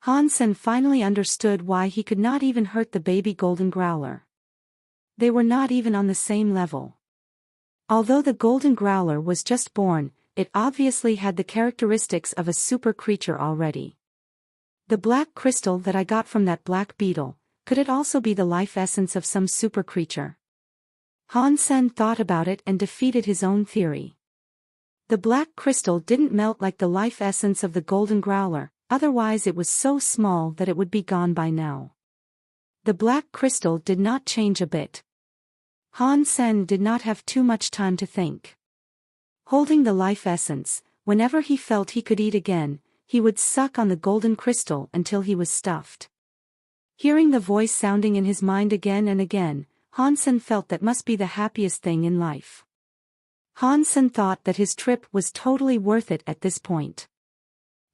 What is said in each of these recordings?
Hansen finally understood why he could not even hurt the baby golden growler. They were not even on the same level. Although the golden growler was just born, it obviously had the characteristics of a super creature already. The black crystal that I got from that black beetle, could it also be the life essence of some super creature? Hansen thought about it and defeated his own theory. The black crystal didn't melt like the life essence of the golden growler, otherwise it was so small that it would be gone by now. The black crystal did not change a bit. Hansen did not have too much time to think. Holding the life essence, whenever he felt he could eat again, he would suck on the golden crystal until he was stuffed. Hearing the voice sounding in his mind again and again, Hansen felt that must be the happiest thing in life. Hansen thought that his trip was totally worth it at this point.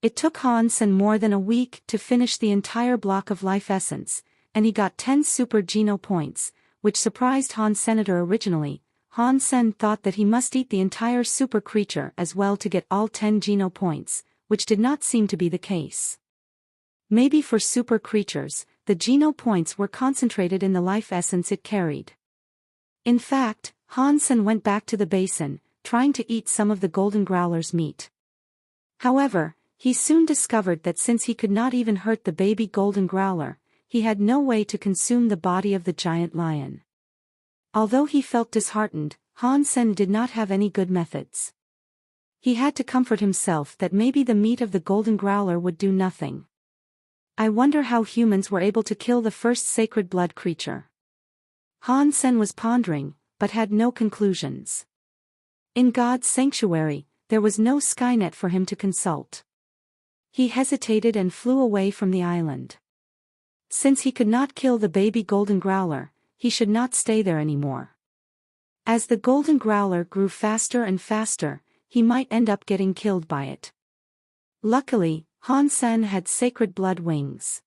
It took Hansen more than a week to finish the entire block of life essence, and he got 10 super geno points, which surprised Hansen originally. Hansen thought that he must eat the entire super creature as well to get all 10 geno points, which did not seem to be the case. Maybe for super creatures, the geno points were concentrated in the life essence it carried. In fact, Hansen went back to the basin, trying to eat some of the golden growler's meat. However, he soon discovered that since he could not even hurt the baby golden growler, he had no way to consume the body of the giant lion. Although he felt disheartened, Hansen did not have any good methods. He had to comfort himself that maybe the meat of the golden growler would do nothing. I wonder how humans were able to kill the first sacred blood creature. Hansen was pondering, but had no conclusions. In God's sanctuary, there was no Skynet for him to consult. He hesitated and flew away from the island. Since he could not kill the baby golden growler, he should not stay there anymore. As the golden growler grew faster and faster, he might end up getting killed by it. Luckily, Hansen had sacred blood wings.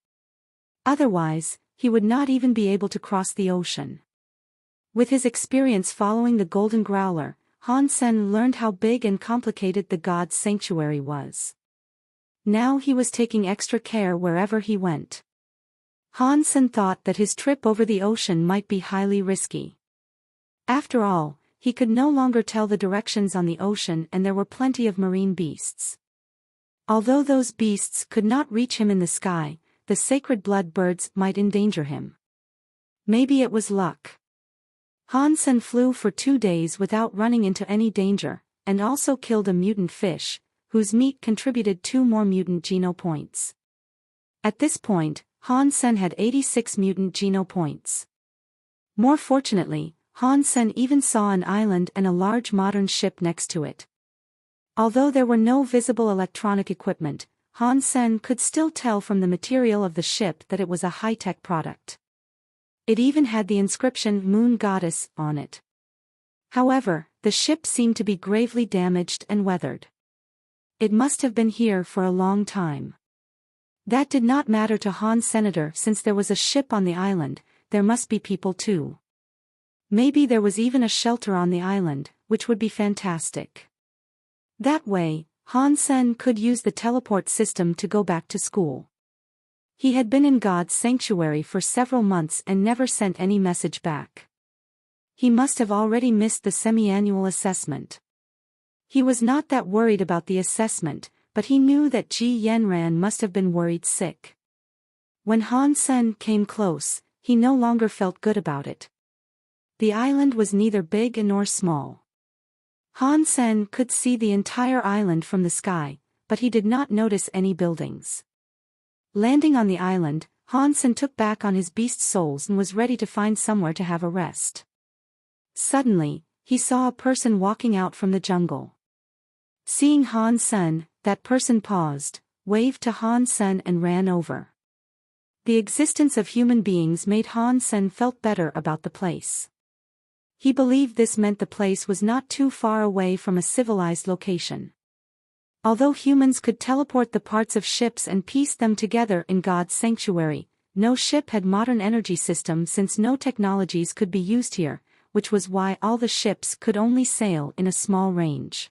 Otherwise, he would not even be able to cross the ocean. With his experience following the golden growler, Hansen learned how big and complicated the god's sanctuary was. Now he was taking extra care wherever he went. Hansen thought that his trip over the ocean might be highly risky. After all, he could no longer tell the directions on the ocean and there were plenty of marine beasts. Although those beasts could not reach him in the sky, the sacred blood birds might endanger him. Maybe it was luck. Hansen flew for 2 days without running into any danger, and also killed a mutant fish, whose meat contributed 2 more mutant geno points. At this point, Hansen had 86 mutant geno points. More fortunately, Hansen even saw an island and a large modern ship next to it. Although there were no visible electronic equipment, Hansen could still tell from the material of the ship that it was a high-tech product. It even had the inscription Moon Goddess on it. However, the ship seemed to be gravely damaged and weathered. It must have been here for a long time. That did not matter to Hansen since there was a ship on the island, there must be people too. Maybe there was even a shelter on the island, which would be fantastic. That way, Hansen could use the teleport system to go back to school. He had been in God's sanctuary for several months and never sent any message back. He must have already missed the semi-annual assessment. He was not that worried about the assessment, but he knew that Ji Yenran must have been worried sick. When Hansen came close, he no longer felt good about it. The island was neither big nor small. Hansen could see the entire island from the sky, but he did not notice any buildings. Landing on the island, Hansen took back on his beast souls and was ready to find somewhere to have a rest. Suddenly, he saw a person walking out from the jungle. Seeing Hansen, that person paused, waved to Hansen and ran over. The existence of human beings made Hansen felt better about the place. He believed this meant the place was not too far away from a civilized location. Although humans could teleport the parts of ships and piece them together in God's sanctuary, no ship had modern energy system since no technologies could be used here, which was why all the ships could only sail in a small range.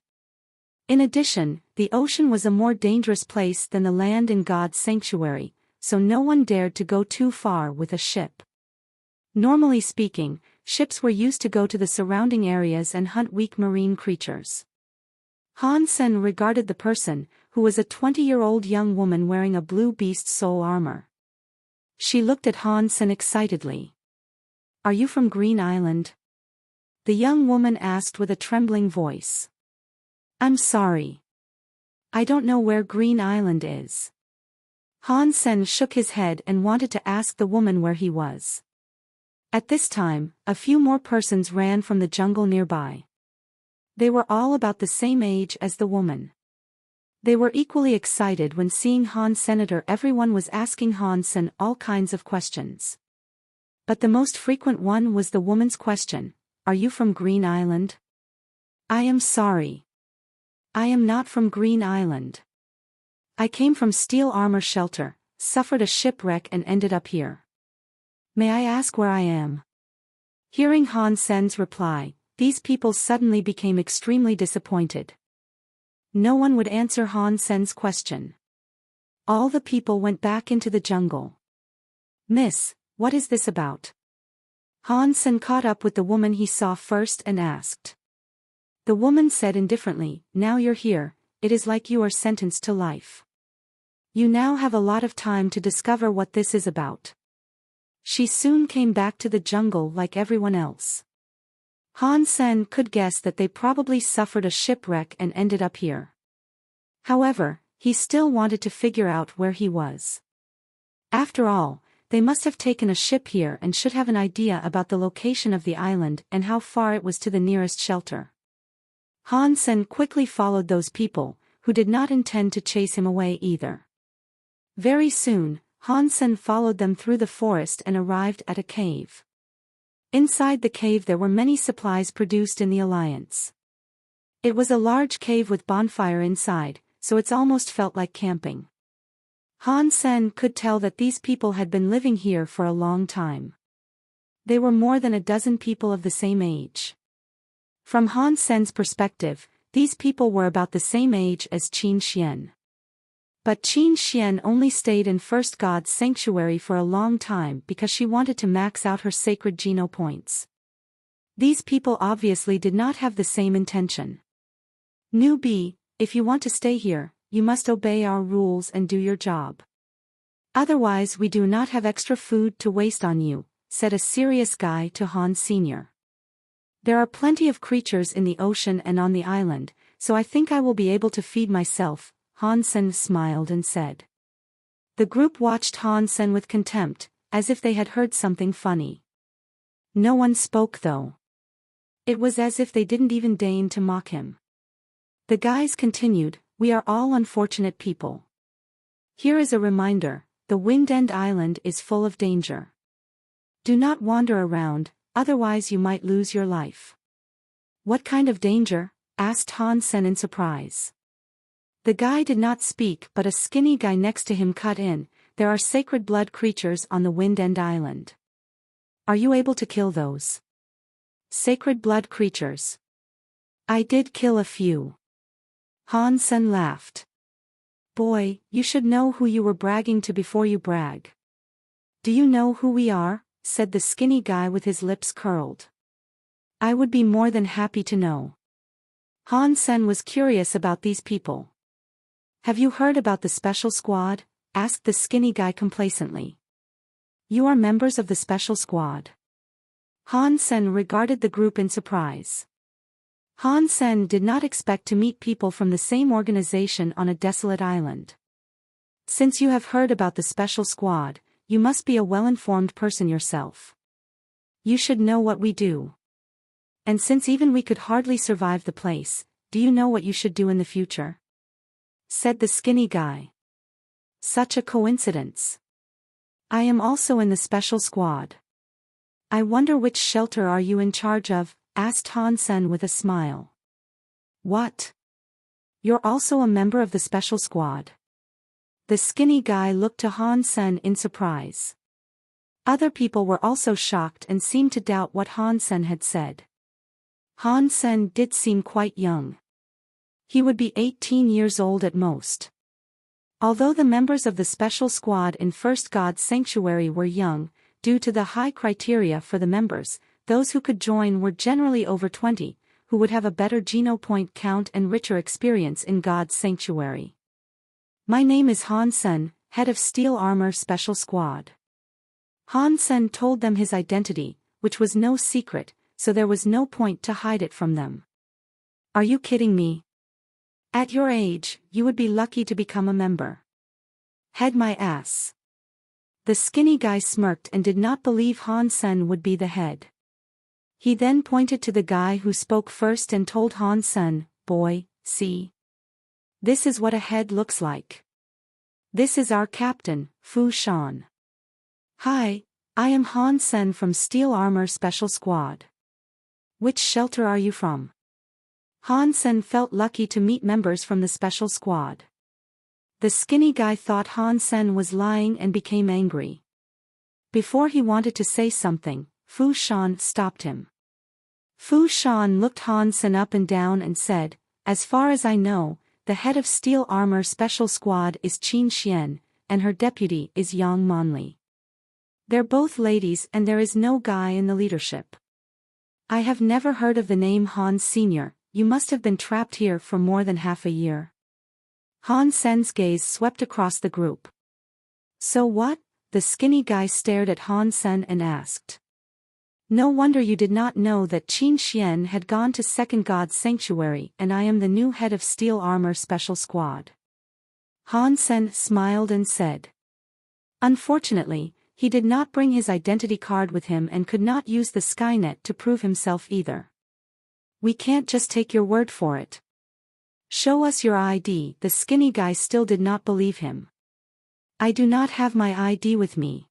In addition, the ocean was a more dangerous place than the land in God's sanctuary, so no one dared to go too far with a ship. Normally speaking, ships were used to go to the surrounding areas and hunt weak marine creatures. Han Sen regarded the person, who was a 20-year-old young woman wearing a blue beast soul armor. She looked at Han Sen excitedly. "Are you from Green Island?" the young woman asked with a trembling voice. "I'm sorry. I don't know where Green Island is." Han Sen shook his head and wanted to ask the woman where he was. At this time, a few more persons ran from the jungle nearby. They were all about the same age as the woman. They were equally excited when seeing Han Senator. Everyone was asking Han Sen all kinds of questions. But the most frequent one was the woman's question, "Are you from Green Island?" "I am sorry. I am not from Green Island. I came from Steel Armor Shelter, suffered a shipwreck and ended up here. May I ask where I am?" Hearing Han Sen's reply, these people suddenly became extremely disappointed. No one would answer Han Sen's question. All the people went back into the jungle. "Miss, what is this about?" Han Sen caught up with the woman he saw first and asked. The woman said indifferently, "Now you're here, it is like you are sentenced to life. You now have a lot of time to discover what this is about." She soon came back to the jungle like everyone else. Han Sen could guess that they probably suffered a shipwreck and ended up here. However, he still wanted to figure out where he was. After all, they must have taken a ship here and should have an idea about the location of the island and how far it was to the nearest shelter. Han Sen quickly followed those people, who did not intend to chase him away either. Very soon, Han Sen followed them through the forest and arrived at a cave. Inside the cave there were many supplies produced in the Alliance. It was a large cave with bonfire inside, so it almost felt like camping. Han Sen could tell that these people had been living here for a long time. They were more than a dozen people of the same age. From Han Sen's perspective, these people were about the same age as Qin Xian. But Qin Xian only stayed in First God's sanctuary for a long time because she wanted to max out her sacred Geno points. These people obviously did not have the same intention. "Newbie, if you want to stay here, you must obey our rules and do your job. Otherwise we do not have extra food to waste on you," said a serious guy to Han Sr. "There are plenty of creatures in the ocean and on the island, so I think I will be able to feed myself," Han Sen smiled and said. The group watched Han Sen with contempt, as if they had heard something funny. No one spoke though. It was as if they didn't even deign to mock him. The guys continued, "We are all unfortunate people. Here is a reminder, the Wind End Island is full of danger. Do not wander around, otherwise you might lose your life." "What kind of danger?" asked Han Sen in surprise. The guy did not speak, but a skinny guy next to him cut in, "There are sacred blood creatures on the Wind End Island. Are you able to kill those?" "Sacred blood creatures? I did kill a few." Han Sen laughed. "Boy, you should know who you were bragging to before you brag." "Do you know who we are?" said the skinny guy with his lips curled. "I would be more than happy to know." Han Sen was curious about these people. "Have you heard about the Special Squad?" asked the skinny guy complacently. "You are members of the Special Squad?" Han Sen regarded the group in surprise. Han Sen did not expect to meet people from the same organization on a desolate island. "Since you have heard about the Special Squad, you must be a well-informed person yourself. You should know what we do. And since even we could hardly survive the place, do you know what you should do in the future?" said the skinny guy. "Such a coincidence. I am also in the Special Squad." "I wonder which shelter are you in charge of?" asked Han Sen with a smile. "What? You're also a member of the Special Squad?" The skinny guy looked to Han Sen in surprise. Other people were also shocked and seemed to doubt what Han Sen had said. Han Sen did seem quite young. He would be 18 years old at most. Although the members of the special squad in First God's Sanctuary were young, due to the high criteria for the members, those who could join were generally over 20, who would have a better genopoint count and richer experience in God's Sanctuary. My name is Han Sen, head of Steel Armor Special Squad. Han Sen told them his identity, which was no secret, so there was no point to hide it from them. Are you kidding me? At your age, you would be lucky to become a member. Head my ass. The skinny guy smirked and did not believe Han Sen would be the head. He then pointed to the guy who spoke first and told Han Sen, "Boy, see? This is what a head looks like. This is our captain, Fu Shan. Hi, I am Han Sen from Steel Armor Special Squad. Which shelter are you from?" Han Sen felt lucky to meet members from the special squad. The skinny guy thought Han Sen was lying and became angry. Before he wanted to say something, Fu Shan stopped him. Fu Shan looked Han Sen up and down and said, "As far as I know, the head of Steel Armor Special Squad is Qin Xian, and her deputy is Yang Monli. They're both ladies and there is no guy in the leadership. I have never heard of the name Han Sr., you must have been trapped here for more than half a year." Han Sen's gaze swept across the group. "So what?" The skinny guy stared at Han Sen and asked. "No wonder you did not know that Qin Xian had gone to Second God's Sanctuary and I am the new head of Steel Armor Special Squad." Han Sen smiled and said. Unfortunately, he did not bring his identity card with him and could not use the Skynet to prove himself either. "We can't just take your word for it. Show us your ID." The skinny guy still did not believe him. "I do not have my ID with me.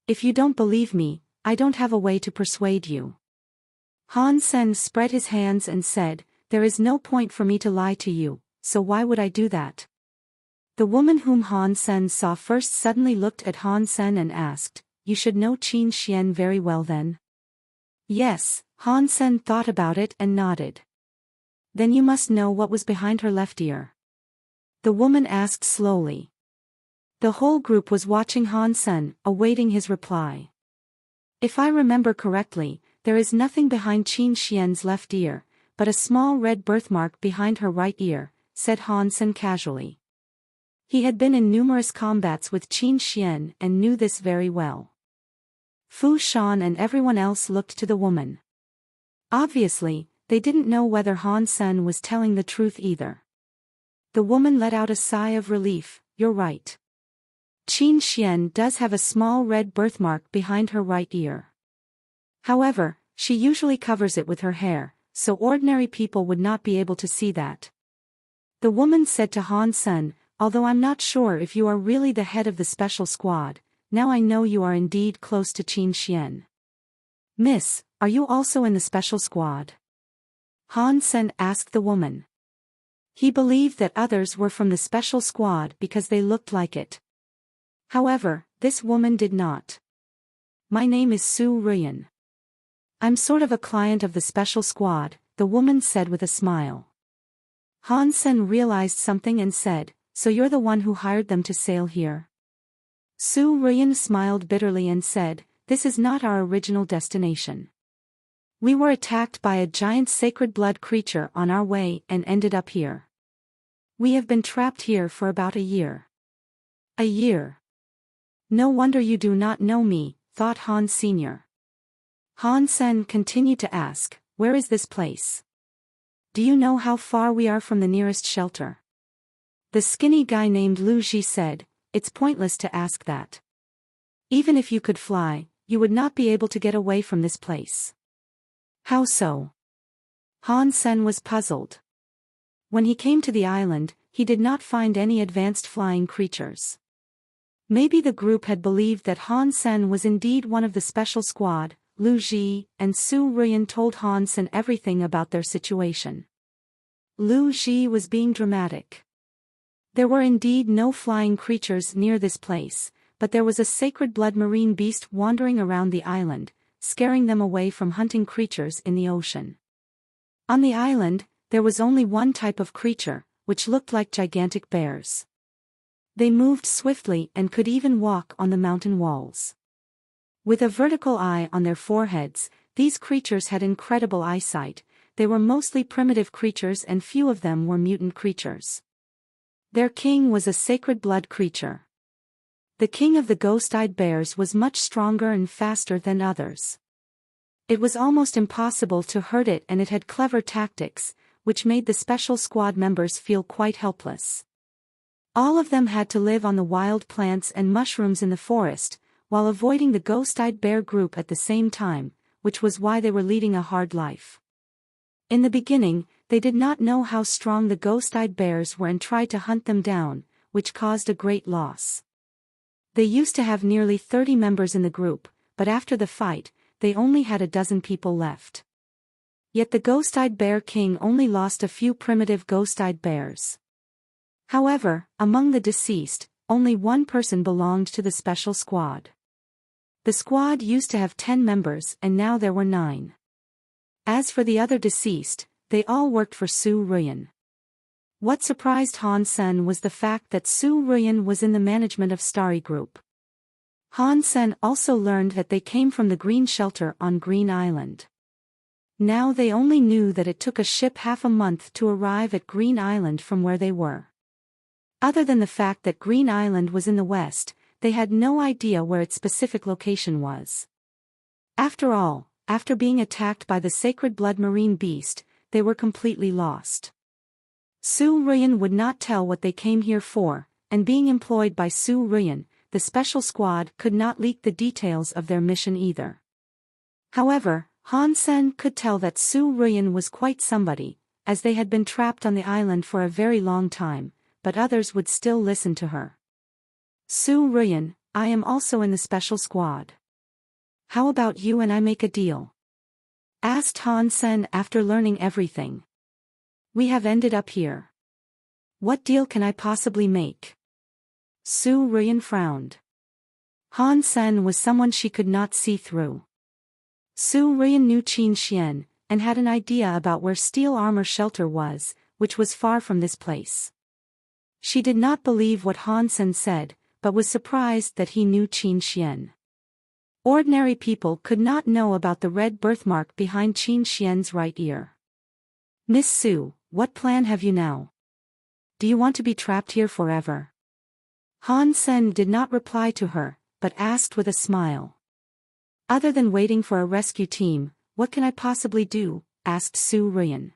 If you don't believe me, I don't have a way to persuade you." Han Sen spread his hands and said, "There is no point for me to lie to you, so why would I do that?" The woman whom Han Sen saw first suddenly looked at Han Sen and asked, "You should know Qin Xian very well then?" "Yes," Han Sen thought about it and nodded. "Then you must know what was behind her left ear?" The woman asked slowly. The whole group was watching Han Sen, awaiting his reply. "If I remember correctly, there is nothing behind Qin Xian's left ear, but a small red birthmark behind her right ear," said Han Sen casually. He had been in numerous combats with Qin Xian and knew this very well. Fu Shan and everyone else looked to the woman. Obviously, they didn't know whether Han Sen was telling the truth either. The woman let out a sigh of relief. "You're right. Qin Xian does have a small red birthmark behind her right ear. However, she usually covers it with her hair, so ordinary people would not be able to see that." The woman said to Han Sen, "Although I'm not sure if you are really the head of the special squad, now I know you are indeed close to Qin Xian." "Miss, are you also in the special squad?" Han Sen asked the woman. He believed that others were from the special squad because they looked like it. However, this woman did not. "My name is Su Ruyan. I'm sort of a client of the special squad," the woman said with a smile. Han Sen realized something and said, "So you're the one who hired them to sail here?" Su Ruyan smiled bitterly and said, "This is not our original destination. We were attacked by a giant sacred blood creature on our way and ended up here. We have been trapped here for about a year." "A year? No wonder you do not know me," thought Han Sr. Han Sen continued to ask, "Where is this place? Do you know how far we are from the nearest shelter?" The skinny guy named Lu Ji said, "It's pointless to ask that. Even if you could fly, you would not be able to get away from this place." "How so?" Han Sen was puzzled. When he came to the island, he did not find any advanced flying creatures. Maybe the group had believed that Han Sen was indeed one of the special squad. Lu Ji and Su Ruyan told Han Sen everything about their situation. Lu Ji was being dramatic. There were indeed no flying creatures near this place, but there was a sacred blood marine beast wandering around the island, scaring them away from hunting creatures in the ocean. On the island, there was only one type of creature, which looked like gigantic bears. They moved swiftly and could even walk on the mountain walls. With a vertical eye on their foreheads, these creatures had incredible eyesight. They were mostly primitive creatures and few of them were mutant creatures. Their king was a sacred blood creature. The king of the ghost-eyed bears was much stronger and faster than others. It was almost impossible to hurt it, and it had clever tactics, which made the special squad members feel quite helpless. All of them had to live on the wild plants and mushrooms in the forest, while avoiding the ghost-eyed bear group at the same time, which was why they were leading a hard life. In the beginning, they did not know how strong the ghost-eyed bears were and tried to hunt them down, which caused a great loss. They used to have nearly 30 members in the group, but after the fight, they only had a dozen people left. Yet the ghost-eyed bear king only lost a few primitive ghost-eyed bears. However, among the deceased, only one person belonged to the special squad. The squad used to have 10 members and now there were 9. As for the other deceased, they all worked for Su Ruyan. What surprised Han Sen was the fact that Su Ruyan was in the management of Starry Group. Han Sen also learned that they came from the Green Shelter on Green Island. Now they only knew that it took a ship half a month to arrive at Green Island from where they were. Other than the fact that Green Island was in the west, they had no idea where its specific location was. After all, after being attacked by the sacred blood marine beast, they were completely lost. Su Ruyan would not tell what they came here for, and being employed by Su Ruyan, the special squad could not leak the details of their mission either. However, Han Sen could tell that Su Ruyan was quite somebody, as they had been trapped on the island for a very long time, but others would still listen to her. Su Ruyan, I am also in the special squad. How about you and I make a deal? Asked Han Sen after learning everything. We have ended up here. What deal can I possibly make? Su Ruyan frowned. Han Sen was someone she could not see through. Su Ruyan knew Qin Xian, and had an idea about where Steel Armor Shelter was, which was far from this place. She did not believe what Han Sen said, but was surprised that he knew Qin Xian. Ordinary people could not know about the red birthmark behind Qin Xian's right ear. Miss Su, what plan have you now? Do you want to be trapped here forever? Han Sen did not reply to her, but asked with a smile. Other than waiting for a rescue team, what can I possibly do? Asked Su Ruyan.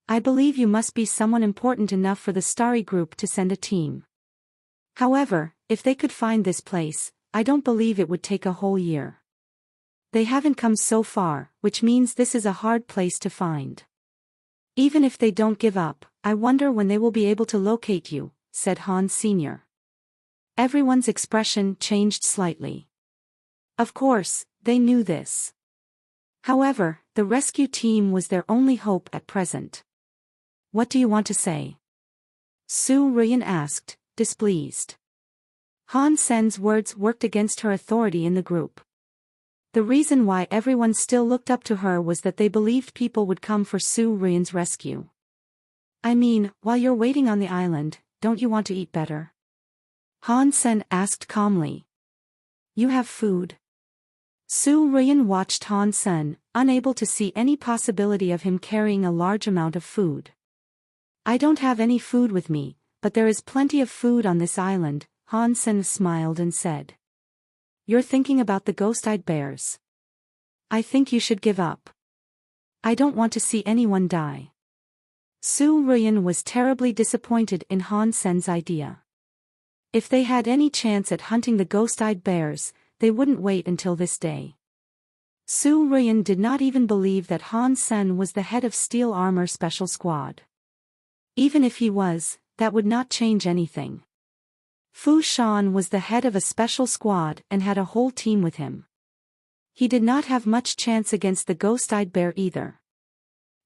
I believe you must be someone important enough for the Starry Group to send a team. However, if they could find this place, I don't believe it would take a whole year. They haven't come so far, which means this is a hard place to find. Even if they don't give up, I wonder when they will be able to locate you, said Han Sr. Everyone's expression changed slightly. Of course, they knew this. However, the rescue team was their only hope at present. What do you want to say? Su Ruyan asked, displeased. Han Sen's words worked against her authority in the group. The reason why everyone still looked up to her was that they believed people would come for Su Ruyan's rescue. I mean, while you're waiting on the island, don't you want to eat better? Han Sen asked calmly. You have food? Su Ruyan watched Han Sen, unable to see any possibility of him carrying a large amount of food. I don't have any food with me, but there is plenty of food on this island, Han Sen smiled and said. You're thinking about the ghost-eyed bears. I think you should give up. I don't want to see anyone die. Su Ruyan was terribly disappointed in Han Sen's idea. If they had any chance at hunting the ghost-eyed bears, they wouldn't wait until this day. Su Ruyan did not even believe that Han Sen was the head of Steel Armor Special Squad. Even if he was, that would not change anything. Fu Shan was the head of a special squad and had a whole team with him. He did not have much chance against the ghost-eyed bear either.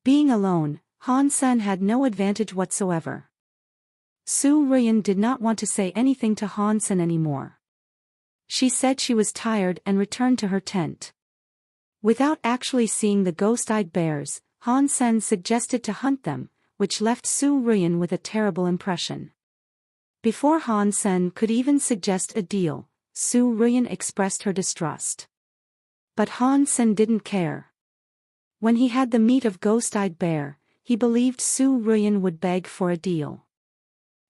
Being alone, Han Sen had no advantage whatsoever. Su Ruyan did not want to say anything to Han Sen anymore. She said she was tired and returned to her tent. Without actually seeing the ghost-eyed bears, Han Sen suggested to hunt them, which left Su Ruyan with a terrible impression. Before Han Sen could even suggest a deal, Su Ruyan expressed her distrust. But Han Sen didn't care. When he had the meat of Ghost-Eyed Bear, he believed Su Ruyan would beg for a deal.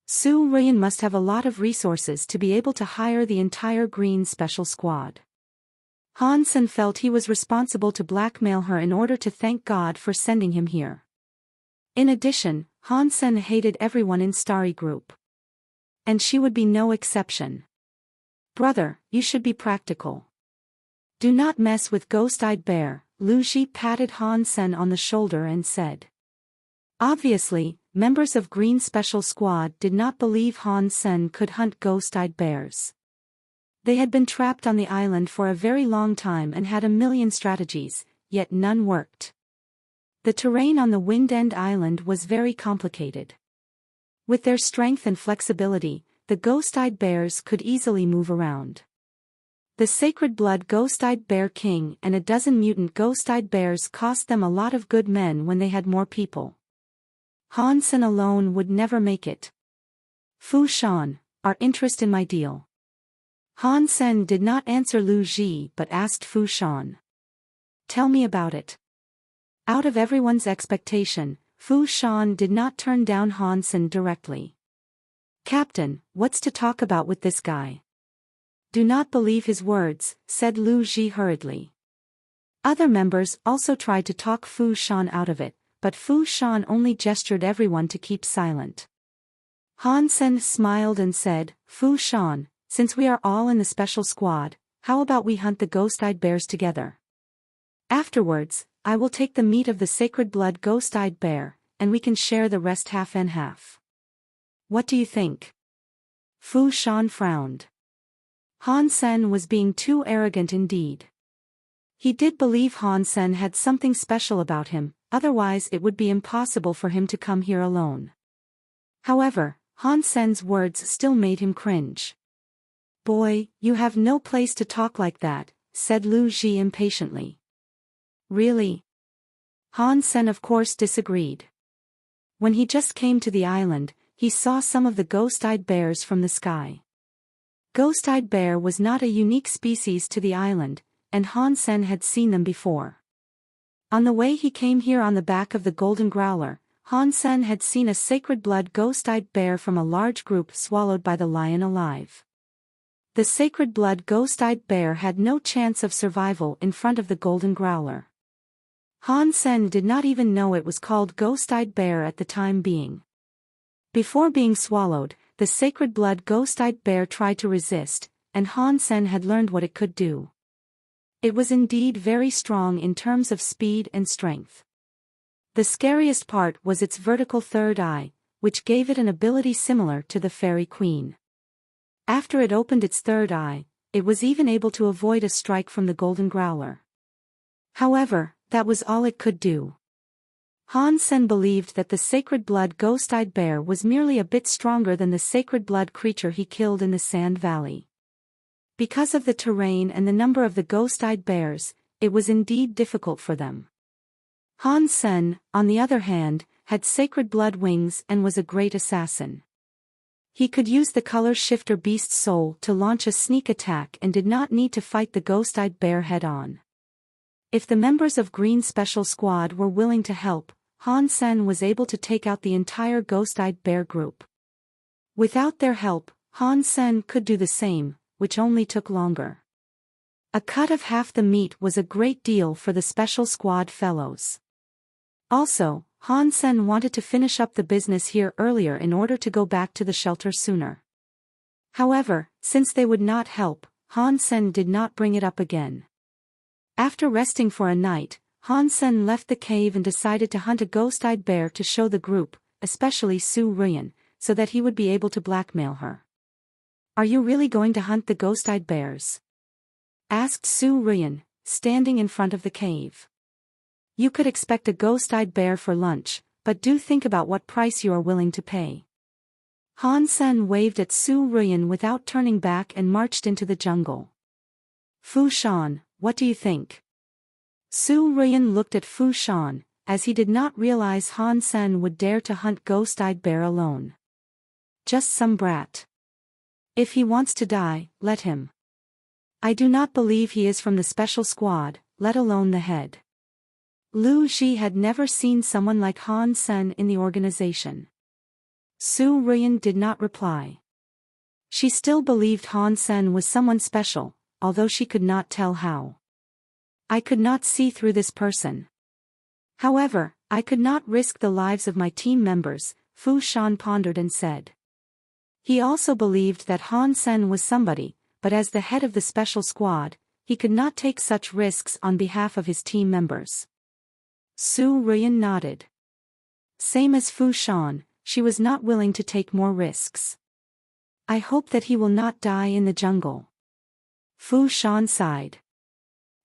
Su Ruyan must have a lot of resources to be able to hire the entire Green Special Squad. Han Sen felt he was responsible to blackmail her in order to thank God for sending him here. In addition, Han Sen hated everyone in Starry Group. And she would be no exception. Brother, you should be practical. Do not mess with Ghost-Eyed Bear, Lu Ji patted Han Sen on the shoulder and said. Obviously, members of Green Special Squad did not believe Han Sen could hunt ghost-eyed bears. They had been trapped on the island for a very long time and had a million strategies, yet none worked. The terrain on the Wind End Island was very complicated. With their strength and flexibility, the ghost-eyed bears could easily move around. The Sacred Blood Ghost-Eyed Bear King and a dozen mutant ghost-eyed bears cost them a lot of good men when they had more people. Han Sen alone would never make it. Fu Shan, our interest in my deal. Han Sen did not answer Lu Ji but asked Fu Shan. Tell me about it. Out of everyone's expectation, Fu Shan did not turn down Han Sen directly. Captain, what's to talk about with this guy? Do not believe his words, said Lu Ji hurriedly. Other members also tried to talk Fu Shan out of it, but Fu Shan only gestured everyone to keep silent. Han Sen smiled and said, Fu Shan, since we are all in the special squad, how about we hunt the ghost-eyed bears together? Afterwards, I will take the meat of the Sacred Blood Ghost-Eyed Bear, and we can share the rest half and half. What do you think? Fu Shan frowned. Han Sen was being too arrogant indeed. He did believe Han Sen had something special about him, otherwise it would be impossible for him to come here alone. However, Han Sen's words still made him cringe. Boy, you have no place to talk like that, said Lu Ji impatiently. Really? Han Sen of course disagreed. When he just came to the island, he saw some of the ghost-eyed bears from the sky. Ghost-eyed bear was not a unique species to the island, and Han Sen had seen them before. On the way he came here on the back of the Golden Growler, Han Sen had seen a Sacred Blood ghost-eyed bear from a large group swallowed by the lion alive. The Sacred Blood ghost-eyed bear had no chance of survival in front of the Golden Growler. Han Sen did not even know it was called ghost-eyed bear at the time being. Before being swallowed, the Sacred Blood ghost-eyed bear tried to resist, and Han Sen had learned what it could do. It was indeed very strong in terms of speed and strength. The scariest part was its vertical third eye, which gave it an ability similar to the Fairy Queen. After it opened its third eye, it was even able to avoid a strike from the Golden Growler. However, that was all it could do. Han Sen believed that the Sacred Blood ghost-eyed bear was merely a bit stronger than the Sacred Blood creature he killed in the Sand Valley. Because of the terrain and the number of the ghost-eyed bears, it was indeed difficult for them. Han Sen, on the other hand, had Sacred Blood wings and was a great assassin. He could use the color shifter Beast Soul to launch a sneak attack and did not need to fight the ghost-eyed bear head-on. If the members of Green Special Squad were willing to help, Han Sen was able to take out the entire ghost-eyed bear group. Without their help, Han Sen could do the same, which only took longer. A cut of half the meat was a great deal for the Special Squad fellows. Also, Han Sen wanted to finish up the business here earlier in order to go back to the shelter sooner. However, since they would not help, Han Sen did not bring it up again. After resting for a night, Han Sen left the cave and decided to hunt a ghost-eyed bear to show the group, especially Su Ruyan, so that he would be able to blackmail her. Are you really going to hunt the ghost-eyed bears? Asked Su Ruyan, standing in front of the cave. You could expect a ghost-eyed bear for lunch, but do think about what price you are willing to pay. Han Sen waved at Su Ruyan without turning back and marched into the jungle. Fu Shan, what do you think? Su Ruyan looked at Fu Shan, as he did not realize Han Sen would dare to hunt ghost-eyed bear alone. just some brat. If he wants to die, let him. I do not believe he is from the special squad, let alone the head. Lu Ji had never seen someone like Han Sen in the organization. Su Ruyan did not reply. She still believed Han Sen was someone special, although she could not tell how. I could not see through this person. However, I could not risk the lives of my team members, Fu Shan pondered and said. He also believed that Han Sen was somebody, but as the head of the special squad, he could not take such risks on behalf of his team members. Su Ruyan nodded. Same as Fu Shan, she was not willing to take more risks. I hope that he will not die in the jungle. Fu Shan sighed.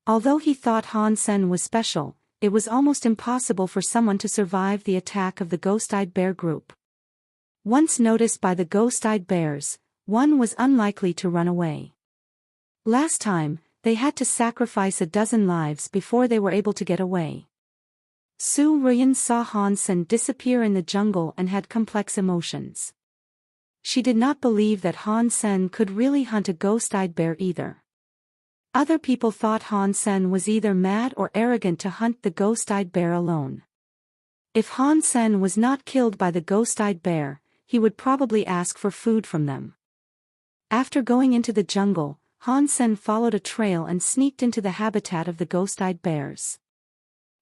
Although he thought Han Sen was special, it was almost impossible for someone to survive the attack of the ghost-eyed bear group. Once noticed by the ghost-eyed bears, one was unlikely to run away. Last time, they had to sacrifice a dozen lives before they were able to get away. Su Ruyan saw Han Sen disappear in the jungle and had complex emotions. She did not believe that Han Sen could really hunt a ghost-eyed bear either. Other people thought Han Sen was either mad or arrogant to hunt the ghost-eyed bear alone. If Han Sen was not killed by the ghost-eyed bear, he would probably ask for food from them. After going into the jungle, Han Sen followed a trail and sneaked into the habitat of the ghost-eyed bears.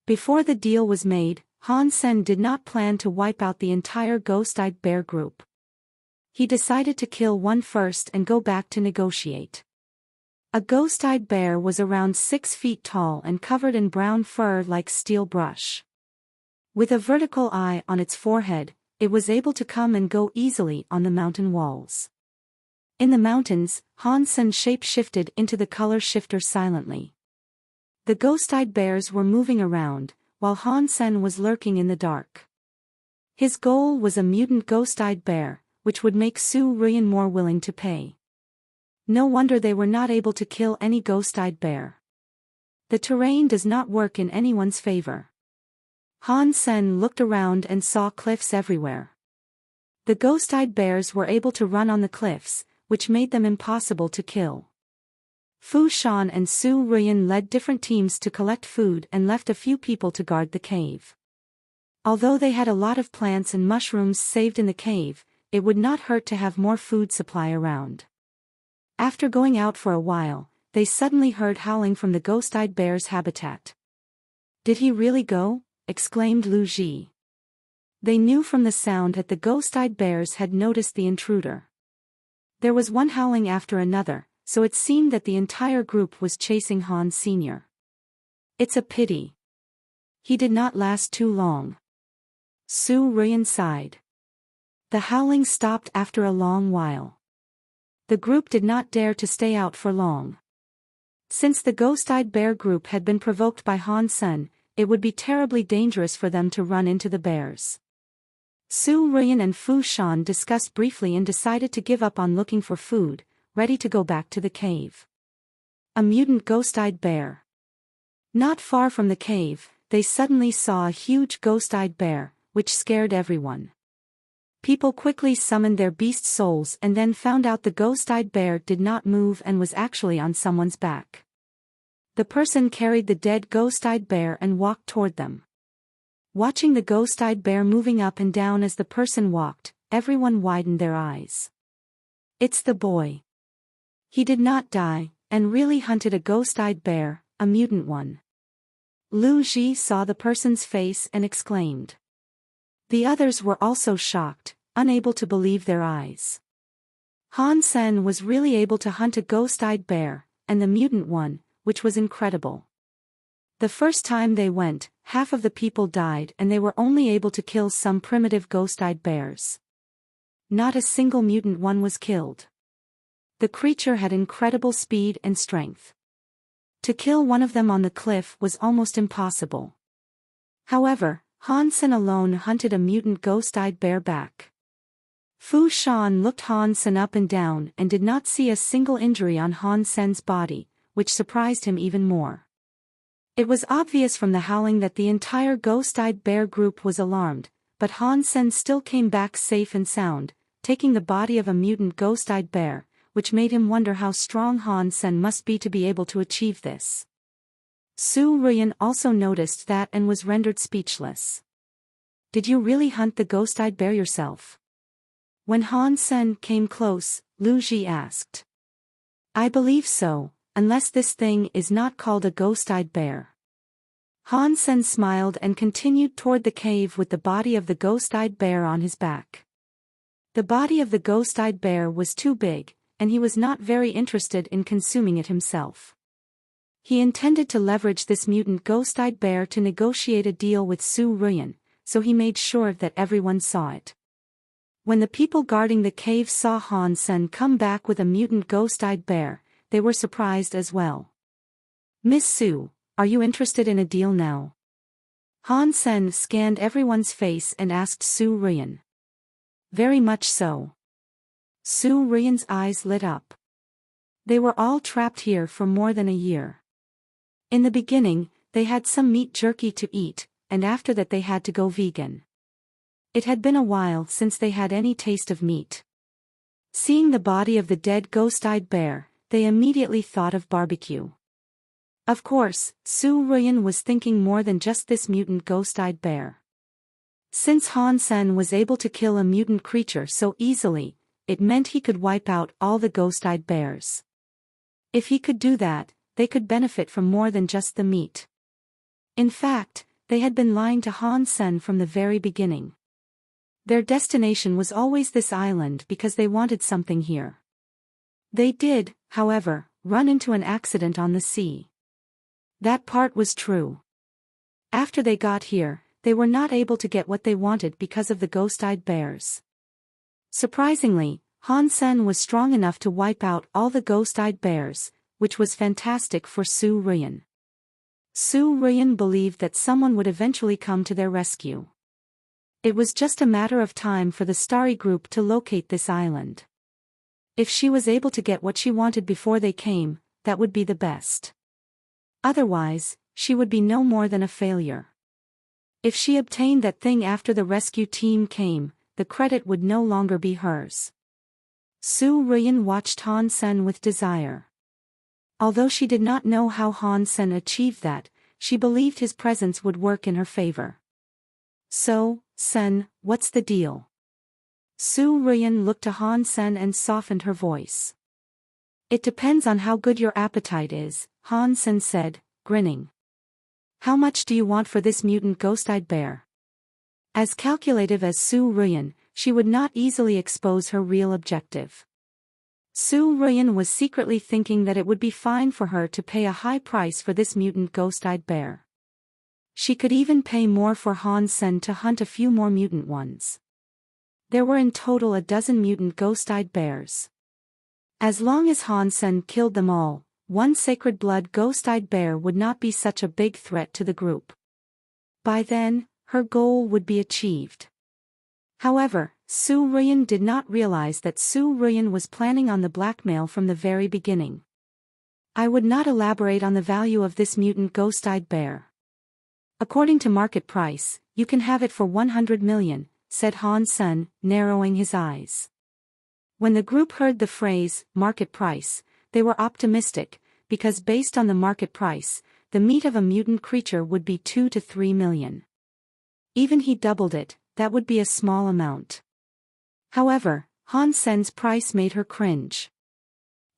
Before the deal was made, Han Sen did not plan to wipe out the entire ghost-eyed bear group. He decided to kill one first and go back to negotiate. A ghost-eyed bear was around 6 feet tall and covered in brown fur like steel brush. With a vertical eye on its forehead, it was able to come and go easily on the mountain walls. In the mountains, Han Sen shape-shifted into the color shifter silently. The ghost-eyed bears were moving around, while Han Sen was lurking in the dark. His goal was a mutant ghost-eyed bear, which would make Su Ruyan more willing to pay. No wonder they were not able to kill any ghost-eyed bear. The terrain does not work in anyone's favor. Han Sen looked around and saw cliffs everywhere. The ghost-eyed bears were able to run on the cliffs, which made them impossible to kill. Fu Shan and Su Ruyan led different teams to collect food and left a few people to guard the cave. Although they had a lot of plants and mushrooms saved in the cave, it would not hurt to have more food supply around. After going out for a while, they suddenly heard howling from the ghost-eyed bear's habitat. Did he really go? Exclaimed Lu Ji. They knew from the sound that the ghost-eyed bears had noticed the intruder. There was one howling after another, so it seemed that the entire group was chasing Han Sr. It's a pity. He did not last too long. Su Ruyan sighed. The howling stopped after a long while. The group did not dare to stay out for long. Since the ghost-eyed bear group had been provoked by Han Sen, it would be terribly dangerous for them to run into the bears. Su Ruyan and Fu Shan discussed briefly and decided to give up on looking for food, ready to go back to the cave. A mutant ghost-eyed bear. Not far from the cave, they suddenly saw a huge ghost-eyed bear, which scared everyone. People quickly summoned their beast souls and then found out the ghost-eyed bear did not move and was actually on someone's back. The person carried the dead ghost-eyed bear and walked toward them. Watching the ghost-eyed bear moving up and down as the person walked, everyone widened their eyes. It's the boy. He did not die, and really hunted a ghost-eyed bear, a mutant one. Lu Ji saw the person's face and exclaimed. The others were also shocked, unable to believe their eyes. Han Sen was really able to hunt a ghost-eyed bear, and the mutant one, which was incredible. The first time they went, half of the people died and they were only able to kill some primitive ghost-eyed bears. Not a single mutant one was killed. The creature had incredible speed and strength. To kill one of them on the cliff was almost impossible. However, Han Sen alone hunted a mutant ghost-eyed bear back. Fu Shan looked Han Sen up and down and did not see a single injury on Han Sen's body, which surprised him even more. It was obvious from the howling that the entire ghost-eyed bear group was alarmed, but Han Sen still came back safe and sound, taking the body of a mutant ghost-eyed bear, which made him wonder how strong Han Sen must be to be able to achieve this. Su Ruyan also noticed that and was rendered speechless. Did you really hunt the ghost-eyed bear yourself? When Han Sen came close, Lu Ji asked. I believe so, unless this thing is not called a ghost-eyed bear. Han Sen smiled and continued toward the cave with the body of the ghost-eyed bear on his back. The body of the ghost-eyed bear was too big, and he was not very interested in consuming it himself. He intended to leverage this mutant ghost-eyed bear to negotiate a deal with Su Ruyan, so he made sure that everyone saw it. When the people guarding the cave saw Han Sen come back with a mutant ghost-eyed bear, they were surprised as well. Miss Su, are you interested in a deal now? Han Sen scanned everyone's face and asked Su Ruyan. Very much so. Su Ruyan's eyes lit up. They were all trapped here for more than a year. In the beginning, they had some meat jerky to eat, and after that they had to go vegan. It had been a while since they had any taste of meat. Seeing the body of the dead ghost-eyed bear, they immediately thought of barbecue. Of course, Su Ruyan was thinking more than just this mutant ghost-eyed bear. Since Han Sen was able to kill a mutant creature so easily, it meant he could wipe out all the ghost-eyed bears. If he could do that, they could benefit from more than just the meat. In fact, they had been lying to Han Sen from the very beginning. Their destination was always this island because they wanted something here. They did, however, run into an accident on the sea. That part was true. After they got here, they were not able to get what they wanted because of the ghost-eyed bears. Surprisingly, Han Sen was strong enough to wipe out all the ghost-eyed bears, which was fantastic for Su Ruyan. Su Ruyan believed that someone would eventually come to their rescue. It was just a matter of time for the Starry Group to locate this island. If she was able to get what she wanted before they came, that would be the best. Otherwise, she would be no more than a failure. If she obtained that thing after the rescue team came, the credit would no longer be hers. Su Ruyan watched Han Sen with desire. Although she did not know how Han Sen achieved that, she believed his presence would work in her favor. So, Sen, what's the deal? Su Ruyan looked to Han Sen and softened her voice. It depends on how good your appetite is, Han Sen said, grinning. How much do you want for this mutant ghost-eyed bear? As calculative as Su Ruyan, she would not easily expose her real objective. Su Ruyan was secretly thinking that it would be fine for her to pay a high price for this mutant ghost-eyed bear. She could even pay more for Han Sen to hunt a few more mutant ones. There were in total a dozen mutant ghost-eyed bears. As long as Han Sen killed them all, one sacred blood ghost-eyed bear would not be such a big threat to the group. By then, her goal would be achieved. However, Su Ruyan did not realize that Su Ruyan was planning on the blackmail from the very beginning. I would not elaborate on the value of this mutant ghost-eyed bear. According to market price, you can have it for 100 million, said Han Sen, narrowing his eyes. When the group heard the phrase, market price, they were optimistic, because based on the market price, the meat of a mutant creature would be 2 to 3 million. Even he doubled it, that would be a small amount. However, Han Sen's price made her cringe.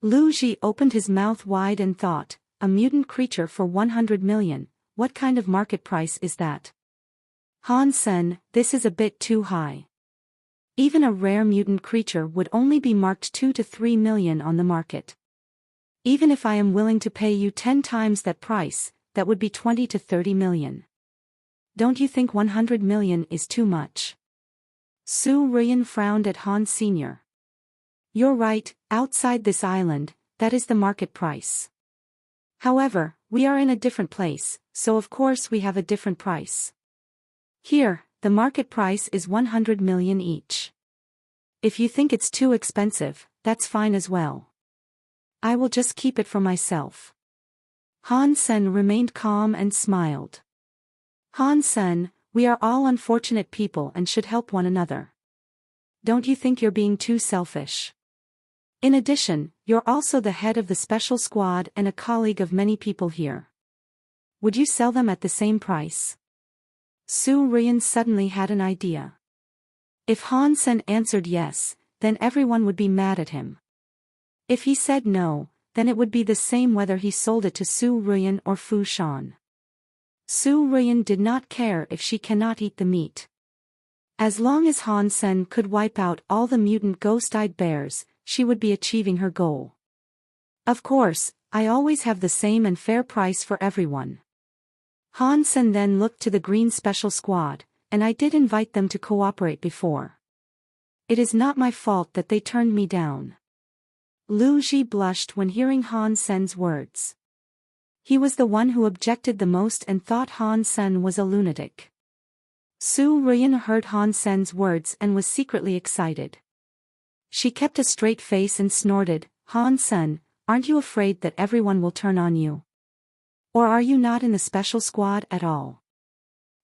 Lu Ji opened his mouth wide and thought, a mutant creature for 100 million, what kind of market price is that? Han Sen, this is a bit too high. Even a rare mutant creature would only be marked 2 to 3 million on the market. Even if I am willing to pay you 10 times that price, that would be 20 to 30 million. Don't you think 100 million is too much? Su Ruyan frowned at Han Sr. You're right, outside this island, that is the market price. However, we are in a different place, so of course we have a different price. Here, the market price is 100 million each. If you think it's too expensive, that's fine as well. I will just keep it for myself. Han Sen remained calm and smiled. Han Sen, we are all unfortunate people and should help one another. Don't you think you're being too selfish? In addition, you're also the head of the special squad and a colleague of many people here. Would you sell them at the same price? Su Ruyan suddenly had an idea. If Han Sen answered yes, then everyone would be mad at him. If he said no, then it would be the same whether he sold it to Su Ruyan or Fu Shan. Su Ruyan did not care if she cannot eat the meat. As long as Han Sen could wipe out all the mutant ghost-eyed bears, she would be achieving her goal. Of course, I always have the same and fair price for everyone. Han Sen then looked to the Green Special Squad, and I did invite them to cooperate before. It is not my fault that they turned me down. Lu Ji blushed when hearing Han Sen's words. He was the one who objected the most and thought Han Sen was a lunatic. Su Ruyan heard Han Sen's words and was secretly excited. She kept a straight face and snorted, Han Sen, aren't you afraid that everyone will turn on you? Or are you not in the special squad at all?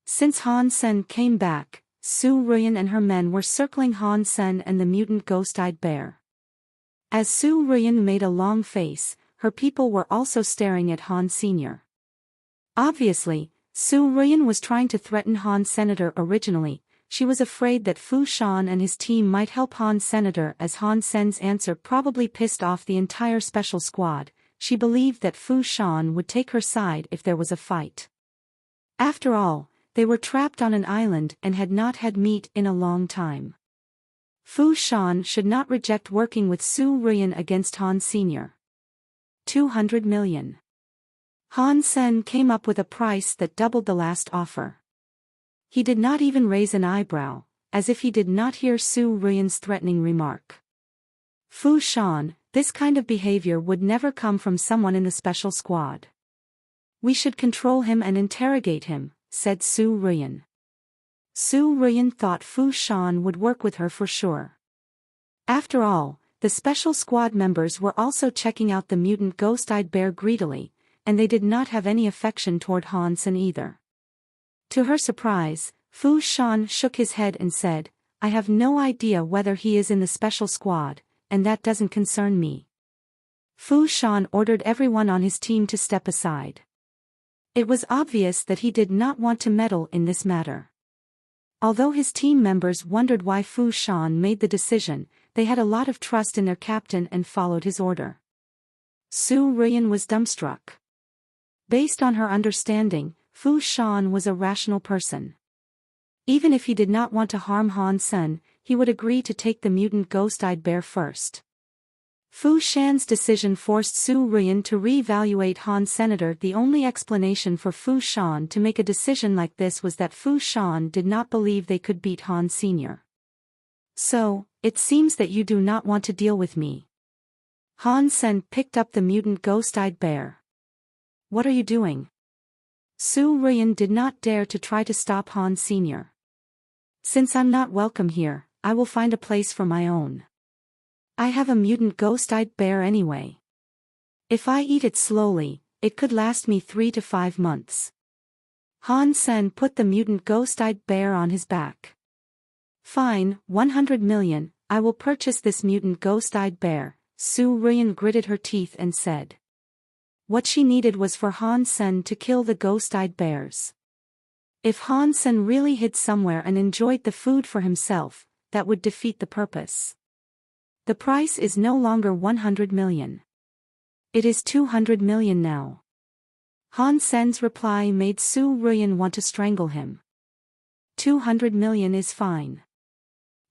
Since Han Sen came back, Su Ruyan and her men were circling Han Sen and the mutant ghost-eyed bear. As Su Ruyan made a long face, her people were also staring at Han Sr. Obviously, Su Ruyan was trying to threaten Han Senator originally. She was afraid that Fu Shan and his team might help Han Senator, as Han Sen's answer probably pissed off the entire special squad. She believed that Fu Shan would take her side if there was a fight. After all, they were trapped on an island and had not had meat in a long time. Fu Shan should not reject working with Su Ruyan against Han Sr. 200 million. Han Sen came up with a price that doubled the last offer. He did not even raise an eyebrow, as if he did not hear Su Ruyan's threatening remark. Fu Shan, this kind of behavior would never come from someone in the special squad. We should control him and interrogate him, said Su Ruyan. Su Ruyan thought Fu Shan would work with her for sure. After all, the special squad members were also checking out the mutant ghost-eyed bear greedily, and they did not have any affection toward Han Sen either. To her surprise, Fu Shan shook his head and said, I have no idea whether he is in the special squad, and that doesn't concern me. Fu Shan ordered everyone on his team to step aside. It was obvious that he did not want to meddle in this matter. Although his team members wondered why Fu Shan made the decision, they had a lot of trust in their captain and followed his order. Su Ruyan was dumbstruck. Based on her understanding, Fu Shan was a rational person. Even if he did not want to harm Han Sen, he would agree to take the mutant ghost-eyed bear first. Fu Shan's decision forced Su Ruyan to re-evaluate Han Senator. The only explanation for Fu Shan to make a decision like this was that Fu Shan did not believe they could beat Han Sr. So, it seems that you do not want to deal with me. Han Sen picked up the mutant ghost-eyed bear. What are you doing? Su Ruyan did not dare to try to stop Han Sr. Since I'm not welcome here, I will find a place for my own. I have a mutant ghost-eyed bear anyway. If I eat it slowly, it could last me 3 to 5 months. Han Sen put the mutant ghost-eyed bear on his back. Fine, 100 million, I will purchase this mutant ghost-eyed bear, Su Ruyan gritted her teeth and said. What she needed was for Han Sen to kill the ghost-eyed bears. If Han Sen really hid somewhere and enjoyed the food for himself, that would defeat the purpose. The price is no longer 100 million. It is 200 million now. Han Sen's reply made Su Ruyan want to strangle him. 200 million is fine.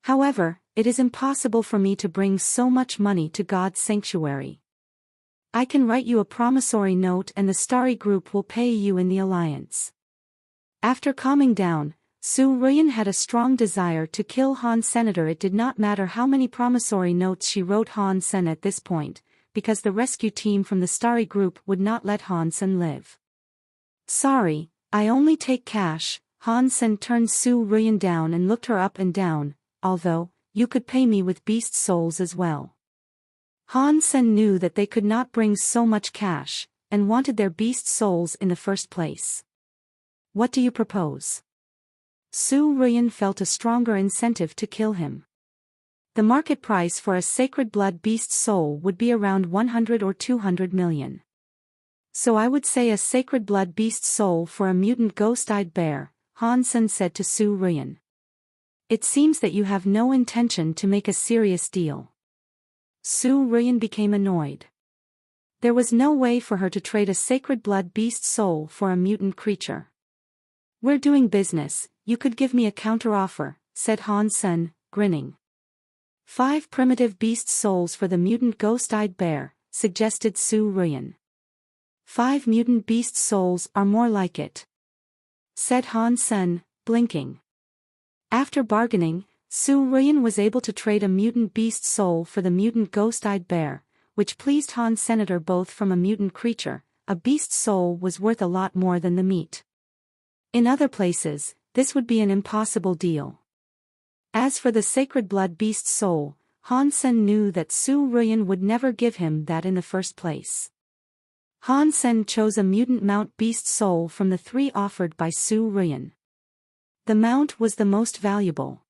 However, it is impossible for me to bring so much money to God's sanctuary. I can write you a promissory note and the Starry Group will pay you in the alliance. After calming down, Su Ruyan had a strong desire to kill Han Senator. It did not matter how many promissory notes she wrote Han Sen at this point, because the rescue team from the Starry Group would not let Han Sen live. Sorry, I only take cash. Han Sen turned Su Ruyan down and looked her up and down, although, you could pay me with beast souls as well. Han Sen knew that they could not bring so much cash, and wanted their beast souls in the first place. What do you propose? Su Ruyan felt a stronger incentive to kill him. The market price for a sacred blood beast soul would be around 100 or 200 million. So I would say a sacred blood beast soul for a mutant ghost-eyed bear, Han Sen said to Su Ruyan. It seems that you have no intention to make a serious deal. Su Ruyan became annoyed. There was no way for her to trade a sacred blood beast soul for a mutant creature. We're doing business, you could give me a counteroffer, said Han Sen, grinning. 5 primitive beast souls for the mutant ghost-eyed bear, suggested Su Ruyan. 5 mutant beast souls are more like it, said Han Sen, blinking. After bargaining, Su Ruyan was able to trade a mutant beast soul for the mutant ghost-eyed bear, which pleased Han Senator. Both from a mutant creature, a beast soul was worth a lot more than the meat. In other places, this would be an impossible deal. As for the sacred blood beast soul, Han Sen knew that Su Ruyan would never give him that in the first place. Han Sen chose a mutant mount beast soul from the 3 offered by Su Ruyan. The mount was the most valuable.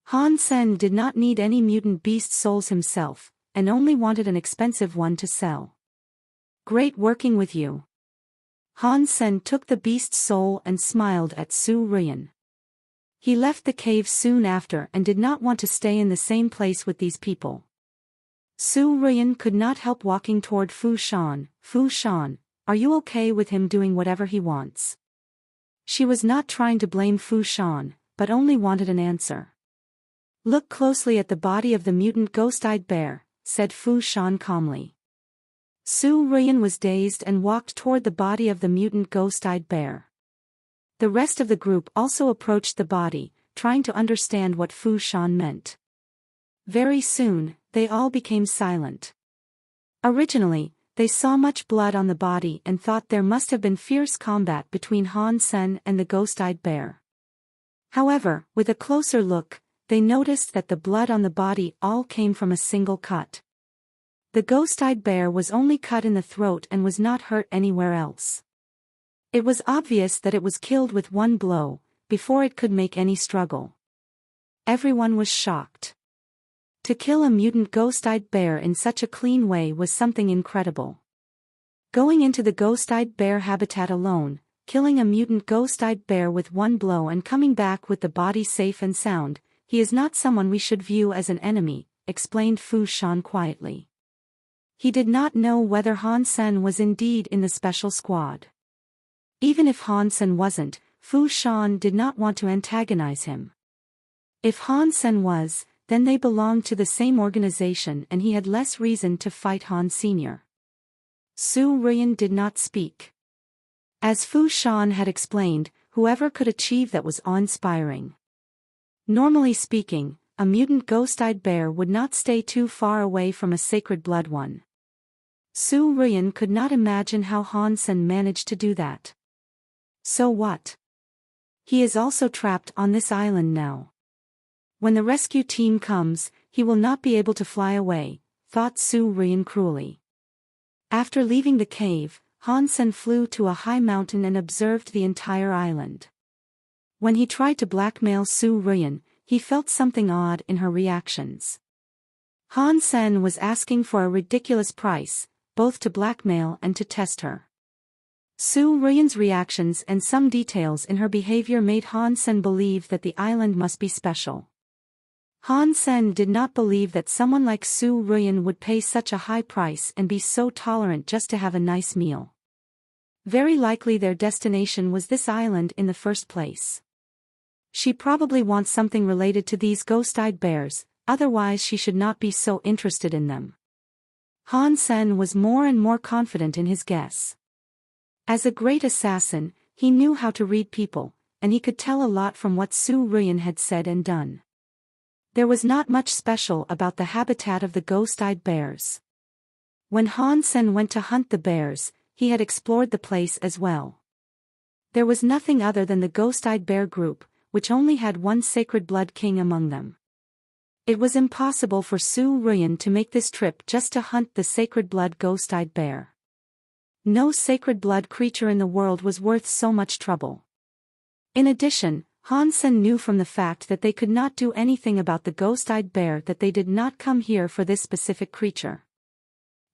Han Sen did not need any mutant beast souls himself, and only wanted an expensive one to sell. Great working with you. Han Sen took the beast soul and smiled at Su Ruyan. He left the cave soon after and did not want to stay in the same place with these people. Su Ruyan could not help walking toward Fu Shan. Fu Shan, are you okay with him doing whatever he wants? She was not trying to blame Fu Shan, but only wanted an answer. Look closely at the body of the mutant ghost-eyed bear, said Fu Shan calmly. Su Ruyan was dazed and walked toward the body of the mutant ghost-eyed bear. The rest of the group also approached the body, trying to understand what Fu Shan meant. Very soon, they all became silent. Originally, they saw much blood on the body and thought there must have been fierce combat between Han Sen and the ghost-eyed bear. However, with a closer look, they noticed that the blood on the body all came from a single cut. The ghost-eyed bear was only cut in the throat and was not hurt anywhere else. It was obvious that it was killed with one blow, before it could make any struggle. Everyone was shocked. To kill a mutant ghost-eyed bear in such a clean way was something incredible. Going into the ghost-eyed bear habitat alone, killing a mutant ghost-eyed bear with one blow and coming back with the body safe and sound, he is not someone we should view as an enemy, explained Fu Shan quietly. He did not know whether Han Sen was indeed in the special squad. Even if Han Sen wasn't, Fu Shan did not want to antagonize him. If Han Sen was, then they belonged to the same organization and he had less reason to fight Han Sr. Su Ruyan did not speak. As Fu Shan had explained, whoever could achieve that was awe-inspiring. Normally speaking, a mutant ghost-eyed bear would not stay too far away from a sacred blood one. Su Ruyan could not imagine how Han Sen managed to do that. So what? He is also trapped on this island now. When the rescue team comes, he will not be able to fly away, thought Su Ruyan cruelly. After leaving the cave, Han Sen flew to a high mountain and observed the entire island. When he tried to blackmail Su Ruyan, he felt something odd in her reactions. Han Sen was asking for a ridiculous price, both to blackmail and to test her. Su Ruyan's reactions and some details in her behavior made Han Sen believe that the island must be special. Han Sen did not believe that someone like Su Ruyan would pay such a high price and be so tolerant just to have a nice meal. Very likely their destination was this island in the first place. She probably wants something related to these ghost-eyed bears, otherwise she should not be so interested in them. Han Sen was more and more confident in his guess. As a great assassin, he knew how to read people, and he could tell a lot from what Su Ruyan had said and done. There was not much special about the habitat of the ghost-eyed bears. When Han Sen went to hunt the bears, he had explored the place as well. There was nothing other than the ghost-eyed bear group, which only had one sacred blood king among them. It was impossible for Su Ruyan to make this trip just to hunt the sacred blood ghost-eyed bear. No sacred blood creature in the world was worth so much trouble. In addition, Hansen knew from the fact that they could not do anything about the ghost-eyed bear that they did not come here for this specific creature.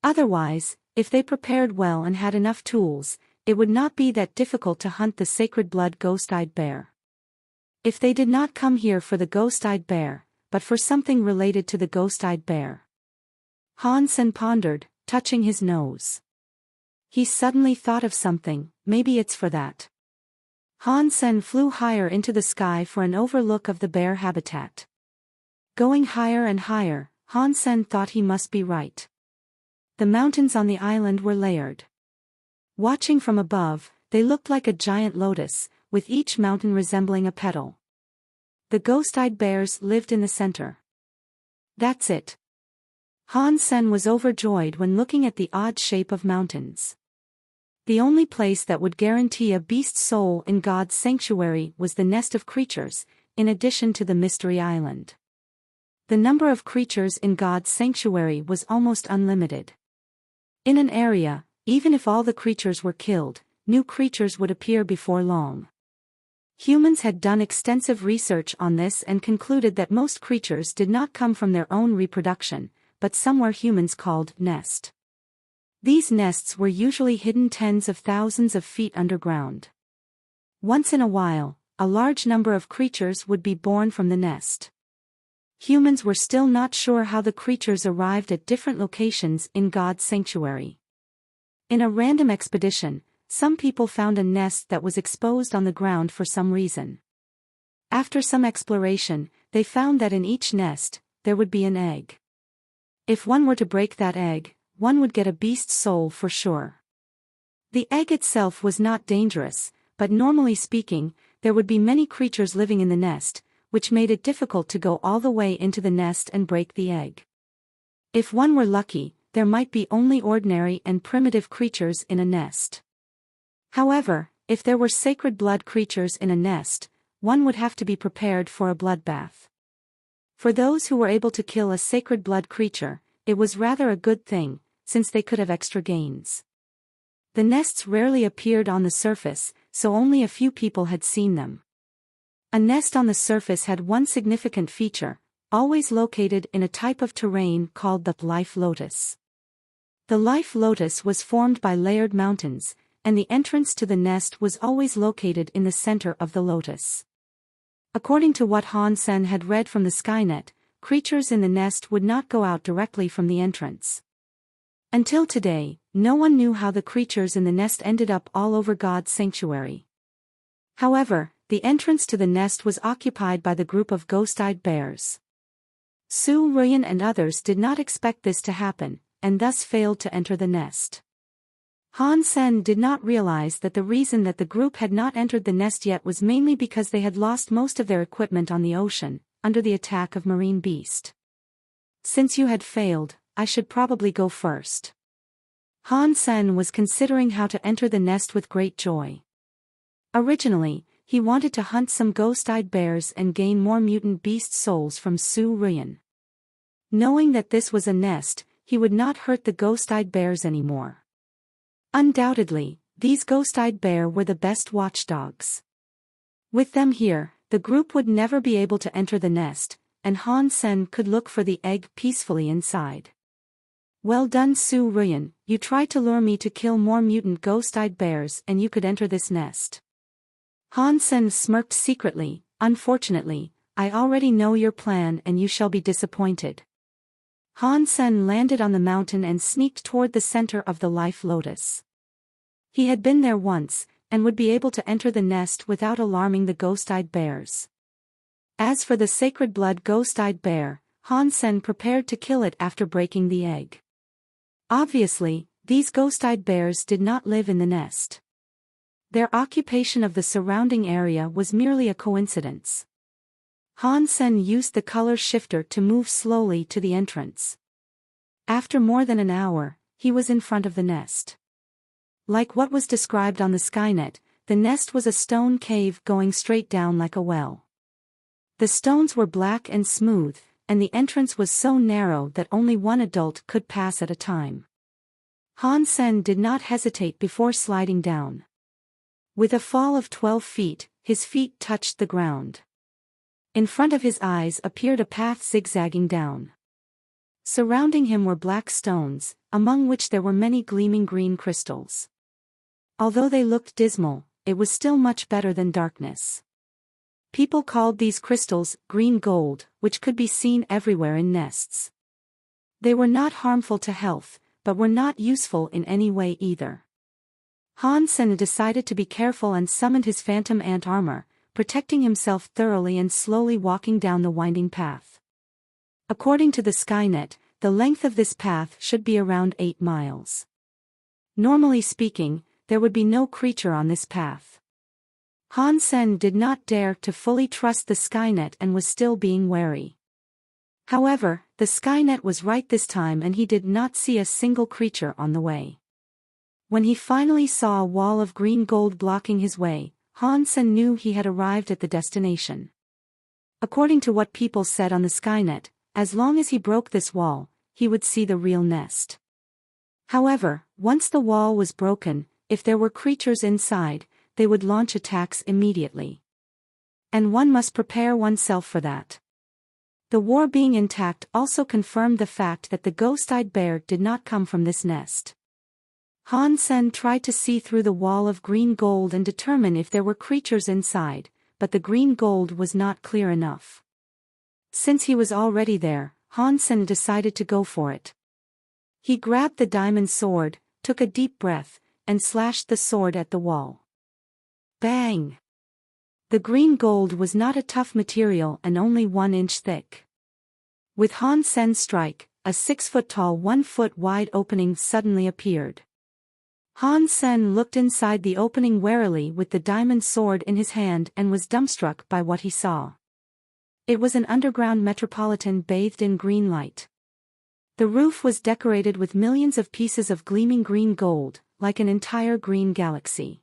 Otherwise, if they prepared well and had enough tools, it would not be that difficult to hunt the sacred blood ghost-eyed bear. If they did not come here for the ghost-eyed bear, but for something related to the ghost-eyed bear. Hansen pondered, touching his nose. He suddenly thought of something, maybe it's for that. Hansen flew higher into the sky for an overlook of the bear habitat. Going higher and higher, Hansen thought he must be right. The mountains on the island were layered. Watching from above, they looked like a giant lotus, with each mountain resembling a petal. The ghost-eyed bears lived in the center. That's it. Hansen was overjoyed when looking at the odd shape of mountains. The only place that would guarantee a beast's soul in God's sanctuary was the nest of creatures, in addition to the Mystery Island. The number of creatures in God's sanctuary was almost unlimited. In an area, even if all the creatures were killed, new creatures would appear before long. Humans had done extensive research on this and concluded that most creatures did not come from their own reproduction, but somewhere humans called nest. These nests were usually hidden tens of thousands of feet underground. Once in a while, a large number of creatures would be born from the nest. Humans were still not sure how the creatures arrived at different locations in God's sanctuary. In a random expedition, some people found a nest that was exposed on the ground for some reason. After some exploration, they found that in each nest, there would be an egg. If one were to break that egg, one would get a beast's soul for sure. The egg itself was not dangerous, but normally speaking, there would be many creatures living in the nest, which made it difficult to go all the way into the nest and break the egg. If one were lucky, there might be only ordinary and primitive creatures in a nest. However, if there were sacred blood creatures in a nest, one would have to be prepared for a bloodbath. For those who were able to kill a sacred blood creature, it was rather a good thing, since they could have extra gains. The nests rarely appeared on the surface, so only a few people had seen them. A nest on the surface had one significant feature, always located in a type of terrain called the life lotus. The life lotus was formed by layered mountains, and the entrance to the nest was always located in the center of the lotus. According to what Hansen had read from the Skynet, creatures in the nest would not go out directly from the entrance. Until today, no one knew how the creatures in the nest ended up all over God's sanctuary. However, the entrance to the nest was occupied by the group of ghost-eyed bears. Su Ruyan and others did not expect this to happen, and thus failed to enter the nest. Hansen did not realize that the reason that the group had not entered the nest yet was mainly because they had lost most of their equipment on the ocean, under the attack of marine beast. Since you had failed, I should probably go first. Hansen was considering how to enter the nest with great joy. Originally, he wanted to hunt some ghost-eyed bears and gain more mutant beast souls from Su Ruyan. Knowing that this was a nest, he would not hurt the ghost-eyed bears anymore. Undoubtedly, these ghost-eyed bear were the best watchdogs. With them here, the group would never be able to enter the nest, and Hansen could look for the egg peacefully inside. Well done, Su Ruyan, you tried to lure me to kill more mutant ghost-eyed bears and you could enter this nest. Hansen smirked secretly. Unfortunately, I already know your plan and you shall be disappointed. Hansen landed on the mountain and sneaked toward the center of the life lotus. He had been there once, and would be able to enter the nest without alarming the ghost-eyed bears. As for the sacred blood ghost-eyed bear, Hansen prepared to kill it after breaking the egg. Obviously, these ghost-eyed bears did not live in the nest. Their occupation of the surrounding area was merely a coincidence. Hansen used the color shifter to move slowly to the entrance. After more than an hour, he was in front of the nest. Like what was described on the Skynet, the nest was a stone cave going straight down like a well. The stones were black and smooth, and the entrance was so narrow that only one adult could pass at a time. Hansen did not hesitate before sliding down. With a fall of 12 feet, his feet touched the ground. In front of his eyes appeared a path zigzagging down. Surrounding him were black stones, among which there were many gleaming green crystals. Although they looked dismal, it was still much better than darkness. People called these crystals green gold, which could be seen everywhere in nests. They were not harmful to health, but were not useful in any way either. Han Sen decided to be careful and summoned his phantom ant armor, protecting himself thoroughly and slowly walking down the winding path. According to the Skynet, the length of this path should be around 8 miles. Normally speaking, there would be no creature on this path. Han Sen did not dare to fully trust the Skynet and was still being wary. However, the Skynet was right this time and he did not see a single creature on the way. When he finally saw a wall of green gold blocking his way, Han Sen knew he had arrived at the destination. According to what people said on the Skynet, as long as he broke this wall, he would see the real nest. However, once the wall was broken, if there were creatures inside, they would launch attacks immediately. And one must prepare oneself for that. The war being intact also confirmed the fact that the ghost-eyed bear did not come from this nest. Han Sen tried to see through the wall of green gold and determine if there were creatures inside, but the green gold was not clear enough. Since he was already there, Han Sen decided to go for it. He grabbed the diamond sword, took a deep breath, and slashed the sword at the wall. Bang! The green gold was not a tough material and only 1 inch thick. With Han Sen's strike, a 6-foot-tall 1-foot-wide opening suddenly appeared. Han Sen looked inside the opening warily with the diamond sword in his hand and was dumbstruck by what he saw. It was an underground metropolitan bathed in green light. The roof was decorated with millions of pieces of gleaming green gold, like an entire green galaxy.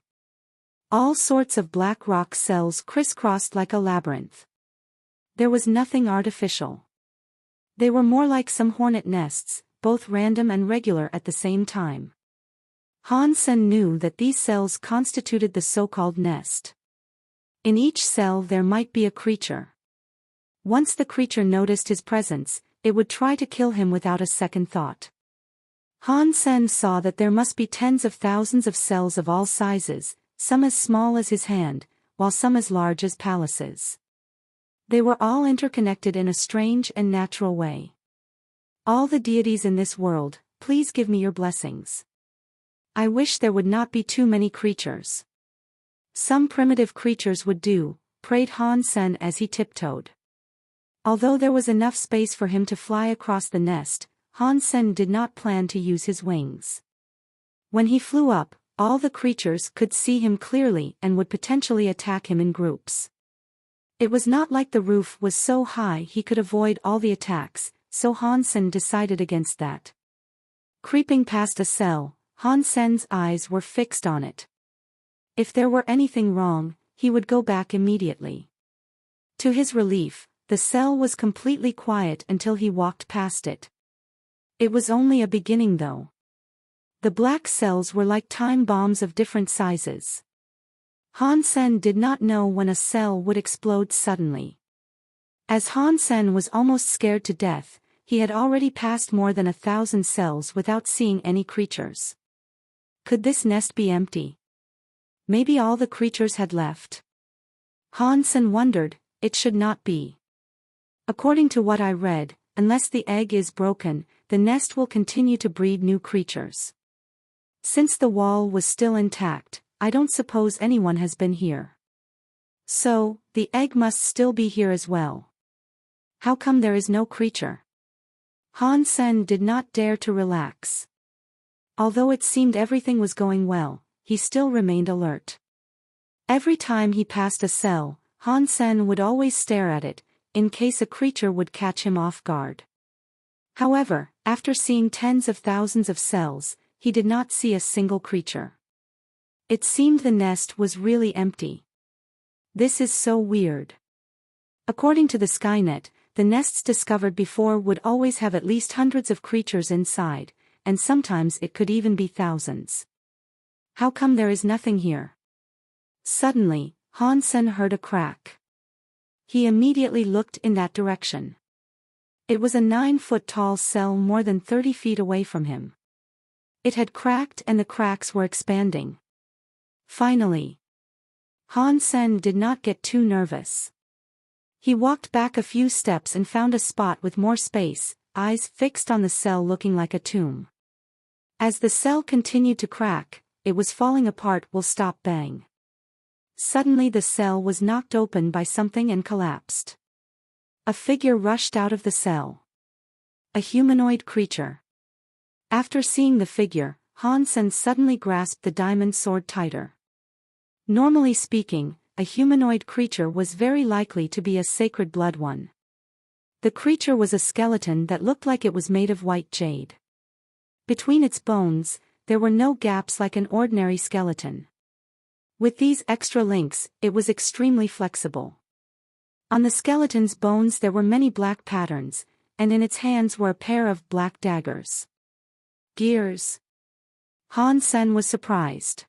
All sorts of black rock cells crisscrossed like a labyrinth. There was nothing artificial. They were more like some hornet nests, both random and regular at the same time. Han Sen knew that these cells constituted the so-called nest. In each cell there might be a creature. Once the creature noticed his presence, it would try to kill him without a second thought. Han Sen saw that there must be tens of thousands of cells of all sizes, some as small as his hand, while some as large as palaces. They were all interconnected in a strange and natural way. All the deities in this world, please give me your blessings. I wish there would not be too many creatures. Some primitive creatures would do, prayed Han Sen as he tiptoed. Although there was enough space for him to fly across the nest, Han Sen did not plan to use his wings. When he flew up, all the creatures could see him clearly and would potentially attack him in groups. It was not like the roof was so high he could avoid all the attacks, so Han Sen decided against that. Creeping past a cell, Han Sen's eyes were fixed on it. If there were anything wrong, he would go back immediately. To his relief, the cell was completely quiet until he walked past it. It was only a beginning though. The black cells were like time bombs of different sizes. Han Sen did not know when a cell would explode suddenly. As Han Sen was almost scared to death, he had already passed more than 1,000 cells without seeing any creatures. Could this nest be empty? Maybe all the creatures had left. Han Sen wondered. It should not be. According to what I read, unless the egg is broken, the nest will continue to breed new creatures. Since the wall was still intact, I don't suppose anyone has been here. So, the egg must still be here as well. How come there is no creature? Han Sen did not dare to relax. Although it seemed everything was going well, he still remained alert. Every time he passed a cell, Han Sen would always stare at it, in case a creature would catch him off guard. However, after seeing tens of thousands of cells, he did not see a single creature. It seemed the nest was really empty. This is so weird. According to the Skynet, the nests discovered before would always have at least hundreds of creatures inside, and sometimes it could even be thousands. How come there is nothing here? Suddenly, Han Sen heard a crack. He immediately looked in that direction. It was a 9-foot-tall cell more than 30 feet away from him. It had cracked and the cracks were expanding. Finally, Han Sen did not get too nervous. He walked back a few steps and found a spot with more space, eyes fixed on the cell looking like a tomb. As the cell continued to crack, it was falling apart. Will stop. Bang. Suddenly the cell was knocked open by something and collapsed. A figure rushed out of the cell. A humanoid creature. After seeing the figure, Han Sen suddenly grasped the diamond sword tighter. Normally speaking, a humanoid creature was very likely to be a sacred blood one. The creature was a skeleton that looked like it was made of white jade. Between its bones, there were no gaps like an ordinary skeleton. With these extra links, it was extremely flexible. On the skeleton's bones there were many black patterns, and in its hands were a pair of black daggers. Gears. Han Sen was surprised.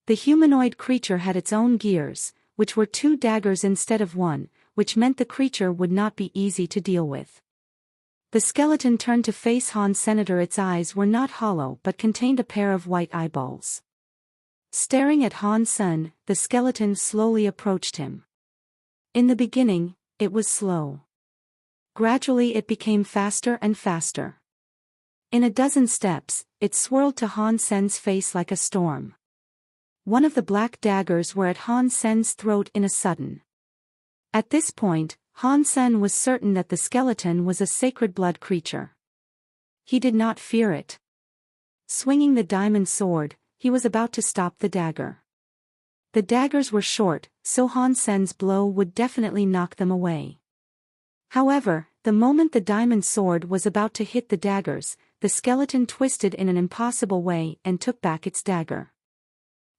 The humanoid creature had its own gears, which were 2 daggers instead of 1, which meant the creature would not be easy to deal with. The skeleton turned to face Han Sen. Its eyes were not hollow but contained a pair of white eyeballs. Staring at Han Sen, the skeleton slowly approached him. In the beginning, it was slow. Gradually it became faster and faster. In a dozen steps, it swirled to Han Sen's face like a storm. One of the black daggers were at Han Sen's throat in a sudden. At this point, Han Sen was certain that the skeleton was a sacred blood creature. He did not fear it. Swinging the diamond sword, he was about to stop the dagger. The daggers were short, so Han Sen's blow would definitely knock them away. However, the moment the diamond sword was about to hit the daggers, the skeleton twisted in an impossible way and took back its dagger.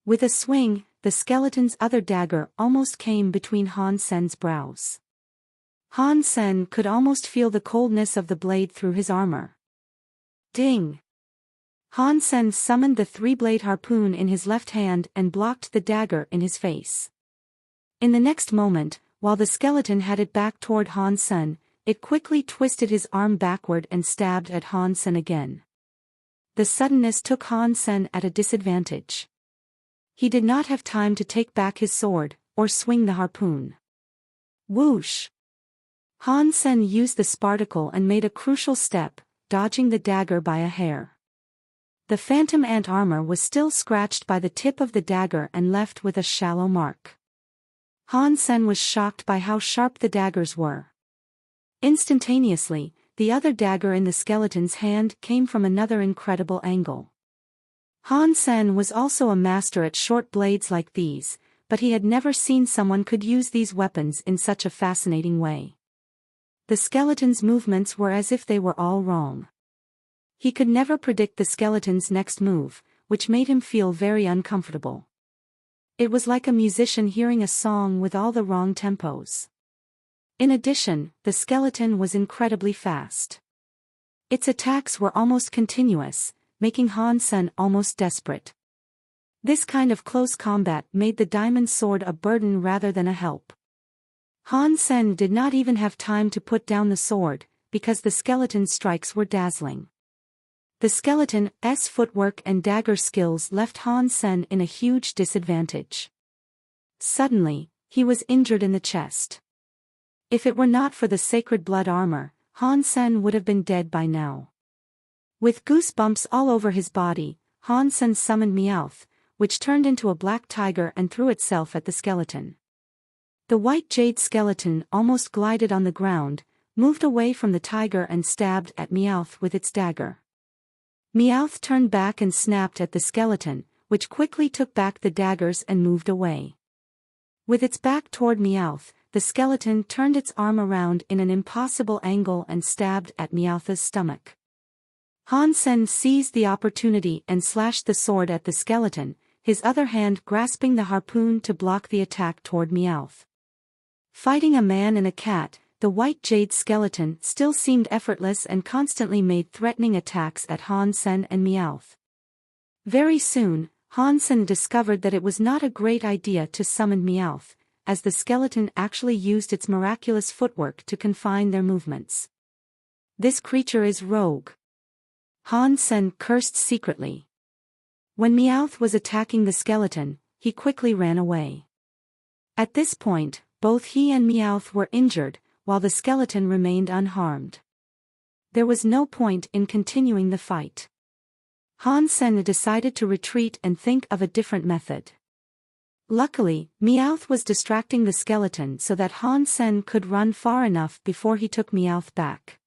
With a swing, the skeleton's other dagger almost came between Han Sen's brows. Han Sen could almost feel the coldness of the blade through his armor. Ding! Han Sen summoned the 3-blade harpoon in his left hand and blocked the dagger in his face. In the next moment, while the skeleton had it back toward Han Sen, it quickly twisted his arm backward and stabbed at Han Sen again. The suddenness took Han Sen at a disadvantage. He did not have time to take back his sword, or swing the harpoon. Whoosh! Han Sen used the sparticle and made a crucial step, dodging the dagger by a hair. The phantom ant armor was still scratched by the tip of the dagger and left with a shallow mark. Han Sen was shocked by how sharp the daggers were. Instantaneously, the other dagger in the skeleton's hand came from another incredible angle. Han Sen was also a master at short blades like these, but he had never seen someone could use these weapons in such a fascinating way. The skeleton's movements were as if they were all wrong. He could never predict the skeleton's next move, which made him feel very uncomfortable. It was like a musician hearing a song with all the wrong tempos. In addition, the skeleton was incredibly fast. Its attacks were almost continuous, making Han Sen almost desperate. This kind of close combat made the diamond sword a burden rather than a help. Han Sen did not even have time to put down the sword, because the skeleton's strikes were dazzling. The skeleton's footwork and dagger skills left Han Sen in a huge disadvantage. Suddenly, he was injured in the chest. If it were not for the sacred blood armor, Han Sen would have been dead by now. With goosebumps all over his body, Han Sen summoned Meowth, which turned into a black tiger and threw itself at the skeleton. The white jade skeleton almost glided on the ground, moved away from the tiger and stabbed at Meowth with its dagger. Meowth turned back and snapped at the skeleton, which quickly took back the daggers and moved away. With its back toward Meowth, the skeleton turned its arm around in an impossible angle and stabbed at Meowth's stomach. Han Sen seized the opportunity and slashed the sword at the skeleton, his other hand grasping the harpoon to block the attack toward Meowth. Fighting a man and a cat, the white jade skeleton still seemed effortless and constantly made threatening attacks at Han Sen and Meowth. Very soon, Han Sen discovered that it was not a great idea to summon Meowth, as the skeleton actually used its miraculous footwork to confine their movements. This creature is rogue. Han Sen cursed secretly. When Meowth was attacking the skeleton, he quickly ran away. At this point, both he and Meowth were injured, while the skeleton remained unharmed. There was no point in continuing the fight. Han Sen decided to retreat and think of a different method. Luckily, Meowth was distracting the skeleton so that Han Sen could run far enough before he took Meowth back.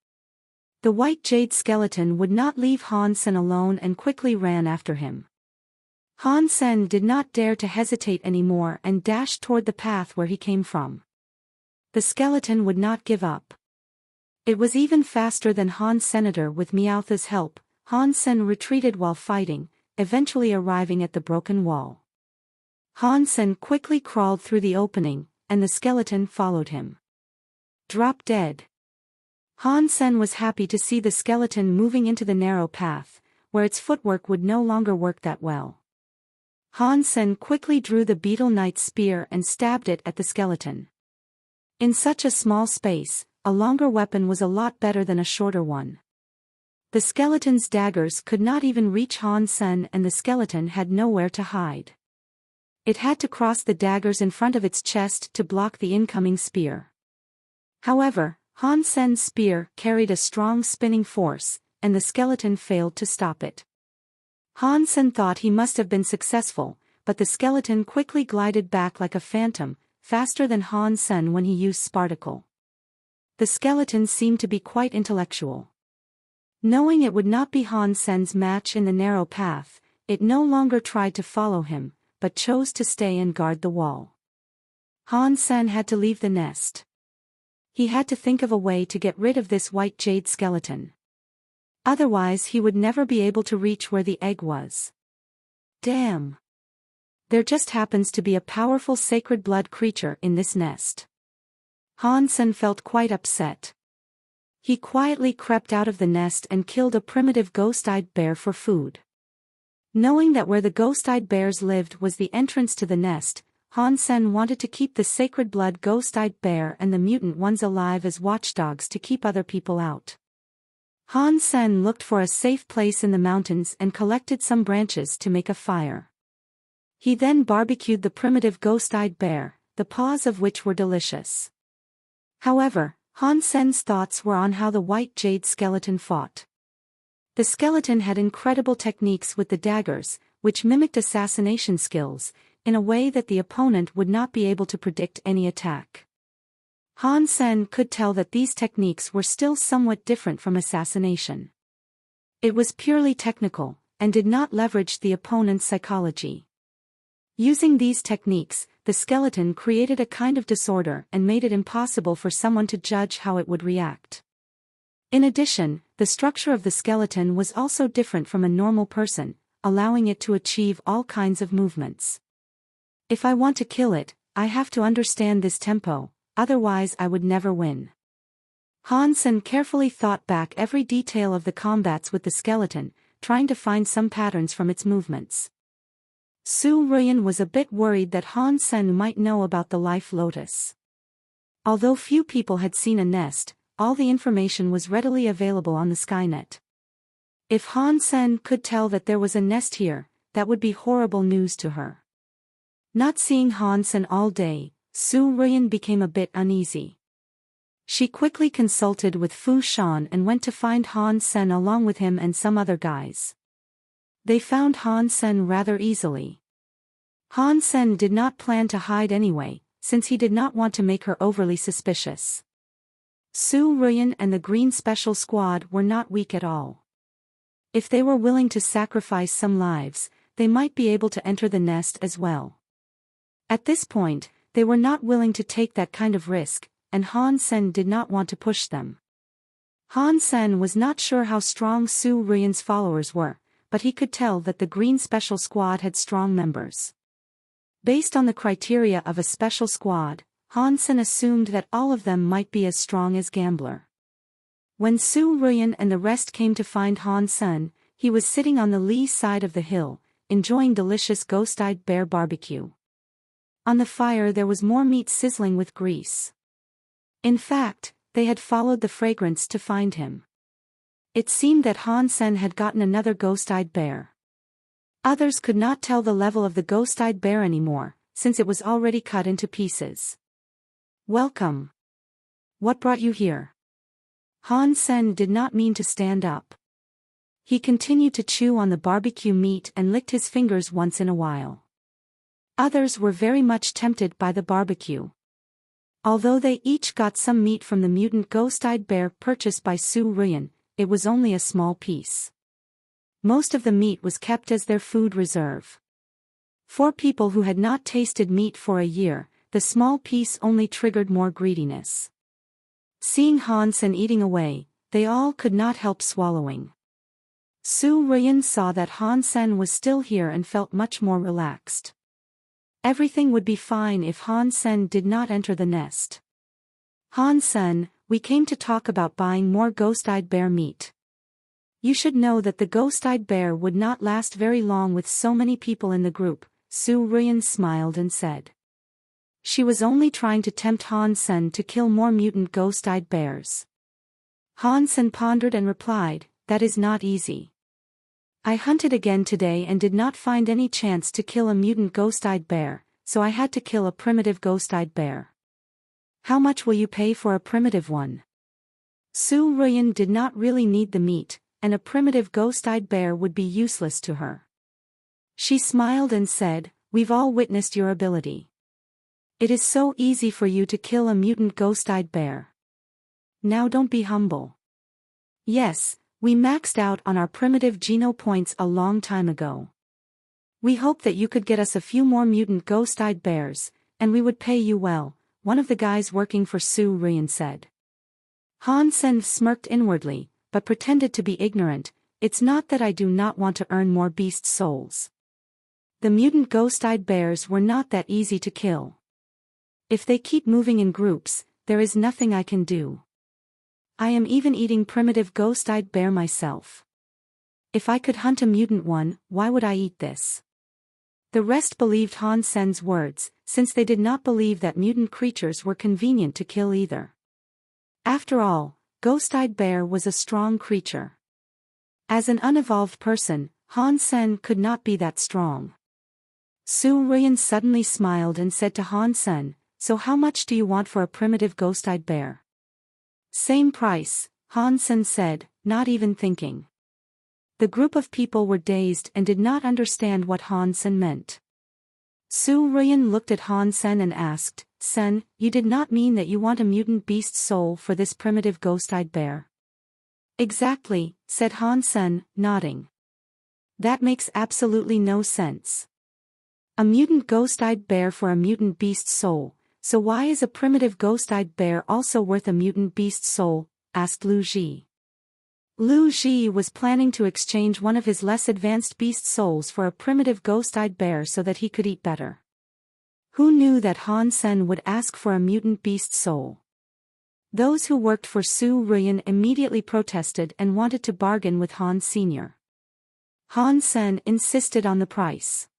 The white jade skeleton would not leave Han Sen alone and quickly ran after him. Han Sen did not dare to hesitate anymore and dashed toward the path where he came from. The skeleton would not give up. It was even faster than Han Senator. With Meowth's help, Han Sen retreated while fighting, eventually arriving at the broken wall. Han Sen quickly crawled through the opening, and the skeleton followed him. Drop dead. Han Sen was happy to see the skeleton moving into the narrow path, where its footwork would no longer work that well. Han Sen quickly drew the Beetle Knight's spear and stabbed it at the skeleton. In such a small space, a longer weapon was a lot better than a shorter one. The skeleton's daggers could not even reach Han Sen, and the skeleton had nowhere to hide. It had to cross the daggers in front of its chest to block the incoming spear. However, Han Sen's spear carried a strong spinning force, and the skeleton failed to stop it. Han Sen thought he must have been successful, but the skeleton quickly glided back like a phantom, faster than Han Sen when he used Sparticle. The skeleton seemed to be quite intellectual. Knowing it would not be Han Sen's match in the narrow path, it no longer tried to follow him, but chose to stay and guard the wall. Han Sen had to leave the nest. He had to think of a way to get rid of this white jade skeleton. Otherwise he would never be able to reach where the egg was. Damn! There just happens to be a powerful sacred blood creature in this nest. Han Sen felt quite upset. He quietly crept out of the nest and killed a primitive ghost-eyed bear for food. Knowing that where the ghost-eyed bears lived was the entrance to the nest, Han Sen wanted to keep the sacred blood ghost-eyed bear and the mutant ones alive as watchdogs to keep other people out. Han Sen looked for a safe place in the mountains and collected some branches to make a fire. He then barbecued the primitive ghost-eyed bear, the paws of which were delicious. However, Han Sen's thoughts were on how the white jade skeleton fought. The skeleton had incredible techniques with the daggers, which mimicked assassination skills, in a way that the opponent would not be able to predict any attack. Han Sen could tell that these techniques were still somewhat different from assassination. It was purely technical, and did not leverage the opponent's psychology. Using these techniques, the skeleton created a kind of disorder and made it impossible for someone to judge how it would react. In addition, the structure of the skeleton was also different from a normal person, allowing it to achieve all kinds of movements. If I want to kill it, I have to understand this tempo, otherwise I would never win. Han Sen carefully thought back every detail of the combats with the skeleton, trying to find some patterns from its movements. Su Ruyan was a bit worried that Han Sen might know about the life lotus. Although few people had seen a nest, all the information was readily available on the Skynet. If Han Sen could tell that there was a nest here, that would be horrible news to her. Not seeing Han Sen all day, Su Ruyan became a bit uneasy. She quickly consulted with Fu Shan and went to find Han Sen along with him and some other guys. They found Han Sen rather easily. Han Sen did not plan to hide anyway, since he did not want to make her overly suspicious. Su Ruyan and the Green Special Squad were not weak at all. If they were willing to sacrifice some lives, they might be able to enter the nest as well. At this point, they were not willing to take that kind of risk, and Han Sen did not want to push them. Han Sen was not sure how strong Su Ruyan's followers were, but he could tell that the Green Special Squad had strong members. Based on the criteria of a special squad, Han Sen assumed that all of them might be as strong as Gambler. When Su Ruyan and the rest came to find Han Sen, he was sitting on the lee side of the hill, enjoying delicious ghost-eyed bear barbecue. On the fire there was more meat sizzling with grease. In fact, they had followed the fragrance to find him. It seemed that Han Sen had gotten another ghost-eyed bear. Others could not tell the level of the ghost-eyed bear anymore, since it was already cut into pieces. "Welcome. What brought you here?" Han Sen did not mean to stand up. He continued to chew on the barbecue meat and licked his fingers once in a while. Others were very much tempted by the barbecue. Although they each got some meat from the mutant ghost-eyed bear purchased by Su Ruyan, it was only a small piece. Most of the meat was kept as their food reserve. For people who had not tasted meat for a year, the small piece only triggered more greediness. Seeing Han Sen eating away, they all could not help swallowing. Su Ruyan saw that Han Sen was still here and felt much more relaxed. Everything would be fine if Han Sen did not enter the nest. "Han Sen, we came to talk about buying more ghost-eyed bear meat. You should know that the ghost-eyed bear would not last very long with so many people in the group," Su Ruyan smiled and said. She was only trying to tempt Han Sen to kill more mutant ghost-eyed bears. Han Sen pondered and replied, "That is not easy. I hunted again today and did not find any chance to kill a mutant ghost-eyed bear, so I had to kill a primitive ghost-eyed bear. How much will you pay for a primitive one?" Su Ruyan did not really need the meat, and a primitive ghost-eyed bear would be useless to her. She smiled and said, "We've all witnessed your ability. It is so easy for you to kill a mutant ghost-eyed bear. Now don't be humble. Yes, we maxed out on our primitive geno points a long time ago. We hope that you could get us a few more mutant ghost-eyed bears, and we would pay you well," one of the guys working for Su Ruyan said. Han Sen smirked inwardly, but pretended to be ignorant. "It's not that I do not want to earn more beast souls. The mutant ghost-eyed bears were not that easy to kill. If they keep moving in groups, there is nothing I can do. I am even eating primitive ghost-eyed bear myself. If I could hunt a mutant one, why would I eat this?" The rest believed Han Sen's words, since they did not believe that mutant creatures were convenient to kill either. After all, ghost-eyed bear was a strong creature. As an unevolved person, Han Sen could not be that strong. Su Ruyan suddenly smiled and said to Han Sen, "So how much do you want for a primitive ghost-eyed bear?" "Same price," Han Sen said, not even thinking. The group of people were dazed and did not understand what Han Sen meant. Su Ruyan looked at Han Sen and asked, "Sen, you did not mean that you want a mutant beast soul for this primitive ghost-eyed bear?" "Exactly," said Han Sen, nodding. "That makes absolutely no sense. A mutant ghost-eyed bear for a mutant beast soul, so why is a primitive ghost-eyed bear also worth a mutant beast soul?" asked Lu Ji. Lu Ji was planning to exchange one of his less advanced beast souls for a primitive ghost-eyed bear so that he could eat better. Who knew that Han Sen would ask for a mutant beast soul? Those who worked for Su Ruyan immediately protested and wanted to bargain with Han Sr. Han Sen insisted on the price.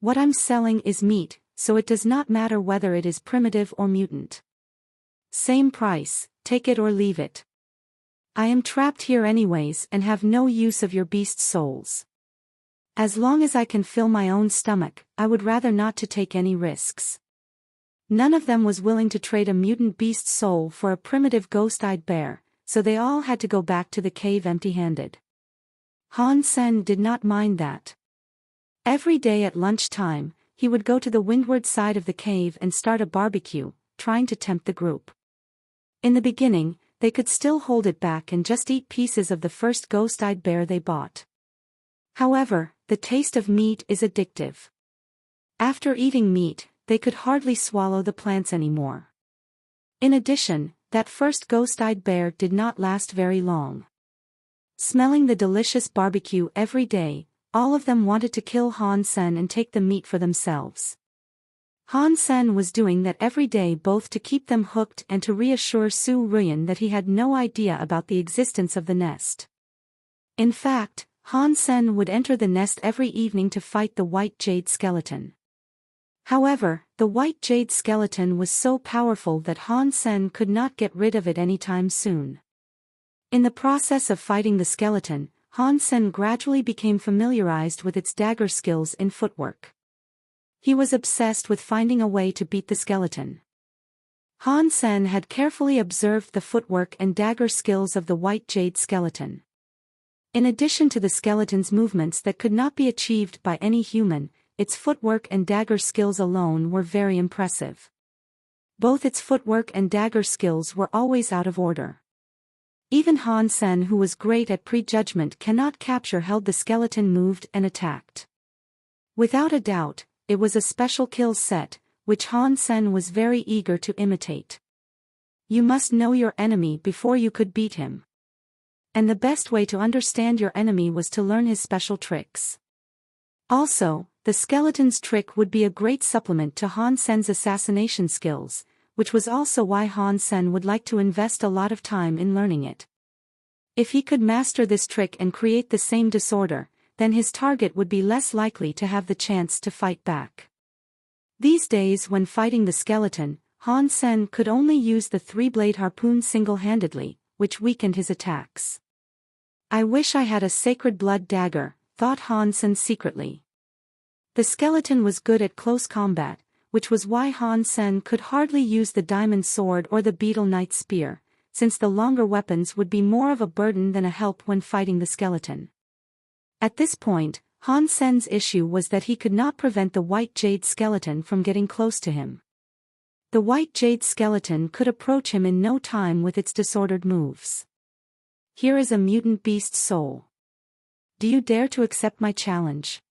"What I'm selling is meat, so it does not matter whether it is primitive or mutant. Same price, take it or leave it. I am trapped here anyways and have no use of your beast souls. As long as I can fill my own stomach, I would rather not to take any risks." None of them was willing to trade a mutant beast soul for a primitive ghost-eyed bear, so they all had to go back to the cave empty-handed. Han Sen did not mind that. Every day at lunchtime, he would go to the windward side of the cave and start a barbecue, trying to tempt the group. In the beginning, they could still hold it back and just eat pieces of the first ghost-eyed bear they bought. However, the taste of meat is addictive. After eating meat, they could hardly swallow the plants anymore. In addition, that first ghost-eyed bear did not last very long. Smelling the delicious barbecue every day, all of them wanted to kill Han Sen and take the meat for themselves. Han Sen was doing that every day both to keep them hooked and to reassure Su Ruyan that he had no idea about the existence of the nest. In fact, Han Sen would enter the nest every evening to fight the white jade skeleton. However, the white jade skeleton was so powerful that Han Sen could not get rid of it anytime soon. In the process of fighting the skeleton, Han Sen gradually became familiarized with its dagger skills in footwork. He was obsessed with finding a way to beat the skeleton. Han Sen had carefully observed the footwork and dagger skills of the white jade skeleton. In addition to the skeleton's movements that could not be achieved by any human, its footwork and dagger skills alone were very impressive. Both its footwork and dagger skills were always out of order. Even Han Sen, who was great at prejudgment, cannot capture how the skeleton moved and attacked. Without a doubt, it was a special kill set, which Han Sen was very eager to imitate. You must know your enemy before you could beat him. And the best way to understand your enemy was to learn his special tricks. Also, the skeleton's trick would be a great supplement to Han Sen's assassination skills, which was also why Han Sen would like to invest a lot of time in learning it. If he could master this trick and create the same disorder, then his target would be less likely to have the chance to fight back. These days, when fighting the skeleton, Han Sen could only use the three-blade harpoon single-handedly, which weakened his attacks. I wish I had a sacred blood dagger, thought Han Sen secretly. The skeleton was good at close combat, which was why Han Sen could hardly use the diamond sword or the beetle knight spear, since the longer weapons would be more of a burden than a help when fighting the skeleton. At this point, Han Sen's issue was that he could not prevent the white jade skeleton from getting close to him. The white jade skeleton could approach him in no time with its disordered moves. Here is a mutant beast soul. Do you dare to accept my challenge?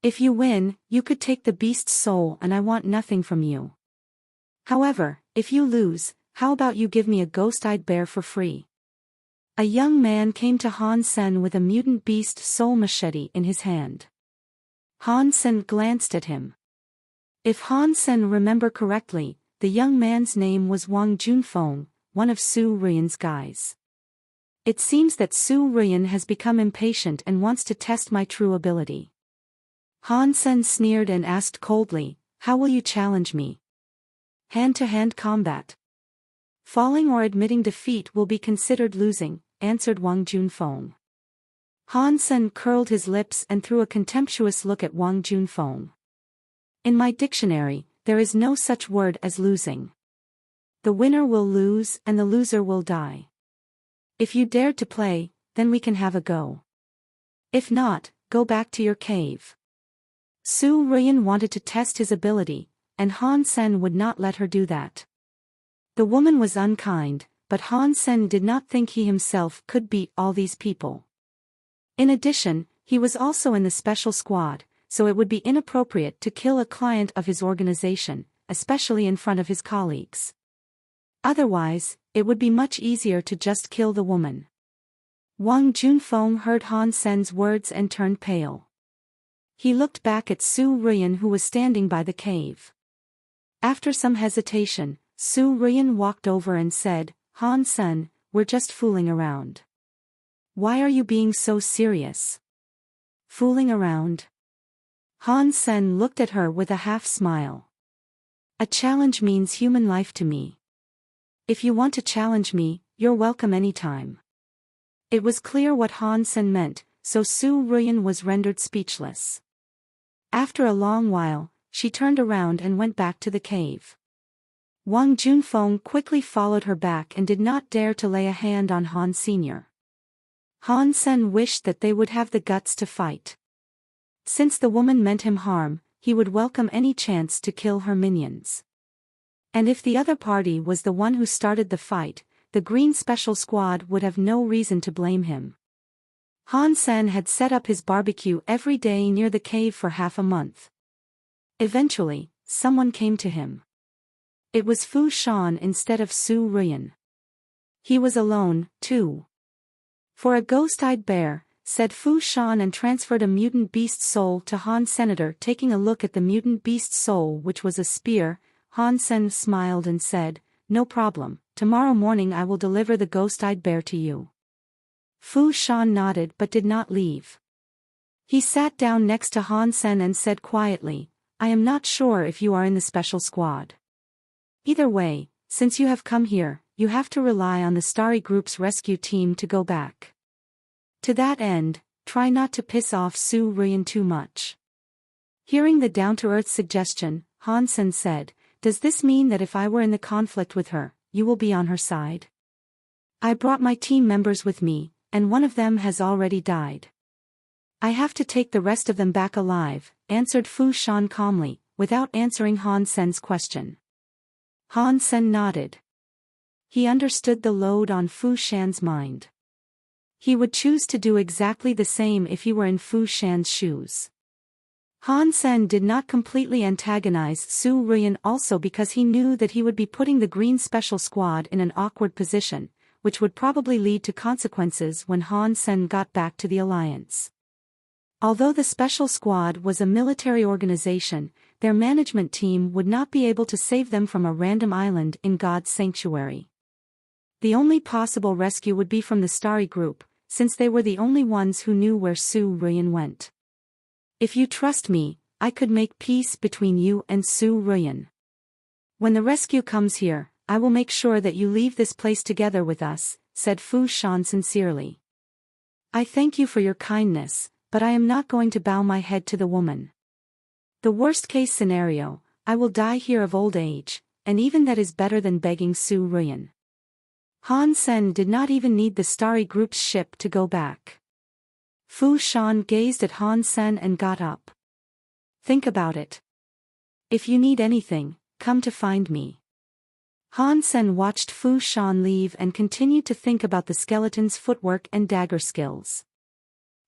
If you win, you could take the beast's soul and I want nothing from you. However, if you lose, how about you give me a ghost-eyed bear for free? A young man came to Han Sen with a mutant beast soul machete in his hand. Han Sen glanced at him. If Han Sen remember correctly, the young man's name was Wang Junfeng, one of Su Ruiyan's guys. It seems that Su Ruiyan has become impatient and wants to test my true ability. Han Sen sneered and asked coldly, how will you challenge me? Hand-to-hand combat. Falling or admitting defeat will be considered losing, answered Wang Junfeng. Han Sen curled his lips and threw a contemptuous look at Wang Junfeng. In my dictionary, there is no such word as losing. The winner will lose and the loser will die. If you dare to play, then we can have a go. If not, go back to your cave. Su Ruiyan wanted to test his ability, and Han Sen would not let her do that. The woman was unkind, but Han Sen did not think he himself could beat all these people. In addition, he was also in the special squad, so it would be inappropriate to kill a client of his organization, especially in front of his colleagues. Otherwise, it would be much easier to just kill the woman. Wang Junfeng heard Han Sen's words and turned pale. He looked back at Su Ruiyan, who was standing by the cave. After some hesitation, Su Ruiyan walked over and said, Han Sen, we're just fooling around. Why are you being so serious? Fooling around? Han Sen looked at her with a half-smile. A challenge means human life to me. If you want to challenge me, you're welcome anytime. It was clear what Han Sen meant, so Su Ruiyan was rendered speechless. After a long while, she turned around and went back to the cave. Wang Junfeng quickly followed her back and did not dare to lay a hand on Han Sr. Han Sen wished that they would have the guts to fight. Since the woman meant him harm, he would welcome any chance to kill her minions. And if the other party was the one who started the fight, the Green Special Squad would have no reason to blame him. Han Sen had set up his barbecue every day near the cave for half a month. Eventually, someone came to him. It was Fu Shan instead of Su Ruiyan. He was alone, too. For a ghost-eyed bear, said Fu Shan, and transferred a mutant beast soul to Han Senator. Taking a look at the mutant beast soul, which was a spear, Han Sen smiled and said, no problem, tomorrow morning I will deliver the ghost-eyed bear to you. Fu Shan nodded but did not leave. He sat down next to Han Sen and said quietly, I am not sure if you are in the special squad. Either way, since you have come here, you have to rely on the Starry Group's rescue team to go back. To that end, try not to piss off Su Ruyan too much. Hearing the down-to-earth suggestion, Han Sen said, Does this mean that if I were in the conflict with her, you will be on her side? I brought my team members with me, and one of them has already died. I have to take the rest of them back alive, answered Fu Shan calmly, without answering Han Sen's question. Han Sen nodded. He understood the load on Fu Shan's mind. He would choose to do exactly the same if he were in Fu Shan's shoes. Han Sen did not completely antagonize Su Ruyan also because he knew that he would be putting the Green Special Squad in an awkward position, which would probably lead to consequences when Han Sen got back to the Alliance. Although the Special Squad was a military organization, their management team would not be able to save them from a random island in God's sanctuary. The only possible rescue would be from the Starry Group, since they were the only ones who knew where Su Ruyan went. If you trust me, I could make peace between you and Su Ruyan. When the rescue comes here, I will make sure that you leave this place together with us, said Fu Shan sincerely. I thank you for your kindness, but I am not going to bow my head to the woman. The worst-case scenario, I will die here of old age, and even that is better than begging Su Ruyan. Han Sen did not even need the Starry Group's ship to go back. Fu Shan gazed at Han Sen and got up. Think about it. If you need anything, come to find me. Han Sen watched Fu Shan leave and continued to think about the skeleton's footwork and dagger skills.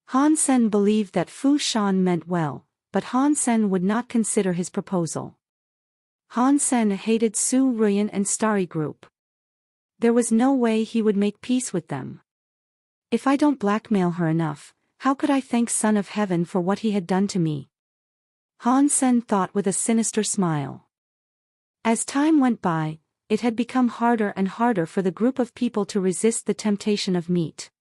Han Sen believed that Fu Shan meant well, but Han Sen would not consider his proposal. Han Sen hated Su Ruyan and Starry Group. There was no way he would make peace with them. If I don't blackmail her enough, how could I thank Son of Heaven for what he had done to me? Han Sen thought with a sinister smile. As time went by, it had become harder and harder for the group of people to resist the temptation of meat.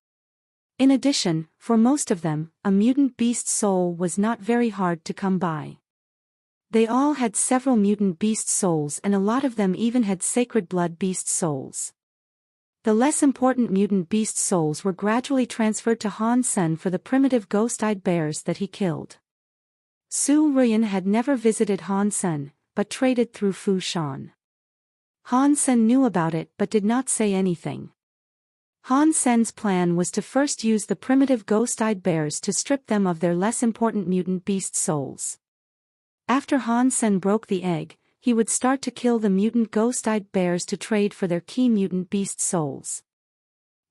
In addition, for most of them, a mutant beast soul was not very hard to come by. They all had several mutant beast souls and a lot of them even had sacred blood beast souls. The less important mutant beast souls were gradually transferred to Han Sen for the primitive ghost-eyed bears that he killed. Su Ruyan had never visited Han Sen, but traded through Fu Shan. Han Sen knew about it but did not say anything. Han Sen's plan was to first use the primitive ghost-eyed bears to strip them of their less important mutant beast souls. After Han Sen broke the egg, he would start to kill the mutant ghost-eyed bears to trade for their key mutant beast souls.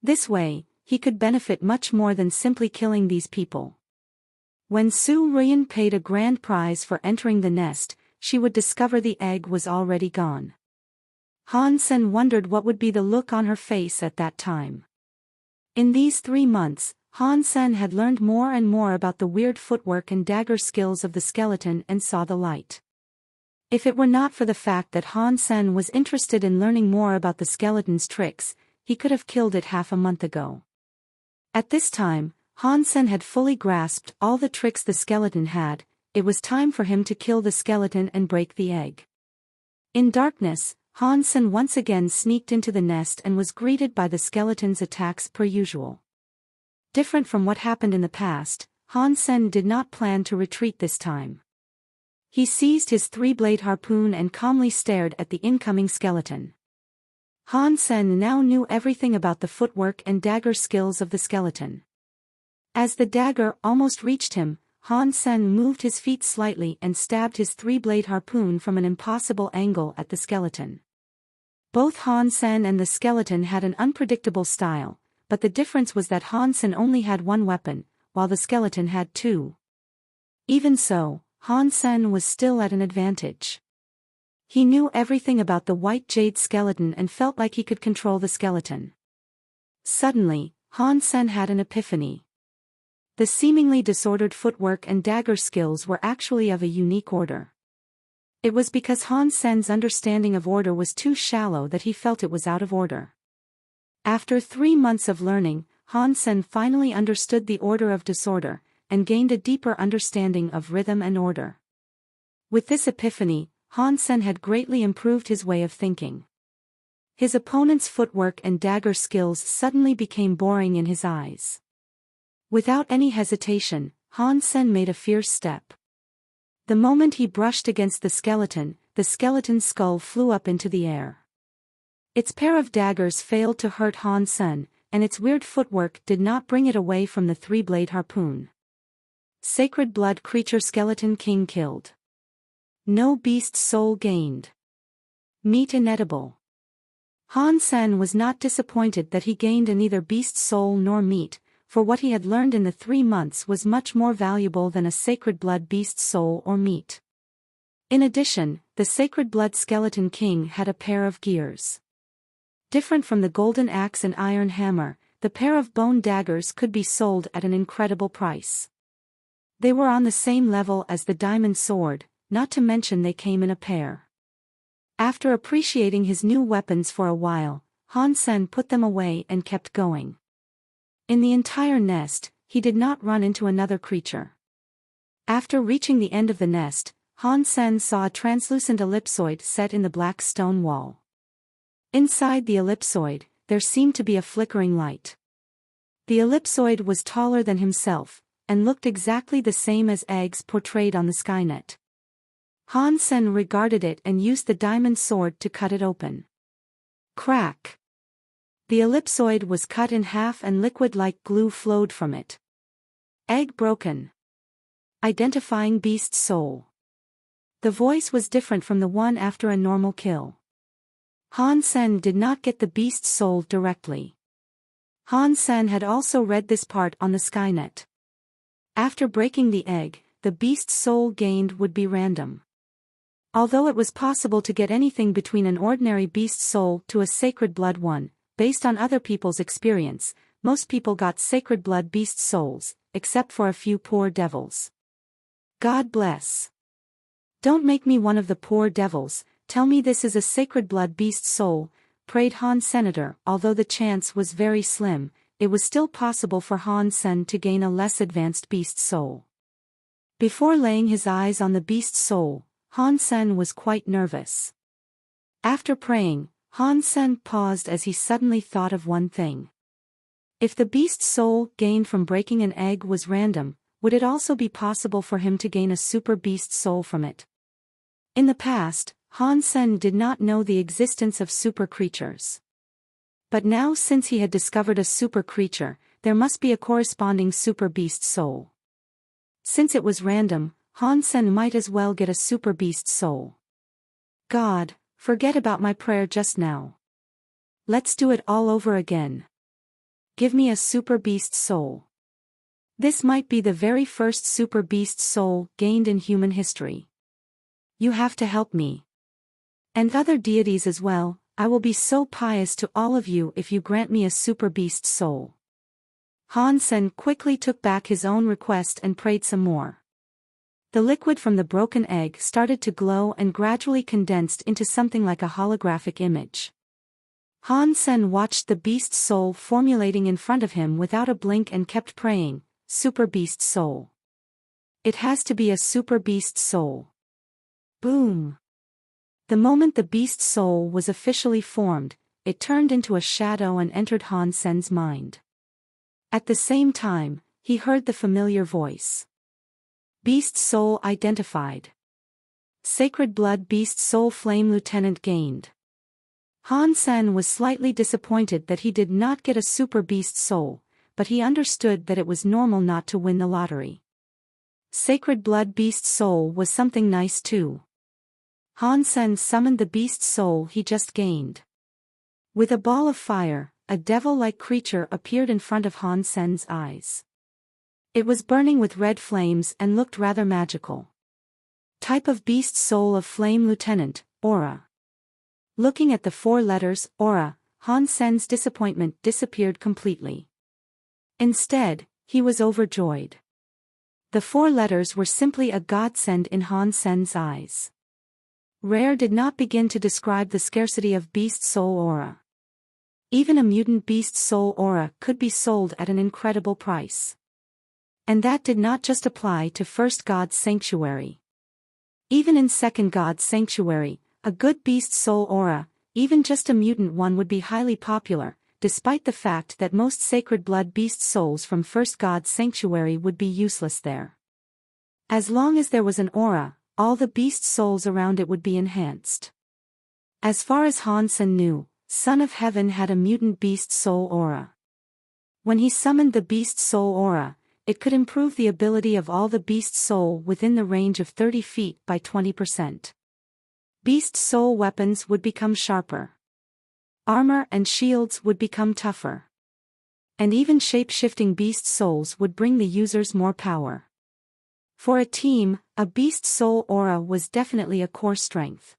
This way, he could benefit much more than simply killing these people. When Su Ruyan paid a grand prize for entering the nest, she would discover the egg was already gone. Han Sen wondered what would be the look on her face at that time. In these 3 months, Han Sen had learned more and more about the weird footwork and dagger skills of the skeleton and saw the light. If it were not for the fact that Han Sen was interested in learning more about the skeleton's tricks, he could have killed it half a month ago. At this time, Han Sen had fully grasped all the tricks the skeleton had. It was time for him to kill the skeleton and break the egg. In darkness, Han Sen once again sneaked into the nest and was greeted by the skeleton's attacks per usual. Different from what happened in the past, Han Sen did not plan to retreat this time. He seized his 3-blade harpoon and calmly stared at the incoming skeleton. Han Sen now knew everything about the footwork and dagger skills of the skeleton. As the dagger almost reached him, Han Sen moved his feet slightly and stabbed his 3-blade harpoon from an impossible angle at the skeleton. Both Han Sen and the skeleton had an unpredictable style, but the difference was that Han Sen only had 1 weapon, while the skeleton had 2. Even so, Han Sen was still at an advantage. He knew everything about the white jade skeleton and felt like he could control the skeleton. Suddenly, Han Sen had an epiphany. The seemingly disordered footwork and dagger skills were actually of a unique order. It was because Han Sen's understanding of order was too shallow that he felt it was out of order. After 3 months of learning, Han Sen finally understood the order of disorder, and gained a deeper understanding of rhythm and order. With this epiphany, Han Sen had greatly improved his way of thinking. His opponent's footwork and dagger skills suddenly became boring in his eyes. Without any hesitation, Han Sen made a fierce step. The moment he brushed against the skeleton's skull flew up into the air. Its pair of daggers failed to hurt Han Sen, and its weird footwork did not bring it away from the three-blade harpoon. Sacred Blood Creature Skeleton King killed. No beast soul gained. Meat inedible. Han Sen was not disappointed that he gained neither beast soul nor meat, for what he had learned in the 3 months was much more valuable than a sacred blood beast soul or meat. In addition, the Sacred Blood Skeleton King had a pair of gears. Different from the golden axe and iron hammer, the pair of bone daggers could be sold at an incredible price. They were on the same level as the diamond sword, not to mention they came in a pair. After appreciating his new weapons for a while, Han Sen put them away and kept going. In the entire nest, he did not run into another creature. After reaching the end of the nest, Han Sen saw a translucent ellipsoid set in the black stone wall. Inside the ellipsoid, there seemed to be a flickering light. The ellipsoid was taller than himself, and looked exactly the same as eggs portrayed on the Skynet. Han Sen regarded it and used the diamond sword to cut it open. Crack! The ellipsoid was cut in half and liquid-like glue flowed from it. Egg broken. Identifying beast soul. The voice was different from the one after a normal kill. Han Sen did not get the beast soul directly. Han Sen had also read this part on the Skynet. After breaking the egg, the beast soul gained would be random. Although it was possible to get anything between an ordinary beast soul to a sacred blood one, based on other people's experience, most people got sacred blood beast souls, except for a few poor devils. God bless. Don't make me one of the poor devils, tell me this is a sacred blood beast soul, prayed Han Senator. Although the chance was very slim, it was still possible for Han Sen to gain a less advanced beast soul. Before laying his eyes on the beast soul, Han Sen was quite nervous. After praying, Han Sen paused as he suddenly thought of one thing. If the beast soul gained from breaking an egg was random, would it also be possible for him to gain a super beast soul from it? In the past, Han Sen did not know the existence of super creatures. But now, since he had discovered a super creature, there must be a corresponding super beast soul. Since it was random, Han Sen might as well get a super beast soul. God, forget about my prayer just now. Let's do it all over again. Give me a super beast soul. This might be the very first super beast soul gained in human history. You have to help me. And other deities as well. I will be so pious to all of you if you grant me a super beast soul. Han Sen quickly took back his own request and prayed some more. The liquid from the broken egg started to glow and gradually condensed into something like a holographic image. Han Sen watched the beast soul formulating in front of him without a blink and kept praying, Super Beast Soul. It has to be a super beast soul. Boom! The moment the beast soul was officially formed, it turned into a shadow and entered Han Sen's mind. At the same time, he heard the familiar voice. Beast soul identified. Sacred Blood Beast Soul Flame Lieutenant gained. Han Sen was slightly disappointed that he did not get a super beast soul, but he understood that it was normal not to win the lottery. Sacred Blood Beast Soul was something nice too. Han Sen summoned the beast soul he just gained. With a ball of fire, a devil-like creature appeared in front of Han Sen's eyes. It was burning with red flames and looked rather magical. Type of beast soul of Flame Lieutenant, Aura. Looking at the 4 letters, Aura, Han Sen's disappointment disappeared completely. Instead, he was overjoyed. The 4 letters were simply a godsend in Han Sen's eyes. Rare did not begin to describe the scarcity of beast soul aura. Even a mutant beast soul aura could be sold at an incredible price. And that did not just apply to First God's Sanctuary. Even in Second God's Sanctuary, a good beast soul aura, even just a mutant one, would be highly popular, despite the fact that most sacred blood beast souls from First God's Sanctuary would be useless there. As long as there was an aura, all the beast souls around it would be enhanced. As far as Han Sen knew, Son of Heaven had a mutant beast soul aura. When he summoned the beast soul aura, it could improve the ability of all the beast soul within the range of 30 feet by 20%. Beast soul weapons would become sharper. Armor and shields would become tougher. And even shape-shifting beast souls would bring the users more power. For a team, a beast soul aura was definitely a core strength.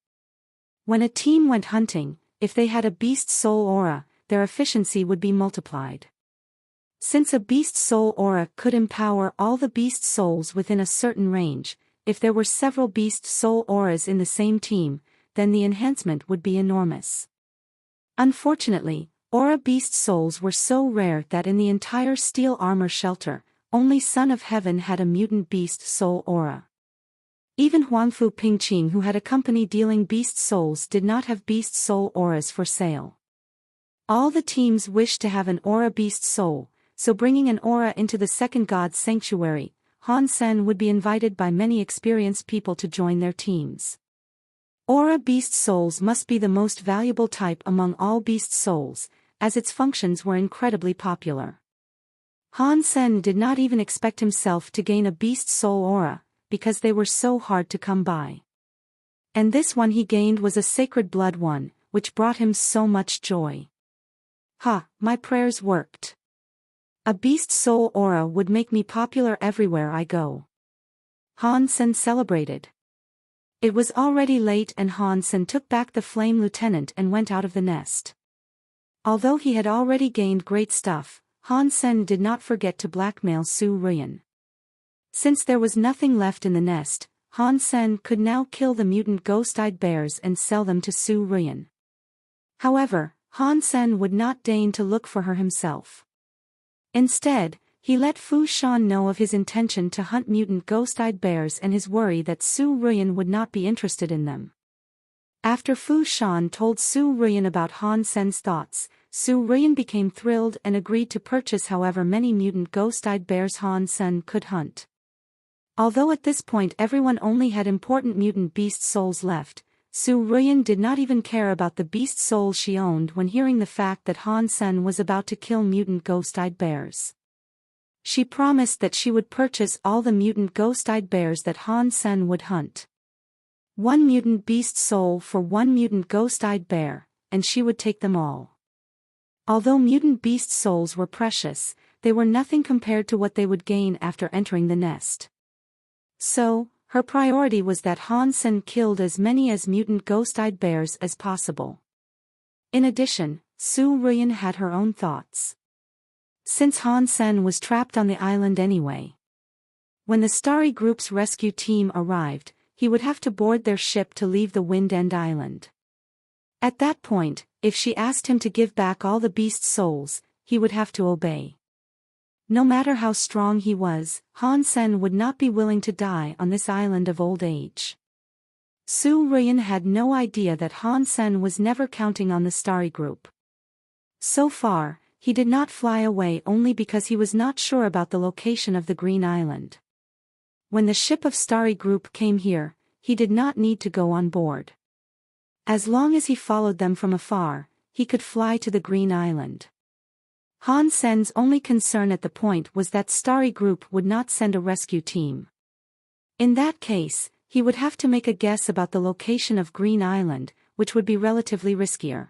When a team went hunting, if they had a beast soul aura, their efficiency would be multiplied. Since a beast soul aura could empower all the beast souls within a certain range, if there were several beast soul auras in the same team, then the enhancement would be enormous. Unfortunately, aura beast souls were so rare that in the entire steel armor shelter, only Son of Heaven had a mutant beast soul aura. Even Huangfu Pingqing, who had a company dealing beast souls, did not have beast soul auras for sale. All the teams wished to have an aura beast soul, so bringing an aura into the Second God's Sanctuary, Han Sen would be invited by many experienced people to join their teams. Aura beast souls must be the most valuable type among all beast souls, as its functions were incredibly popular. Han Sen did not even expect himself to gain a beast soul aura, because they were so hard to come by. And this one he gained was a sacred blood one, which brought him so much joy. My prayers worked. A beast soul aura would make me popular everywhere I go. Han Sen celebrated. It was already late and Han Sen took back the flame lieutenant and went out of the nest. Although he had already gained great stuff, Han Sen did not forget to blackmail Su Ruyan. Since there was nothing left in the nest, Han Sen could now kill the mutant ghost-eyed bears and sell them to Su Ruyan. However, Han Sen would not deign to look for her himself. Instead, he let Fu Shan know of his intention to hunt mutant ghost-eyed bears and his worry that Su Ruyan would not be interested in them. After Fu Shan told Su Ruyan about Han Sen's thoughts, Su Ruyan became thrilled and agreed to purchase however many mutant ghost-eyed bears Han Sen could hunt. Although at this point everyone only had important mutant beast souls left, Su Ruyan did not even care about the beast souls she owned when hearing the fact that Han Sen was about to kill mutant ghost-eyed bears. She promised that she would purchase all the mutant ghost-eyed bears that Han Sen would hunt. 1 mutant beast soul for 1 mutant ghost-eyed bear, and she would take them all. Although mutant beast souls were precious, they were nothing compared to what they would gain after entering the nest. So, her priority was that Han Sen killed as many as mutant ghost-eyed bears as possible. In addition, Su Ruyan had her own thoughts. Since Han Sen was trapped on the island anyway. When the Starry Group's rescue team arrived, he would have to board their ship to leave the Wind End Island. At that point, if she asked him to give back all the beast souls, he would have to obey. No matter how strong he was, Han Sen would not be willing to die on this island of old age. Su Ruyan had no idea that Han Sen was never counting on the Starry Group. So far, he did not fly away only because he was not sure about the location of the Green Island. When the ship of Starry Group came here, he did not need to go on board. As long as he followed them from afar, he could fly to the Green Island. Han Sen's only concern at the point was that Starry Group would not send a rescue team. In that case, he would have to make a guess about the location of Green Island, which would be relatively riskier.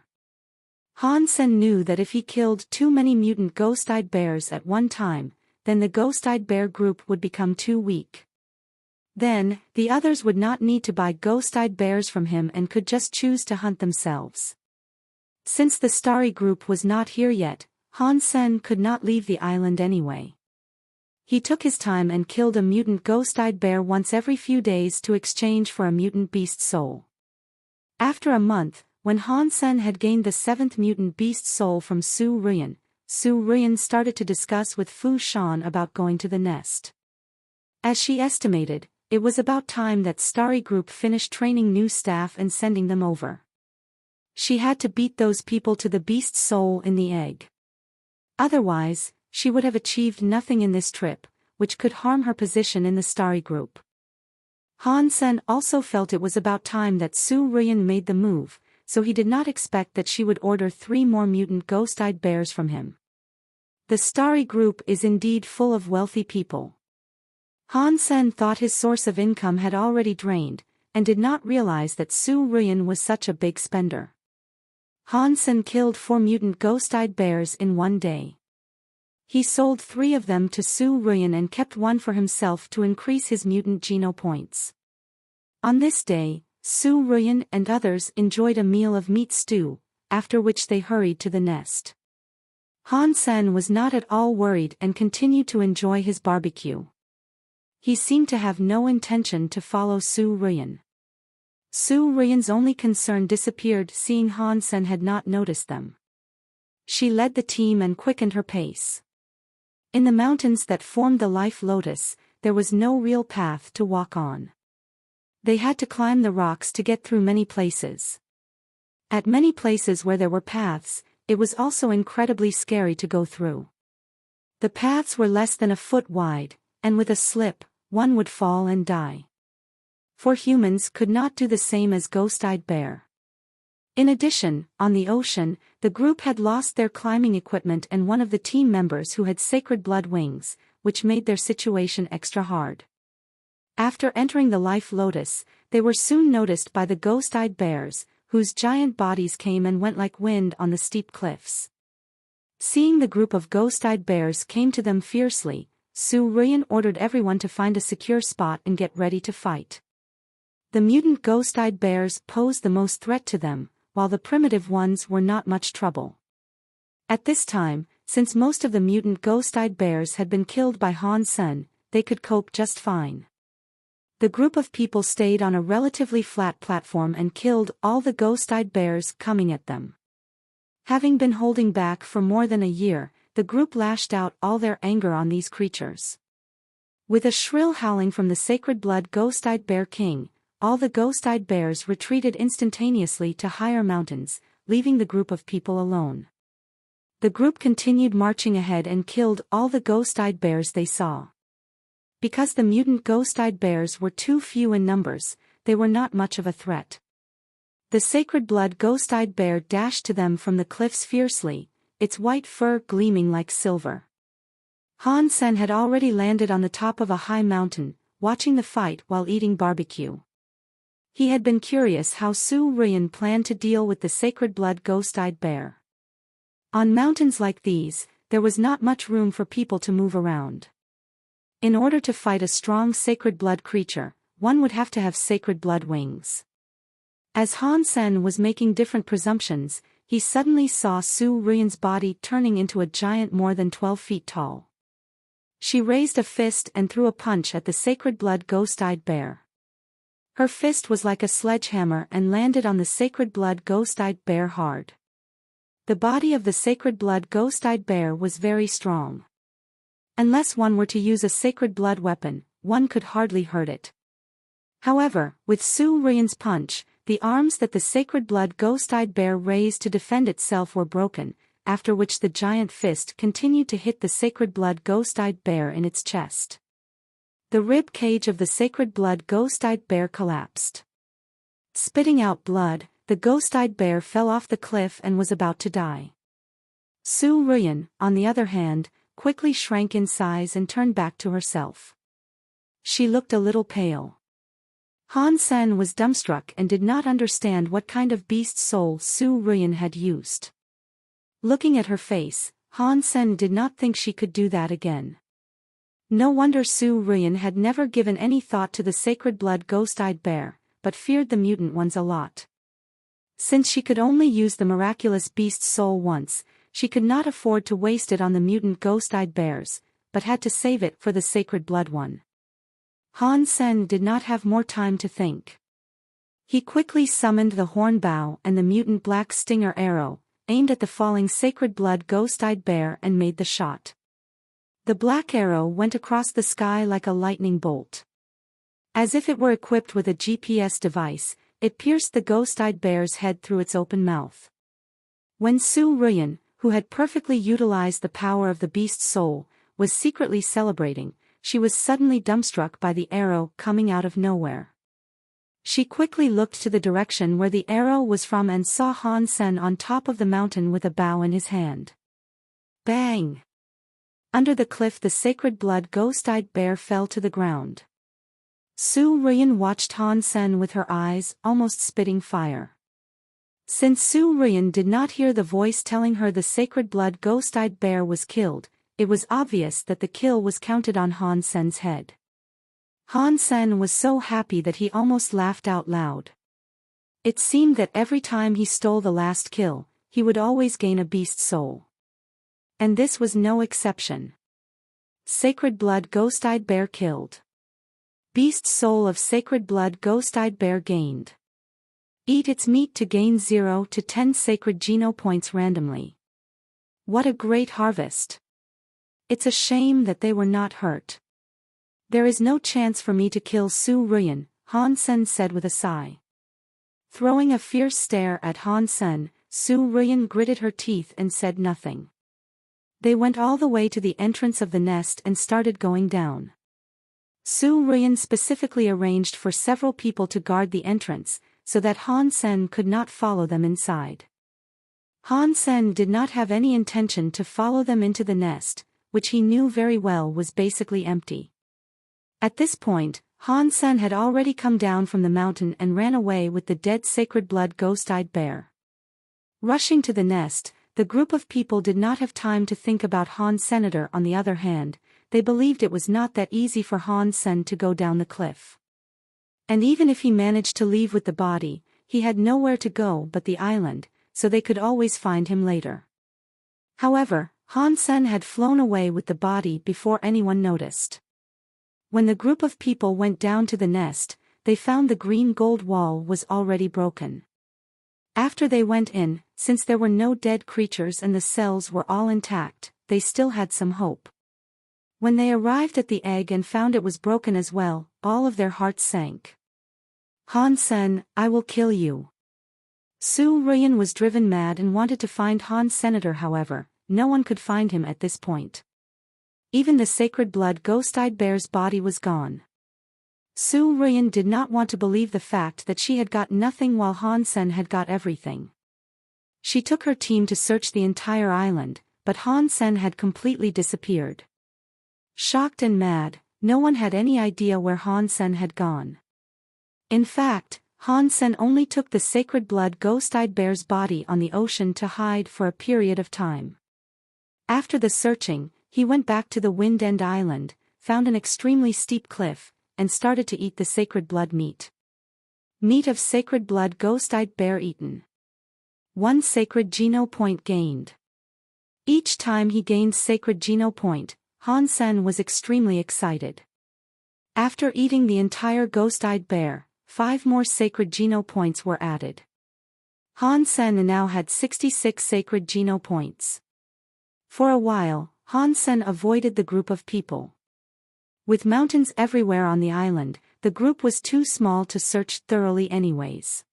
Han Sen knew that if he killed too many mutant ghost-eyed bears at one time, then the ghost-eyed bear group would become too weak. Then, the others would not need to buy ghost-eyed bears from him and could just choose to hunt themselves. Since the Starry Group was not here yet, Han Sen could not leave the island anyway. He took his time and killed a mutant ghost-eyed bear once every few days to exchange for a mutant beast soul. After a month, when Han Sen had gained the 7th mutant beast soul from Su Ruyan started to discuss with Fu Shan about going to the nest. As she estimated, it was about time that Starry Group finished training new staff and sending them over. She had to beat those people to the beast soul in the egg. Otherwise, she would have achieved nothing in this trip, which could harm her position in the Starry Group. Han Sen also felt it was about time that Su Ruyan made the move, so he did not expect that she would order 3 more mutant ghost-eyed bears from him. The Starry Group is indeed full of wealthy people. Han Sen thought his source of income had already drained, and did not realize that Su Ruyan was such a big spender. Han Sen killed 4 mutant ghost-eyed bears in one day. He sold 3 of them to Su Ruyan and kept 1 for himself to increase his mutant geno points. On this day, Su Ruyan and others enjoyed a meal of meat stew, after which they hurried to the nest. Han Sen was not at all worried and continued to enjoy his barbecue. He seemed to have no intention to follow Su Ruyan. Su Ruyan's only concern disappeared seeing Han Sen had not noticed them. She led the team and quickened her pace. In the mountains that formed the Life Lotus, there was no real path to walk on. They had to climb the rocks to get through many places. At many places where there were paths, it was also incredibly scary to go through. The paths were less than a foot wide, and with a slip, one would fall and die. 4 humans could not do the same as Ghost-Eyed Bear. In addition, on the ocean, the group had lost their climbing equipment and one of the team members who had sacred blood wings, which made their situation extra hard. After entering the Life Lotus, they were soon noticed by the ghost-eyed bears, whose giant bodies came and went like wind on the steep cliffs. Seeing the group of ghost-eyed bears came to them fiercely, Su Ruyan ordered everyone to find a secure spot and get ready to fight. The mutant ghost-eyed bears posed the most threat to them, while the primitive ones were not much trouble. At this time, since most of the mutant ghost-eyed bears had been killed by Han Sen, they could cope just fine. The group of people stayed on a relatively flat platform and killed all the ghost-eyed bears coming at them. Having been holding back for more than a year, the group lashed out all their anger on these creatures. With a shrill howling from the sacred blood ghost-eyed bear king, all the ghost-eyed bears retreated instantaneously to higher mountains, leaving the group of people alone. The group continued marching ahead and killed all the ghost-eyed bears they saw. Because the mutant ghost-eyed bears were too few in numbers, they were not much of a threat. The sacred blood ghost-eyed bear dashed to them from the cliffs fiercely, its white fur gleaming like silver. Han Sen had already landed on the top of a high mountain, watching the fight while eating barbecue. He had been curious how Su Ruyan planned to deal with the sacred blood ghost-eyed bear. On mountains like these, there was not much room for people to move around. In order to fight a strong sacred blood creature, one would have to have sacred blood wings. As Han Sen was making different presumptions, he suddenly saw Su Ruyan's body turning into a giant more than 12 feet tall. She raised a fist and threw a punch at the sacred blood ghost-eyed bear. Her fist was like a sledgehammer and landed on the sacred blood ghost-eyed bear hard. The body of the sacred blood ghost-eyed bear was very strong. Unless one were to use a sacred blood weapon, one could hardly hurt it. However, with Su Ruyan's punch, the arms that the sacred blood ghost-eyed bear raised to defend itself were broken, after which the giant fist continued to hit the sacred blood ghost-eyed bear in its chest. The rib cage of the sacred blood ghost-eyed bear collapsed. Spitting out blood, the ghost-eyed bear fell off the cliff and was about to die. Su Ruyan, on the other hand, quickly shrank in size and turned back to herself. She looked a little pale. Han Sen was dumbstruck and did not understand what kind of beast soul Su Ruyan had used. Looking at her face, Han Sen did not think she could do that again. No wonder Su Ruyan had never given any thought to the sacred blood ghost-eyed bear, but feared the mutant ones a lot. Since she could only use the miraculous beast soul once, she could not afford to waste it on the mutant ghost-eyed bears, but had to save it for the sacred blood one. Han Sen did not have more time to think. He quickly summoned the horn bow and the mutant black stinger arrow, aimed at the falling sacred blood ghost-eyed bear and made the shot. The black arrow went across the sky like a lightning bolt. As if it were equipped with a GPS device, it pierced the ghost-eyed bear's head through its open mouth. When Su Ruyan, who had perfectly utilized the power of the beast's soul, was secretly celebrating, she was suddenly dumbstruck by the arrow coming out of nowhere. She quickly looked to the direction where the arrow was from and saw Han Sen on top of the mountain with a bow in his hand. Bang! Under the cliff the sacred blood ghost-eyed bear fell to the ground. Su Ruyan watched Han Sen with her eyes almost spitting fire. Since Su Ruyan did not hear the voice telling her the sacred blood ghost-eyed bear was killed, it was obvious that the kill was counted on Han Sen's head. Han Sen was so happy that he almost laughed out loud. It seemed that every time he stole the last kill, he would always gain a beast soul. And this was no exception. Sacred blood ghost-eyed bear killed. Beast soul of sacred blood ghost-eyed bear gained. Eat its meat to gain 0 to 10 sacred geno points randomly. What a great harvest! It's a shame that they were not hurt. There is no chance for me to kill Su Ruyan, Han Sen said with a sigh. Throwing a fierce stare at Han Sen, Su Ruyan gritted her teeth and said nothing. They went all the way to the entrance of the nest and started going down. Su Ruyan specifically arranged for several people to guard the entrance, so that Han Sen could not follow them inside. Han Sen did not have any intention to follow them into the nest, which he knew very well was basically empty. At this point, Han Sen had already come down from the mountain and ran away with the dead sacred blood ghost-eyed bear. Rushing to the nest, the group of people did not have time to think about Han Senator. On the other hand, they believed it was not that easy for Han Sen to go down the cliff. And even if he managed to leave with the body, he had nowhere to go but the island, so they could always find him later. However, Han Sen had flown away with the body before anyone noticed. When the group of people went down to the nest, they found the green gold wall was already broken. After they went in, since there were no dead creatures and the cells were all intact, they still had some hope. When they arrived at the egg and found it was broken as well, all of their hearts sank. Han Sen, I will kill you. Su Ruyan was driven mad and wanted to find Han Senator. However, no one could find him at this point. Even the sacred blood ghost-eyed bear's body was gone. Su Ruyan did not want to believe the fact that she had got nothing while Han Sen had got everything. She took her team to search the entire island, but Han Sen had completely disappeared. Shocked and mad, no one had any idea where Han Sen had gone. In fact, Han Sen only took the sacred blood ghost-eyed bear's body on the ocean to hide for a period of time. After the searching, he went back to the Wind End Island, found an extremely steep cliff, and started to eat the sacred blood meat. Meat of sacred blood ghost-eyed bear eaten. 1 sacred geno point gained. Each time he gained sacred geno point, Han Sen was extremely excited. After eating the entire ghost-eyed bear, 5 more sacred geno points were added. Han Sen now had 66 sacred geno points. For a while, Han Sen avoided the group of people. With mountains everywhere on the island, the group was too small to search thoroughly anyways.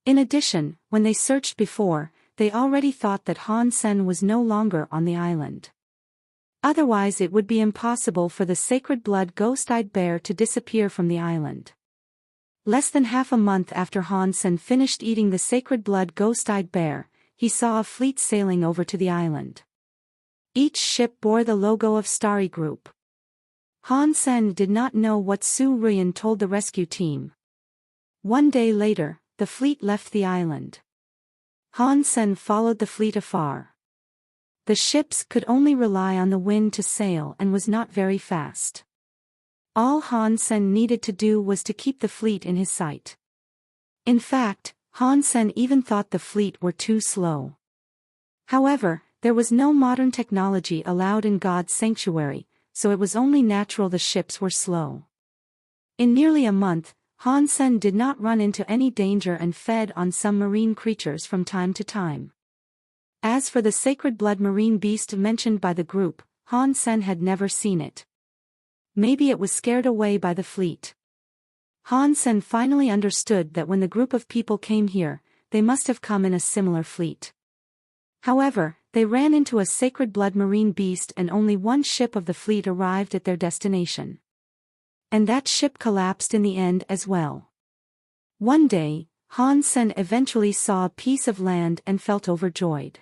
In addition, when they searched before, they already thought that Han Sen was no longer on the island. Otherwise it would be impossible for the sacred blood ghost-eyed bear to disappear from the island. Less than half a month after Han Sen finished eating the sacred blood ghost-eyed bear, he saw a fleet sailing over to the island. Each ship bore the logo of Starry Group. Han Sen did not know what Su Ruyan told the rescue team. One day later, the fleet left the island. Han Sen followed the fleet afar. The ships could only rely on the wind to sail and was not very fast. All Han Sen needed to do was to keep the fleet in his sight. In fact, Han Sen even thought the fleet were too slow. However, there was no modern technology allowed in God's sanctuary, so it was only natural the ships were slow. In nearly a month, Han Sen did not run into any danger and fed on some marine creatures from time to time. As for the sacred blood marine beast mentioned by the group, Han Sen had never seen it. Maybe it was scared away by the fleet. Han Sen finally understood that when the group of people came here, they must have come in a similar fleet. However, they ran into a sacred blood marine beast and only one ship of the fleet arrived at their destination. And that ship collapsed in the end as well. One day, Han Sen eventually saw a piece of land and felt overjoyed.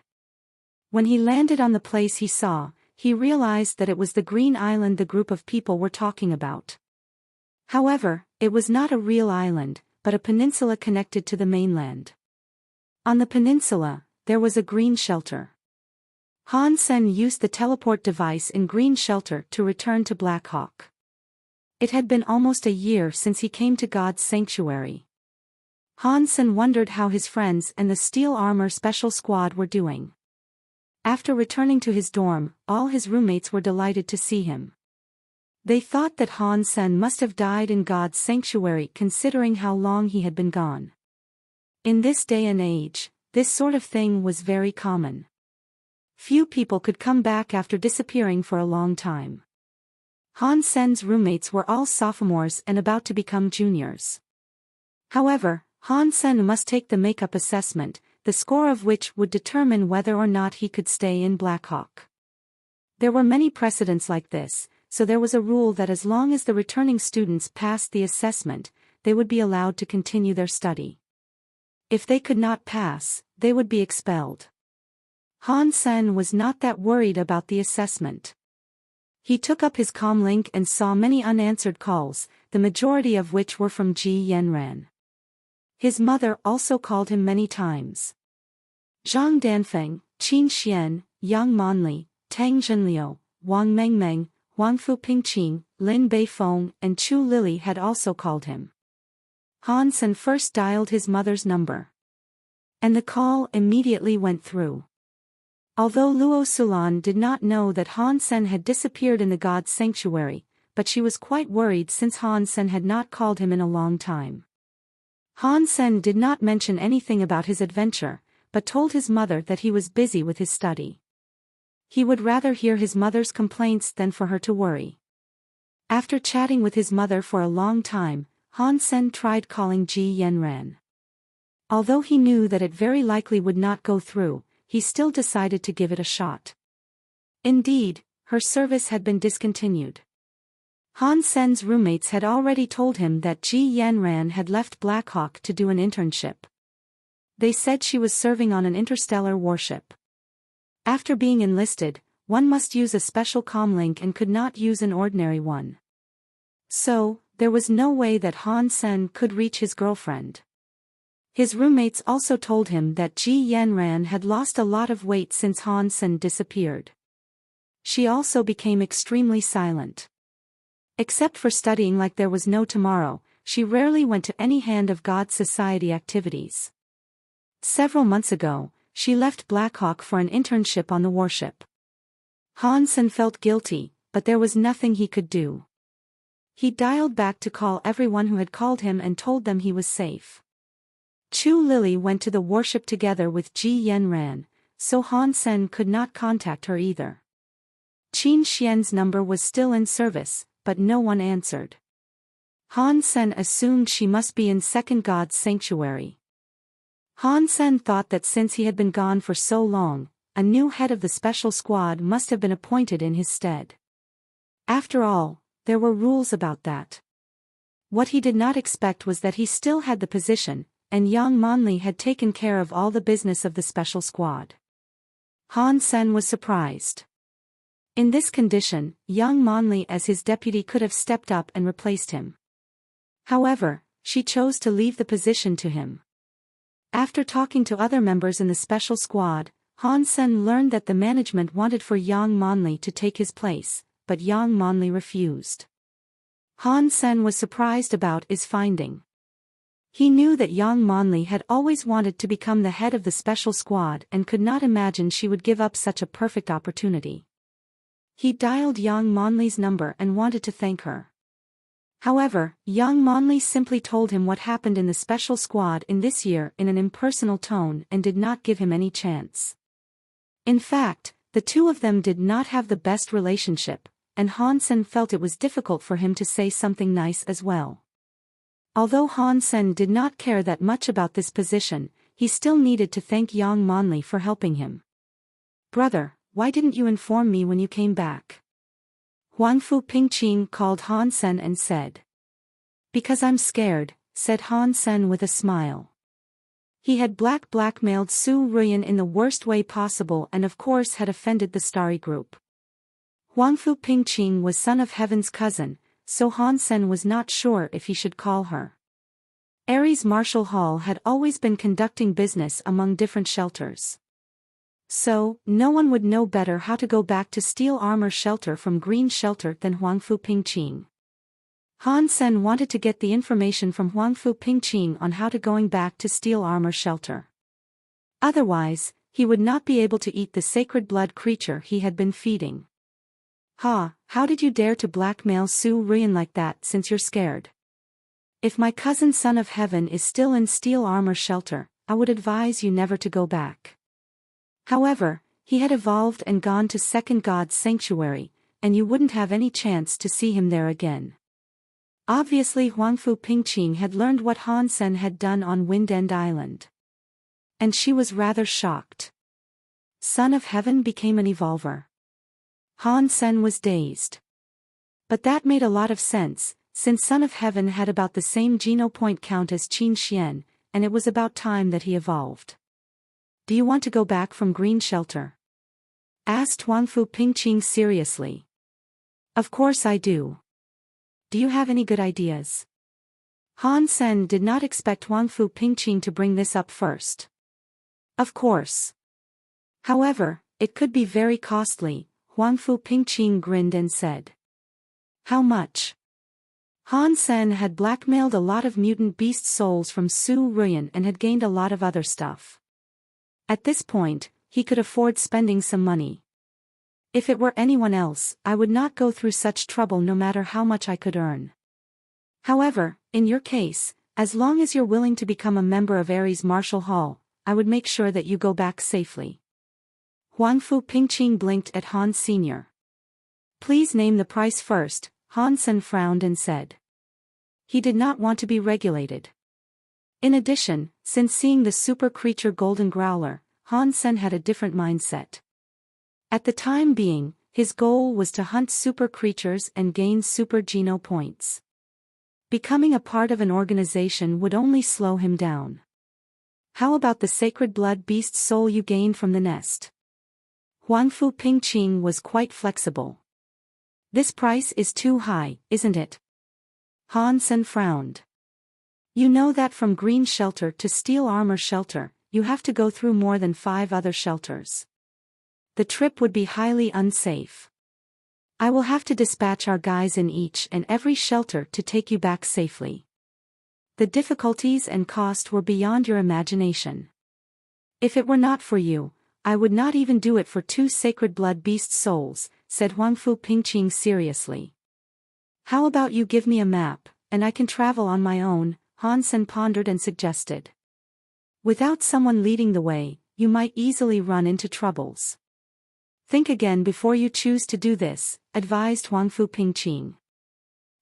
When he landed on the place he saw, he realized that it was the green island the group of people were talking about. However, it was not a real island, but a peninsula connected to the mainland. On the peninsula, there was a green shelter. Han Sen used the teleport device in green shelter to return to Black Hawk. It had been almost a year since he came to God's sanctuary. Han Sen wondered how his friends and the Steel Armor Special Squad were doing. After returning to his dorm, all his roommates were delighted to see him. They thought that Han Sen must have died in God's sanctuary considering how long he had been gone. In this day and age, this sort of thing was very common. Few people could come back after disappearing for a long time. Han Sen's roommates were all sophomores and about to become juniors. However, Han Sen must take the makeup assessment, the score of which would determine whether or not he could stay in Black Hawk. There were many precedents like this, so there was a rule that as long as the returning students passed the assessment, they would be allowed to continue their study. If they could not pass, they would be expelled. Han Sen was not that worried about the assessment. He took up his comlink and saw many unanswered calls, the majority of which were from Ji Yanran. His mother also called him many times. Zhang Danfeng, Qin Xian, Yang Monli, Tang Zhenliu, Wang Mengmeng, Huang Fu Pingqing, Lin Beifeng, and Chu Lili had also called him. Han Sen first dialed his mother's number. And the call immediately went through. Although Luo Sulan did not know that Han Sen had disappeared in the God's sanctuary, but she was quite worried since Han Sen had not called him in a long time. Han Sen did not mention anything about his adventure, but told his mother that he was busy with his study. He would rather hear his mother's complaints than for her to worry. After chatting with his mother for a long time, Han Sen tried calling Ji Yanran. Although he knew that it very likely would not go through, he still decided to give it a shot. Indeed, her service had been discontinued. Han Sen's roommates had already told him that Ji Yanran had left Black Hawk to do an internship. They said she was serving on an interstellar warship. After being enlisted, one must use a special comlink and could not use an ordinary one. So, there was no way that Han Sen could reach his girlfriend. His roommates also told him that Ji Yanran had lost a lot of weight since Han Sen disappeared. She also became extremely silent. Except for studying like there was no tomorrow, she rarely went to any Hand of God Society activities. Several months ago, she left Black Hawk for an internship on the warship. Han Sen felt guilty, but there was nothing he could do. He dialed back to call everyone who had called him and told them he was safe. Chu Lili went to the warship together with Ji Yanran, so Han Sen could not contact her either. Qin Xian's number was still in service, but no one answered. Han Sen assumed she must be in Second God's sanctuary. Han Sen thought that since he had been gone for so long, a new head of the special squad must have been appointed in his stead. After all, there were rules about that. What he did not expect was that he still had the position, and Yang Monli had taken care of all the business of the special squad. Han Sen was surprised. In this condition, Yang Monli as his deputy could have stepped up and replaced him. However, she chose to leave the position to him. After talking to other members in the special squad, Han Sen learned that the management wanted for Yang Monli to take his place, but Yang Monli refused. Han Sen was surprised about his finding. He knew that Yang Monli had always wanted to become the head of the special squad and could not imagine she would give up such a perfect opportunity. He dialed Yang Monli's number and wanted to thank her. However, young Monley simply told him what happened in the special squad in this year in an impersonal tone and did not give him any chance. In fact, the two of them did not have the best relationship, and Han Sen felt it was difficult for him to say something nice as well. Although Han Sen did not care that much about this position, he still needed to thank young Monley for helping him. "Brother, why didn't you inform me when you came back?" Huang Fu Pingqing called Han Sen and said. "Because I'm scared," said Han Sen with a smile. He had blackmailed Su Ruyan in the worst way possible and of course had offended the Starry Group. Huang Fu Pingqing was Son of Heaven's cousin, so Han Sen was not sure if he should call her. Ares Martial Hall had always been conducting business among different shelters. So, no one would know better how to go back to Steel Armor Shelter from Green Shelter than Huang Fu Pingqing. Han Sen wanted to get the information from Huang Fu Pingqing on how to going back to Steel Armor Shelter. Otherwise, he would not be able to eat the sacred blood creature he had been feeding. How did you dare to blackmail Su Ruyan like that since you're scared? If my cousin Son of Heaven is still in Steel Armor Shelter, I would advise you never to go back. However, he had evolved and gone to Second God's Sanctuary, and you wouldn't have any chance to see him there again. Obviously Huang Fu Pingqing had learned what Han Sen had done on Wind End Island. And she was rather shocked. Son of Heaven became an evolver. Han Sen was dazed. But that made a lot of sense, since Son of Heaven had about the same genopoint count as Qin Xian, and it was about time that he evolved. "Do you want to go back from Green Shelter?" asked Huang Fu Pingqing seriously. "Of course I do. Do you have any good ideas?" Han Sen did not expect Huang Fu Pingqing to bring this up first. Of course. However, it could be very costly, Huang Fu Pingqing grinned and said. "How much?" Han Sen had blackmailed a lot of mutant beast souls from Su Ruyan and had gained a lot of other stuff. At this point, he could afford spending some money. "If it were anyone else, I would not go through such trouble no matter how much I could earn. However, in your case, as long as you're willing to become a member of Ares Martial Hall, I would make sure that you go back safely." Huang Fu Pingqing blinked at Han Sr. "Please name the price first," Han Sen frowned and said. He did not want to be regulated. In addition, since seeing the super creature Golden Growler, Han Sen had a different mindset. At the time being, his goal was to hunt super creatures and gain super geno points. Becoming a part of an organization would only slow him down. "How about the sacred blood beast soul you gained from the nest?" Huang Fu Pingqing was quite flexible. "This price is too high, isn't it?" Han Sen frowned. "You know that from Green Shelter to Steel Armor Shelter, you have to go through more than 5 other shelters. The trip would be highly unsafe. I will have to dispatch our guys in each and every shelter to take you back safely. The difficulties and cost were beyond your imagination. If it were not for you, I would not even do it for 2 sacred blood beast souls," said Huang Fu Pingqing seriously. "How about you give me a map, and I can travel on my own," Han Sen pondered and suggested. "Without someone leading the way, you might easily run into troubles. Think again before you choose to do this," advised Huang Fu Pingqing.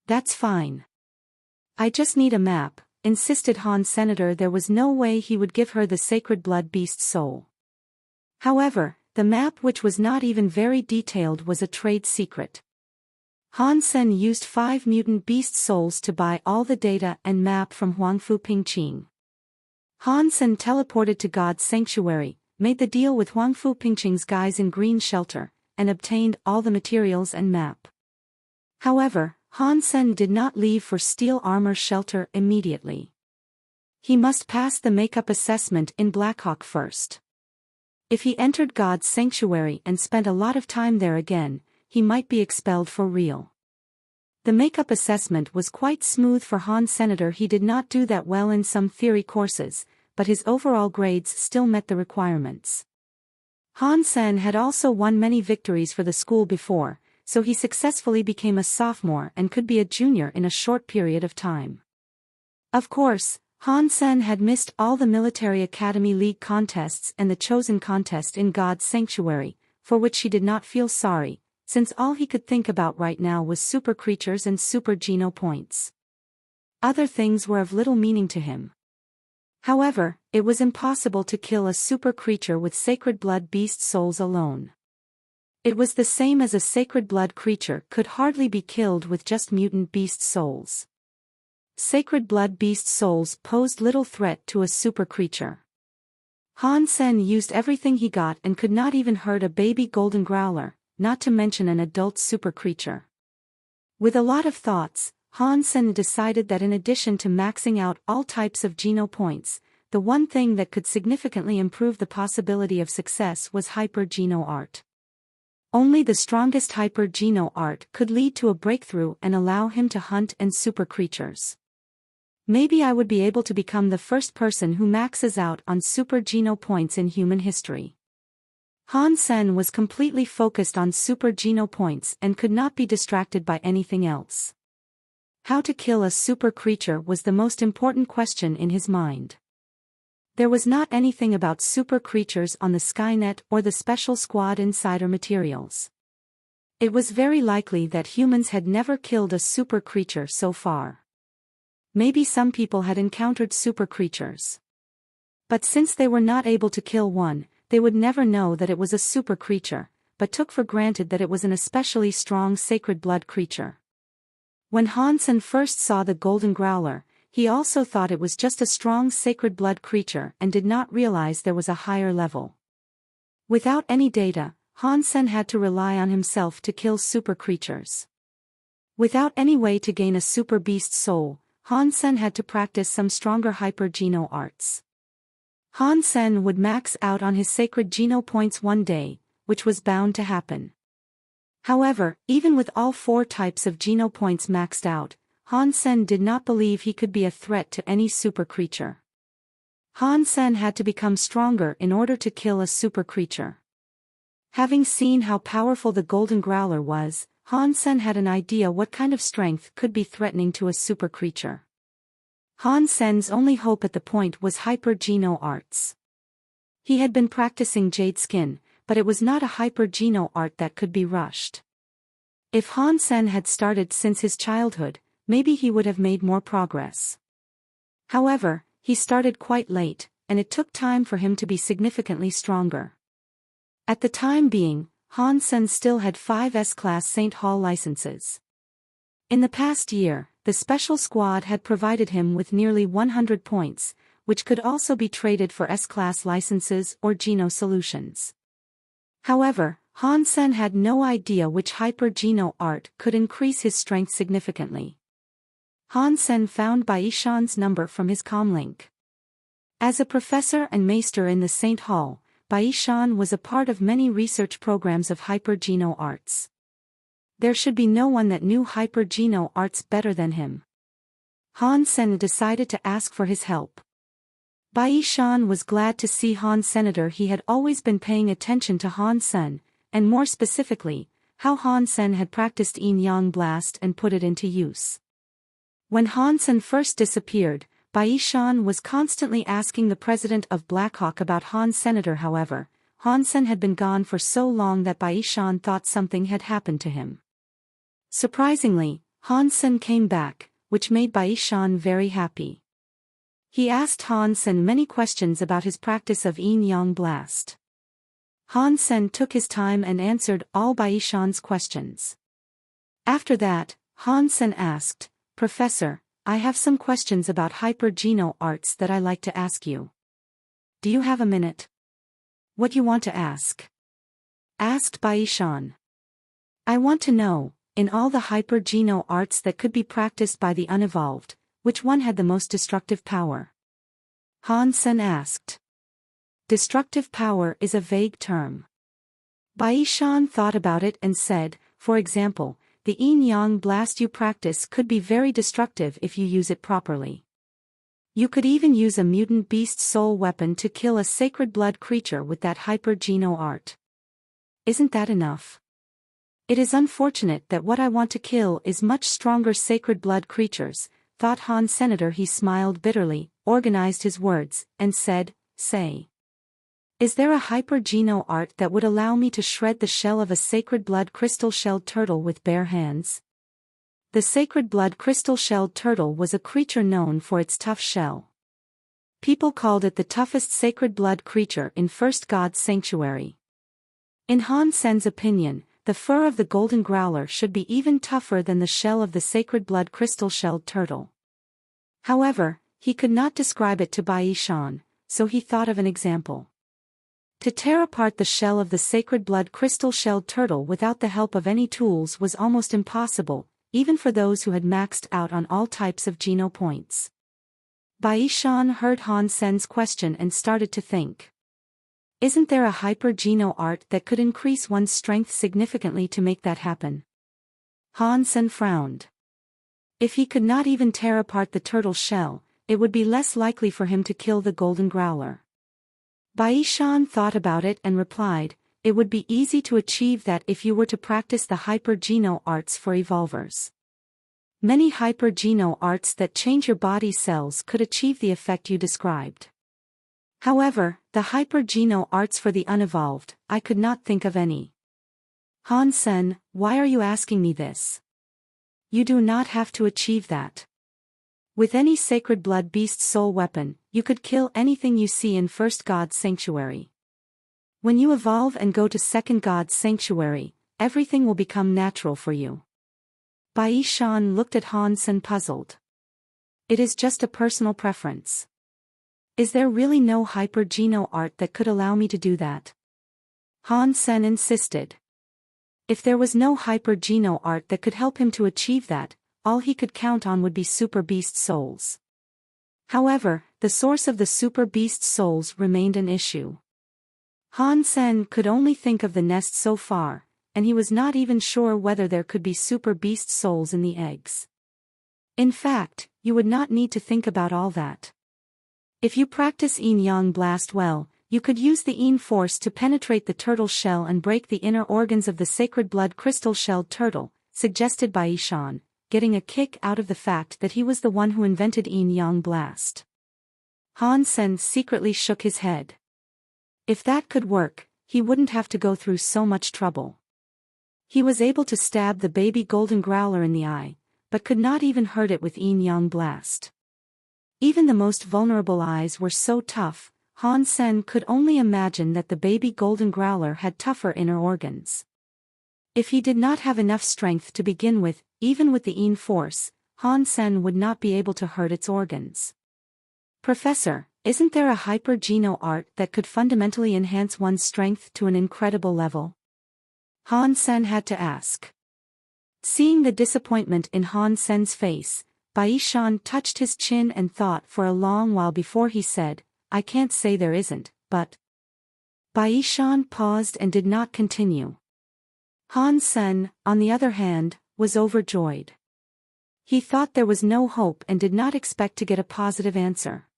"That's fine. I just need a map," insisted Han Senator. There was no way he would give her the sacred blood beast soul. However, the map, which was not even very detailed, was a trade secret. Han Sen used 5 mutant beast souls to buy all the data and map from Huang Fu Pingqing. Han Sen teleported to God's Sanctuary, made the deal with Huang Fu Pingqing's guys in Green Shelter, and obtained all the materials and map. However, Han Sen did not leave for Steel Armor Shelter immediately. He must pass the makeup assessment in Blackhawk first. If he entered God's Sanctuary and spent a lot of time there again, he might be expelled for real. The makeup assessment was quite smooth for Han Senator. He did not do that well in some theory courses, but his overall grades still met the requirements. Han Sen had also won many victories for the school before, so he successfully became a sophomore and could be a junior in a short period of time. Of course, Han Sen had missed all the Military Academy League contests and the Chosen contest in God's Sanctuary, for which he did not feel sorry, since all he could think about right now was super creatures and super geno points. Other things were of little meaning to him. However, it was impossible to kill a super creature with sacred blood beast souls alone. It was the same as a sacred blood creature could hardly be killed with just mutant beast souls. Sacred blood beast souls posed little threat to a super creature. Han Sen used everything he got and could not even hurt a baby golden growler, not to mention an adult super creature. With a lot of thoughts, Han Sen decided that in addition to maxing out all types of geno points, the one thing that could significantly improve the possibility of success was hyper geno art. Only the strongest hyper geno art could lead to a breakthrough and allow him to hunt and super creatures. Maybe I would be able to become the first person who maxes out on super geno points in human history. Han Sen was completely focused on super geno points and could not be distracted by anything else. How to kill a super creature was the most important question in his mind. There was not anything about super creatures on the Skynet or the Special Squad insider materials. It was very likely that humans had never killed a super creature so far. Maybe some people had encountered super creatures. But since they were not able to kill one, they would never know that it was a super creature, but took for granted that it was an especially strong sacred blood creature. When Han Sen first saw the golden growler, he also thought it was just a strong sacred blood creature and did not realize there was a higher level. Without any data, Han Sen had to rely on himself to kill super creatures. Without any way to gain a super beast soul, Han Sen had to practice some stronger hyper geno arts. Han Sen would max out on his sacred geno points one day, which was bound to happen. However, even with all 4 types of geno points maxed out, Han Sen did not believe he could be a threat to any super creature. Han Sen had to become stronger in order to kill a super creature. Having seen how powerful the golden growler was, Han Sen had an idea what kind of strength could be threatening to a super creature. Han Sen's only hope at the point was hyper geno arts. He had been practicing jade skin, but it was not a hyper geno art that could be rushed. If Han Sen had started since his childhood, maybe he would have made more progress. However, he started quite late, and it took time for him to be significantly stronger. At the time being, Han Sen still had 5 S-Class St. Hall licenses. In the past year, the Special Squad had provided him with nearly 100 points, which could also be traded for S-Class licenses or Geno solutions. However, Han Sen had no idea which hyper geno art could increase his strength significantly. Han Sen found Bai Shan's number from his comlink. As a professor and maester in the St. Hall, Bai Shan was a part of many research programs of hyper geno arts. There should be no one that knew hyper geno arts better than him. Han Sen decided to ask for his help. Bai Shan was glad to see Han Senator. He had always been paying attention to Han Sen, and more specifically, how Han Sen had practiced Yin Yang Blast and put it into use. When Han Sen first disappeared, Bai Shan was constantly asking the president of Blackhawk about Han Senator. However, Han Sen had been gone for so long that Bai Shan thought something had happened to him. Surprisingly, Han Sen came back, which made Bai Shan very happy. He asked Han Sen many questions about his practice of Yin Yang Blast. Han Sen took his time and answered all Bai Shan's questions. After that, Han Sen asked, "Professor, I have some questions about hyper geno arts that I like to ask you. Do you have a minute?" "What you want to ask?" asked Bai Shan. "I want to know, in all the hyper geno arts that could be practiced by the unevolved, which one had the most destructive power?" Han Sen asked. Destructive power is a vague term. Bai Shan thought about it and said, for example, the Yin Yang Blast you practice could be very destructive if you use it properly. You could even use a mutant beast soul weapon to kill a sacred blood creature with that hyper geno art. Isn't that enough? It is unfortunate that what I want to kill is much stronger sacred blood creatures, thought Han Senator. He smiled bitterly, organized his words, and said, say. Is there a hyper-geno art that would allow me to shred the shell of a sacred blood crystal-shelled turtle with bare hands? The sacred blood crystal-shelled turtle was a creature known for its tough shell. People called it the toughest sacred blood creature in First God's sanctuary. In Han Sen's opinion, the fur of the golden growler should be even tougher than the shell of the sacred blood crystal-shelled turtle. However, he could not describe it to Bai Shan, so he thought of an example. To tear apart the shell of the sacred blood crystal-shelled turtle without the help of any tools was almost impossible, even for those who had maxed out on all types of geno points. Bai Shan heard Han Sen's question and started to think. Isn't there a hyper-geno art that could increase one's strength significantly to make that happen? Han Sen frowned. If he could not even tear apart the turtle's shell, it would be less likely for him to kill the golden growler. Bai Shan thought about it and replied, it would be easy to achieve that if you were to practice the hyper-geno arts for evolvers. Many hyper-geno arts that change your body cells could achieve the effect you described. However, the hyper-geno arts for the unevolved, I could not think of any. Han Sen, why are you asking me this? You do not have to achieve that. With any sacred blood beast soul weapon, you could kill anything you see in First God's sanctuary. When you evolve and go to Second God's sanctuary, everything will become natural for you. Bai Shan looked at Han Sen puzzled. It is just a personal preference. Is there really no hyper-geno art that could allow me to do that? Han Sen insisted. If there was no hyper-geno art that could help him to achieve that, all he could count on would be super beast souls. However, the source of the super beast souls remained an issue. Han Sen could only think of the nest so far, and he was not even sure whether there could be super beast souls in the eggs. In fact, you would not need to think about all that. If you practice Yin Yang Blast well, you could use the Yin force to penetrate the turtle's shell and break the inner organs of the sacred blood crystal-shelled turtle, suggested Bai Shan, getting a kick out of the fact that he was the one who invented Yin Yang Blast. Han Sen secretly shook his head. If that could work, he wouldn't have to go through so much trouble. He was able to stab the baby golden growler in the eye, but could not even hurt it with Yin Yang Blast. Even the most vulnerable eyes were so tough, Han Sen could only imagine that the baby golden growler had tougher inner organs. If he did not have enough strength to begin with, even with the Yin force, Han Sen would not be able to hurt its organs. Professor, isn't there a hyper-geno art that could fundamentally enhance one's strength to an incredible level? Han Sen had to ask. Seeing the disappointment in Han Sen's face, Bai Shan touched his chin and thought for a long while before he said, I can't say there isn't, but... Bai Shan paused and did not continue. Han Sen, on the other hand, was overjoyed. He thought there was no hope and did not expect to get a positive answer.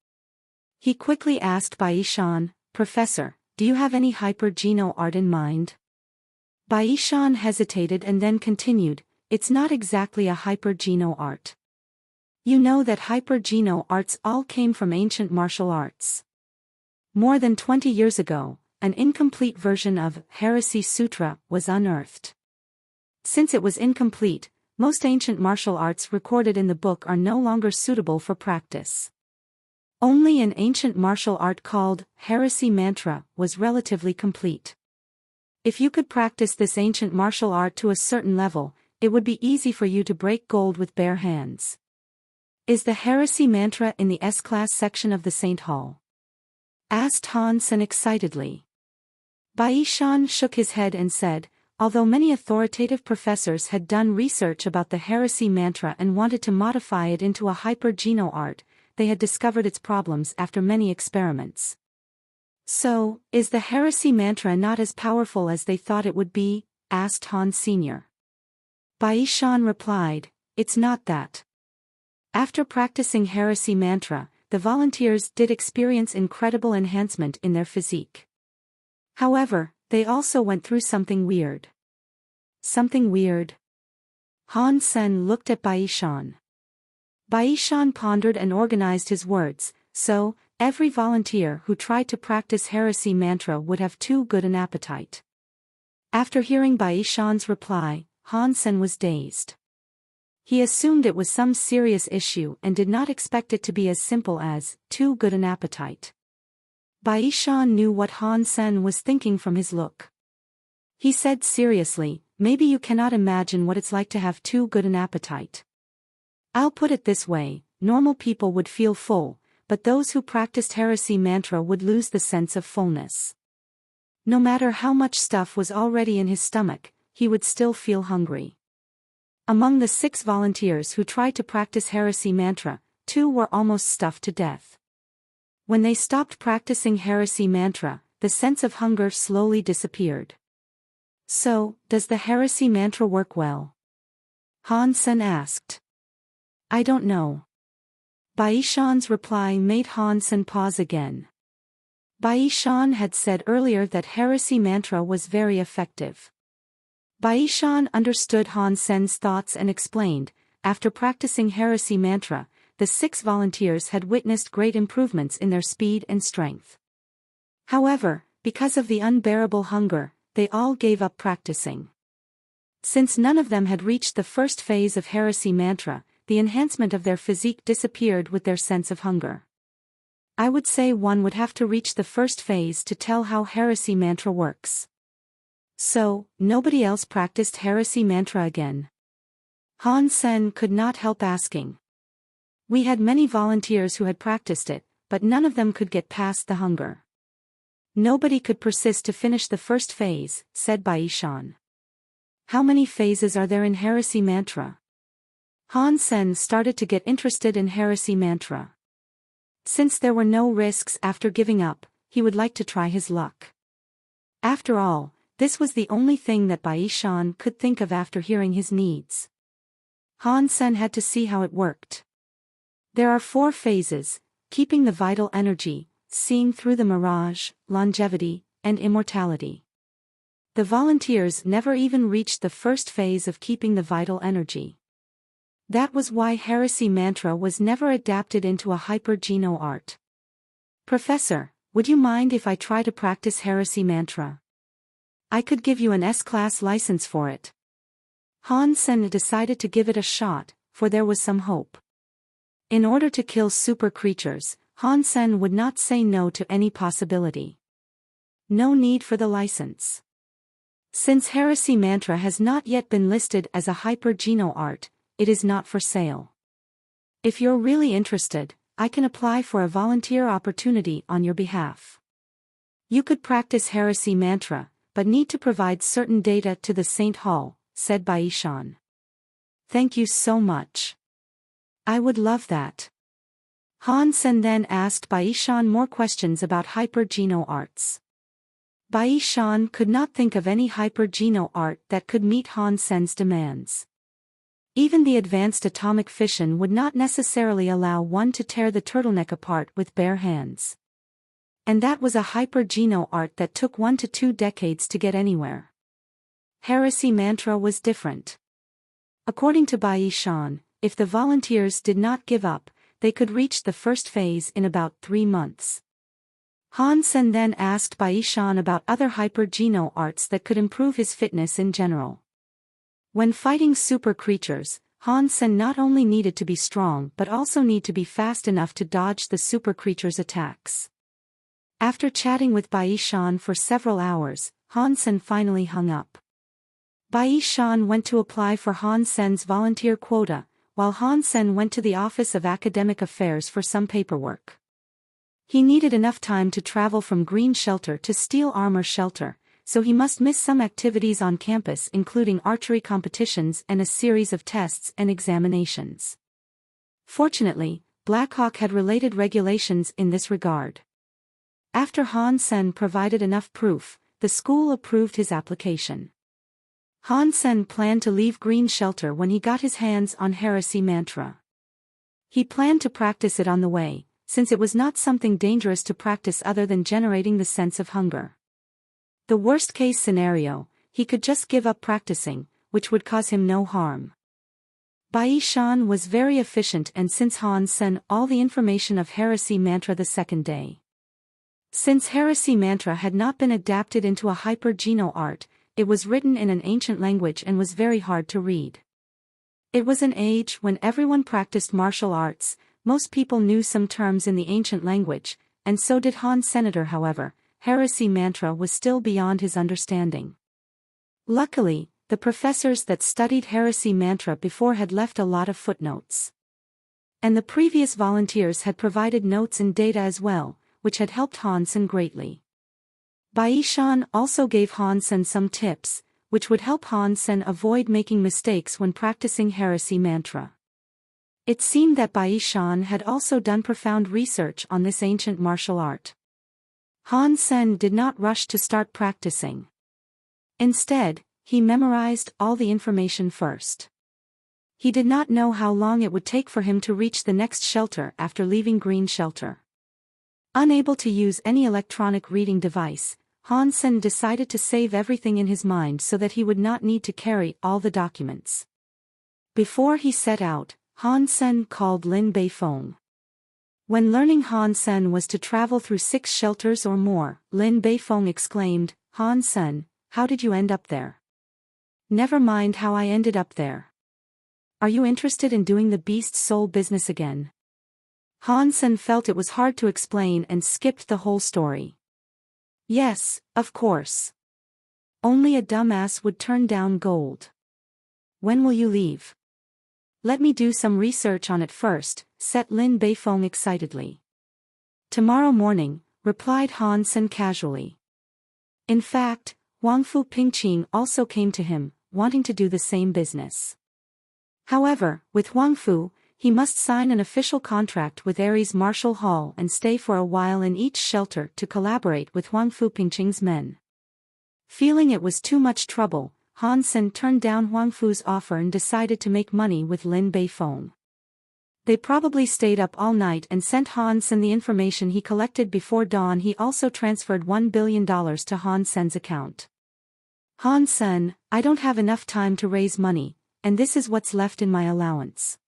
He quickly asked Bai Shan, Professor, do you have any hyper-geno art in mind? Bai Shan hesitated and then continued, it's not exactly a hyper-geno art. You know that hyper-geno arts all came from ancient martial arts. More than 20 years ago, an incomplete version of Heresy Sutra was unearthed. Since it was incomplete, most ancient martial arts recorded in the book are no longer suitable for practice. Only an ancient martial art called Heresy Mantra was relatively complete. If you could practice this ancient martial art to a certain level, it would be easy for you to break gold with bare hands. Is the Heresy Mantra in the S-Class section of the Saint Hall? Asked Han Sen excitedly. Bai Shan shook his head and said, although many authoritative professors had done research about the Heresy Mantra and wanted to modify it into a hyper-geno art, they had discovered its problems after many experiments. So, is the Heresy Mantra not as powerful as they thought it would be? Asked Han Sr. Bai Shan replied, it's not that. After practicing Heresy Mantra, the volunteers did experience incredible enhancement in their physique. However, they also went through something weird. Something weird? Han Sen looked at Baishan. Baishan pondered and organized his words, so, every volunteer who tried to practice heresy mantra would have too good an appetite. After hearing Baishan's reply, Han Sen was dazed. He assumed it was some serious issue and did not expect it to be as simple as, too good an appetite. Baishan knew what Han Sen was thinking from his look. He said seriously, maybe you cannot imagine what it's like to have too good an appetite. I'll put it this way, normal people would feel full, but those who practiced heresy mantra would lose the sense of fullness. No matter how much stuff was already in his stomach, he would still feel hungry. Among the 6 volunteers who tried to practice heresy mantra, 2 were almost stuffed to death. When they stopped practicing heresy mantra, the sense of hunger slowly disappeared. So, does the heresy mantra work well? Han Sen asked. I don't know. Baishan's reply made Han Sen pause again. Baishan had said earlier that heresy mantra was very effective. Baishan understood Han Sen's thoughts and explained, after practicing heresy mantra, the 6 volunteers had witnessed great improvements in their speed and strength. However, because of the unbearable hunger, they all gave up practicing. Since none of them had reached the first phase of heresy mantra, the enhancement of their physique disappeared with their sense of hunger. I would say one would have to reach the first phase to tell how heresy mantra works. So, nobody else practiced heresy mantra again? Han Sen could not help asking. We had many volunteers who had practiced it, but none of them could get past the hunger. Nobody could persist to finish the first phase, said Baishan. How many phases are there in heresy mantra? Han Sen started to get interested in heresy mantra. Since there were no risks after giving up, he would like to try his luck. After all, this was the only thing that Baishan could think of after hearing his needs. Han Sen had to see how it worked. There are 4 phases: keeping the vital energy, seeing through the mirage, longevity, and immortality. The volunteers never even reached the first phase of keeping the vital energy. That was why heresy mantra was never adapted into a hyper-geno art. Professor, would you mind if I try to practice heresy mantra? I could give you an S-class license for it. Han Sen decided to give it a shot, for there was some hope. In order to kill super creatures, Han Sen would not say no to any possibility. No need for the license. Since heresy mantra has not yet been listed as a hyper-geno art, it is not for sale. If you're really interested, I can apply for a volunteer opportunity on your behalf. You could practice heresy mantra, but need to provide certain data to the Saint Hall, said Baishan. Thank you so much. I would love that. Han Sen then asked Baishan more questions about hyper-geno arts. Baishan could not think of any hyper-geno art that could meet Han Sen's demands. Even the advanced atomic fission would not necessarily allow one to tear the turtleneck apart with bare hands. And that was a hyper-geno art that took 1 to 2 decades to get anywhere. Heresy mantra was different. According to Baishan, if the volunteers did not give up, they could reach the first phase in about 3 months. Han Sen then asked Baishan about other hyper-geno arts that could improve his fitness in general. When fighting super creatures, Han Sen not only needed to be strong but also need to be fast enough to dodge the super creature's attacks. After chatting with Baishan for several hours, Han Sen finally hung up. Baishan went to apply for Han Sen's volunteer quota, while Han Sen went to the Office of Academic Affairs for some paperwork. He needed enough time to travel from Green Shelter to Steel Armor Shelter, so he must miss some activities on campus including archery competitions and a series of tests and examinations. Fortunately, Blackhawk had related regulations in this regard. After Han Sen provided enough proof, the school approved his application. Han Sen planned to leave Green Shelter when he got his hands on heresy mantra. He planned to practice it on the way, since it was not something dangerous to practice other than generating the sense of hunger. The worst-case scenario, he could just give up practicing, which would cause him no harm. Bai Shan was very efficient and since Han Sen all the information of heresy mantra the second day. Since heresy mantra had not been adapted into a hyper-geno art, it was written in an ancient language and was very hard to read. It was an age when everyone practiced martial arts, most people knew some terms in the ancient language, and so did Han Senator. However, heresy mantra was still beyond his understanding. Luckily, the professors that studied heresy mantra before had left a lot of footnotes. And the previous volunteers had provided notes and data as well, which had helped Han Sen greatly. Bai Shan also gave Han Sen some tips, which would help Han Sen avoid making mistakes when practicing heresy mantra. It seemed that Bai Shan had also done profound research on this ancient martial art. Han Sen did not rush to start practicing. Instead, he memorized all the information first. He did not know how long it would take for him to reach the next shelter after leaving Green Shelter. Unable to use any electronic reading device, Han Sen decided to save everything in his mind so that he would not need to carry all the documents. Before he set out, Han Sen called Lin Beifong. When learning Han Sen was to travel through 6 shelters or more, Lin Beifong exclaimed, "Han Sen, how did you end up there?" "Never mind how I ended up there. Are you interested in doing the beast soul business again?" Han Sen felt it was hard to explain and skipped the whole story. "Yes, of course. Only a dumbass would turn down gold. When will you leave?" "Let me do some research on it first," said Lin Beifong excitedly. "Tomorrow morning," replied Han Sen casually. In fact, Wang Fu Pingqing also came to him, wanting to do the same business. However, with Wang Fu, he must sign an official contract with Ares Martial Hall and stay for a while in each shelter to collaborate with Wang Fu Pingqing's men. Feeling it was too much trouble, Han Sen turned down Wang Fu's offer and decided to make money with Lin Beifong. They probably stayed up all night and sent Han Sen the information he collected before dawn. He also transferred $1 billion to Han Sen's account. "Han Sen, I don't have enough time to raise money, and this is what's left in my allowance.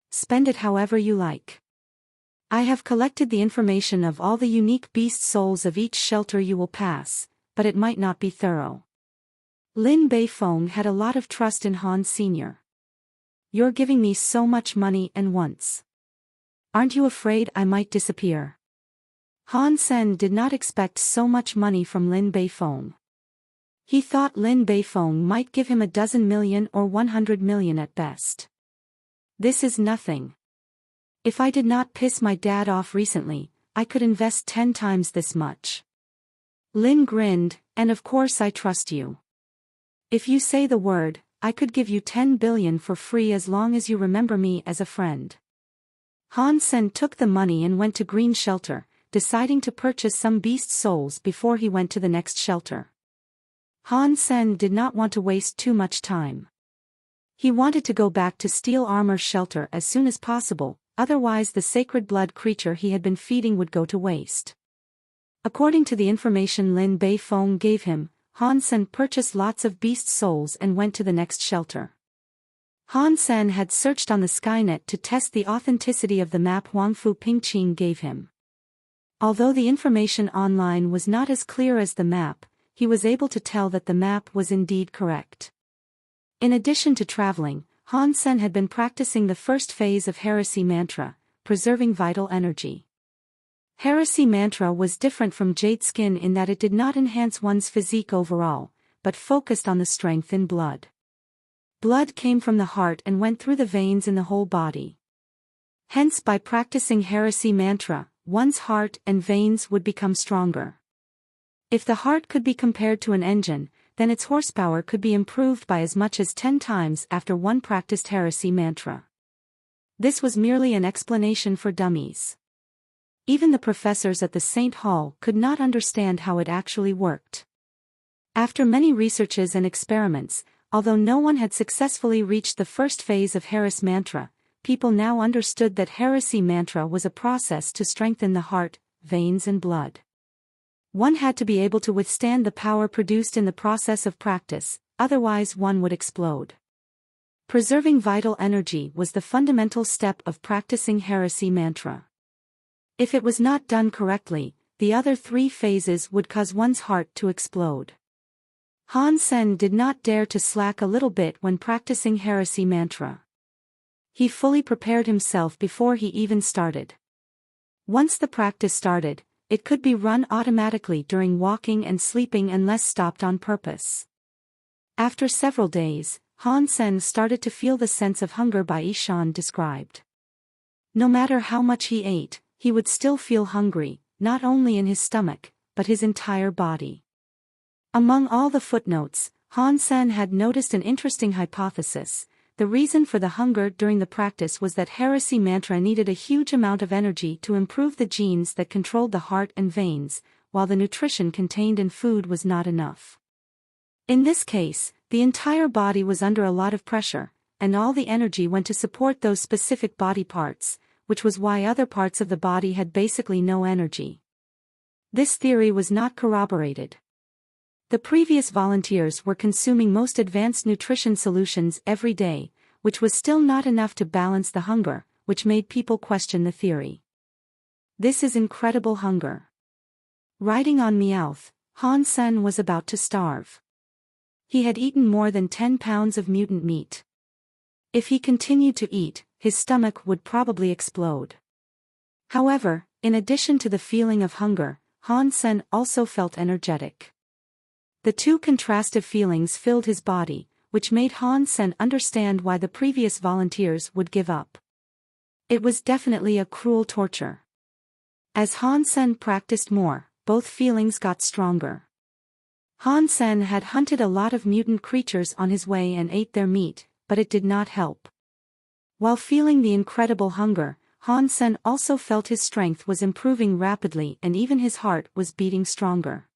Spend it however you like. I have collected the information of all the unique beast souls of each shelter you will pass, but it might not be thorough." Lin Beifong had a lot of trust in Han Sr. "You're giving me so much money and once. Aren't you afraid I might disappear?" Han Sen did not expect so much money from Lin Beifong. He thought Lin Beifong might give him $12 million or $100 million at best. "This is nothing. If I did not piss my dad off recently, I could invest 10 times this much." Lin grinned, "And of course I trust you. If you say the word, I could give you 10 billion for free as long as you remember me as a friend." Han Sen took the money and went to Green Shelter, deciding to purchase some beast souls before he went to the next shelter. Han Sen did not want to waste too much time. He wanted to go back to Steel Armor Shelter as soon as possible, otherwise the sacred blood creature he had been feeding would go to waste. According to the information Lin Beifong gave him, Han Sen purchased lots of beast souls and went to the next shelter. Han Sen had searched on the Skynet to test the authenticity of the map Wang Fu Pingqing gave him. Although the information online was not as clear as the map, he was able to tell that the map was indeed correct. In addition to traveling, Han Sen had been practicing the first phase of heresy mantra, preserving vital energy. Heresy mantra was different from Jade Skin in that it did not enhance one's physique overall, but focused on the strength in blood. Blood came from the heart and went through the veins in the whole body. Hence by practicing heresy mantra, one's heart and veins would become stronger. If the heart could be compared to an engine, then its horsepower could be improved by as much as 10 times after one practiced heresy mantra. This was merely an explanation for dummies. Even the professors at the Saint Hall could not understand how it actually worked. After many researches and experiments, although no one had successfully reached the first phase of heresy mantra, people now understood that heresy mantra was a process to strengthen the heart, veins and blood. One had to be able to withstand the power produced in the process of practice, otherwise one would explode. Preserving vital energy was the fundamental step of practicing heresy mantra. If it was not done correctly, the other three phases would cause one's heart to explode. Han Sen did not dare to slack a little bit when practicing heresy mantra. He fully prepared himself before he even started. Once the practice started, it could be run automatically during walking and sleeping unless stopped on purpose. After several days, Han Sen started to feel the sense of hunger Bai Shan described. No matter how much he ate, he would still feel hungry, not only in his stomach, but his entire body. Among all the footnotes, Han Sen had noticed an interesting hypothesis. The reason for the hunger during the practice was that heresy mantra needed a huge amount of energy to improve the genes that controlled the heart and veins, while the nutrition contained in food was not enough. In this case, the entire body was under a lot of pressure, and all the energy went to support those specific body parts, which was why other parts of the body had basically no energy. This theory was not corroborated. The previous volunteers were consuming most advanced nutrition solutions every day, which was still not enough to balance the hunger, which made people question the theory. This is incredible hunger. Riding on Meowth, Han Sen was about to starve. He had eaten more than 10 pounds of mutant meat. If he continued to eat, his stomach would probably explode. However, in addition to the feeling of hunger, Han Sen also felt energetic. The two contrastive feelings filled his body, which made Han Sen understand why the previous volunteers would give up. It was definitely a cruel torture. As Han Sen practiced more, both feelings got stronger. Han Sen had hunted a lot of mutant creatures on his way and ate their meat, but it did not help. While feeling the incredible hunger, Han Sen also felt his strength was improving rapidly and even his heart was beating stronger.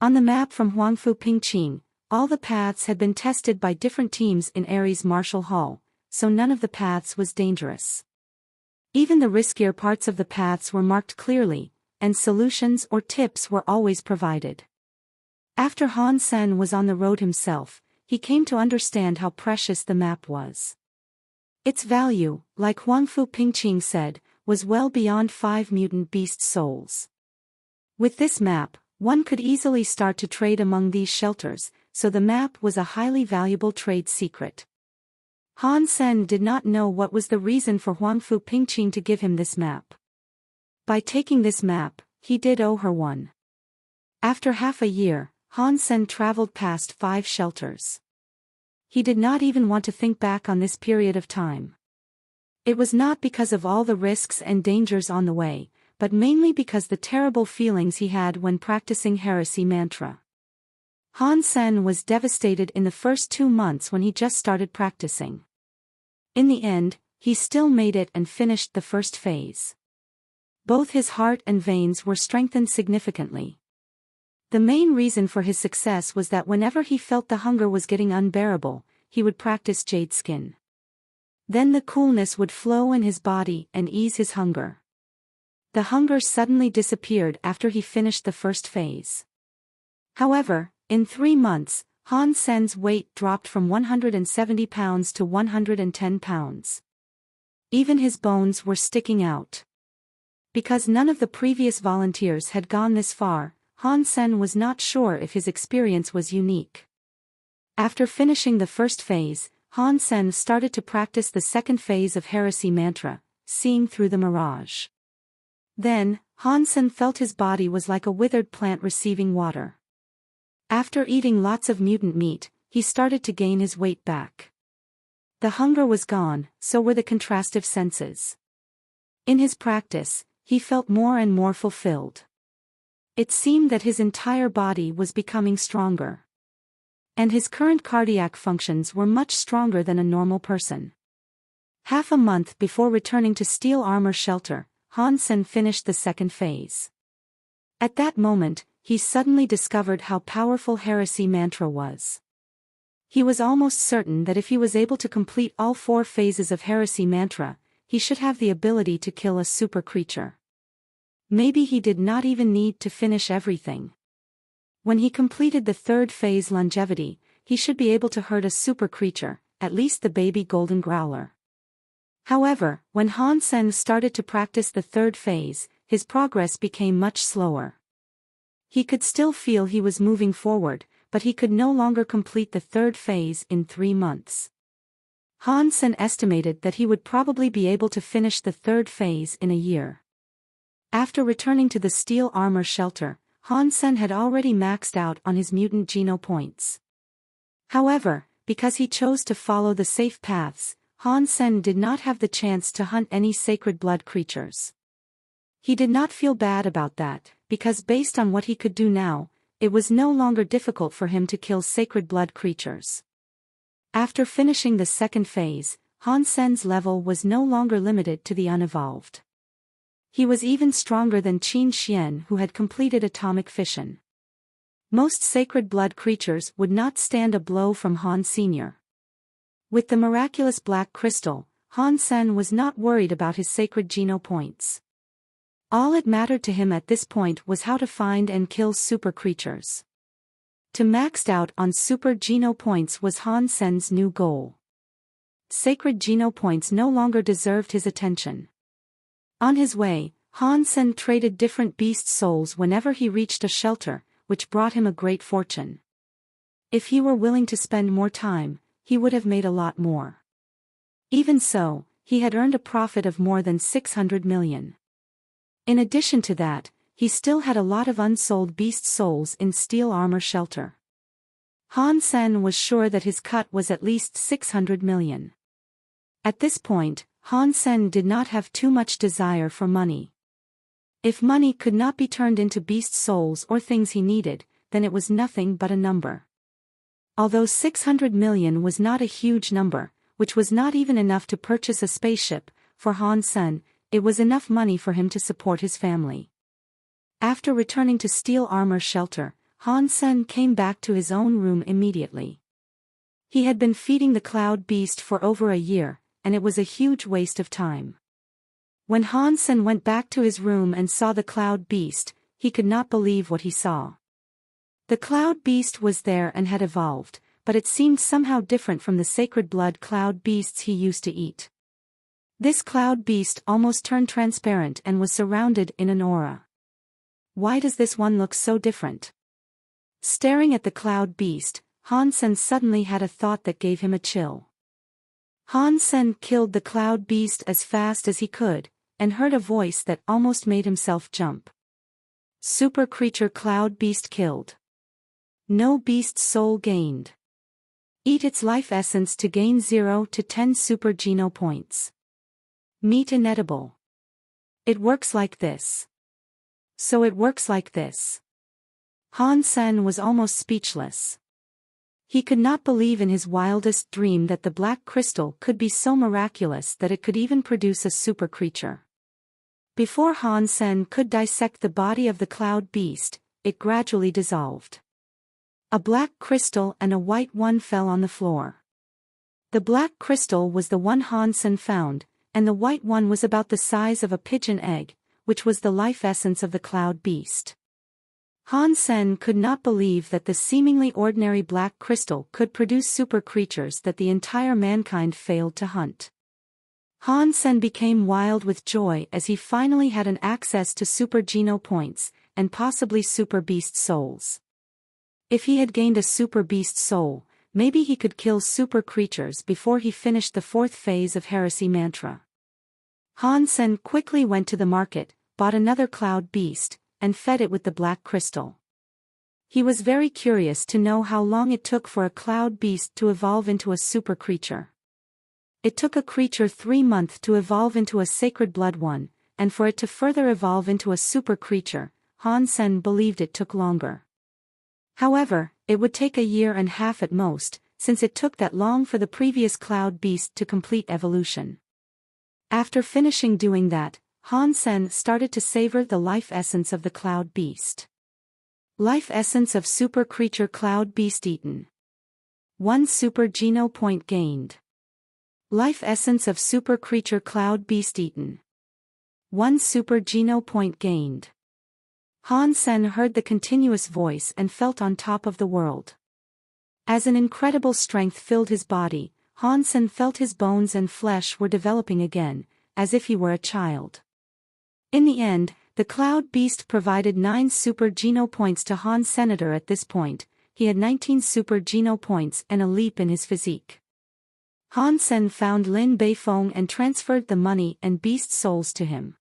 On the map from Huangfu Pingqing, all the paths had been tested by different teams in Ares Martial Hall, so none of the paths was dangerous. Even the riskier parts of the paths were marked clearly, and solutions or tips were always provided. After Han Sen was on the road himself, he came to understand how precious the map was. Its value, like Huangfu Pingqing said, was well beyond 5 mutant beast souls. With this map, one could easily start to trade among these shelters, so the map was a highly valuable trade secret. Han Sen did not know what was the reason for Huangfu Pingqing to give him this map. By taking this map, he did owe her one. After half a year, Han Sen traveled past 5 shelters. He did not even want to think back on this period of time. It was not because of all the risks and dangers on the way, but mainly because the terrible feelings he had when practicing heresy mantra. Han Sen was devastated in the first 2 months when he just started practicing. In the end, he still made it and finished the first phase. Both his heart and veins were strengthened significantly. The main reason for his success was that whenever he felt the hunger was getting unbearable, he would practice jade skin. Then the coolness would flow in his body and ease his hunger. The hunger suddenly disappeared after he finished the first phase. However, in 3 months, Han Sen's weight dropped from 170 pounds to 110 pounds. Even his bones were sticking out. Because none of the previous volunteers had gone this far, Han Sen was not sure if his experience was unique. After finishing the first phase, Han Sen started to practice the second phase of heresy mantra, seeing through the mirage. Then, Han Sen felt his body was like a withered plant receiving water. After eating lots of mutant meat, he started to gain his weight back. The hunger was gone, so were the contrastive senses. In his practice, he felt more and more fulfilled. It seemed that his entire body was becoming stronger. And his current cardiac functions were much stronger than a normal person. Half a month before returning to Steel Armor Shelter, Han Sen finished the second phase. At that moment, he suddenly discovered how powerful heresy mantra was. He was almost certain that if he was able to complete all 4 phases of heresy mantra, he should have the ability to kill a super creature. Maybe he did not even need to finish everything. When he completed the 3rd phase longevity, he should be able to hurt a super creature, at least the baby golden growler. However, when Han Sen started to practice the third phase, his progress became much slower. He could still feel he was moving forward, but he could no longer complete the third phase in 3 months. Han Sen estimated that he would probably be able to finish the third phase in a year. After returning to the steel armor shelter, Han Sen had already maxed out on his mutant geno points. However, because he chose to follow the safe paths, Han Sen did not have the chance to hunt any sacred blood creatures. He did not feel bad about that, because based on what he could do now, it was no longer difficult for him to kill sacred blood creatures. After finishing the second phase, Han Sen's level was no longer limited to the unevolved. He was even stronger than Qin Xian, who had completed atomic fission. Most sacred blood creatures would not stand a blow from Han Sr. With the miraculous black crystal, Han Sen was not worried about his sacred geno points. All it mattered to him at this point was how to find and kill super creatures. To maxed out on super geno points was Han Sen's new goal. Sacred geno points no longer deserved his attention. On his way, Han Sen traded different beast souls whenever he reached a shelter, which brought him a great fortune. If he were willing to spend more time, he would have made a lot more. Even so, he had earned a profit of more than 600 million. In addition to that, he still had a lot of unsold beast souls in steel armor shelter. Han Sen was sure that his cut was at least 600 million. At this point, Han Sen did not have too much desire for money. If money could not be turned into beast souls or things he needed, then it was nothing but a number. Although 600 million was not a huge number, which was not even enough to purchase a spaceship, for Han Sen, it was enough money for him to support his family. After returning to steel armor shelter, Han Sen came back to his own room immediately. He had been feeding the cloud beast for over a year, and it was a huge waste of time. When Han Sen went back to his room and saw the cloud beast, he could not believe what he saw. The cloud beast was there and had evolved, but it seemed somehow different from the sacred blood cloud beasts he used to eat. This cloud beast almost turned transparent and was surrounded in an aura. Why does this one look so different? Staring at the cloud beast, Han Sen suddenly had a thought that gave him a chill. Han Sen killed the cloud beast as fast as he could, and heard a voice that almost made himself jump. Super creature cloud beast killed. No beast soul gained. Eat its life essence to gain 0 to 10 super geno points. Meat inedible. It works like this. So it works like this. Han Sen was almost speechless. He could not believe in his wildest dream that the black crystal could be so miraculous that it could even produce a super creature. Before Han Sen could dissect the body of the cloud beast, it gradually dissolved. A black crystal and a white one fell on the floor. The black crystal was the one Han Sen found, and the white one was about the size of a pigeon egg, which was the life essence of the cloud beast. Han Sen could not believe that the seemingly ordinary black crystal could produce super creatures that the entire mankind failed to hunt. Han Sen became wild with joy as he finally had an access to super geno points, and possibly super beast souls. If he had gained a super beast soul, maybe he could kill super creatures before he finished the fourth phase of Heresy Mantra. Han Sen quickly went to the market, bought another cloud beast, and fed it with the black crystal. He was very curious to know how long it took for a cloud beast to evolve into a super creature. It took a creature 3 months to evolve into a sacred blood one, and for it to further evolve into a super creature, Han Sen believed it took longer. However, it would take a year and a half at most, since it took that long for the previous cloud beast to complete evolution. After finishing doing that, Han Sen started to savor the life essence of the cloud beast. Life essence of super creature cloud beast eaten. 1 super geno point gained. Life essence of super creature cloud beast eaten. 1 super geno point gained. Han Sen heard the continuous voice and felt on top of the world. As an incredible strength filled his body, Han Sen felt his bones and flesh were developing again, as if he were a child. In the end, the Cloud Beast provided 9 Super Geno points to Han Senator. At this point, he had 19 Super Geno points and a leap in his physique. Han Sen found Lin Beifong and transferred the money and beast souls to him.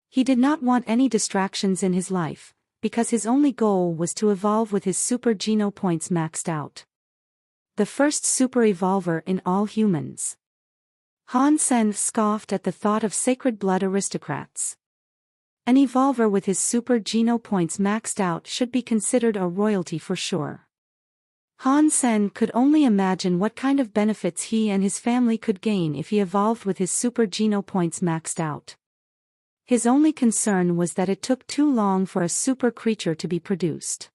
He did not want any distractions in his life, because his only goal was to evolve with his Super Geno points maxed out. The first super evolver in all humans. Han Sen scoffed at the thought of sacred blood aristocrats. An evolver with his Super Geno points maxed out should be considered a royalty for sure. Han Sen could only imagine what kind of benefits he and his family could gain if he evolved with his Super Geno points maxed out. His only concern was that it took too long for a super creature to be produced.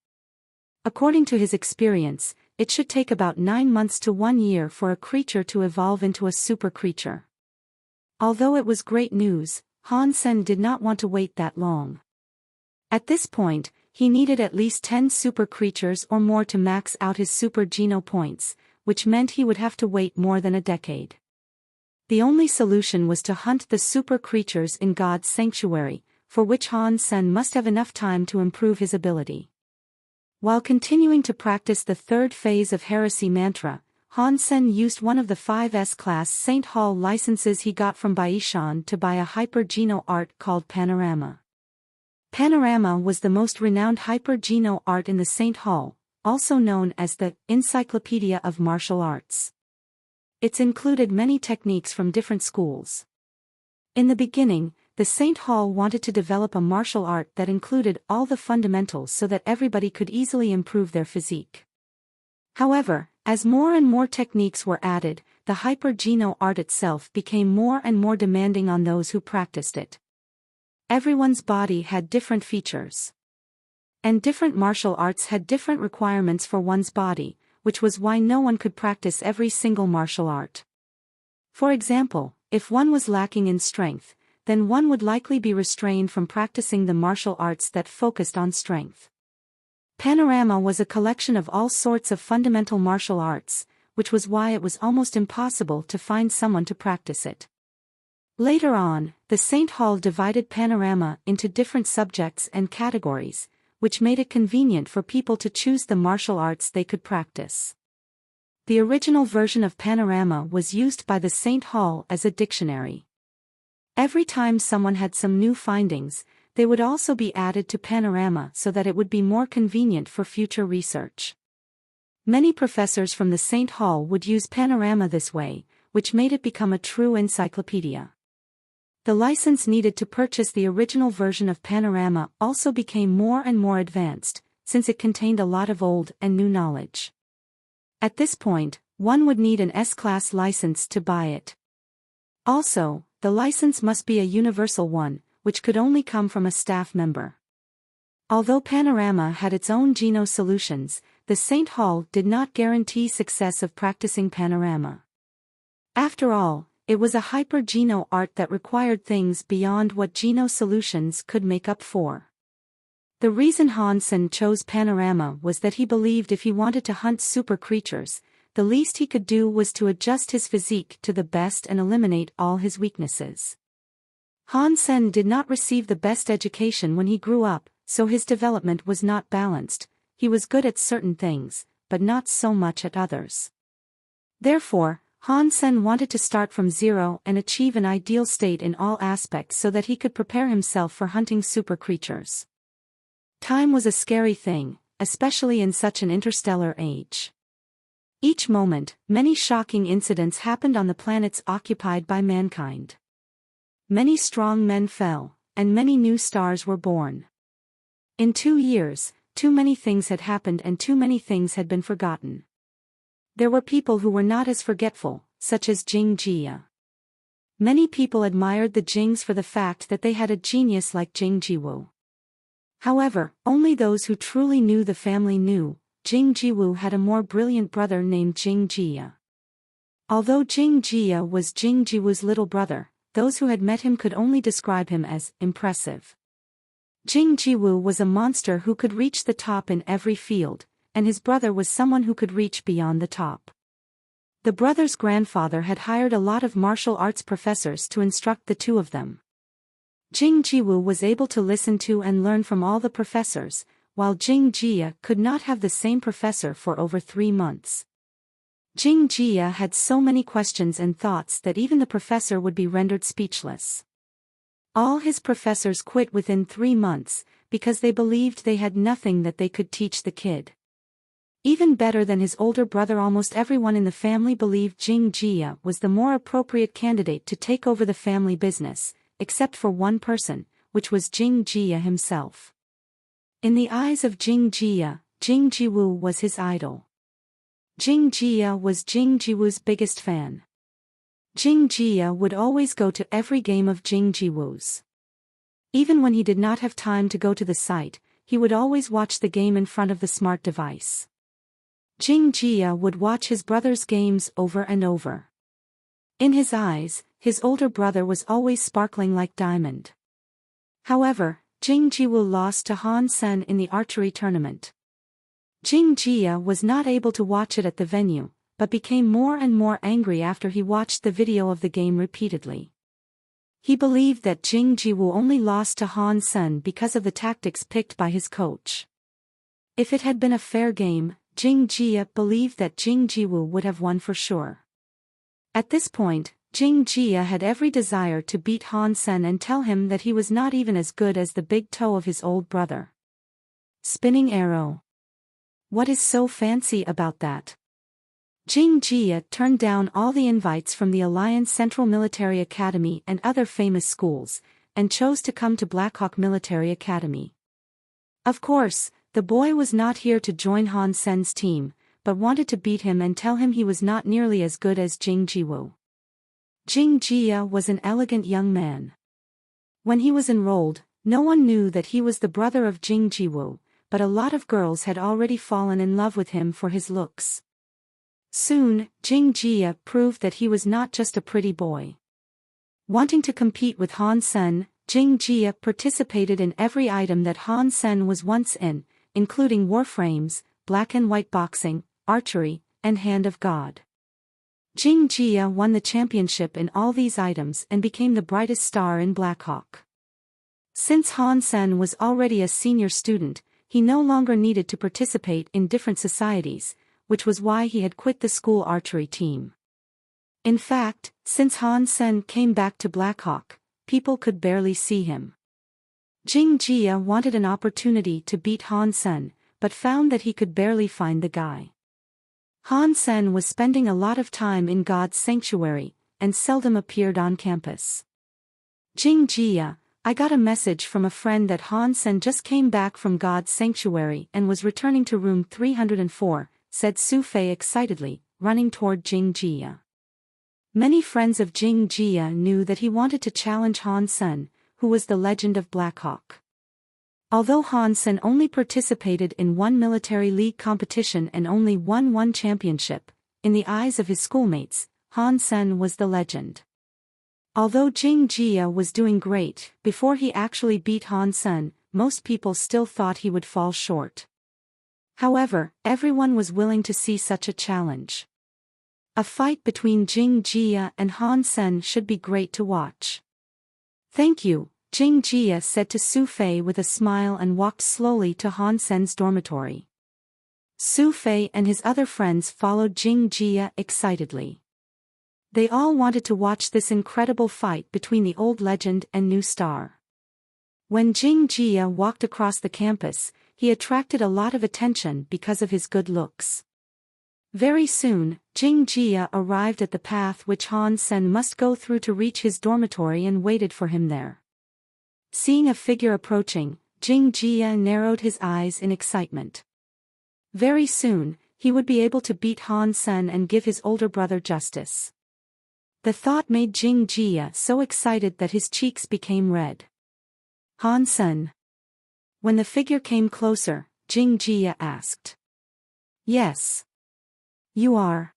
According to his experience, it should take about 9 months to 1 year for a creature to evolve into a super creature. Although it was great news, Han Sen did not want to wait that long. At this point, he needed at least 10 super creatures or more to max out his Super Geno points, which meant he would have to wait more than a decade. The only solution was to hunt the super creatures in God's sanctuary, for which Han Sen must have enough time to improve his ability. While continuing to practice the third phase of Heresy Mantra, Han Sen used one of the 5 S-Class Saint Hall licenses he got from Baishan to buy a Hyper Geno art called Panorama. Panorama was the most renowned Hyper Geno art in the Saint Hall, also known as the Encyclopedia of Martial Arts. It's included many techniques from different schools. In the beginning, the Saint Hall wanted to develop a martial art that included all the fundamentals so that everybody could easily improve their physique. However, as more and more techniques were added, the Hyper Geno art itself became more and more demanding on those who practiced it. Everyone's body had different features. And different martial arts had different requirements for one's body, which was why no one could practice every single martial art. For example, if one was lacking in strength, then one would likely be restrained from practicing the martial arts that focused on strength. Panorama was a collection of all sorts of fundamental martial arts, which was why it was almost impossible to find someone to practice it. Later on, the Saint Hall divided Panorama into different subjects and categories, which made it convenient for people to choose the martial arts they could practice. The original version of Panorama was used by the Saint Hall as a dictionary. Every time someone had some new findings, they would also be added to Panorama so that it would be more convenient for future research. Many professors from the Saint Hall would use Panorama this way, which made it become a true encyclopedia. The license needed to purchase the original version of Panorama also became more and more advanced, since it contained a lot of old and new knowledge. At this point, one would need an S-Class license to buy it. Also, the license must be a universal one, which could only come from a staff member. Although Panorama had its own Geno solutions, the Saint Hall did not guarantee success of practicing Panorama. After all, it was a Hyper Geno art that required things beyond what Geno solutions could make up for. The reason Han Sen chose Panorama was that he believed if he wanted to hunt super creatures, the least he could do was to adjust his physique to the best and eliminate all his weaknesses. Han Sen did not receive the best education when he grew up, so his development was not balanced. He was good at certain things, but not so much at others. Therefore, Han Sen wanted to start from zero and achieve an ideal state in all aspects so that he could prepare himself for hunting super creatures. Time was a scary thing, especially in such an interstellar age. Each moment, many shocking incidents happened on the planets occupied by mankind. Many strong men fell, and many new stars were born. In 2 years, too many things had happened and too many things had been forgotten. There were people who were not as forgetful, such as Jing Jia. Many people admired the Jings for the fact that they had a genius like Jing Jiwu. However, only those who truly knew the family knew, Jing Jiwu had a more brilliant brother named Jing Jia. Although Jing Jia was Jing Jiwu's little brother, those who had met him could only describe him as impressive. Jing Jiwu was a monster who could reach the top in every field, and his brother was someone who could reach beyond the top. The brother's grandfather had hired a lot of martial arts professors to instruct the two of them. Jing Jiwu was able to listen to and learn from all the professors, while Jing Jia could not have the same professor for over 3 months. Jing Jia had so many questions and thoughts that even the professor would be rendered speechless. All his professors quit within 3 months, because they believed they had nothing that they could teach the kid. Even better than his older brother, almost everyone in the family believed Jing Jia was the more appropriate candidate to take over the family business, except for one person, which was Jing Jia himself. In the eyes of Jing Jia, Jing Jiwu was his idol. Jing Jia was Jing Jiwu's biggest fan. Jing Jia would always go to every game of Jing Jiwu's. Even when he did not have time to go to the site, he would always watch the game in front of the smart device. Jing Jia would watch his brother's games over and over. In his eyes, his older brother was always sparkling like diamond. However, Jing Jiwu lost to Han Sen in the archery tournament. Jing Jia was not able to watch it at the venue, but became more and more angry after he watched the video of the game repeatedly. He believed that Jing Jiwu only lost to Han Sen because of the tactics picked by his coach. If it had been a fair game, Jing Jia believed that Jing Jiwu would have won for sure. At this point, Jing Jia had every desire to beat Han Sen and tell him that he was not even as good as the big toe of his old brother. Spinning arrow. What is so fancy about that? Jing Jia turned down all the invites from the Alliance Central Military Academy and other famous schools, and chose to come to Blackhawk Military Academy. Of course, the boy was not here to join Han Sen's team, but wanted to beat him and tell him he was not nearly as good as Jing Jiwu. Jing Jia was an elegant young man. When he was enrolled, no one knew that he was the brother of Jing Jiwu, but a lot of girls had already fallen in love with him for his looks. Soon, Jing Jia proved that he was not just a pretty boy. Wanting to compete with Han Sen, Jing Jia participated in every item that Han Sen was once in, including warframes, black and white boxing, archery, and Hand of God. Jing Jia won the championship in all these items and became the brightest star in Blackhawk. Since Han Sen was already a senior student, he no longer needed to participate in different societies, which was why he had quit the school archery team. In fact, since Han Sen came back to Blackhawk, people could barely see him. Jing Jia wanted an opportunity to beat Han Sen, but found that he could barely find the guy. Han Sen was spending a lot of time in God's sanctuary, and seldom appeared on campus. Jing Jia, I got a message from a friend that Han Sen just came back from God's sanctuary and was returning to room 304, said Su Fei excitedly, running toward Jing Jia. Many friends of Jing Jia knew that he wanted to challenge Han Sen, who was the legend of Blackhawk. Although Han Sen only participated in one military league competition and only won one championship, in the eyes of his schoolmates, Han Sen was the legend. Although Jing Jia was doing great, before he actually beat Han Sen, most people still thought he would fall short. However, everyone was willing to see such a challenge. A fight between Jing Jia and Han Sen should be great to watch. Thank you, Jing Jia said to Su Fei with a smile and walked slowly to Han Sen's dormitory. Su Fei and his other friends followed Jing Jia excitedly. They all wanted to watch this incredible fight between the old legend and new star. When Jing Jia walked across the campus, he attracted a lot of attention because of his good looks. Very soon, Jing Jia arrived at the path which Han Sen must go through to reach his dormitory and waited for him there. Seeing a figure approaching, Jing Jia narrowed his eyes in excitement. Very soon, he would be able to beat Han Sen and give his older brother justice. The thought made Jing Jia so excited that his cheeks became red. Han Sen. When the figure came closer, Jing Jia asked. Yes. You are.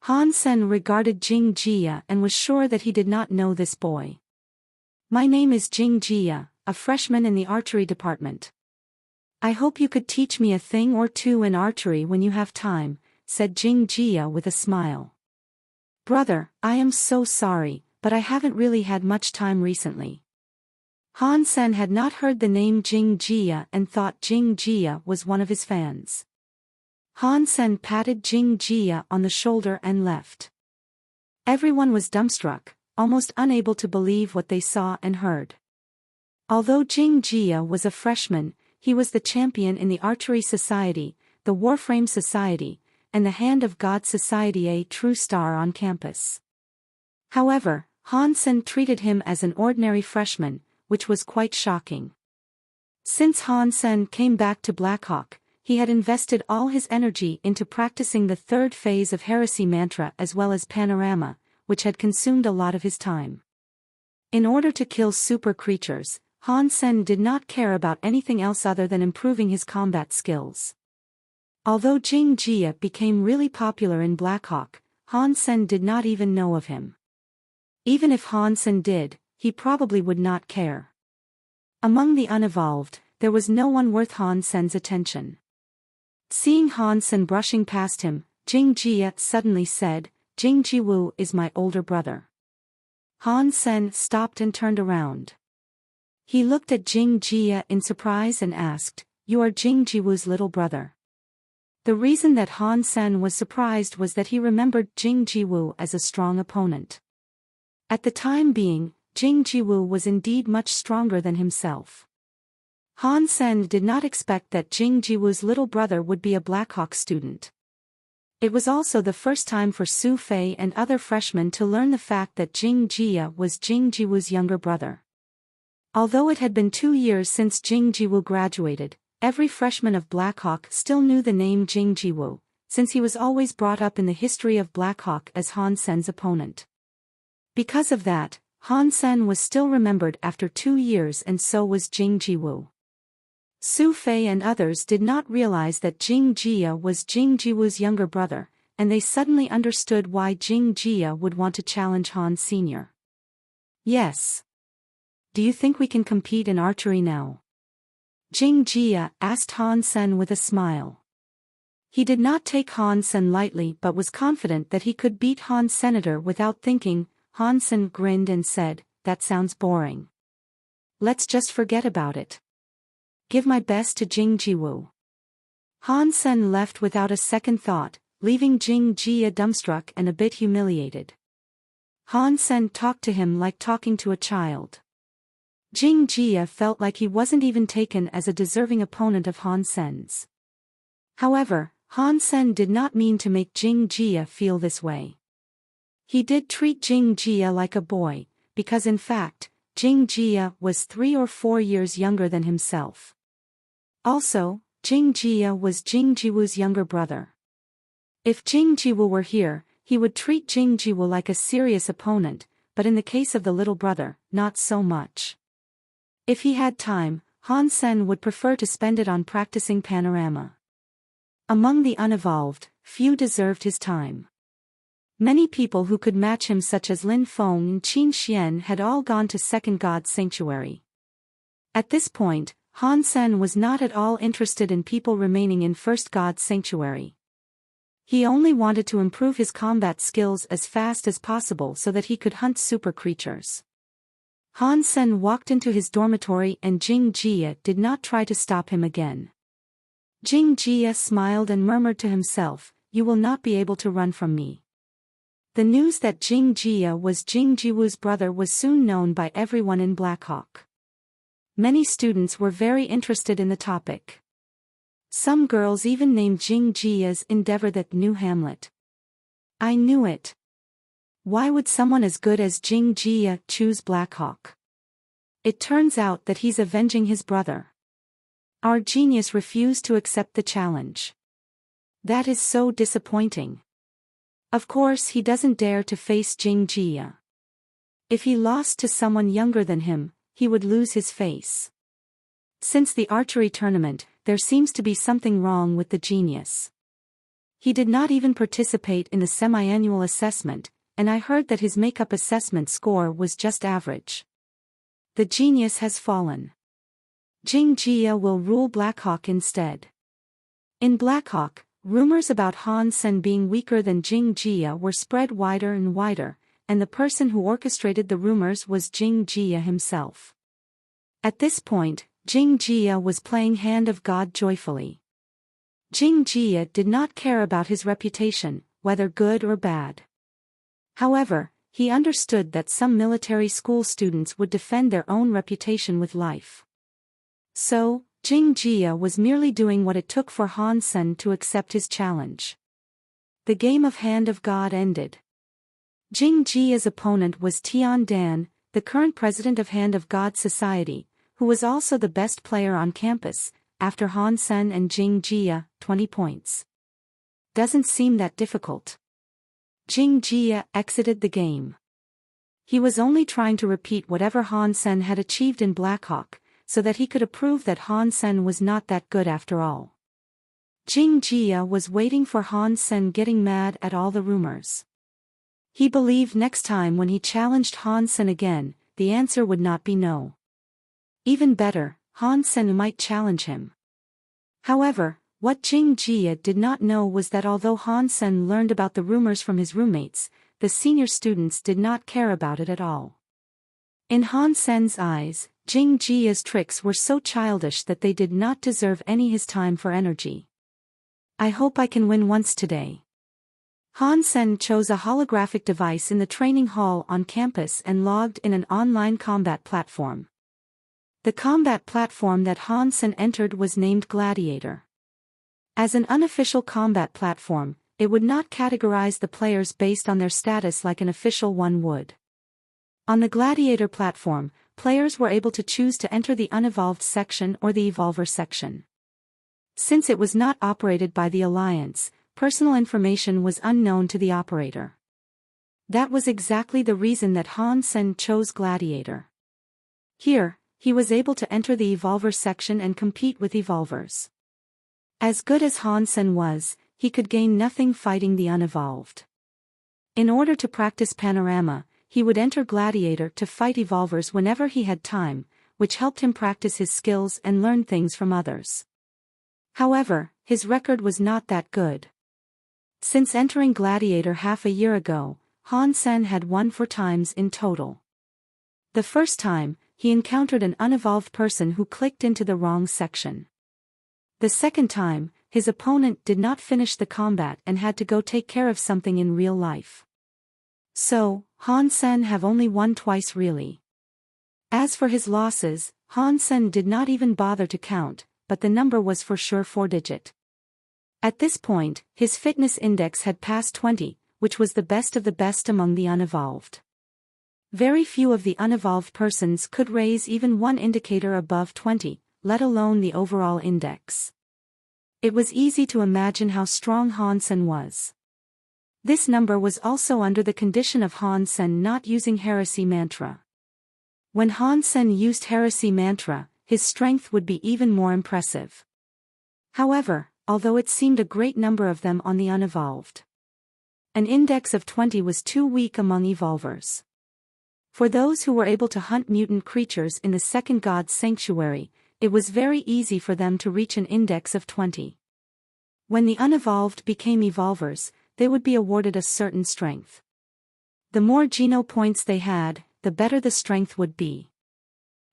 Han Sen regarded Jing Jia and was sure that he did not know this boy. My name is Jing Jia, a freshman in the archery department. I hope you could teach me a thing or two in archery when you have time, said Jing Jia with a smile. Brother, I am so sorry, but I haven't really had much time recently. Han Sen had not heard the name Jing Jia and thought Jing Jia was one of his fans. Han Sen patted Jing Jia on the shoulder and left. Everyone was dumbstruck, almost unable to believe what they saw and heard. Although Jing Jia was a freshman, he was the champion in the Archery Society, the Warframe Society, and the Hand of God Society, a true star on campus. However, Han Sen treated him as an ordinary freshman, which was quite shocking. Since Han Sen came back to Blackhawk, he had invested all his energy into practicing the third phase of Heresy Mantra as well as Panorama, which had consumed a lot of his time. In order to kill super creatures, Han Sen did not care about anything else other than improving his combat skills. Although Jing Jia became really popular in Blackhawk, Han Sen did not even know of him. Even if Han Sen did, he probably would not care. Among the unevolved, there was no one worth Han Sen's attention. Seeing Han Sen brushing past him, Jing Jia suddenly said, Jing Jiwu is my older brother. Han Sen stopped and turned around. He looked at Jing Jia in surprise and asked, You are Jing Jiwu's little brother. The reason that Han Sen was surprised was that he remembered Jing Jiwu as a strong opponent. At the time being, Jing Jiwu was indeed much stronger than himself. Han Sen did not expect that Jing Jiwu's little brother would be a Blackhawk student. It was also the first time for Su Fei and other freshmen to learn the fact that Jing Jia was Jing Jiwu's younger brother. Although it had been 2 years since Jing Jiwu graduated, every freshman of Blackhawk still knew the name Jing Jiwu, since he was always brought up in the history of Blackhawk as Han Sen's opponent. Because of that, Han Sen was still remembered after 2 years, and so was Jing Jiwu. Su Fei and others did not realize that Jing Jia was Jing Jiwu's younger brother, and they suddenly understood why Jing Jia would want to challenge Han Sr. Yes. Do you think we can compete in archery now? Jing Jia asked Han Sen with a smile. He did not take Han Sen lightly but was confident that he could beat Han Senator without thinking. Han Sen grinned and said, That sounds boring. Let's just forget about it. Give my best to Jing Jiwu. Han Sen left without a second thought, leaving Jing Jia dumbstruck and a bit humiliated. Han Sen talked to him like talking to a child. Jing Jia felt like he wasn't even taken as a deserving opponent of Han Sen's. However, Han Sen did not mean to make Jing Jia feel this way. He did treat Jing Jia like a boy, because in fact, Jing Jia was 3 or 4 years younger than himself. Also, Jing Jia was Jing Jiwu's younger brother. If Jing Jiwu were here, he would treat Jing Jiwu like a serious opponent, but in the case of the little brother, not so much. If he had time, Han Sen would prefer to spend it on practicing Panorama. Among the unevolved, few deserved his time. Many people who could match him, such as Lin Feng and Qin Xian, had all gone to Second God Sanctuary. At this point, Han Sen was not at all interested in people remaining in First God Sanctuary. He only wanted to improve his combat skills as fast as possible so that he could hunt super creatures. Han Sen walked into his dormitory and Jing Jia did not try to stop him again. Jing Jia smiled and murmured to himself, You will not be able to run from me. The news that Jing Jia was Jing Jiwu's brother was soon known by everyone in Blackhawk. Many students were very interested in the topic. Some girls even named Jing Jia's endeavor that new Hamlet. I knew it. Why would someone as good as Jing Jia choose Blackhawk? It turns out that he's avenging his brother. Our genius refused to accept the challenge. That is so disappointing. Of course he doesn't dare to face Jing Jia. If he lost to someone younger than him, he would lose his face. Since the archery tournament, there seems to be something wrong with the genius. He did not even participate in the semi-annual assessment, and I heard that his makeup assessment score was just average. The genius has fallen. Jing Jia will rule Blackhawk instead. In Blackhawk, rumors about Han Sen being weaker than Jing Jia were spread wider and wider, and the person who orchestrated the rumors was Jing Jia himself. At this point, Jing Jia was playing Hand of God joyfully. Jing Jia did not care about his reputation, whether good or bad. However, he understood that some military school students would defend their own reputation with life. So, Jing Jia was merely doing what it took for Han Sen to accept his challenge. The game of Hand of God ended. Jing Jia's opponent was Tian Dan, the current president of Hand of God Society, who was also the best player on campus, after Han Sen and Jing Jia, 20 points. Doesn't seem that difficult. Jing Jia exited the game. He was only trying to repeat whatever Han Sen had achieved in Blackhawk, so that he could prove that Han Sen was not that good after all. Jing Jia was waiting for Han Sen getting mad at all the rumors. He believed next time when he challenged Han Sen again, the answer would not be no. Even better, Han Sen might challenge him. However, what Jing Jia did not know was that although Han Sen learned about the rumors from his roommates, the senior students did not care about it at all. In Han Sen's eyes, Jing Jia's tricks were so childish that they did not deserve any his time for energy. I hope I can win once today. Han Sen chose a holographic device in the training hall on campus and logged in an online combat platform. The combat platform that Han Sen entered was named Gladiator. As an unofficial combat platform, it would not categorize the players based on their status like an official one would. On the Gladiator platform, players were able to choose to enter the unevolved section or the evolver section. Since it was not operated by the Alliance, personal information was unknown to the operator. That was exactly the reason that Han Sen chose Gladiator. Here, he was able to enter the evolver section and compete with evolvers. As good as Han Sen was, he could gain nothing fighting the unevolved. In order to practice Panorama, he would enter Gladiator to fight evolvers whenever he had time, which helped him practice his skills and learn things from others. However, his record was not that good. Since entering Gladiator half a year ago, Han Sen had won 4 times in total. The first time, he encountered an unevolved person who clicked into the wrong section. The second time, his opponent did not finish the combat and had to go take care of something in real life. So, Han Sen have only won twice really. As for his losses, Han Sen did not even bother to count, but the number was for sure 4-digit. At this point, his fitness index had passed 20, which was the best of the best among the unevolved. Very few of the unevolved persons could raise even one indicator above 20, let alone the overall index. It was easy to imagine how strong Han Sen was. This number was also under the condition of Han Sen not using Heresy Mantra. When Han Sen used Heresy Mantra, his strength would be even more impressive. However, although it seemed a great number of them on the unevolved, an index of 20 was too weak among evolvers. For those who were able to hunt mutant creatures in the second god's sanctuary, it was very easy for them to reach an index of 20. When the unevolved became evolvers, they would be awarded a certain strength. The more Geno points they had, the better the strength would be.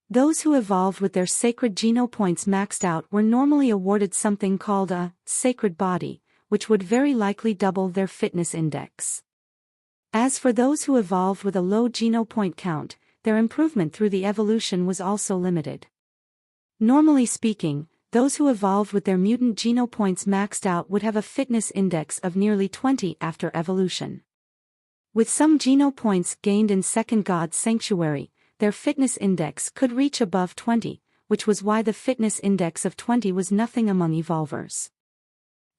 Those who evolved with their sacred Geno points maxed out were normally awarded something called a sacred body, which would very likely double their fitness index. As for those who evolved with a low Geno point count, their improvement through the evolution was also limited. Normally speaking, those who evolved with their mutant Geno points maxed out would have a fitness index of nearly 20 after evolution. With some Geno points gained in Second God's Sanctuary, their fitness index could reach above 20, which was why the fitness index of 20 was nothing among evolvers.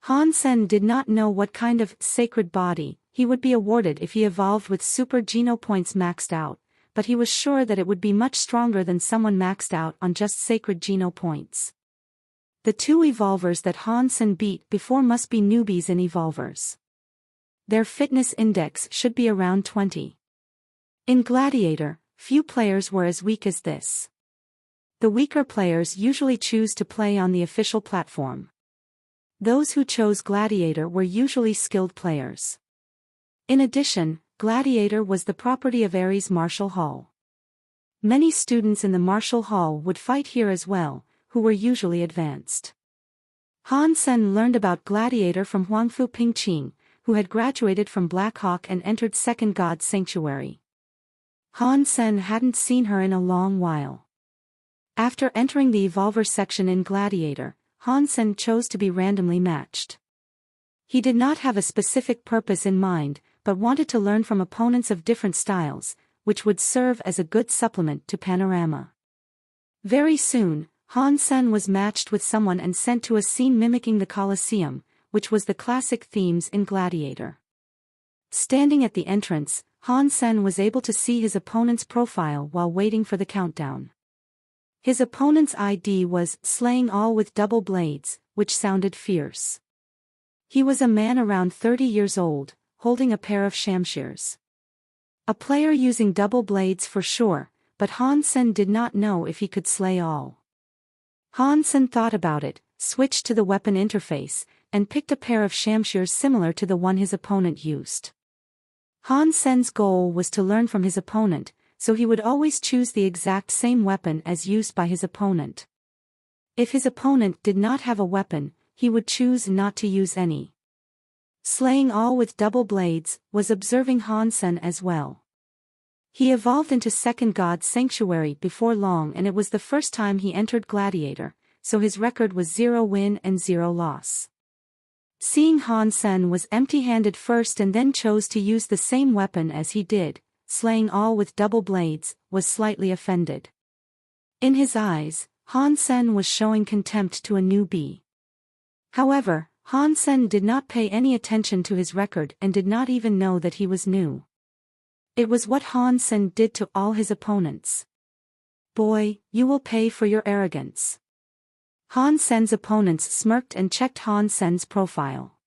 Han Sen did not know what kind of sacred body he would be awarded if he evolved with super Geno points maxed out, but he was sure that it would be much stronger than someone maxed out on just sacred Geno points. The 2 evolvers that Han Sen beat before must be newbies in evolvers. Their fitness index should be around 20. In Gladiator, few players were as weak as this. The weaker players usually choose to play on the official platform. Those who chose Gladiator were usually skilled players. In addition, Gladiator was the property of Ares Martial Hall. Many students in the Martial Hall would fight here as well, who were usually advanced. Han Sen learned about Gladiator from Huangfu Pingqing, who had graduated from Black Hawk and entered Second God's Sanctuary. Han Sen hadn't seen her in a long while. After entering the Evolver section in Gladiator, Han Sen chose to be randomly matched. He did not have a specific purpose in mind, but wanted to learn from opponents of different styles, which would serve as a good supplement to Panorama. Very soon, Han Sen was matched with someone and sent to a scene mimicking the Colosseum, which was the classic themes in Gladiator. Standing at the entrance, Han Sen was able to see his opponent's profile while waiting for the countdown. His opponent's ID was "Slaying All with Double Blades," which sounded fierce. He was a man around 30 years old, holding a pair of shamshirs. A player using double blades for sure, but Han Sen did not know if he could slay all. Han Sen thought about it, switched to the weapon interface, and picked a pair of shamshirs similar to the one his opponent used. Han Sen's goal was to learn from his opponent, so he would always choose the exact same weapon as used by his opponent. If his opponent did not have a weapon, he would choose not to use any. Slaying All with Double Blades was observing Han Sen as well. He evolved into Second God's Sanctuary before long, and it was the first time he entered Gladiator, so his record was 0 win and 0 loss. Seeing Han Sen was empty-handed first and then chose to use the same weapon as he did, Slaying All with Double Blades, was slightly offended. In his eyes, Han Sen was showing contempt to a newbie. However, Han Sen did not pay any attention to his record and did not even know that he was new. It was what Han Sen did to all his opponents. "Boy, you will pay for your arrogance." Han Sen's opponents smirked and checked Han Sen's profile.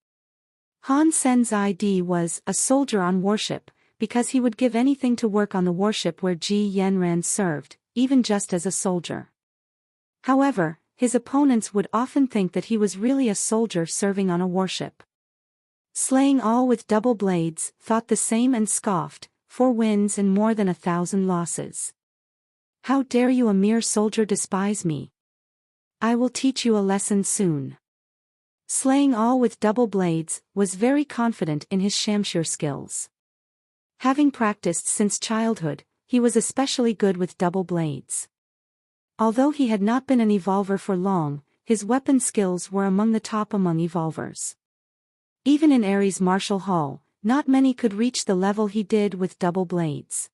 Han Sen's ID was "a soldier on warship," because he would give anything to work on the warship where Ji Yanran served, even just as a soldier. However, his opponents would often think that he was really a soldier serving on a warship. Slaying All with Double Blades thought the same and scoffed, 4 wins and more than 1,000 losses. "How dare you, a mere soldier, despise me? I will teach you a lesson soon." Slaying All with Double Blades was very confident in his shamshir skills. Having practiced since childhood, he was especially good with double blades. Although he had not been an evolver for long, his weapon skills were among the top among evolvers. Even in Ares Martial Hall, not many could reach the level he did with double blades.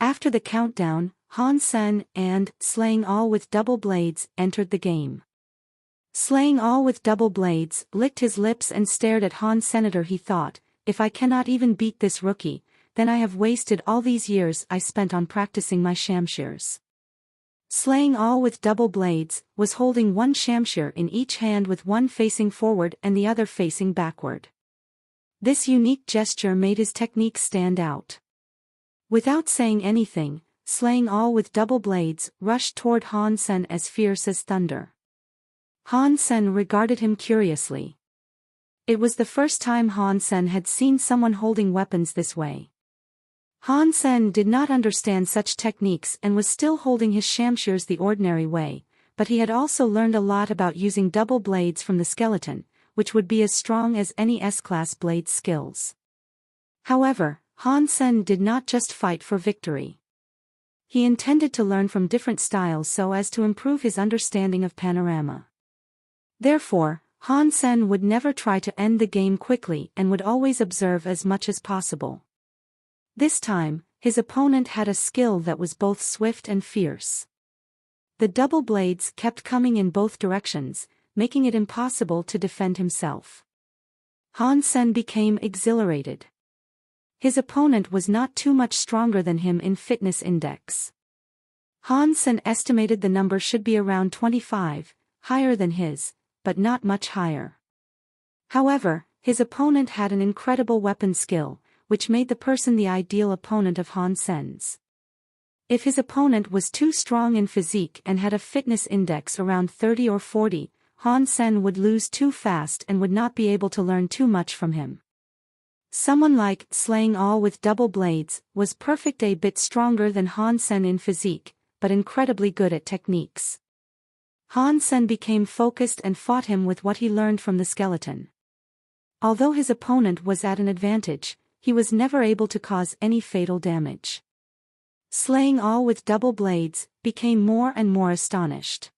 After the countdown, Han Sen and Slaying All with Double Blades entered the game. Slaying All with Double Blades licked his lips and stared at Han Senator. He thought, "If I cannot even beat this rookie, then I have wasted all these years I spent on practicing my shamshirs." Slaying All with Double Blades was holding one shamshir in each hand with one facing forward and the other facing backward. This unique gesture made his technique stand out. Without saying anything, Slaying All with Double Blades rushed toward Han Sen as fierce as thunder. Han Sen regarded him curiously. It was the first time Han Sen had seen someone holding weapons this way. Han Sen did not understand such techniques and was still holding his shamshirs the ordinary way, but he had also learned a lot about using double blades from the skeleton, which would be as strong as any S-class blade skills. However, Han Sen did not just fight for victory. He intended to learn from different styles so as to improve his understanding of Panorama. Therefore, Han Sen would never try to end the game quickly and would always observe as much as possible. This time, his opponent had a skill that was both swift and fierce. The double blades kept coming in both directions, making it impossible to defend himself. Han Sen became exhilarated. His opponent was not too much stronger than him in fitness index. Han Sen estimated the number should be around 25, higher than his, but not much higher. However, his opponent had an incredible weapon skill, which made the person the ideal opponent of Han Sen's. If his opponent was too strong in physique and had a fitness index around 30 or 40, Han Sen would lose too fast and would not be able to learn too much from him. Someone like Slaying All with Double Blades was perfect, a bit stronger than Han Sen in physique, but incredibly good at techniques. Han Sen became focused and fought him with what he learned from the skeleton. Although his opponent was at an advantage, he was never able to cause any fatal damage. Slaying All with Double Blades became more and more astonished.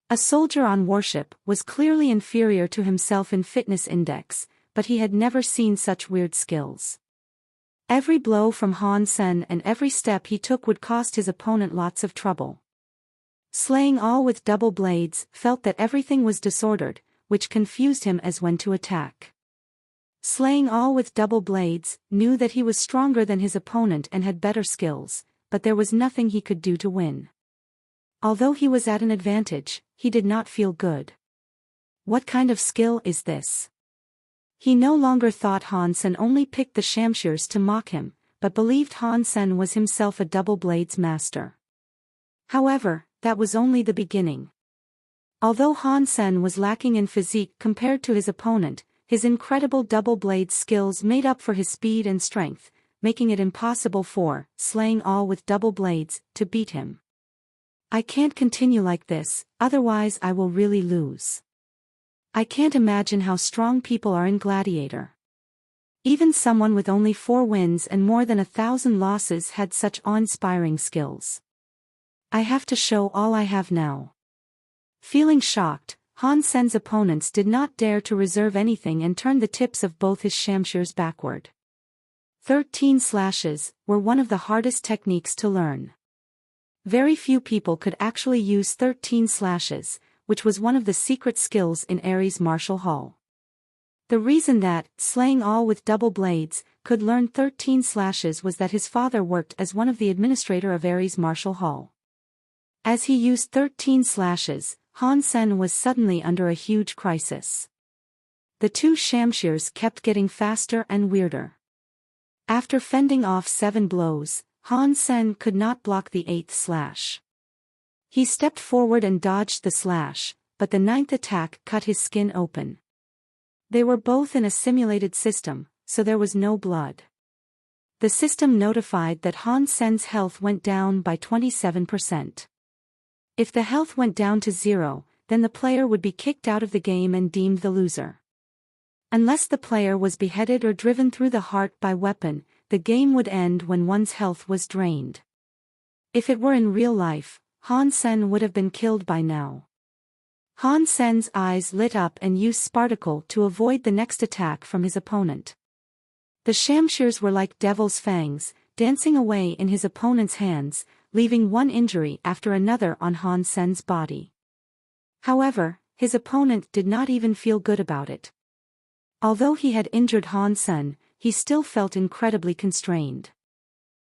A soldier on warship was clearly inferior to himself in fitness index, but he had never seen such weird skills. Every blow from Han Sen and every step he took would cost his opponent lots of trouble. Slaying All with Double Blades felt that everything was disordered, which confused him as when to attack. Slaying All with Double Blades knew that he was stronger than his opponent and had better skills, but there was nothing he could do to win. Although he was at an advantage, he did not feel good. What kind of skill is this? He no longer thought Han Sen only picked the shamshers to mock him, but believed Han Sen was himself a double blades master. However, that was only the beginning. Although Han Sen was lacking in physique compared to his opponent, his incredible double blades skills made up for his speed and strength, making it impossible for Slaying All with Double Blades to beat him. I can't continue like this, otherwise I will really lose. I can't imagine how strong people are in Gladiator. Even someone with only 4 wins and more than 1,000 losses had such awe-inspiring skills. I have to show all I have now. Feeling shocked, Han Sen's opponents did not dare to reserve anything and turned the tips of both his shamshers backward. 13 slashes were one of the hardest techniques to learn. Very few people could actually use 13 slashes, which was one of the secret skills in Ares Martial Hall. The reason that Slaying All with Double Blades could learn 13 slashes was that his father worked as one of the administrator of Ares Martial Hall. As he used 13 slashes, Han Sen was suddenly under a huge crisis. The two shamshirs kept getting faster and weirder. After fending off 7 blows, Han Sen could not block the 8th slash. He stepped forward and dodged the slash, but the 9th attack cut his skin open. They were both in a simulated system, so there was no blood. The system notified that Han Sen's health went down by 27%. If the health went down to 0, then the player would be kicked out of the game and deemed the loser. Unless the player was beheaded or driven through the heart by weapon, the game would end when one's health was drained. If it were in real life, Han Sen would have been killed by now. Han Sen's eyes lit up and used Spartacle to avoid the next attack from his opponent. The shamshirs were like devil's fangs, dancing away in his opponent's hands, leaving one injury after another on Han Sen's body. However, his opponent did not even feel good about it. Although he had injured Han Sen, he still felt incredibly constrained.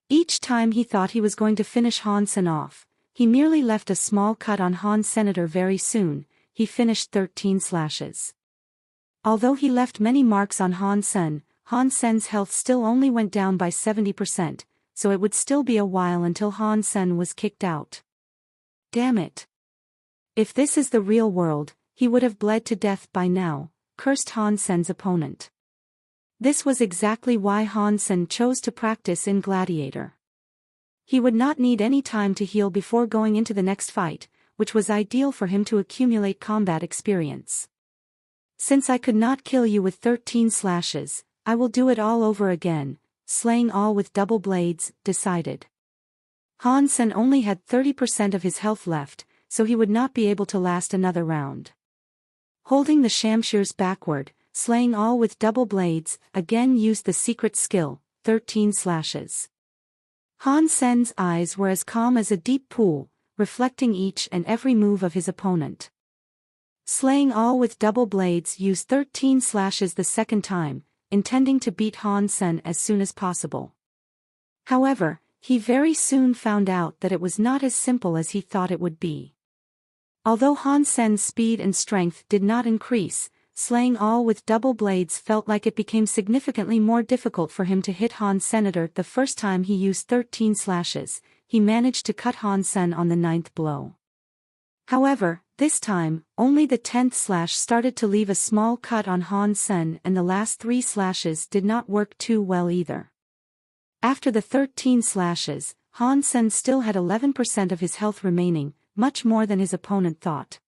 Each time he thought he was going to finish Han Sen off, he merely left a small cut on Han Senator. Very soon, he finished 13 slashes. Although he left many marks on Han Sen's health still only went down by 70%, so it would still be a while until Han Sen was kicked out. Damn it. If this is the real world, he would have bled to death by now, cursed Han Sen's opponent. This was exactly why Han Sen chose to practice in Gladiator. He would not need any time to heal before going into the next fight, which was ideal for him to accumulate combat experience. Since I could not kill you with 13 slashes, I will do it all over again, Slaying All with Double Blades decided. Han Sen only had 30% of his health left, so he would not be able to last another round. Holding the shamshirs backward, Slaying All with Double Blades again used the secret skill, 13 slashes. Han Sen's eyes were as calm as a deep pool, reflecting each and every move of his opponent. Slaying All with Double Blades used 13 slashes the second time, intending to beat Han Sen as soon as possible. However, he very soon found out that it was not as simple as he thought it would be. Although Han Sen's speed and strength did not increase, Slaying All with Double Blades felt like it became significantly more difficult for him to hit Han Senator. The first time he used 13 slashes, he managed to cut Han Sen on the 9th blow. However, this time, only the 10th slash started to leave a small cut on Han Sen, and the last 3 slashes did not work too well either. After the 13 slashes, Han Sen still had 11% of his health remaining, much more than his opponent thought.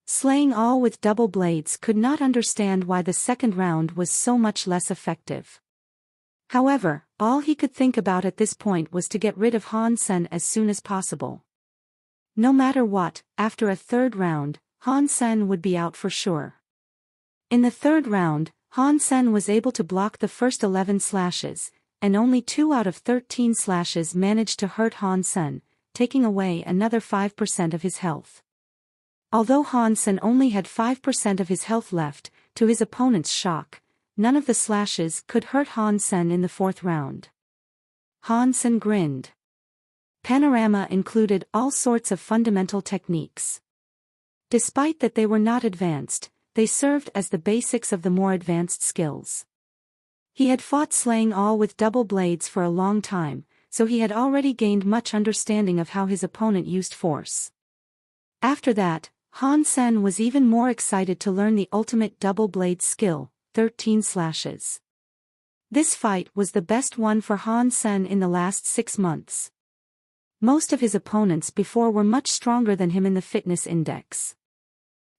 Slaying all with double blades could not understand why the second round was so much less effective. However, all he could think about at this point was to get rid of Han Sen as soon as possible. No matter what, after a third round, Han Sen would be out for sure. In the third round, Han Sen was able to block the first 11 slashes, and only 2 out of 13 slashes managed to hurt Han Sen, taking away another 5% of his health. Although Han Sen only had 5% of his health left, to his opponent's shock, none of the slashes could hurt Han Sen in the fourth round. Han Sen grinned. Panorama included all sorts of fundamental techniques. Despite that they were not advanced, they served as the basics of the more advanced skills. He had fought slaying all with double blades for a long time, so he had already gained much understanding of how his opponent used force. After that, Han Sen was even more excited to learn the ultimate double blade skill, 13 slashes. This fight was the best one for Han Sen in the last 6 months. Most of his opponents before were much stronger than him in the fitness index.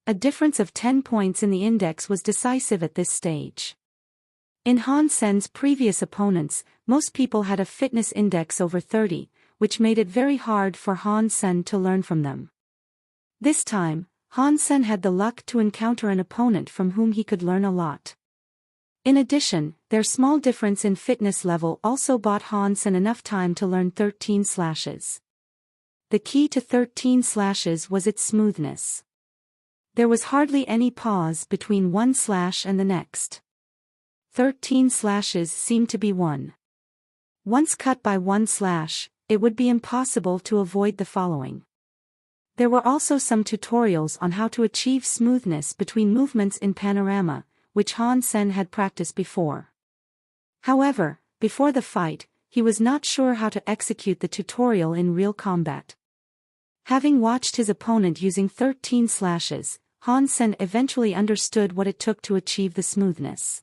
A difference of 10 points in the index was decisive at this stage. In Han Sen's previous opponents, most people had a fitness index over 30, which made it very hard for Han Sen to learn from them. This time, Han Sen had the luck to encounter an opponent from whom he could learn a lot. In addition, their small difference in fitness level also bought Han Sen enough time to learn 13 slashes. The key to 13 slashes was its smoothness. There was hardly any pause between one slash and the next. 13 slashes seemed to be one. Once cut by one slash, it would be impossible to avoid the following. There were also some tutorials on how to achieve smoothness between movements in Panorama, which Han Sen had practiced before. However, before the fight, he was not sure how to execute the tutorial in real combat. Having watched his opponent using 13 slashes, Han Sen eventually understood what it took to achieve the smoothness.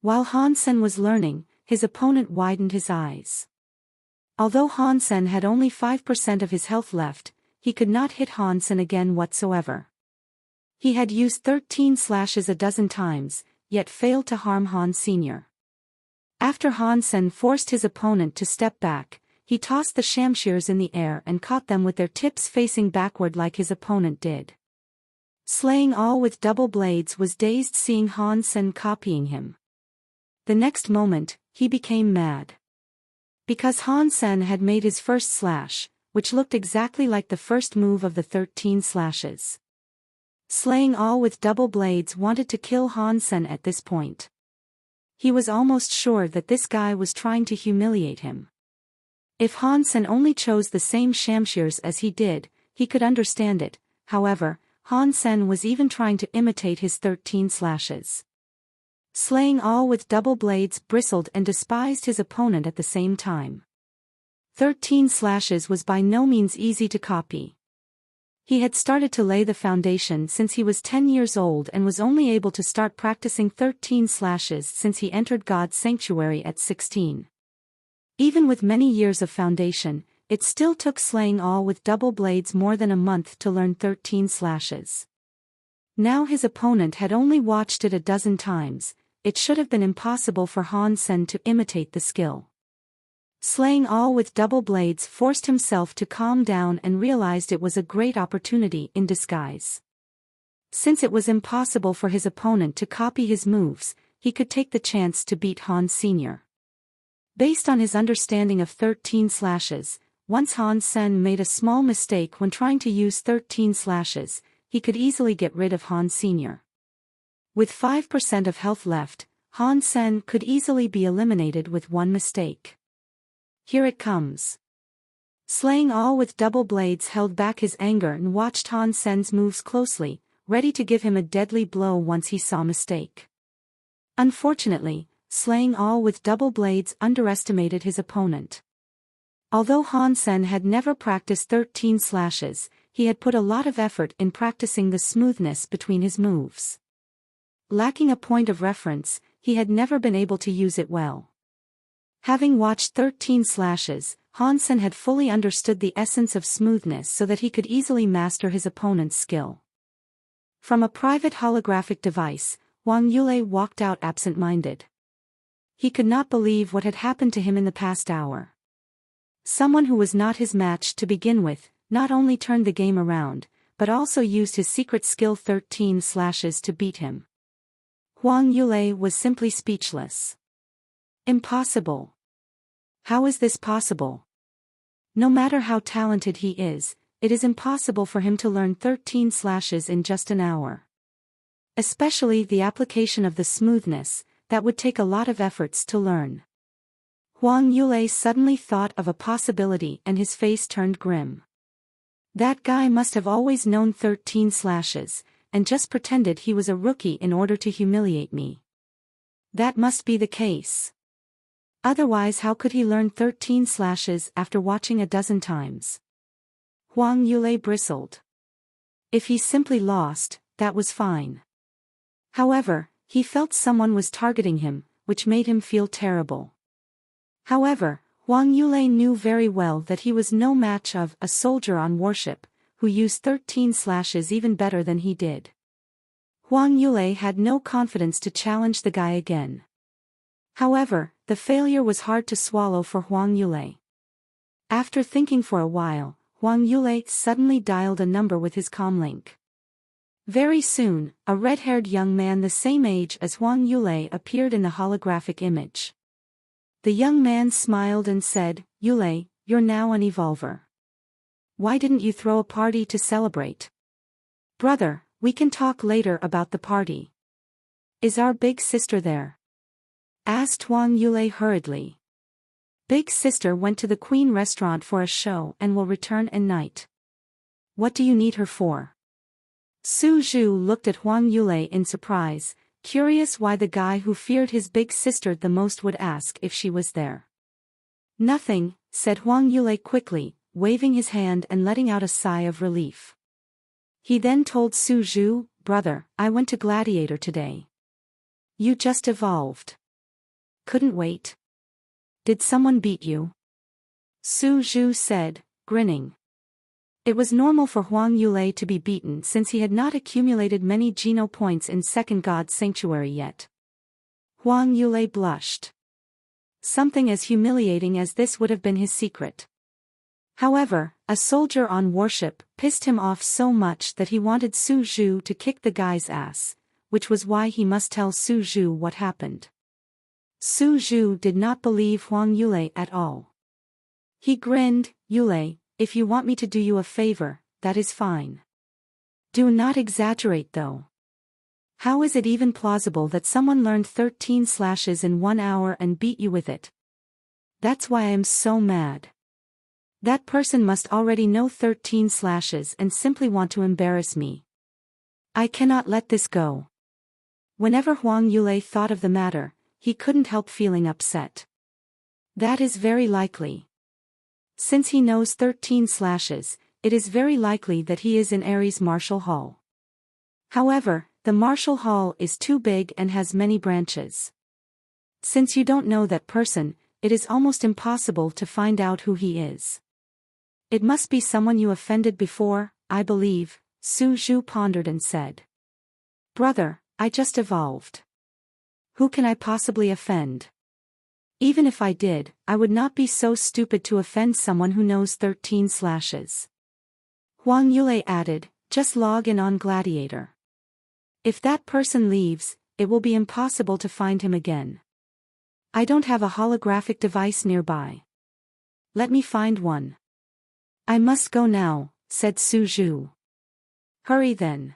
While Han Sen was learning, his opponent widened his eyes. Although Han Sen had only 5% of his health left, he could not hit Han Sen again whatsoever. He had used 13 slashes a dozen times, yet failed to harm Han Sr. After Han Sen forced his opponent to step back, he tossed the shamshears in the air and caught them with their tips facing backward like his opponent did. Slaying all with double blades was dazed seeing Han Sen copying him. The next moment, he became mad. Because Han Sen had made his first slash, which looked exactly like the first move of the 13 slashes. Slaying all with double blades wanted to kill Han Sen at this point. He was almost sure that this guy was trying to humiliate him. If Han Sen only chose the same shamshears as he did, he could understand it. However, Han Sen was even trying to imitate his 13 slashes. Slaying all with double blades bristled and despised his opponent at the same time. 13 slashes was by no means easy to copy. He had started to lay the foundation since he was 10 years old and was only able to start practicing 13 slashes since he entered God's sanctuary at 16. Even with many years of foundation, it still took slaying all with double blades more than a month to learn 13 slashes. Now his opponent had only watched it a dozen times. It should have been impossible for Han Sen to imitate the skill. Slaying all with double blades forced himself to calm down and realized it was a great opportunity in disguise. Since it was impossible for his opponent to copy his moves, he could take the chance to beat Han Sr. Based on his understanding of 13 slashes, once Han Sen made a small mistake when trying to use 13 slashes, he could easily get rid of Han Sr. With 5% of health left, Han Sen could easily be eliminated with one mistake. Here it comes. Slaying all with double blades held back his anger and watched Han Sen's moves closely, ready to give him a deadly blow once he saw mistake. Unfortunately, Slaying all with double blades underestimated his opponent. Although Han Sen had never practiced 13 slashes, he had put a lot of effort in practicing the smoothness between his moves. Lacking a point of reference, he had never been able to use it well. Having watched 13 slashes, Han Sen had fully understood the essence of smoothness so that he could easily master his opponent's skill. From a private holographic device, Wang Yulei walked out absent-minded. He could not believe what had happened to him in the past hour. Someone who was not his match to begin with, not only turned the game around, but also used his secret skill 13 slashes to beat him. Wang Yulei was simply speechless. Impossible. How is this possible? No matter how talented he is, it is impossible for him to learn 13 slashes in just an hour. Especially the application of the smoothness, that would take a lot of efforts to learn. Wang Yulei suddenly thought of a possibility and his face turned grim. That guy must have always known 13 slashes, and just pretended he was a rookie in order to humiliate me. That must be the case. Otherwise, how could he learn 13 slashes after watching a dozen times? Wang Yulei bristled. If he simply lost, that was fine. However, he felt someone was targeting him, which made him feel terrible. However, Wang Yulei knew very well that he was no match of a soldier on warship, who used 13 slashes even better than he did. Wang Yulei had no confidence to challenge the guy again. However, the failure was hard to swallow for Wang Yulei. After thinking for a while, Wang Yulei suddenly dialed a number with his comlink. Very soon, a red-haired young man the same age as Wang Yulei appeared in the holographic image. The young man smiled and said, "Yulei, you're now an evolver. Why didn't you throw a party to celebrate?" "Brother, we can talk later about the party. Is our big sister there?" asked Wang Yulei hurriedly. "Big sister went to the Queen restaurant for a show and will return at night." "What do you need her for?" Su Zhu looked at Wang Yulei in surprise, curious why the guy who feared his big sister the most would ask if she was there. "Nothing," said Wang Yulei quickly, waving his hand and letting out a sigh of relief. He then told Su Zhu, "Brother, I went to Gladiator today." "You just evolved. Couldn't wait. Did someone beat you?" Su Zhu said, grinning. It was normal for Wang Yulei to be beaten since he had not accumulated many Geno points in Second God Sanctuary yet. Wang Yulei blushed. Something as humiliating as this would have been his secret. However, a soldier on warship pissed him off so much that he wanted Su Zhu to kick the guy's ass, which was why he must tell Su Zhu what happened. Su Zhu did not believe Wang Yulei at all. He grinned, "Yulei, if you want me to do you a favor, that is fine. Do not exaggerate though. How is it even plausible that someone learned 13 slashes in 1 hour and beat you with it? That's why I am so mad. That person must already know 13 slashes and simply want to embarrass me. I cannot let this go." Whenever Wang Yulei thought of the matter, he couldn't help feeling upset. That is very likely. Since he knows 13 slashes, it is very likely that he is in Ares Martial Hall. However, the Martial Hall is too big and has many branches. Since you don't know that person, it is almost impossible to find out who he is. It must be someone you offended before, I believe, Su Zhu pondered and said. "Brother, I just evolved. Who can I possibly offend? Even if I did, I would not be so stupid to offend someone who knows 13 slashes." Wang Yulei added, "Just log in on Gladiator. If that person leaves, it will be impossible to find him again. I don't have a holographic device nearby. Let me find one." "I must go now," said Su Zhu. "Hurry then."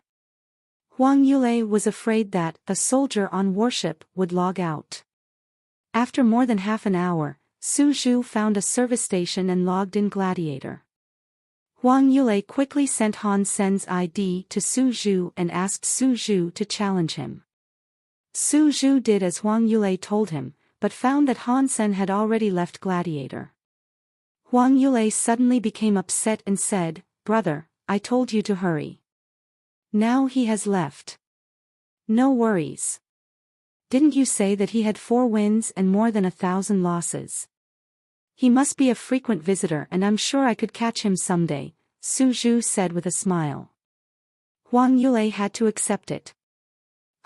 Wang Yulei was afraid that a soldier on warship would log out. After more than half an hour, Su Zhu found a service station and logged in Gladiator. Wang Yulei quickly sent Han Sen's ID to Su Zhu and asked Su Zhu to challenge him. Su Zhu did as Wang Yulei told him, but found that Han Sen had already left Gladiator. Huang Yulei suddenly became upset and said, "Brother, I told you to hurry. Now he has left." "No worries. Didn't you say that he had 4 wins and more than 1,000 losses? He must be a frequent visitor and I'm sure I could catch him someday," Su Zhu said with a smile. Huang Yulei had to accept it.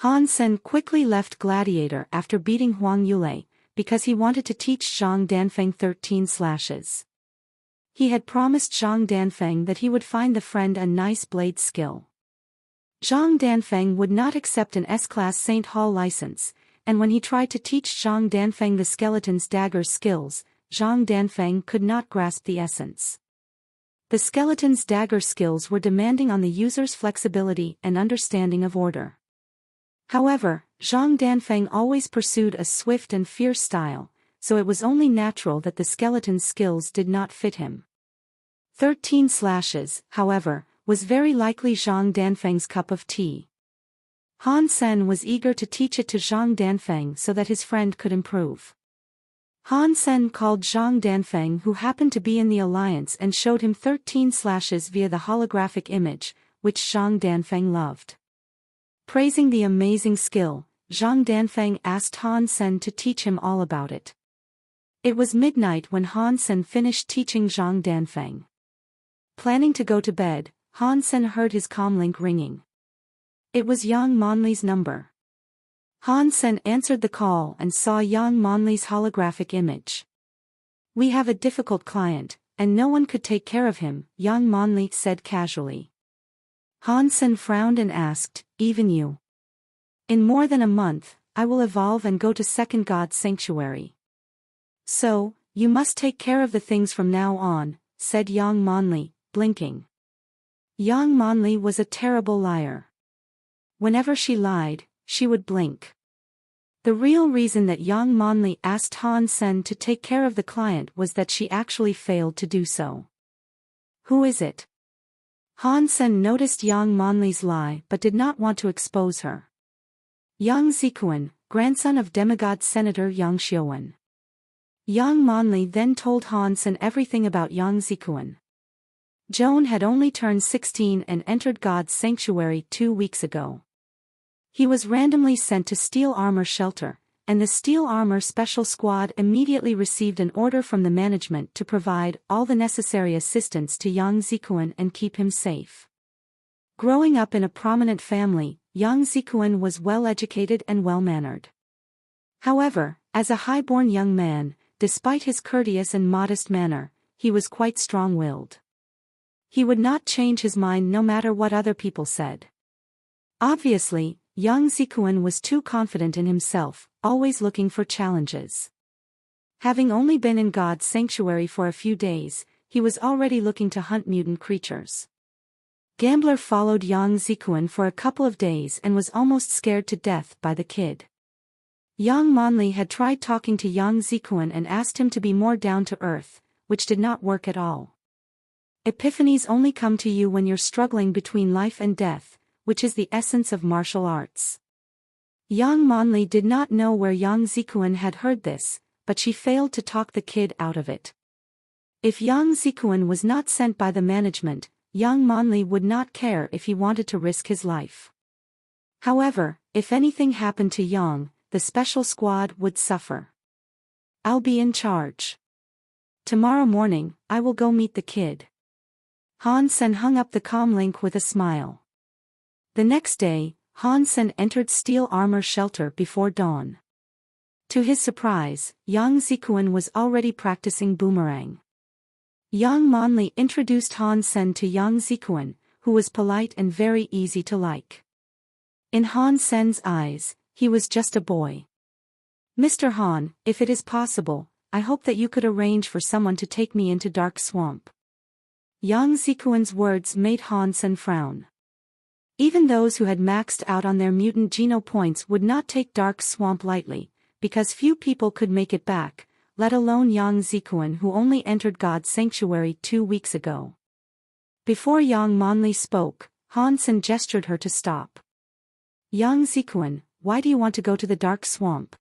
Han Sen quickly left Gladiator after beating Huang Yulei, because he wanted to teach Zhang Danfeng 13 slashes. He had promised Zhang Danfeng that he would find the friend a nice blade skill. Zhang Danfeng would not accept an S-Class St. Hall license, and when he tried to teach Zhang Danfeng the skeleton's dagger skills, Zhang Danfeng could not grasp the essence. The skeleton's dagger skills were demanding on the user's flexibility and understanding of order. However, Zhang Danfeng always pursued a swift and fierce style, so it was only natural that the skeleton's skills did not fit him. 13 slashes, however, was very likely Zhang Danfeng's cup of tea. Han Sen was eager to teach it to Zhang Danfeng so that his friend could improve. Han Sen called Zhang Danfeng, who happened to be in the alliance, and showed him 13 slashes via the holographic image, which Zhang Danfeng loved. Praising the amazing skill, Zhang Danfeng asked Han Sen to teach him all about it. It was midnight when Han Sen finished teaching Zhang Danfeng. Planning to go to bed, Han Sen heard his comlink ringing. It was Yang Monli's number. Han Sen answered the call and saw Yang Monli's holographic image. "We have a difficult client, and no one could take care of him," Yang Monli said casually. Han Sen frowned and asked, "Even you?" "In more than a month, I will evolve and go to Second God's Sanctuary. So, you must take care of the things from now on," said Yang Monli, blinking. Yang Monli was a terrible liar. Whenever she lied, she would blink. The real reason that Yang Monli asked Han Sen to take care of the client was that she actually failed to do so. "Who is it?" Han Sen noticed Yang Monli's lie but did not want to expose her. "Yang Zikuan, grandson of demigod Senator Yang Xiuwen." Yang Monli then told Han Sen everything about Yang Zikuan. Joan had only turned 16 and entered God's Sanctuary 2 weeks ago. He was randomly sent to Steel Armor Shelter, and the Steel Armor Special Squad immediately received an order from the management to provide all the necessary assistance to Yang Zikuan and keep him safe. Growing up in a prominent family, Yang Zikuan was well-educated and well-mannered. However, as a high-born young man, despite his courteous and modest manner, he was quite strong-willed. He would not change his mind no matter what other people said. Obviously, Yang Zikuan was too confident in himself, always looking for challenges. Having only been in God's Sanctuary for a few days, he was already looking to hunt mutant creatures. Gambler followed Yang Zikuan for a couple of days and was almost scared to death by the kid. Yang Monli had tried talking to Yang Zikuan and asked him to be more down to earth, which did not work at all. Epiphanies only come to you when you're struggling between life and death, which is the essence of martial arts. Yang Monli did not know where Yang Zikuan had heard this, but she failed to talk the kid out of it. If Yang Zikuan was not sent by the management, Yang Monli would not care if he wanted to risk his life. However, if anything happened to Yang, the special squad would suffer. "I'll be in charge. Tomorrow morning, I will go meet the kid." Han Sen hung up the comlink with a smile. The next day, Han Sen entered Steel Armor Shelter before dawn. To his surprise, Yang Zikuan was already practicing boomerang. Yang Monli introduced Han Sen to Yang Zikuan, who was polite and very easy to like. In Han Sen's eyes, he was just a boy. "Mr. Han, if it is possible, I hope that you could arrange for someone to take me into Dark Swamp." Yang Zikuan's words made Han Sen frown. Even those who had maxed out on their mutant geno points would not take Dark Swamp lightly, because few people could make it back, let alone Yang Zikuan, who only entered God's Sanctuary 2 weeks ago. Before Yang Monli spoke, Han Sen gestured her to stop. "Yang Zikuan, why do you want to go to the Dark Swamp?"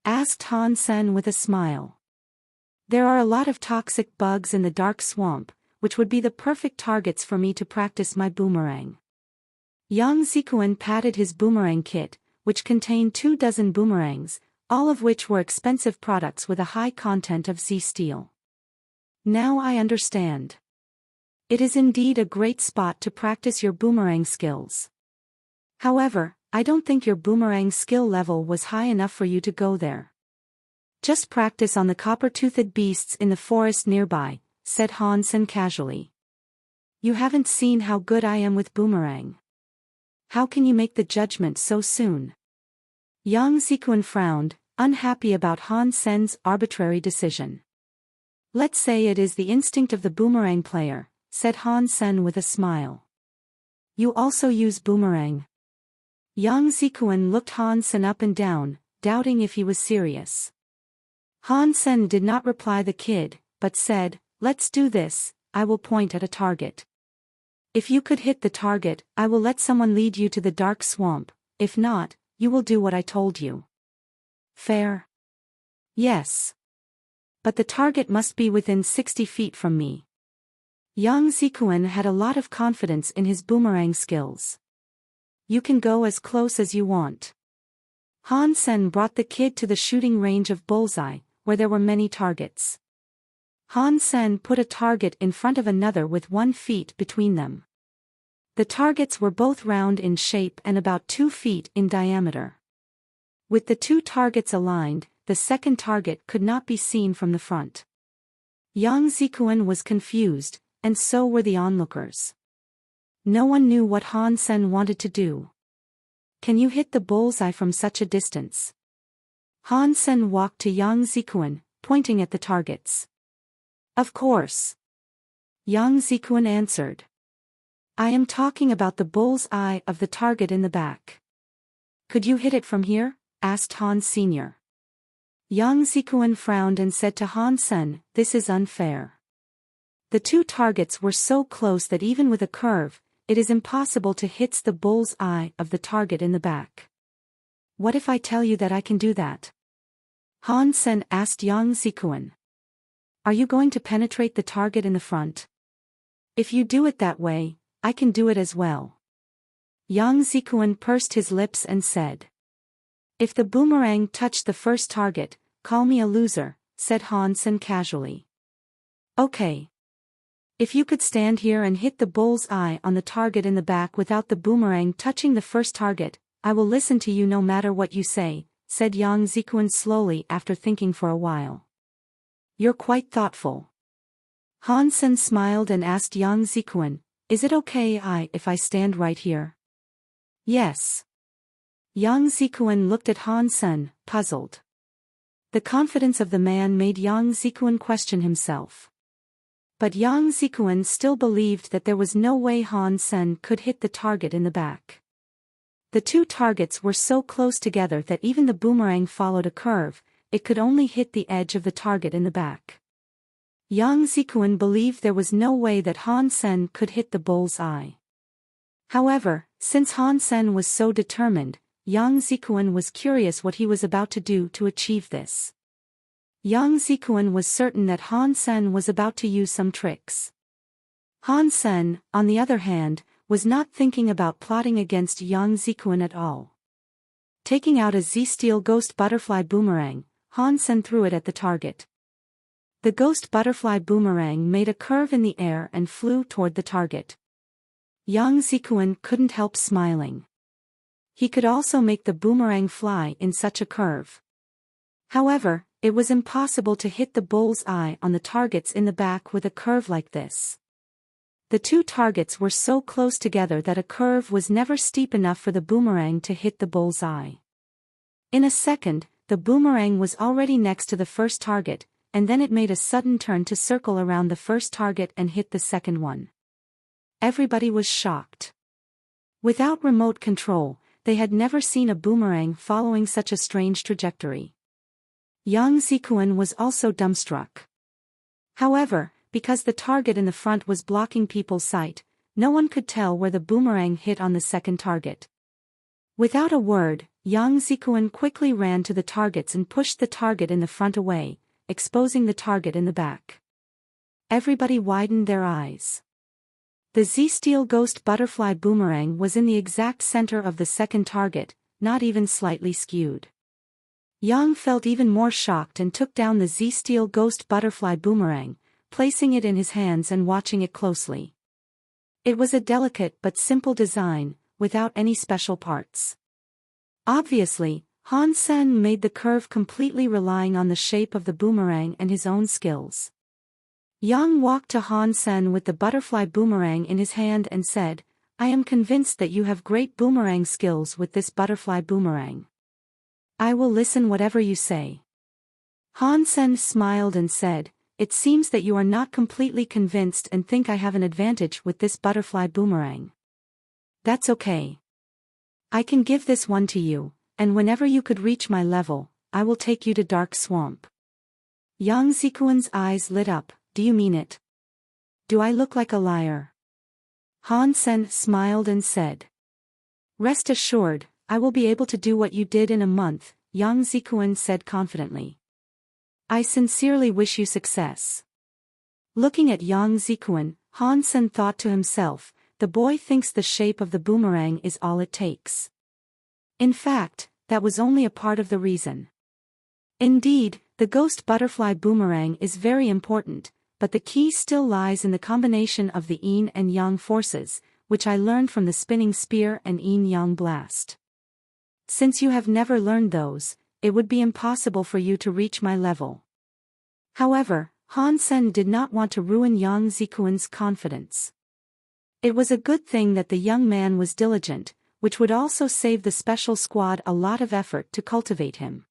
asked Han Sen with a smile. There are a lot of toxic bugs in the dark swamp, which would be the perfect targets for me to practice my boomerang. Yang Zikuan patted his boomerang kit, which contained 24 boomerangs, all of which were expensive products with a high content of Z-steel. Now I understand. It is indeed a great spot to practice your boomerang skills. However, I don't think your boomerang skill level was high enough for you to go there. Just practice on the copper-toothed beasts in the forest nearby, said Han Sen casually. You haven't seen how good I am with boomerang. How can you make the judgment so soon? Yang Zikuan frowned, unhappy about Han Sen's arbitrary decision. Let's say it is the instinct of the boomerang player, said Han Sen with a smile. You also use boomerang? Yang Zikuan looked Han Sen up and down, doubting if he was serious. Han Sen did not reply the kid, but said, let's do this, I will point at a target. If you could hit the target, I will let someone lead you to the dark swamp, if not, you will do what I told you. Fair? Yes. But the target must be within 60 feet from me. Yang Zikuan had a lot of confidence in his boomerang skills. You can go as close as you want. Han Sen brought the kid to the shooting range of Bullseye, where there were many targets. Han Sen put a target in front of another with 1 foot between them. The targets were both round in shape and about 2 feet in diameter. With the two targets aligned, the second target could not be seen from the front. Yang Zikuan was confused, and so were the onlookers. No one knew what Han Sen wanted to do. Can you hit the bullseye from such a distance? Han Sen walked to Yang Zikuan, pointing at the targets. Of course. Yang Zikuan answered. I am talking about the bull's eye of the target in the back. Could you hit it from here? Asked Han Sr. Yang Zikuan frowned and said to Han Sen, this is unfair. The two targets were so close that even with a curve, it is impossible to hit the bull's eye of the target in the back. What if I tell you that I can do that? Han Sen asked Yang Zikuan. Are you going to penetrate the target in the front? If you do it that way, I can do it as well. Yang Zikuan pursed his lips and said. If the boomerang touched the first target, call me a loser, said Han Sen casually. Okay. If you could stand here and hit the bull's eye on the target in the back without the boomerang touching the first target, I will listen to you no matter what you say, said Yang Zikuan slowly after thinking for a while. You're quite thoughtful. Han Sen smiled and asked Yang Zikuan, is it okay if I stand right here? Yes. Yang Zikuan looked at Han Sen, puzzled. The confidence of the man made Yang Zikuan question himself. But Yang Zikuan still believed that there was no way Han Sen could hit the target in the back. The two targets were so close together that even the boomerang followed a curve, it could only hit the edge of the target in the back. Yang Zikuan believed there was no way that Han Sen could hit the bull's eye. However, since Han Sen was so determined, Yang Zikuan was curious what he was about to do to achieve this. Yang Zikuan was certain that Han Sen was about to use some tricks. Han Sen, on the other hand, was not thinking about plotting against Yang Zikuan at all. Taking out a Z-steel ghost butterfly boomerang, Han Sen threw it at the target. The ghost butterfly boomerang made a curve in the air and flew toward the target. Yang Zikuan couldn't help smiling. He could also make the boomerang fly in such a curve. However, it was impossible to hit the bull's eye on the targets in the back with a curve like this. The two targets were so close together that a curve was never steep enough for the boomerang to hit the bull's eye. In a second, the boomerang was already next to the first target, and then it made a sudden turn to circle around the first target and hit the second one. Everybody was shocked. Without remote control, they had never seen a boomerang following such a strange trajectory. Yang Zikuan was also dumbstruck. However, because the target in the front was blocking people's sight, no one could tell where the boomerang hit on the second target. Without a word, Yang Zikuan quickly ran to the targets and pushed the target in the front away, exposing the target in the back. Everybody widened their eyes. The Z-Steel Ghost Butterfly Boomerang was in the exact center of the second target, not even slightly skewed. Yang felt even more shocked and took down the Z-Steel Ghost Butterfly Boomerang, placing it in his hands and watching it closely. It was a delicate but simple design, without any special parts. Obviously, Han Sen made the curve completely relying on the shape of the boomerang and his own skills. Yang walked to Han Sen with the butterfly boomerang in his hand and said, "I am convinced that you have great boomerang skills with this butterfly boomerang. I will listen whatever you say." Han Sen smiled and said, "It seems that you are not completely convinced and think I have an advantage with this butterfly boomerang. That's okay. I can give this one to you, and whenever you could reach my level, I will take you to Dark Swamp." Yang Zikuan's eyes lit up. "Do you mean it? Do I look like a liar?" Han Sen smiled and said, "Rest assured, I will be able to do what you did in a month," Yang Zikuan said confidently. "I sincerely wish you success." Looking at Yang Zikuan, Han Sen thought to himself, the boy thinks the shape of the boomerang is all it takes. In fact, that was only a part of the reason. Indeed, the ghost butterfly boomerang is very important, but the key still lies in the combination of the yin and yang forces, which I learned from the spinning spear and yin-yang blast. Since you have never learned those, it would be impossible for you to reach my level. However, Han Sen did not want to ruin Yang Zikuan's confidence. It was a good thing that the young man was diligent, which would also save the special squad a lot of effort to cultivate him.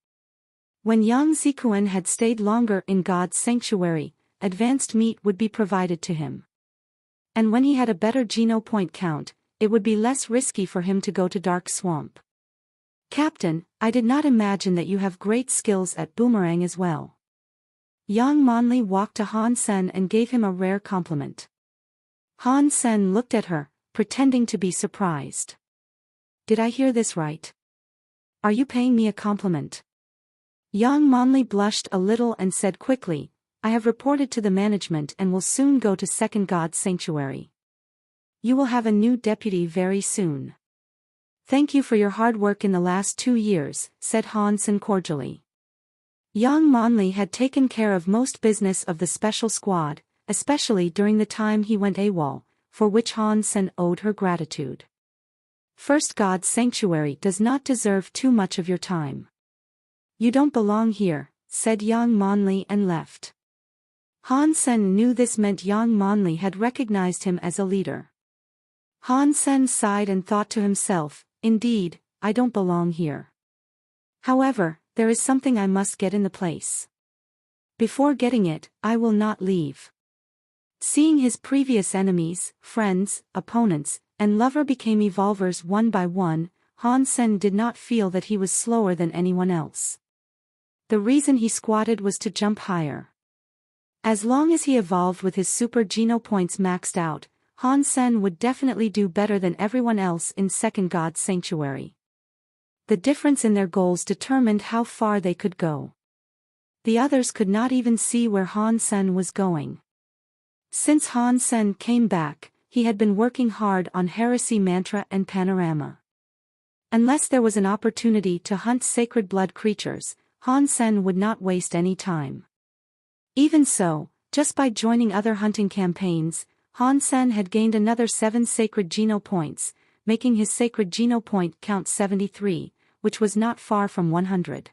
When Yang Zikuan had stayed longer in God's sanctuary, advanced meat would be provided to him. And when he had a better geno point count, it would be less risky for him to go to Dark Swamp. "Captain, I did not imagine that you have great skills at boomerang as well." Yang Monli walked to Han Sen and gave him a rare compliment. Han Sen looked at her, pretending to be surprised. "Did I hear this right? Are you paying me a compliment?" Yang Monli blushed a little and said quickly, "I have reported to the management and will soon go to Second God Sanctuary. You will have a new deputy very soon." "Thank you for your hard work in the last 2 years," said Han Sen cordially. Yang Monli had taken care of most business of the special squad, especially during the time he went AWOL, for which Han Sen owed her gratitude. First God Sanctuary does not deserve too much of your time. "You don't belong here," said Yang Monli and left. Han Sen knew this meant Yang Monli had recognized him as a leader. Han Sen sighed and thought to himself, "Indeed, I don't belong here. However, there is something I must get in the place. Before getting it, I will not leave." Seeing his previous enemies, friends, opponents, and lover became evolvers one by one, Han Sen did not feel that he was slower than anyone else. The reason he squatted was to jump higher. As long as he evolved with his super geno points maxed out, Han Sen would definitely do better than everyone else in Second God Sanctuary. The difference in their goals determined how far they could go. The others could not even see where Han Sen was going. Since Han Sen came back, he had been working hard on Heresy Mantra and Panorama. Unless there was an opportunity to hunt sacred blood creatures, Han Sen would not waste any time. Even so, just by joining other hunting campaigns, Han Sen had gained another 7 sacred geno points, making his sacred geno point count 73, which was not far from 100.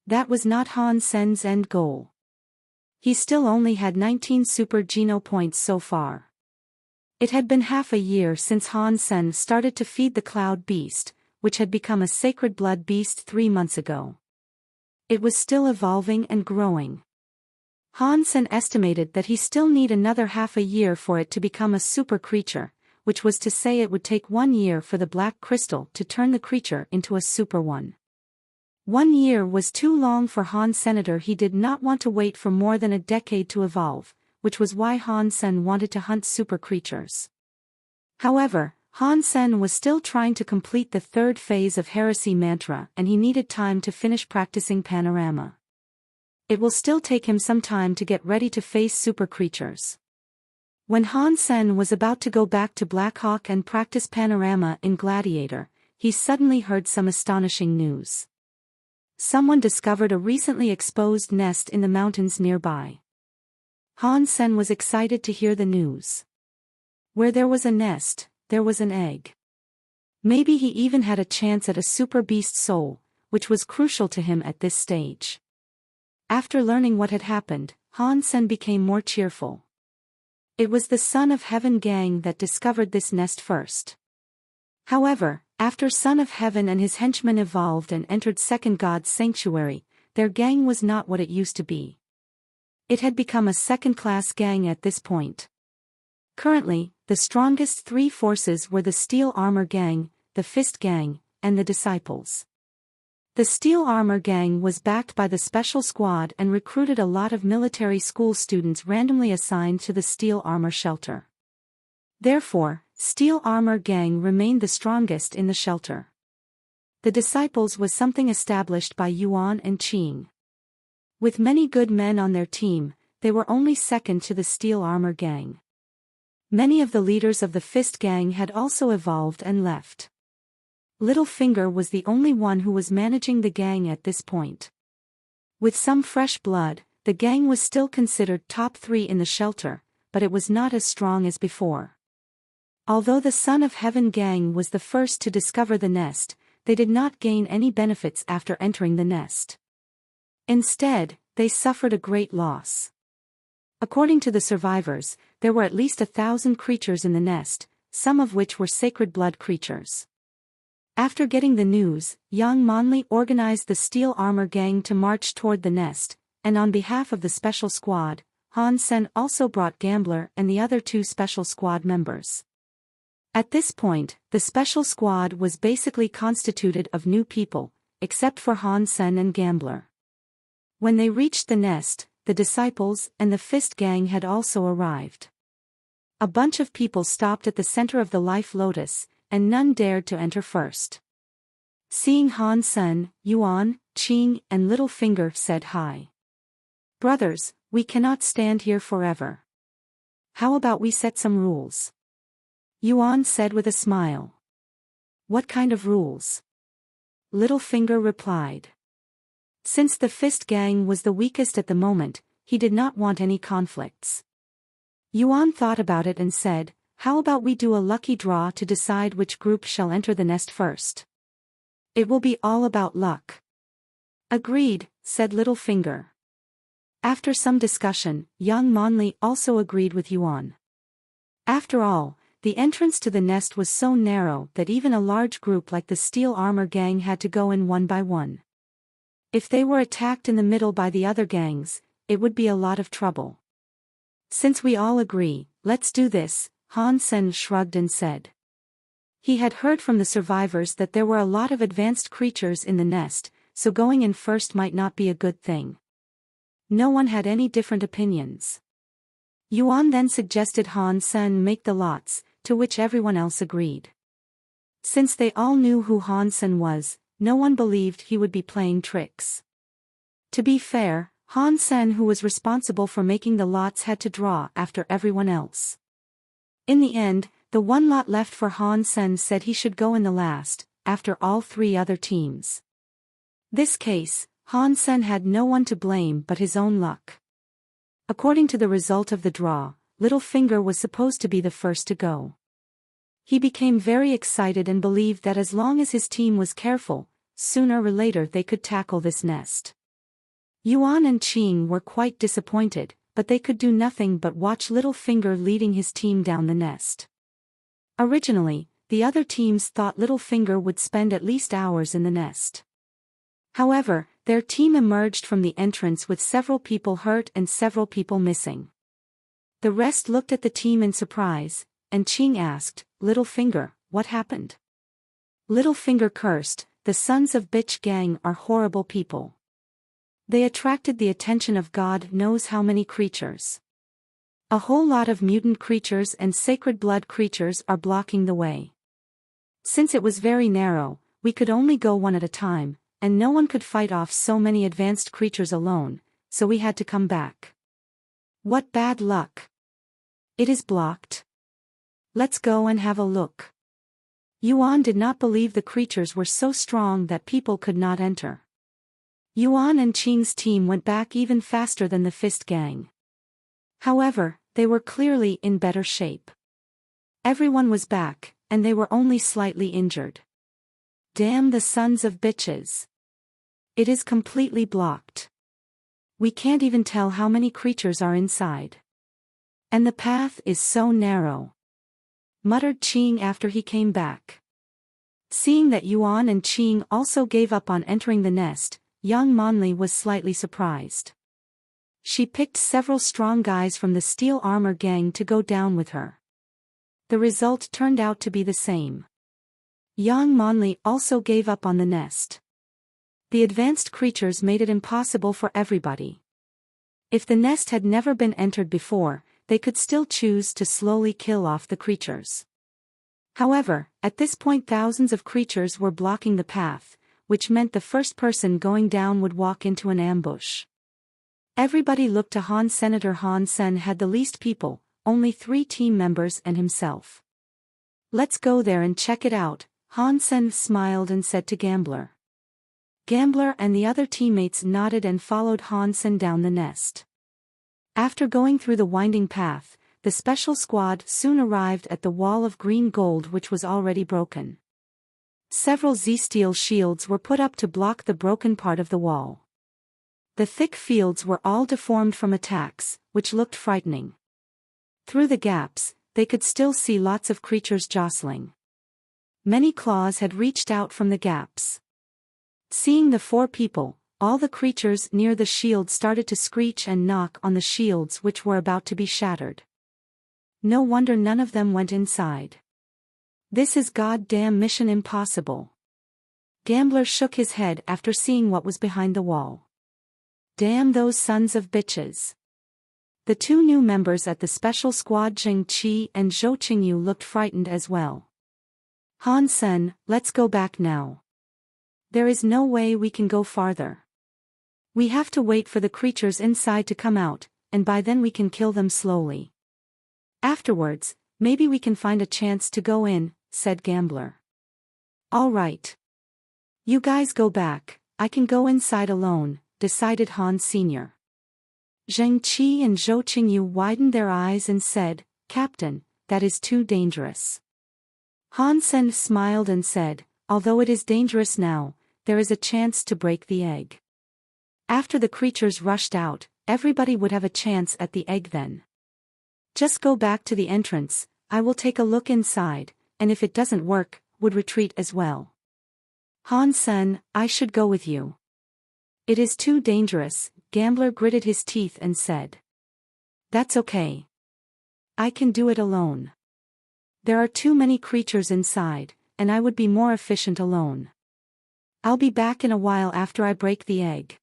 That was not Han Sen's end goal. He still only had 19 super geno points so far. It had been half a year since Han Sen started to feed the Cloud Beast, which had become a sacred blood beast 3 months ago. It was still evolving and growing. Han Sen estimated that he still need another half a year for it to become a super creature, which was to say it would take 1 year for the black crystal to turn the creature into a super one. 1 year was too long for Han Senator. He did not want to wait for more than a decade to evolve, which was why Han Sen wanted to hunt super creatures. However, Han Sen was still trying to complete the 3rd phase of Heresy Mantra and he needed time to finish practicing Panorama. It will still take him some time to get ready to face super creatures. When Han Sen was about to go back to Black Hawk and practice Panorama in Gladiator, he suddenly heard some astonishing news. Someone discovered a recently exposed nest in the mountains nearby. Han Sen was excited to hear the news. Where there was a nest, there was an egg. Maybe he even had a chance at a super beast soul, which was crucial to him at this stage. After learning what had happened, Han Sen became more cheerful. It was the Son of Heaven gang that discovered this nest first. However, after Son of Heaven and his henchmen evolved and entered Second God's sanctuary, their gang was not what it used to be. It had become a second-class gang at this point. Currently, the strongest three forces were the Steel Armor Gang, the Fist Gang, and the Disciples. The Steel Armor Gang was backed by the Special Squad and recruited a lot of military school students randomly assigned to the Steel Armor Shelter. Therefore, Steel Armor Gang remained the strongest in the shelter. The Disciples was something established by Yuan and Qing. With many good men on their team, they were only second to the Steel Armor Gang. Many of the leaders of the Fist Gang had also evolved and left. Little Finger was the only one who was managing the gang at this point. With some fresh blood, the gang was still considered top 3 in the shelter, but it was not as strong as before. Although the Son of Heaven gang was the first to discover the nest, they did not gain any benefits after entering the nest. Instead, they suffered a great loss. According to the survivors, there were at least 1,000 creatures in the nest, some of which were sacred blood creatures. After getting the news, Yang Monli organized the Steel Armor Gang to march toward the nest, and on behalf of the Special Squad, Han Sen also brought Gambler and the other 2 Special Squad members. At this point, the Special Squad was basically constituted of new people, except for Han Sen and Gambler. When they reached the nest, the Disciples and the Fist Gang had also arrived. A bunch of people stopped at the center of the Life Lotus, and none dared to enter first. Seeing Han Sen, Yuan, Qing and Little Finger said hi. "Brothers, we cannot stand here forever. How about we set some rules?" Yuan said with a smile. "What kind of rules?" Little Finger replied. Since the Fist Gang was the weakest at the moment, he did not want any conflicts. Yuan thought about it and said, "How about we do a lucky draw to decide which group shall enter the nest first? It will be all about luck." "Agreed," said Little Finger. After some discussion, Yang Monli also agreed with Yuan. After all, the entrance to the nest was so narrow that even a large group like the Steel Armor Gang had to go in one by one. If they were attacked in the middle by the other gangs, it would be a lot of trouble. "Since we all agree, let's do this," Han Sen shrugged and said. He had heard from the survivors that there were a lot of advanced creatures in the nest, so going in first might not be a good thing. No one had any different opinions. Yuan then suggested Han Sen make the lots, to which everyone else agreed. Since they all knew who Han Sen was, no one believed he would be playing tricks. To be fair, Han Sen, who was responsible for making the lots, had to draw after everyone else. In the end, the one lot left for Han Sen said he should go in the last, after all 3 other teams. This case, Han Sen had no one to blame but his own luck. According to the result of the draw, Little Finger was supposed to be the first to go. He became very excited and believed that as long as his team was careful, sooner or later they could tackle this nest. Yuan and Qing were quite disappointed, but they could do nothing but watch Little Finger leading his team down the nest. Originally, the other teams thought Little Finger would spend at least hours in the nest. However, their team emerged from the entrance with several people hurt and several people missing. The rest looked at the team in surprise, and Qing asked, "Little Finger, what happened?" Little Finger cursed, "The Sons of Bitch Gang are horrible people. They attracted the attention of God knows how many creatures. A whole lot of mutant creatures and sacred blood creatures are blocking the way. Since it was very narrow, we could only go one at a time, and no one could fight off so many advanced creatures alone, so we had to come back. What bad luck. It is blocked. Let's go and have a look. Yuan did not believe the creatures were so strong that people could not enter. Yuan and Qing's team went back even faster than the Fist Gang. However, they were clearly in better shape. Everyone was back, and they were only slightly injured. Damn the sons of bitches. It is completely blocked. We can't even tell how many creatures are inside. And the path is so narrow, muttered Qing after he came back. Seeing that Yuan and Qing also gave up on entering the nest, young Monli was slightly surprised. She picked several strong guys from the steel armor gang to go down with her. The result turned out to be the same. Young Monli also gave up on the nest. The advanced creatures made it impossible for everybody. If the nest had never been entered before, they could still choose to slowly kill off the creatures. However, at this point thousands of creatures were blocking the path, which meant the first person going down would walk into an ambush. Everybody looked to Han. Senator Han Sen had the least people, only 3 team members and himself. Let's go there and check it out, Han Sen smiled and said to Gambler. Gambler and the other teammates nodded and followed Han Sen down the nest. After going through the winding path, the special squad soon arrived at the wall of green gold which was already broken. Several Z-steel shields were put up to block the broken part of the wall. The thick fields were all deformed from attacks, which looked frightening. Through the gaps, they could still see lots of creatures jostling. Many claws had reached out from the gaps. Seeing the 4 people, all the creatures near the shield started to screech and knock on the shields which were about to be shattered. No wonder none of them went inside. This is goddamn mission impossible. Gambler shook his head after seeing what was behind the wall. Damn those sons of bitches. The 2 new members at the special squad Zheng Qi and Zhou Qingyu looked frightened as well. Han Sen, let's go back now. There is no way we can go farther. We have to wait for the creatures inside to come out, and by then we can kill them slowly. Afterwards, maybe we can find a chance to go in, said Gambler. All right. You guys go back, I can go inside alone, decided Han Sr. Zheng Qi and Zhou Qingyu widened their eyes and said, Captain, that is too dangerous. Han Sen smiled and said, although it is dangerous now, there is a chance to break the egg. After the creatures rushed out, everybody would have a chance at the egg then. Just go back to the entrance, I will take a look inside, and if it doesn't work, would retreat as well. Han Sen, I should go with you. It is too dangerous, Gambler gritted his teeth and said. That's okay. I can do it alone. There are too many creatures inside, and I would be more efficient alone. I'll be back in a while after I break the egg.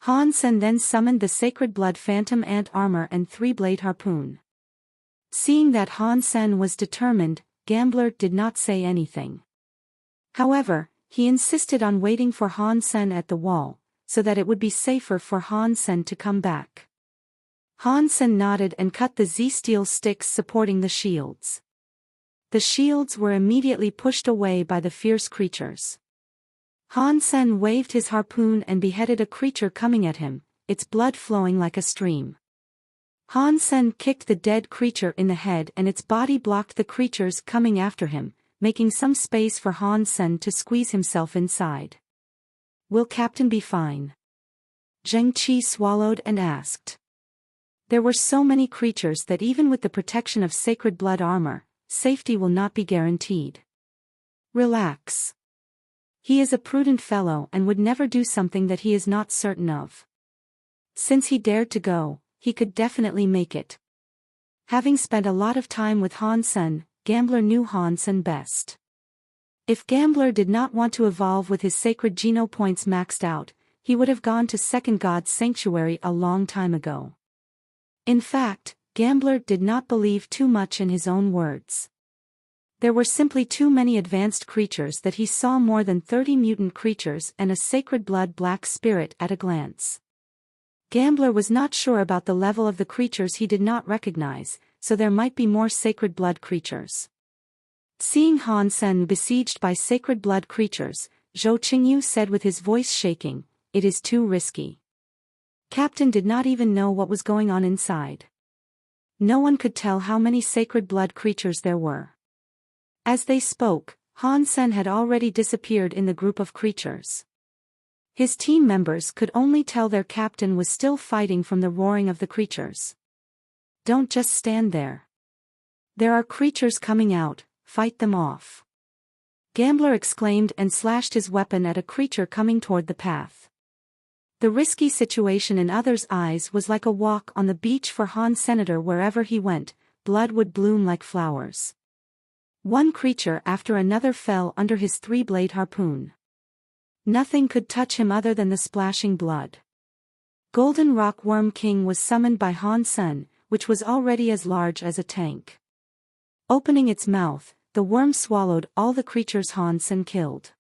Han Sen then summoned the Sacred Blood Phantom Ant Armor and 3-blade harpoon. Seeing that Han Sen was determined, Gambler did not say anything. However, he insisted on waiting for Han Sen at the wall, so that it would be safer for Han Sen to come back. Han Sen nodded and cut the Z-steel sticks supporting the shields. The shields were immediately pushed away by the fierce creatures. Han Sen waved his harpoon and beheaded a creature coming at him, its blood flowing like a stream. Han Sen kicked the dead creature in the head and its body blocked the creatures coming after him, making some space for Han Sen to squeeze himself inside. Will Captain be fine? Zheng Qi swallowed and asked. There were so many creatures that even with the protection of sacred blood armor, safety will not be guaranteed. Relax. He is a prudent fellow and would never do something that he is not certain of. Since he dared to go, he could definitely make it. Having spent a lot of time with Han Sen, Gambler knew Han Sen best. If Gambler did not want to evolve with his sacred Geno points maxed out, he would have gone to Second God's Sanctuary a long time ago. In fact, Gambler did not believe too much in his own words. There were simply too many advanced creatures that he saw more than 30 mutant creatures and a sacred blood black spirit at a glance. Gambler was not sure about the level of the creatures he did not recognize, so there might be more sacred blood creatures. Seeing Han Sen besieged by sacred blood creatures, Zhou Qingyu said with his voice shaking, "It is too risky." Captain did not even know what was going on inside. No one could tell how many sacred blood creatures there were. As they spoke, Han Sen had already disappeared in the group of creatures. His team members could only tell their captain was still fighting from the roaring of the creatures. "Don't just stand there. There are creatures coming out, fight them off." Gambler exclaimed and slashed his weapon at a creature coming toward the path. The risky situation in others' eyes was like a walk on the beach for Han Senator. Wherever he went, blood would bloom like flowers. One creature after another fell under his three-blade harpoon. Nothing could touch him other than the splashing blood. Golden Rock Worm King was summoned by Han Sen, which was already as large as a tank. Opening its mouth, the worm swallowed all the creatures Han Sen killed.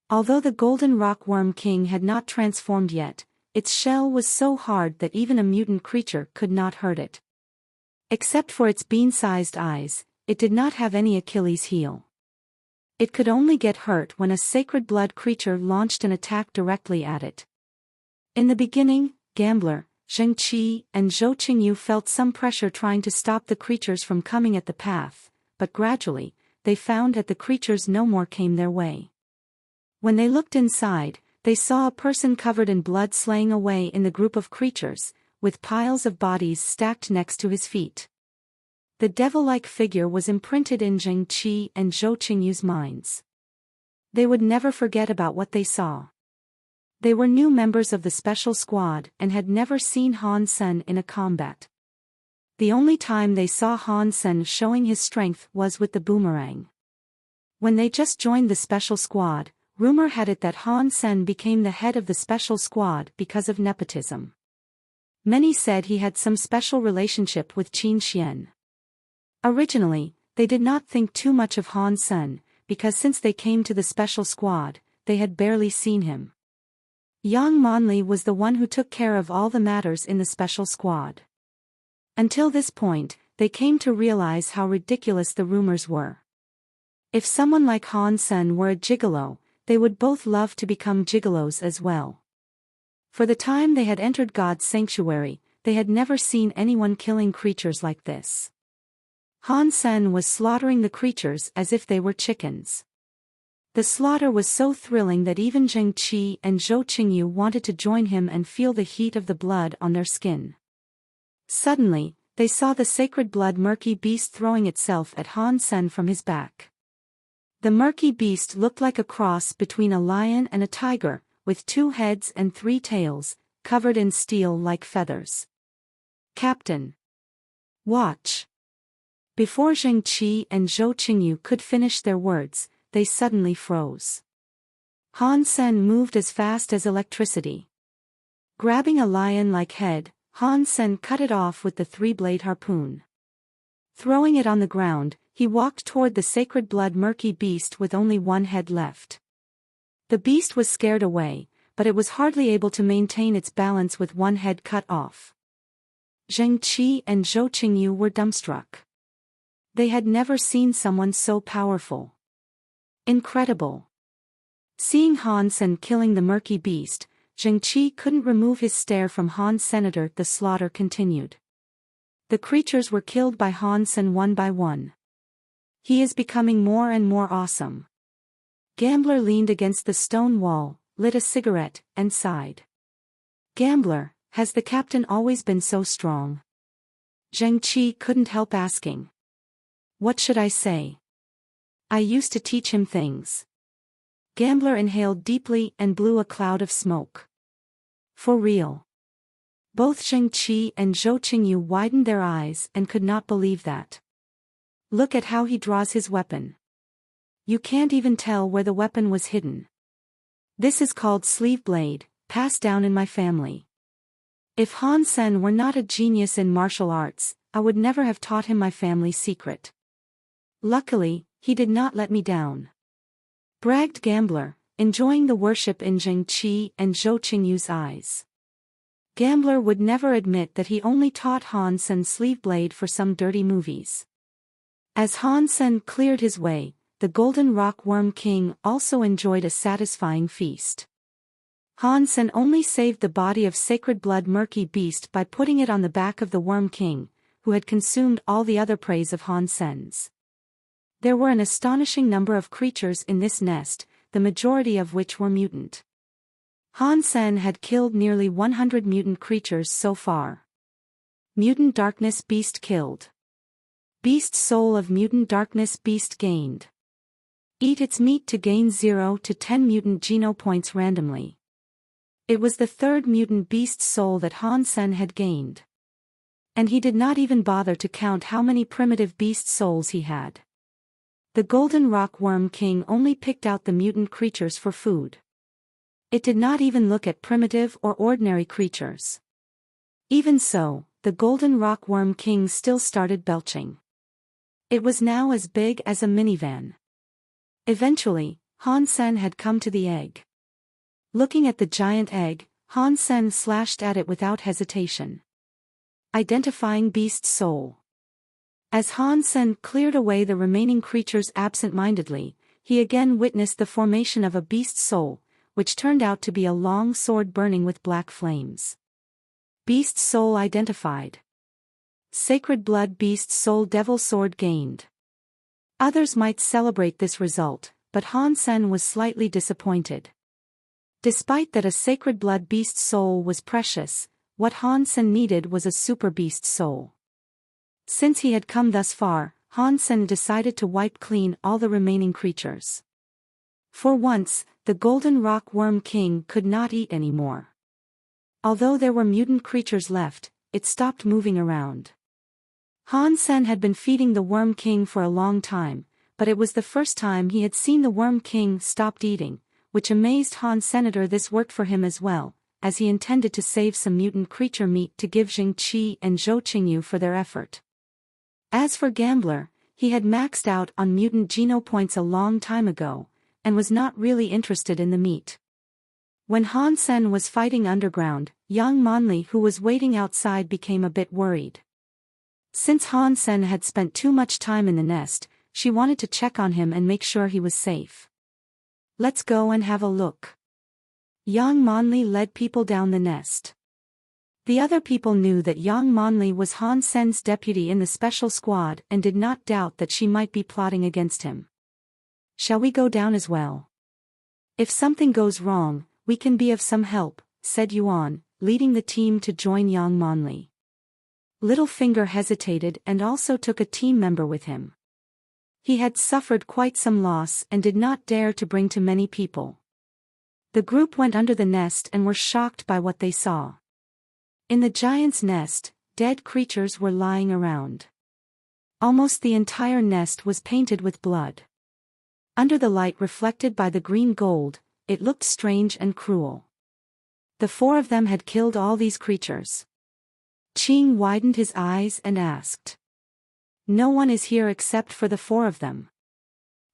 Although the Golden Rock Worm King had not transformed yet, its shell was so hard that even a mutant creature could not hurt it. Except for its bean-sized eyes, it did not have any Achilles heel. It could only get hurt when a sacred blood creature launched an attack directly at it. In the beginning, Gambler, Zheng Qi and Zhou Qingyu felt some pressure trying to stop the creatures from coming at the path, but gradually, they found that the creatures no more came their way. When they looked inside, they saw a person covered in blood slaying away in the group of creatures, with piles of bodies stacked next to his feet. The devil-like figure was imprinted in Zheng Qi and Zhou Qingyu's minds. They would never forget about what they saw. They were new members of the special squad and had never seen Han Sen in a combat. The only time they saw Han Sen showing his strength was with the boomerang. When they just joined the special squad, rumor had it that Han Sen became the head of the special squad because of nepotism. Many said he had some special relationship with Qin Xian. Originally, they did not think too much of Han Sen, because since they came to the special squad, they had barely seen him. Yang Monli was the one who took care of all the matters in the special squad. Until this point, they came to realize how ridiculous the rumors were. If someone like Han Sen were a gigolo, they would both love to become gigolos as well. For the time they had entered God's sanctuary, they had never seen anyone killing creatures like this. Han Sen was slaughtering the creatures as if they were chickens. The slaughter was so thrilling that even Zheng Qi and Zhou Qingyu wanted to join him and feel the heat of the blood on their skin. Suddenly, they saw the sacred blood murky beast throwing itself at Han Sen from his back. The murky beast looked like a cross between a lion and a tiger, with 2 heads and 3 tails, covered in steel like feathers. "Captain! Watch!" Before Zheng Qi and Zhou Qingyu could finish their words, they suddenly froze. Han Sen moved as fast as electricity. Grabbing a lion-like head, Han Sen cut it off with the 3-blade harpoon. Throwing it on the ground, he walked toward the sacred blood murky beast with only 1 head left. The beast was scared away, but it was hardly able to maintain its balance with 1 head cut off. Zheng Qi and Zhou Qingyu were dumbstruck. They had never seen someone so powerful. Incredible. Seeing Han Sen killing the murky beast, Zheng Qi couldn't remove his stare from Han Senator. The slaughter continued. The creatures were killed by Han Sen one by one. He is becoming more and more awesome. Gambler leaned against the stone wall, lit a cigarette, and sighed. Gambler, has the captain always been so strong? Zheng Qi couldn't help asking. What should I say? I used to teach him things. Gambler inhaled deeply and blew a cloud of smoke. For real. Both Zheng Qi and Zhou Qingyu widened their eyes and could not believe that. Look at how he draws his weapon. You can't even tell where the weapon was hidden. This is called sleeve blade, passed down in my family. If Han Sen were not a genius in martial arts, I would never have taught him my family secret. Luckily, he did not let me down. Bragged Gambler, enjoying the worship in Zheng Qi and Zhou Qingyu's eyes. Gambler would never admit that he only taught Han Sen sleeve blade for some dirty movies. As Han Sen cleared his way, the Golden Rock Worm King also enjoyed a satisfying feast. Han Sen only saved the body of Sacred Blood Murky Beast by putting it on the back of the Worm King, who had consumed all the other prey of Han Sen's. There were an astonishing number of creatures in this nest, the majority of which were mutant. Han Sen had killed nearly 100 mutant creatures so far. Mutant Darkness Beast killed. Beast Soul of Mutant Darkness Beast gained. Eat its meat to gain 0 to 10 mutant geno points randomly. It was the third mutant beast soul that Han Sen had gained. And he did not even bother to count how many primitive beast souls he had. The Golden Rock Worm King only picked out the mutant creatures for food. It did not even look at primitive or ordinary creatures. Even so, the Golden Rock Worm King still started belching. It was now as big as a minivan. Eventually, Han Sen had come to the egg. Looking at the giant egg, Han Sen slashed at it without hesitation. Identifying Beast Soul. As Han Sen cleared away the remaining creatures absent-mindedly, he again witnessed the formation of a beast soul, which turned out to be a long sword burning with black flames. Beast Soul identified. Sacred Blood Beast Soul Devil Sword gained. Others might celebrate this result, but Han Sen was slightly disappointed. Despite that a Sacred Blood Beast Soul was precious, what Han Sen needed was a Super Beast Soul. Since he had come thus far, Han Sen decided to wipe clean all the remaining creatures. For once, the Golden Rock Worm King could not eat anymore. Although there were mutant creatures left, it stopped moving around. Han Sen had been feeding the Worm King for a long time, but it was the first time he had seen the Worm King stopped eating, which amazed Han Senator. This worked for him as well, as he intended to save some mutant creature meat to give Jing Qi and Zhou Qingyu for their effort. As for Gambler, he had maxed out on mutant geno points a long time ago, and was not really interested in the meat. When Han Sen was fighting underground, young Monli, who was waiting outside, became a bit worried. Since Han Sen had spent too much time in the nest, she wanted to check on him and make sure he was safe. Let's go and have a look. Yang Monli led people down the nest. The other people knew that Yang Monli was Han Sen's deputy in the special squad and did not doubt that she might be plotting against him. Shall we go down as well? If something goes wrong, we can be of some help, said Yuan, leading the team to join Yang Monli. Littlefinger hesitated and also took a team member with him. He had suffered quite some loss and did not dare to bring too many people. The group went under the nest and were shocked by what they saw. In the giant's nest, dead creatures were lying around. Almost the entire nest was painted with blood. Under the light reflected by the green gold, it looked strange and cruel. The four of them had killed all these creatures. Qing widened his eyes and asked. No one is here except for the four of them.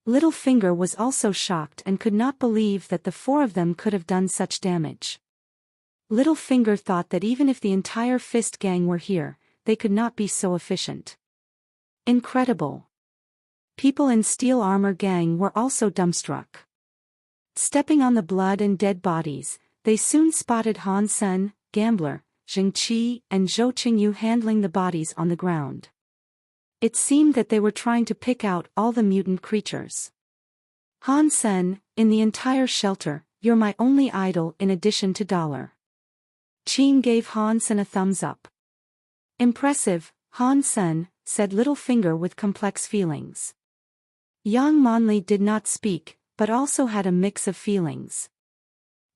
Littlefinger was also shocked and could not believe that the four of them could have done such damage. Littlefinger thought that even if the entire Fist gang were here, they could not be so efficient. Incredible. People in Steel Armor Gang were also dumbstruck. Stepping on the blood and dead bodies, they soon spotted Han Sen, Gambler, Jing Qi and Zhou Qingyu handling the bodies on the ground. It seemed that they were trying to pick out all the mutant creatures. Han Sen, in the entire shelter, you're my only idol in addition to Dollar. Qing gave Han Sen a thumbs up. Impressive, Han Sen, said Littlefinger with complex feelings. Yang Monli did not speak, but also had a mix of feelings.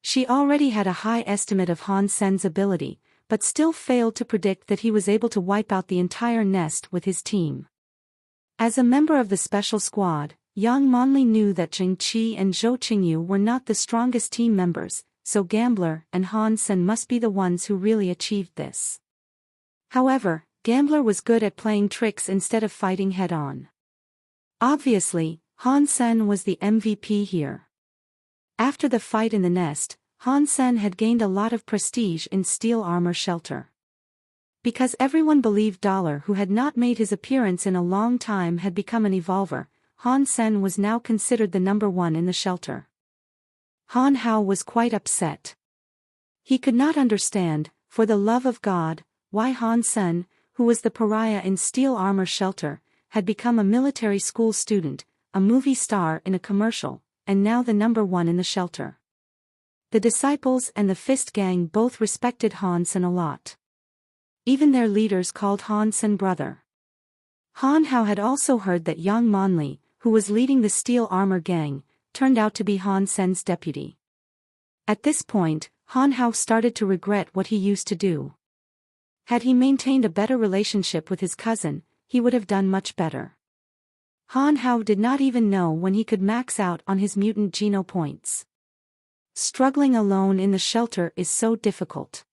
She already had a high estimate of Han Sen's ability, but still failed to predict that he was able to wipe out the entire nest with his team. As a member of the special squad, Yang Monli knew that Jing Qi and Zhou Qingyu were not the strongest team members, so Gambler and Han Sen must be the ones who really achieved this. However, Gambler was good at playing tricks instead of fighting head-on. Obviously, Han Sen was the MVP here. After the fight in the nest, Han Sen had gained a lot of prestige in steel armor shelter. Because everyone believed Dollar, who had not made his appearance in a long time, had become an evolver, Han Sen was now considered the number one in the shelter. Han Hao was quite upset. He could not understand, for the love of God, why Han Sen, who was the pariah in steel armor shelter, had become a military school student, a movie star in a commercial, and now the number one in the shelter. The disciples and the Fist Gang both respected Han Sen a lot. Even their leaders called Han Sen brother. Han Hao had also heard that Yang Monli, who was leading the steel armor gang, turned out to be Han Sen's deputy. At this point, Han Hao started to regret what he used to do. Had he maintained a better relationship with his cousin, he would have done much better. Han Hao did not even know when he could max out on his mutant geno points. Struggling alone in the shelter is so difficult.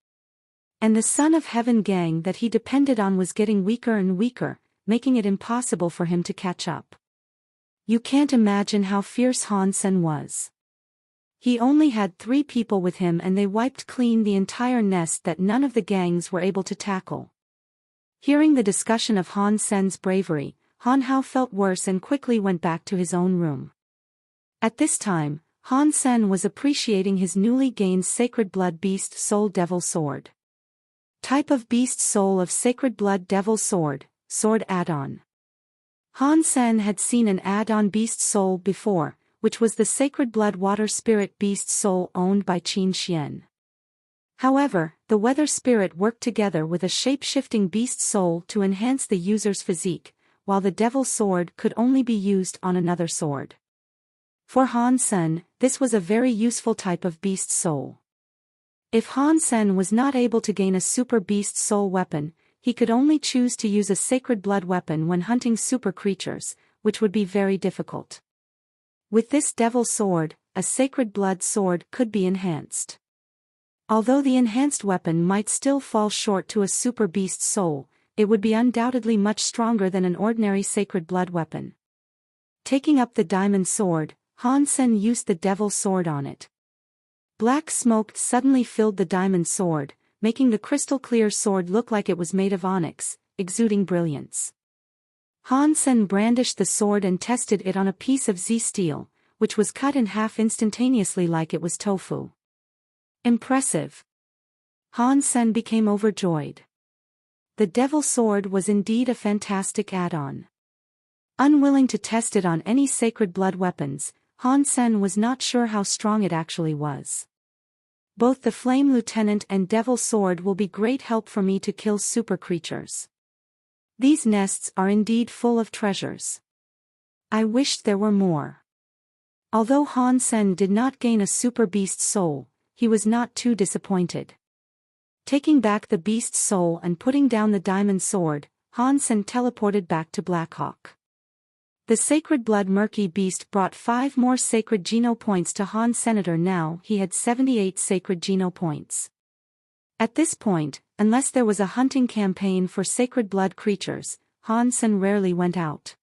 And the Son of Heaven gang that he depended on was getting weaker and weaker, making it impossible for him to catch up. You can't imagine how fierce Han Sen was. He only had 3 people with him and they wiped clean the entire nest that none of the gangs were able to tackle. Hearing the discussion of Han Sen's bravery, Han Hao felt worse and quickly went back to his own room. At this time, Han Sen was appreciating his newly gained Sacred Blood Beast Soul Devil Sword. Type of Beast Soul of Sacred Blood Devil Sword, Sword Add-on. Han Sen had seen an add-on Beast Soul before, which was the Sacred Blood Water Spirit Beast Soul owned by Qin Xian. However, the Weather Spirit worked together with a shape-shifting Beast Soul to enhance the user's physique, while the Devil Sword could only be used on another sword. For Han Sen, this was a very useful type of Beast Soul. If Han Sen was not able to gain a Super Beast Soul weapon, he could only choose to use a Sacred Blood weapon when hunting super creatures, which would be very difficult. With this Devil Sword, a Sacred Blood Sword could be enhanced. Although the enhanced weapon might still fall short to a Super Beast Soul, it would be undoubtedly much stronger than an ordinary Sacred Blood weapon. Taking up the Diamond Sword, Han Sen used the Devil Sword on it. Black smoke suddenly filled the Diamond Sword, making the crystal-clear sword look like it was made of onyx, exuding brilliance. Han Sen brandished the sword and tested it on a piece of Z-steel, which was cut in half instantaneously like it was tofu. Impressive! Han Sen became overjoyed. The Devil Sword was indeed a fantastic add-on. Unwilling to test it on any Sacred Blood weapons, Han Sen was not sure how strong it actually was. Both the Flame Lieutenant and Devil Sword will be great help for me to kill super creatures. These nests are indeed full of treasures. I wished there were more. Although Han Sen did not gain a Super Beast Soul, he was not too disappointed. Taking back the Beast Soul and putting down the Diamond Sword, Han Sen teleported back to Blackhawk. The Sacred Blood Murky Beast brought 5 more Sacred Geno points to Han Senator. Now he had 78 Sacred Geno points. At this point, unless there was a hunting campaign for Sacred Blood creatures, Han Sen rarely went out.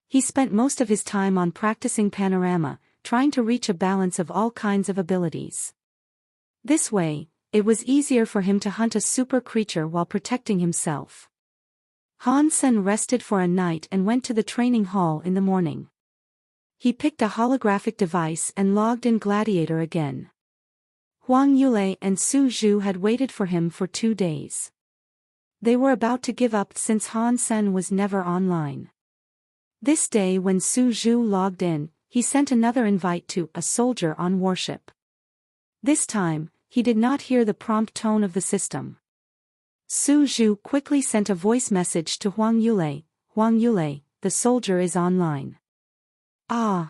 He spent most of his time on practicing Panorama, trying to reach a balance of all kinds of abilities. This way, it was easier for him to hunt a super creature while protecting himself. Han Sen rested for a night and went to the training hall in the morning. He picked a holographic device and logged in Gladiator again. Huang Yulei and Su Zhu had waited for him for 2 days. They were about to give up since Han Sen was never online. This day when Su Zhu logged in, he sent another invite to a soldier on warship. This time, he did not hear the prompt tone of the system. Su Zhu quickly sent a voice message to Huang Yulei. Huang Yulei, the soldier is online. Ah.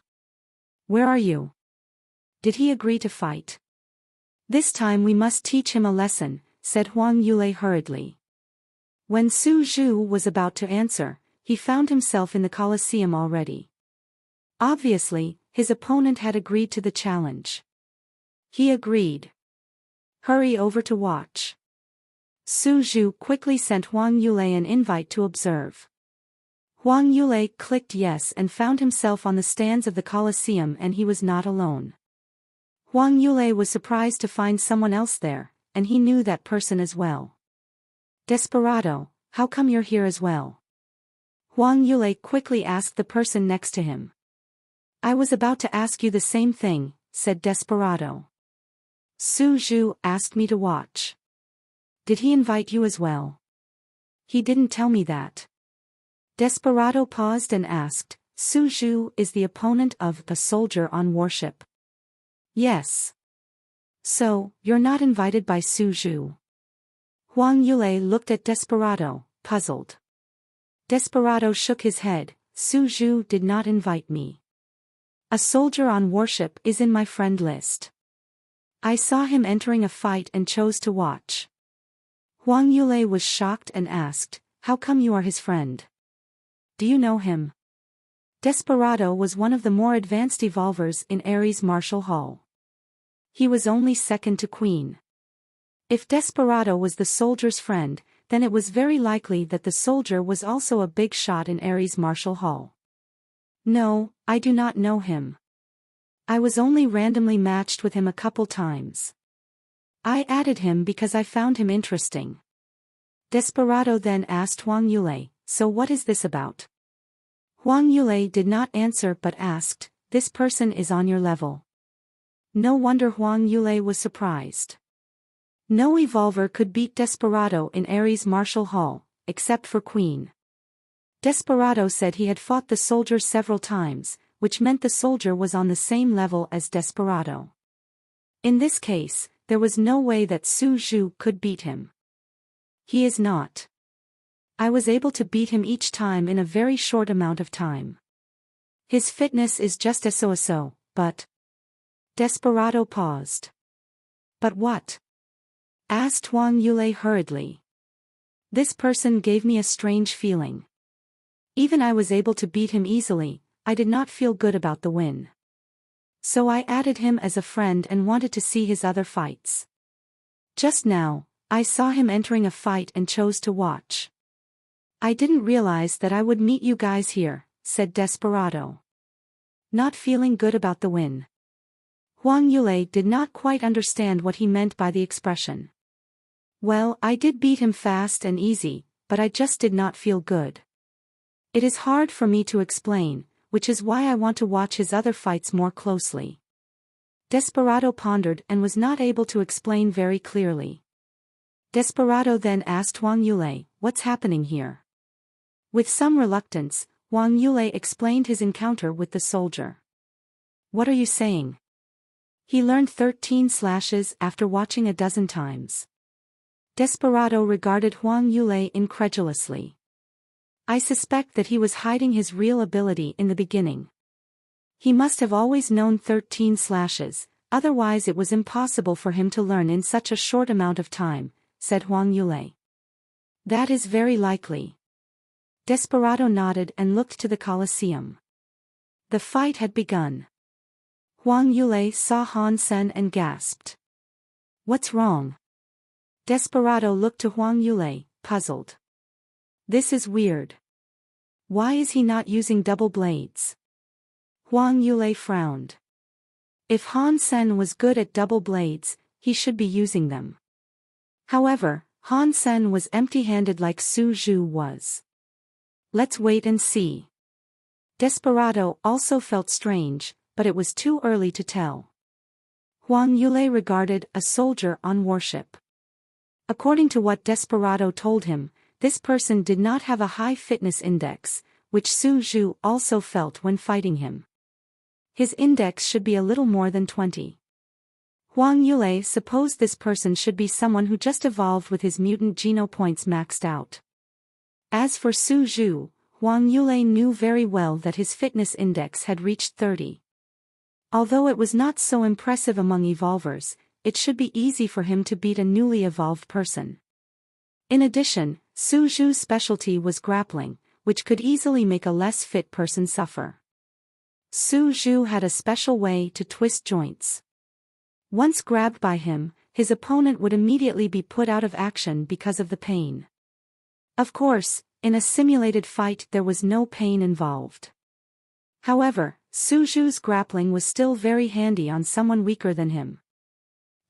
Where are you? Did he agree to fight? This time we must teach him a lesson, said Huang Yulei hurriedly. When Su Zhu was about to answer, he found himself in the Colosseum already. Obviously, his opponent had agreed to the challenge. He agreed. Hurry over to watch. Su Zhu quickly sent Huang Yulei an invite to observe. Huang Yulei clicked yes and found himself on the stands of the Colosseum, and he was not alone. Huang Yulei was surprised to find someone else there, and he knew that person as well. Desperado, how come you're here as well? Huang Yulei quickly asked the person next to him. I was about to ask you the same thing, said Desperado. Su Zhu asked me to watch. Did he invite you as well? He didn't tell me that. Desperado paused and asked, Su Zhu is the opponent of a soldier on warship. Yes. So, you're not invited by Su Zhu? Huang Yulei looked at Desperado, puzzled. Desperado shook his head, Su Zhu did not invite me. A soldier on warship is in my friend list. I saw him entering a fight and chose to watch. Huang Yulei was shocked and asked, how come you are his friend? Do you know him? Desperado was one of the more advanced evolvers in Ares Martial Hall. He was only second to Queen. If Desperado was the soldier's friend, then it was very likely that the soldier was also a big shot in Ares Martial Hall. No, I do not know him. I was only randomly matched with him a couple times. I added him because I found him interesting. Desperado then asked Huang Yulei, so what is this about? Huang Yulei did not answer but asked, this person is on your level. No wonder Huang Yulei was surprised. No evolver could beat Desperado in Ares Martial Hall, except for Queen. Desperado said he had fought the soldier several times, which meant the soldier was on the same level as Desperado. In this case, there was no way that Su Zhu could beat him. He is not. I was able to beat him each time in a very short amount of time. His fitness is just so, but... Desperado paused. But what? Asked Huang Yulei hurriedly. This person gave me a strange feeling. Even I was able to beat him easily, I did not feel good about the win. So I added him as a friend and wanted to see his other fights. Just now, I saw him entering a fight and chose to watch. I didn't realize that I would meet you guys here, said Desperado. Not feeling good about the win. Huang Yulei did not quite understand what he meant by the expression. Well, I did beat him fast and easy, but I just did not feel good. It is hard for me to explain, which is why I want to watch his other fights more closely. Desperado pondered and was not able to explain very clearly. Desperado then asked Huang Yulei, what's happening here? With some reluctance, Huang Yulei explained his encounter with the soldier. What are you saying? He learned 13 slashes after watching a dozen times. Desperado regarded Huang Yulei incredulously. I suspect that he was hiding his real ability in the beginning. He must have always known 13 slashes, otherwise it was impossible for him to learn in such a short amount of time, said Huang Yulei. That is very likely. Desperado nodded and looked to the Colosseum. The fight had begun. Huang Yulei saw Han Sen and gasped. What's wrong? Desperado looked to Huang Yulei, puzzled. This is weird. Why is he not using double blades? Huang Yulei frowned. If Han Sen was good at double blades, he should be using them. However, Han Sen was empty-handed like Su Zhu was. Let's wait and see. Desperado also felt strange, but it was too early to tell. Huang Yulei regarded a soldier on warship. According to what Desperado told him, this person did not have a high fitness index, which Su Zhu also felt when fighting him. His index should be a little more than 20. Huang Yulei supposed this person should be someone who just evolved with his mutant geno points maxed out. As for Su Zhu, Huang Yulei knew very well that his fitness index had reached 30. Although it was not so impressive among evolvers, it should be easy for him to beat a newly evolved person. In addition, Su Zhu's specialty was grappling, which could easily make a less fit person suffer. Su Zhu had a special way to twist joints. Once grabbed by him, his opponent would immediately be put out of action because of the pain. Of course, in a simulated fight there was no pain involved. However, Su Zhu's grappling was still very handy on someone weaker than him.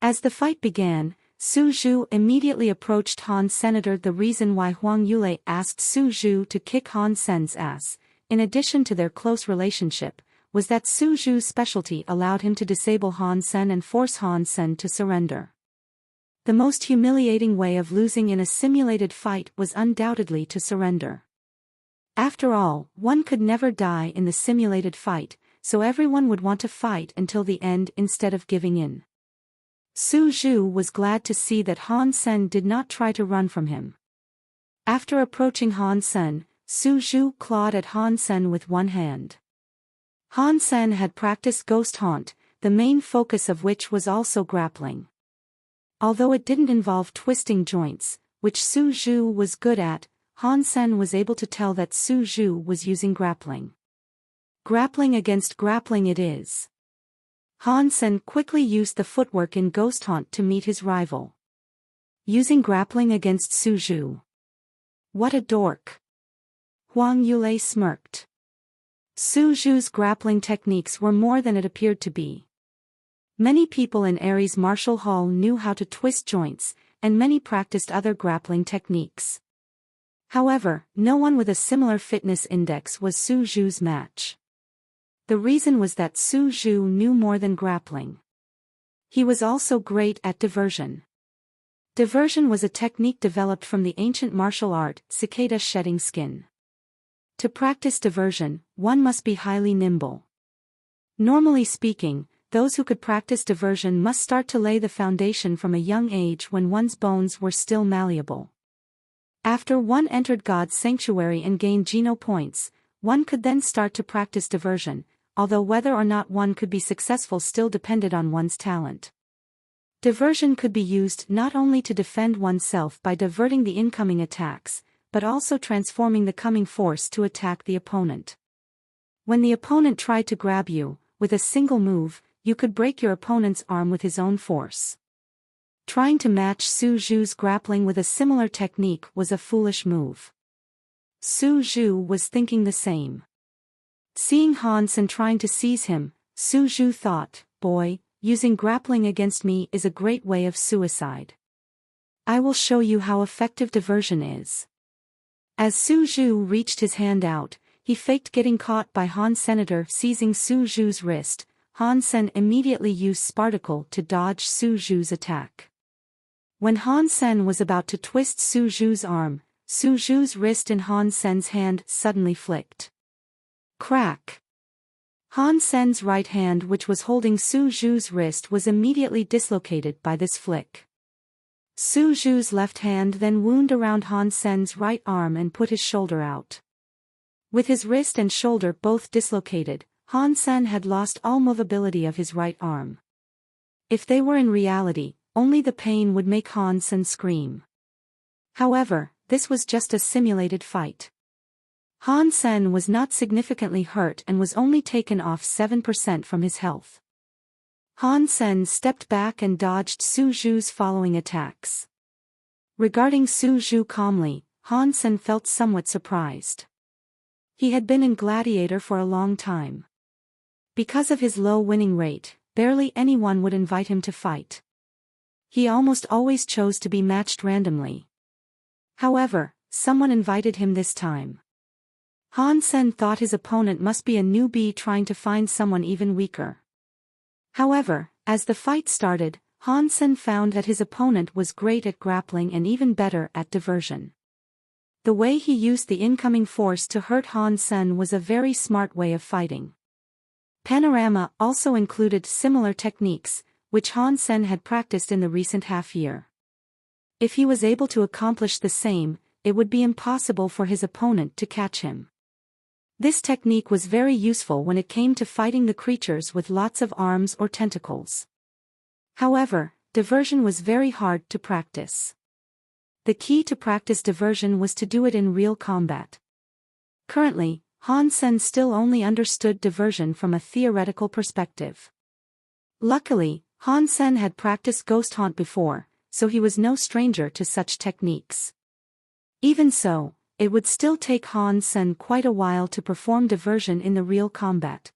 As the fight began, Su Zhu immediately approached Han Sen. The reason why Huang Yulei asked Su Zhu to kick Han Sen's ass, in addition to their close relationship, was that Su Zhu's specialty allowed him to disable Han Sen and force Han Sen to surrender. The most humiliating way of losing in a simulated fight was undoubtedly to surrender. After all, one could never die in the simulated fight, so everyone would want to fight until the end instead of giving in. Su Zhu was glad to see that Han Sen did not try to run from him. After approaching Han Sen, Su Zhu clawed at Han Sen with one hand. Han Sen had practiced Ghost Haunt, the main focus of which was also grappling. Although it didn't involve twisting joints, which Su Zhu was good at, Han Sen was able to tell that Su Zhu was using grappling. Grappling against grappling it is. Han Sen quickly used the footwork in Ghost Haunt to meet his rival. Using grappling against Su Zhu. What a dork. Huang Yulei smirked. Su Zhu's grappling techniques were more than it appeared to be. Many people in Ares Martial Hall knew how to twist joints, and many practiced other grappling techniques. However, no one with a similar fitness index was Su Zhu's match. The reason was that Su Zhu knew more than grappling. He was also great at diversion. Diversion was a technique developed from the ancient martial art, cicada shedding skin. To practice diversion, one must be highly nimble. Normally speaking, those who could practice diversion must start to lay the foundation from a young age when one's bones were still malleable. After one entered God's sanctuary and gained Geno points, one could then start to practice diversion, although whether or not one could be successful still depended on one's talent. Diversion could be used not only to defend oneself by diverting the incoming attacks, but also transforming the coming force to attack the opponent. When the opponent tried to grab you, with a single move, you could break your opponent's arm with his own force. Trying to match Su Zhu's grappling with a similar technique was a foolish move. Su Zhu was thinking the same. Seeing Han Sen trying to seize him, Su Zhu thought, "Boy, using grappling against me is a great way of suicide. I will show you how effective diversion is." As Su Zhu reached his hand out, he faked getting caught by Han Sen. Seizing Su Zhu's wrist, Han Sen immediately used Sparticle to dodge Su Zhu's attack. When Han Sen was about to twist Su Zhu's arm, Su Zhu's wrist in Han Sen's hand suddenly flicked. Crack! Han Sen's right hand, which was holding Su Zhu's wrist, was immediately dislocated by this flick. Su Zhu's left hand then wound around Han Sen's right arm and put his shoulder out. With his wrist and shoulder both dislocated, Han Sen had lost all movability of his right arm. If they were in reality, only the pain would make Han Sen scream. However, this was just a simulated fight. Han Sen was not significantly hurt and was only taken off 7% from his health. Han Sen stepped back and dodged Su Zhu's following attacks. Regarding Su Zhu calmly, Han Sen felt somewhat surprised. He had been in Gladiator for a long time. Because of his low winning rate, barely anyone would invite him to fight. He almost always chose to be matched randomly. However, someone invited him this time. Han Sen thought his opponent must be a newbie trying to find someone even weaker. However, as the fight started, Han Sen found that his opponent was great at grappling and even better at diversion. The way he used the incoming force to hurt Han Sen was a very smart way of fighting. Panorama also included similar techniques, which Han Sen had practiced in the recent half-year. If he was able to accomplish the same, it would be impossible for his opponent to catch him. This technique was very useful when it came to fighting the creatures with lots of arms or tentacles. However, diversion was very hard to practice. The key to practice diversion was to do it in real combat. Currently, Han Sen still only understood diversion from a theoretical perspective. Luckily, Han Sen had practiced Ghost Haunt before, so he was no stranger to such techniques. Even so, it would still take Han Sen quite a while to perform diversion in the real combat.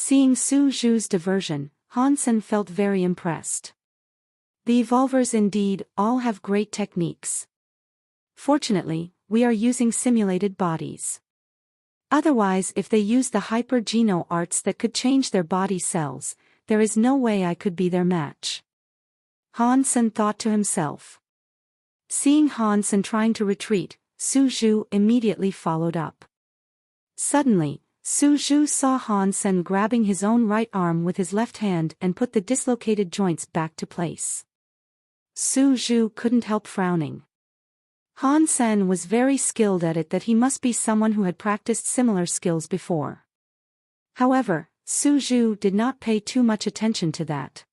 Seeing Su Zhu's diversion, Han Sen felt very impressed. The evolvers indeed all have great techniques. Fortunately, we are using simulated bodies. Otherwise, if they use the hyper-geno arts that could change their body cells, there is no way I could be their match. Han Sen thought to himself. Seeing Han Sen trying to retreat, Su Zhu immediately followed up. Suddenly, Su Zhu saw Han Sen grabbing his own right arm with his left hand and put the dislocated joints back to place. Su Zhu couldn't help frowning. Han Sen was very skilled at it, that he must be someone who had practiced similar skills before. However, Su Zhu did not pay too much attention to that.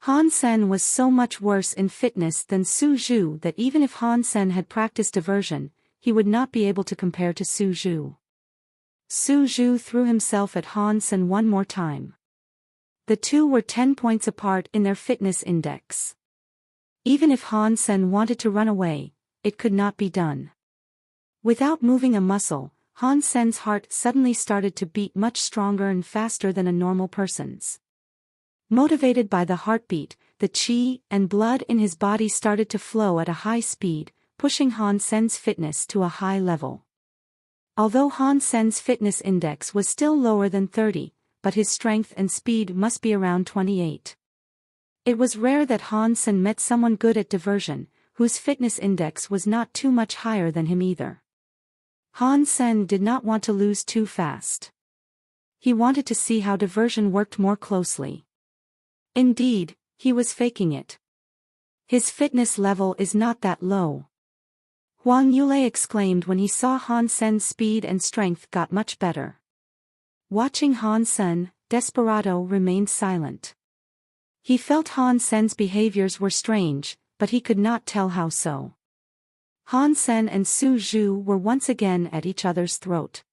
Han Sen was so much worse in fitness than Su Zhu that even if Han Sen had practiced diversion, he would not be able to compare to Su Zhu. Su Zhu threw himself at Han Sen one more time. The two were 10 points apart in their fitness index. Even if Han Sen wanted to run away, it could not be done. Without moving a muscle, Han Sen's heart suddenly started to beat much stronger and faster than a normal person's. Motivated by the heartbeat, the qi and blood in his body started to flow at a high speed, pushing Han Sen's fitness to a high level. Although Han Sen's fitness index was still lower than 30, but his strength and speed must be around 28. It was rare that Han Sen met someone good at diversion, whose fitness index was not too much higher than him either. Han Sen did not want to lose too fast. He wanted to see how diversion worked more closely. Indeed, he was faking it. His fitness level is not that low. Huang Yulei exclaimed when he saw Han Sen's speed and strength got much better. Watching Han Sen, Desperado remained silent. He felt Han Sen's behaviors were strange, but he could not tell how so. Han Sen and Su Zhu were once again at each other's throat.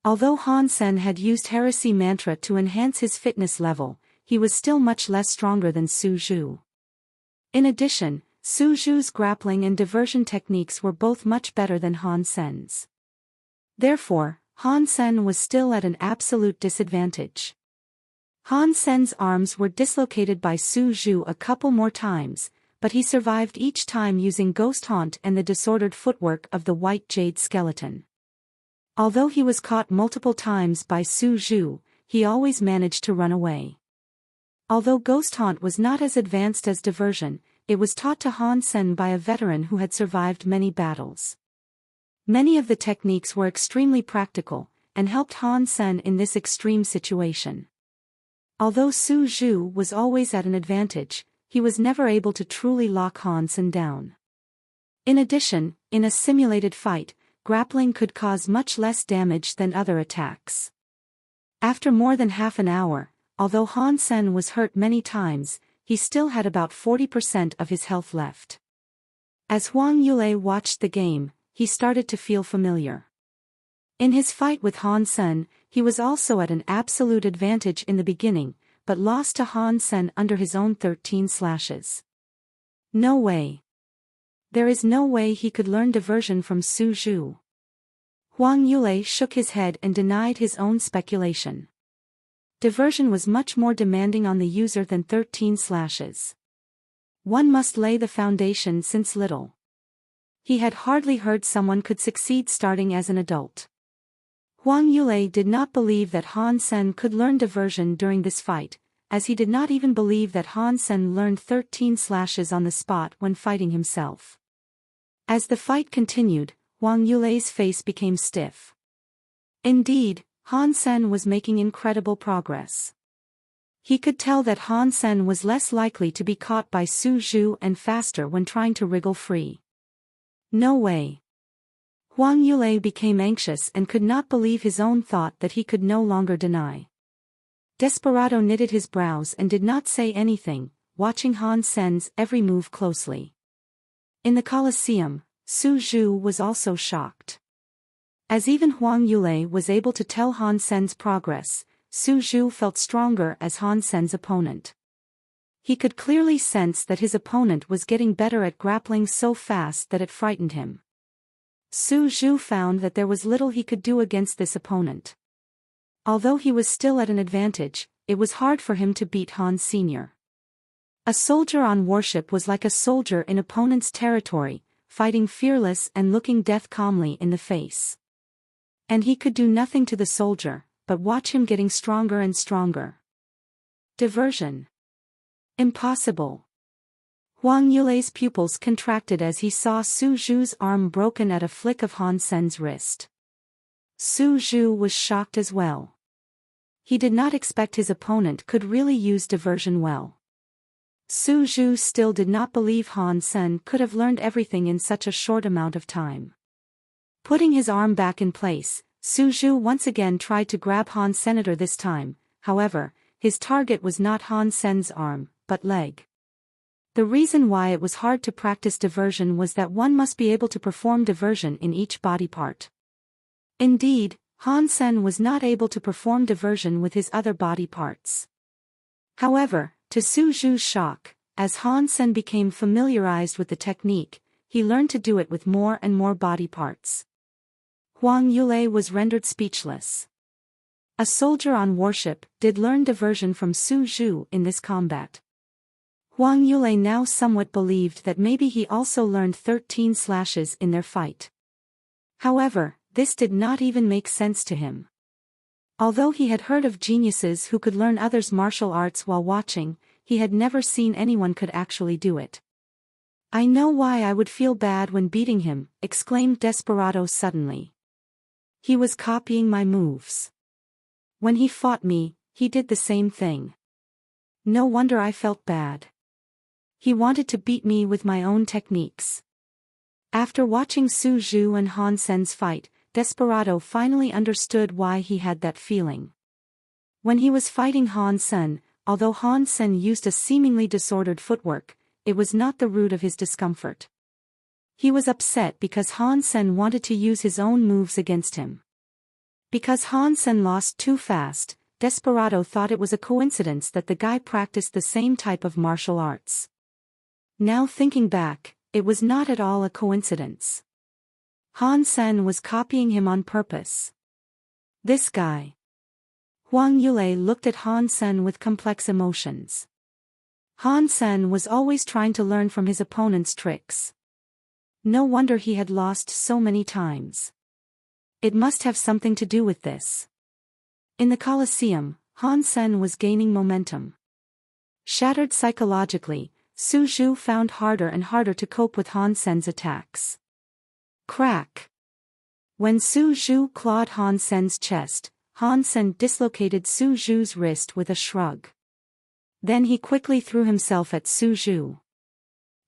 Although Han Sen had used heresy mantra to enhance his fitness level, he was still much less stronger than Su Zhu. In addition, Su Zhu's grappling and diversion techniques were both much better than Han Sen's. Therefore, Han Sen was still at an absolute disadvantage. Han Sen's arms were dislocated by Su Zhu a couple more times, but he survived each time using Ghost Haunt and the disordered footwork of the white jade skeleton. Although he was caught multiple times by Su Zhu, he always managed to run away. Although Ghost Haunt was not as advanced as diversion, it was taught to Han Sen by a veteran who had survived many battles. Many of the techniques were extremely practical, and helped Han Sen in this extreme situation. Although Su Zhu was always at an advantage, he was never able to truly lock Han Sen down. In addition, in a simulated fight, grappling could cause much less damage than other attacks. After more than half an hour, although Han Sen was hurt many times, he still had about 40% of his health left. As Huang Yulei watched the game, he started to feel familiar. In his fight with Han Sen, he was also at an absolute advantage in the beginning, but lost to Han Sen under his own 13 slashes. No way. There is no way he could learn diversion from Su Zhu. Huang Yulei shook his head and denied his own speculation. Diversion was much more demanding on the user than 13 slashes. One must lay the foundation since little. He had hardly heard someone could succeed starting as an adult. Huang Yulei did not believe that Han Sen could learn diversion during this fight, as he did not even believe that Han Sen learned 13 slashes on the spot when fighting himself. As the fight continued, Huang Yulei's face became stiff. Indeed, Han Sen was making incredible progress. He could tell that Han Sen was less likely to be caught by Su Zhu and faster when trying to wriggle free. No way. Huang Yulei became anxious and could not believe his own thought that he could no longer deny. Desperado knitted his brows and did not say anything, watching Han Sen's every move closely. In the Colosseum, Su Zhu was also shocked. As even Huang Yulei was able to tell Han Sen's progress, Su Zhu felt stronger as Han Sen's opponent. He could clearly sense that his opponent was getting better at grappling so fast that it frightened him. Su Zhu found that there was little he could do against this opponent. Although he was still at an advantage, it was hard for him to beat Han Sr. A soldier on warship was like a soldier in opponent's territory, fighting fearless and looking death calmly in the face. And he could do nothing to the soldier, but watch him getting stronger and stronger. Diversion. Impossible. Huang Yulei's pupils contracted as he saw Su Zhu's arm broken at a flick of Han Sen's wrist. Su Zhu was shocked as well. He did not expect his opponent could really use diversion well. Su Zhu still did not believe Han Sen could have learned everything in such a short amount of time. Putting his arm back in place, Su Zhu once again tried to grab Han Senator this time. However, his target was not Han Sen's arm, but leg. The reason why it was hard to practice diversion was that one must be able to perform diversion in each body part. Indeed, Han Sen was not able to perform diversion with his other body parts. However, to Su Zhu's shock, as Han Sen became familiarized with the technique, he learned to do it with more and more body parts. Huang Yulei was rendered speechless. A soldier on warship did learn diversion from Su Zhu in this combat. Huang Yulei now somewhat believed that maybe he also learned 13 slashes in their fight. However, this did not even make sense to him. Although he had heard of geniuses who could learn others' martial arts while watching, he had never seen anyone could actually do it. "I know why I would feel bad when beating him," exclaimed Desperado suddenly. "He was copying my moves. When he fought me, he did the same thing. No wonder I felt bad. He wanted to beat me with my own techniques." After watching Su Zhu and Han Sen's fight, Desperado finally understood why he had that feeling. When he was fighting Han Sen, although Han Sen used a seemingly disordered footwork, it was not the root of his discomfort. He was upset because Han Sen wanted to use his own moves against him. Because Han Sen lost too fast, Desperado thought it was a coincidence that the guy practiced the same type of martial arts. Now thinking back, it was not at all a coincidence. Han Sen was copying him on purpose. This guy. Huang Yulei looked at Han Sen with complex emotions. Han Sen was always trying to learn from his opponent's tricks. No wonder he had lost so many times. It must have something to do with this. In the Colosseum, Han Sen was gaining momentum. Shattered psychologically, Su Zhu found harder and harder to cope with Han Sen's attacks. Crack! When Su Zhu clawed Han Sen's chest, Han Sen dislocated Su Zhu's wrist with a shrug. Then he quickly threw himself at Su Zhu.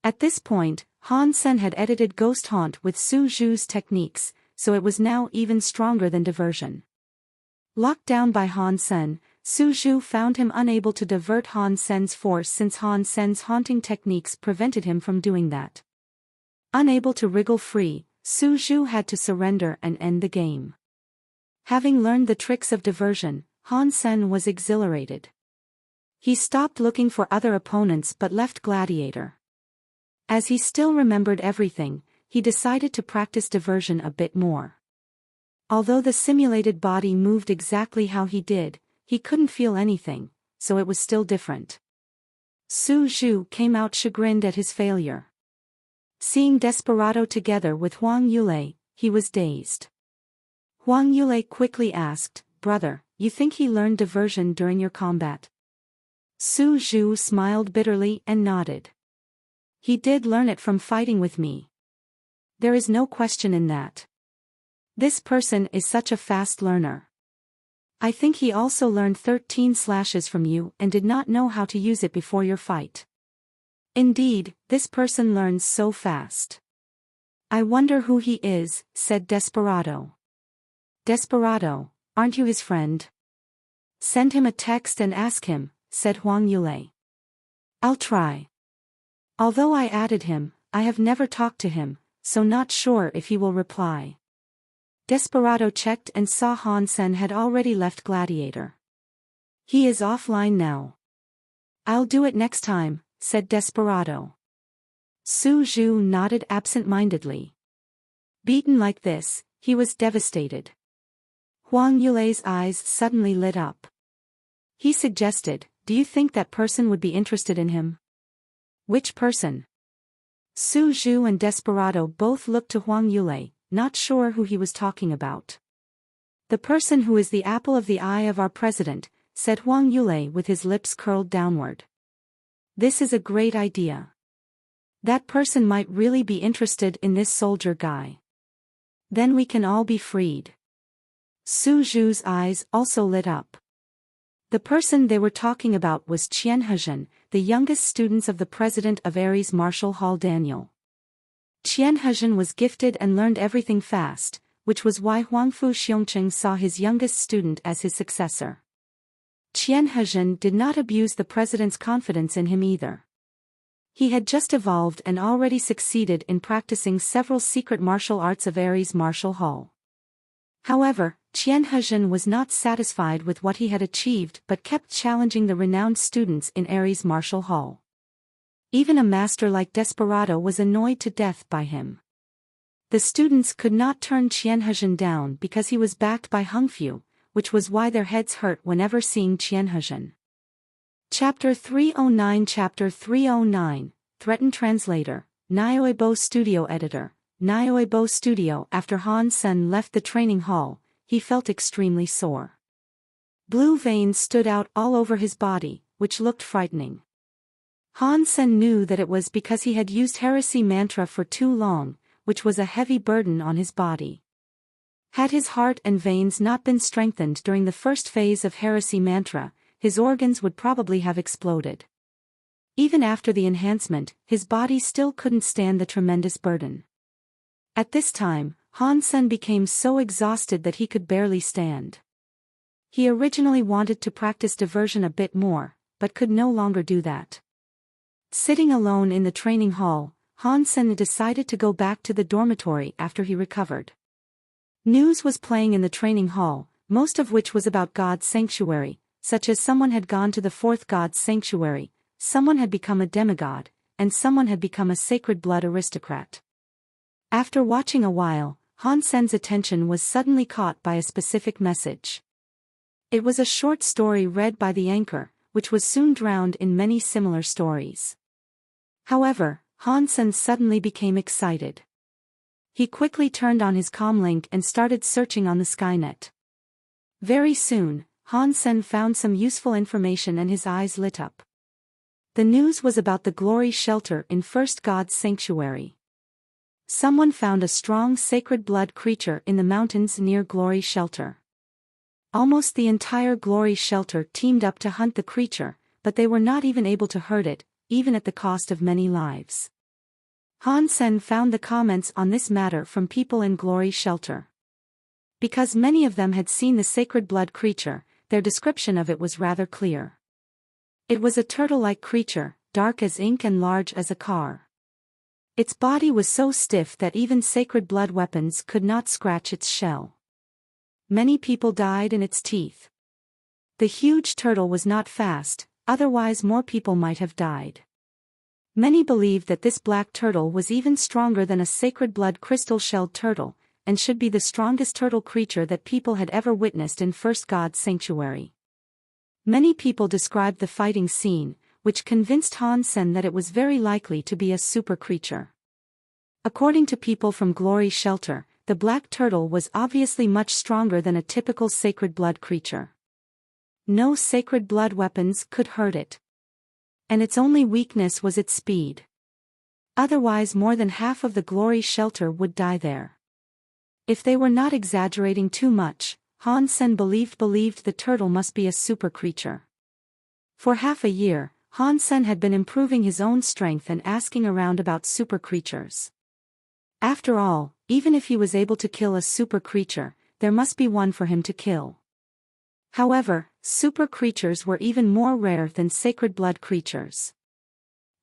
At this point, Han Sen had edited Ghost Haunt with Su Zhu's techniques, so it was now even stronger than diversion. Locked down by Han Sen, Su Zhu found him unable to divert Han Sen's force since Han Sen's haunting techniques prevented him from doing that. Unable to wriggle free, Su Zhu had to surrender and end the game. Having learned the tricks of diversion, Han Sen was exhilarated. He stopped looking for other opponents but left Gladiator. As he still remembered everything, he decided to practice diversion a bit more. Although the simulated body moved exactly how he did, he couldn't feel anything, so it was still different. Su Zhu came out chagrined at his failure. Seeing Desperado together with Huang Yulei, he was dazed. Huang Yulei quickly asked, "Brother, you think he learned diversion during your combat?" Su Zhu smiled bitterly and nodded. "He did learn it from fighting with me. There is no question in that. This person is such a fast learner. I think he also learned 13 slashes from you and did not know how to use it before your fight. Indeed, this person learns so fast. I wonder who he is," said Desperado. "Desperado, aren't you his friend? Send him a text and ask him," said Huang Yulei. "I'll try. Although I added him, I have never talked to him, so not sure if he will reply." Desperado checked and saw Han Sen had already left Gladiator. "He is offline now. I'll do it next time," said Desperado. Su Zhu nodded absent-mindedly. Beaten like this, he was devastated. Huang Yulei's eyes suddenly lit up. He suggested, "Do you think that person would be interested in him?" "Which person?" Su Zhu and Desperado both looked to Huang Yulei, not sure who he was talking about. "The person who is the apple of the eye of our president," said Huang Yulei with his lips curled downward. "This is a great idea. That person might really be interested in this soldier guy. Then we can all be freed." Su Zhu's eyes also lit up. The person they were talking about was Qian Hezhen, the youngest student of the president of Ares Martial Hall Daniel. Qian Hezhen was gifted and learned everything fast, which was why Huangfu Xiongqing saw his youngest student as his successor. Qian Hezhen did not abuse the president's confidence in him either. He had just evolved and already succeeded in practicing several secret martial arts of Ares Martial Hall. However, Qian Hezhen was not satisfied with what he had achieved but kept challenging the renowned students in Ares Martial Hall. Even a master like Desperado was annoyed to death by him. The students could not turn Qian Hezhen down because he was backed by Hungfu, which was why their heads hurt whenever seeing Qian Hezhen. Chapter 309 Threatened Translator, Nioebo Studio Editor. Nioebo Studio. After Han Sen left the training hall, he felt extremely sore. Blue veins stood out all over his body, which looked frightening. Han Sen knew that it was because he had used heresy mantra for too long, which was a heavy burden on his body. Had his heart and veins not been strengthened during the first phase of heresy mantra, his organs would probably have exploded. Even after the enhancement, his body still couldn't stand the tremendous burden. At this time, Han Sen became so exhausted that he could barely stand. He originally wanted to practice diversion a bit more, but could no longer do that. Sitting alone in the training hall, Han Sen decided to go back to the dormitory after he recovered. News was playing in the training hall, most of which was about God's sanctuary, such as someone had gone to the fourth God's sanctuary, someone had become a demigod, and someone had become a sacred blood aristocrat. After watching a while, Han Sen's attention was suddenly caught by a specific message. It was a short story read by the anchor, which was soon drowned in many similar stories. However, Han Sen suddenly became excited. He quickly turned on his comlink and started searching on the Skynet. Very soon, Han Sen found some useful information and his eyes lit up. The news was about the Glory Shelter in First God's Sanctuary. Someone found a strong sacred blood creature in the mountains near Glory Shelter. Almost the entire Glory Shelter teamed up to hunt the creature, but they were not even able to hurt it, even at the cost of many lives. Han Sen found the comments on this matter from people in Glory Shelter. Because many of them had seen the sacred blood creature, their description of it was rather clear. It was a turtle-like creature, dark as ink and large as a car. Its body was so stiff that even sacred blood weapons could not scratch its shell. Many people died in its teeth. The huge turtle was not fast, otherwise more people might have died. Many believed that this black turtle was even stronger than a sacred blood crystal-shelled turtle, and should be the strongest turtle creature that people had ever witnessed in First God's Sanctuary. Many people described the fighting scene, which convinced Han Sen that it was very likely to be a super creature. According to people from Glory Shelter, the black turtle was obviously much stronger than a typical sacred blood creature. No sacred blood weapons could hurt it. And its only weakness was its speed. Otherwise more than half of the Glory Shelter would die there. If they were not exaggerating too much, Han Sen believed the turtle must be a super creature. For half a year, Han Sen had been improving his own strength and asking around about super creatures. After all, even if he was able to kill a super creature, there must be one for him to kill. However, super creatures were even more rare than sacred blood creatures.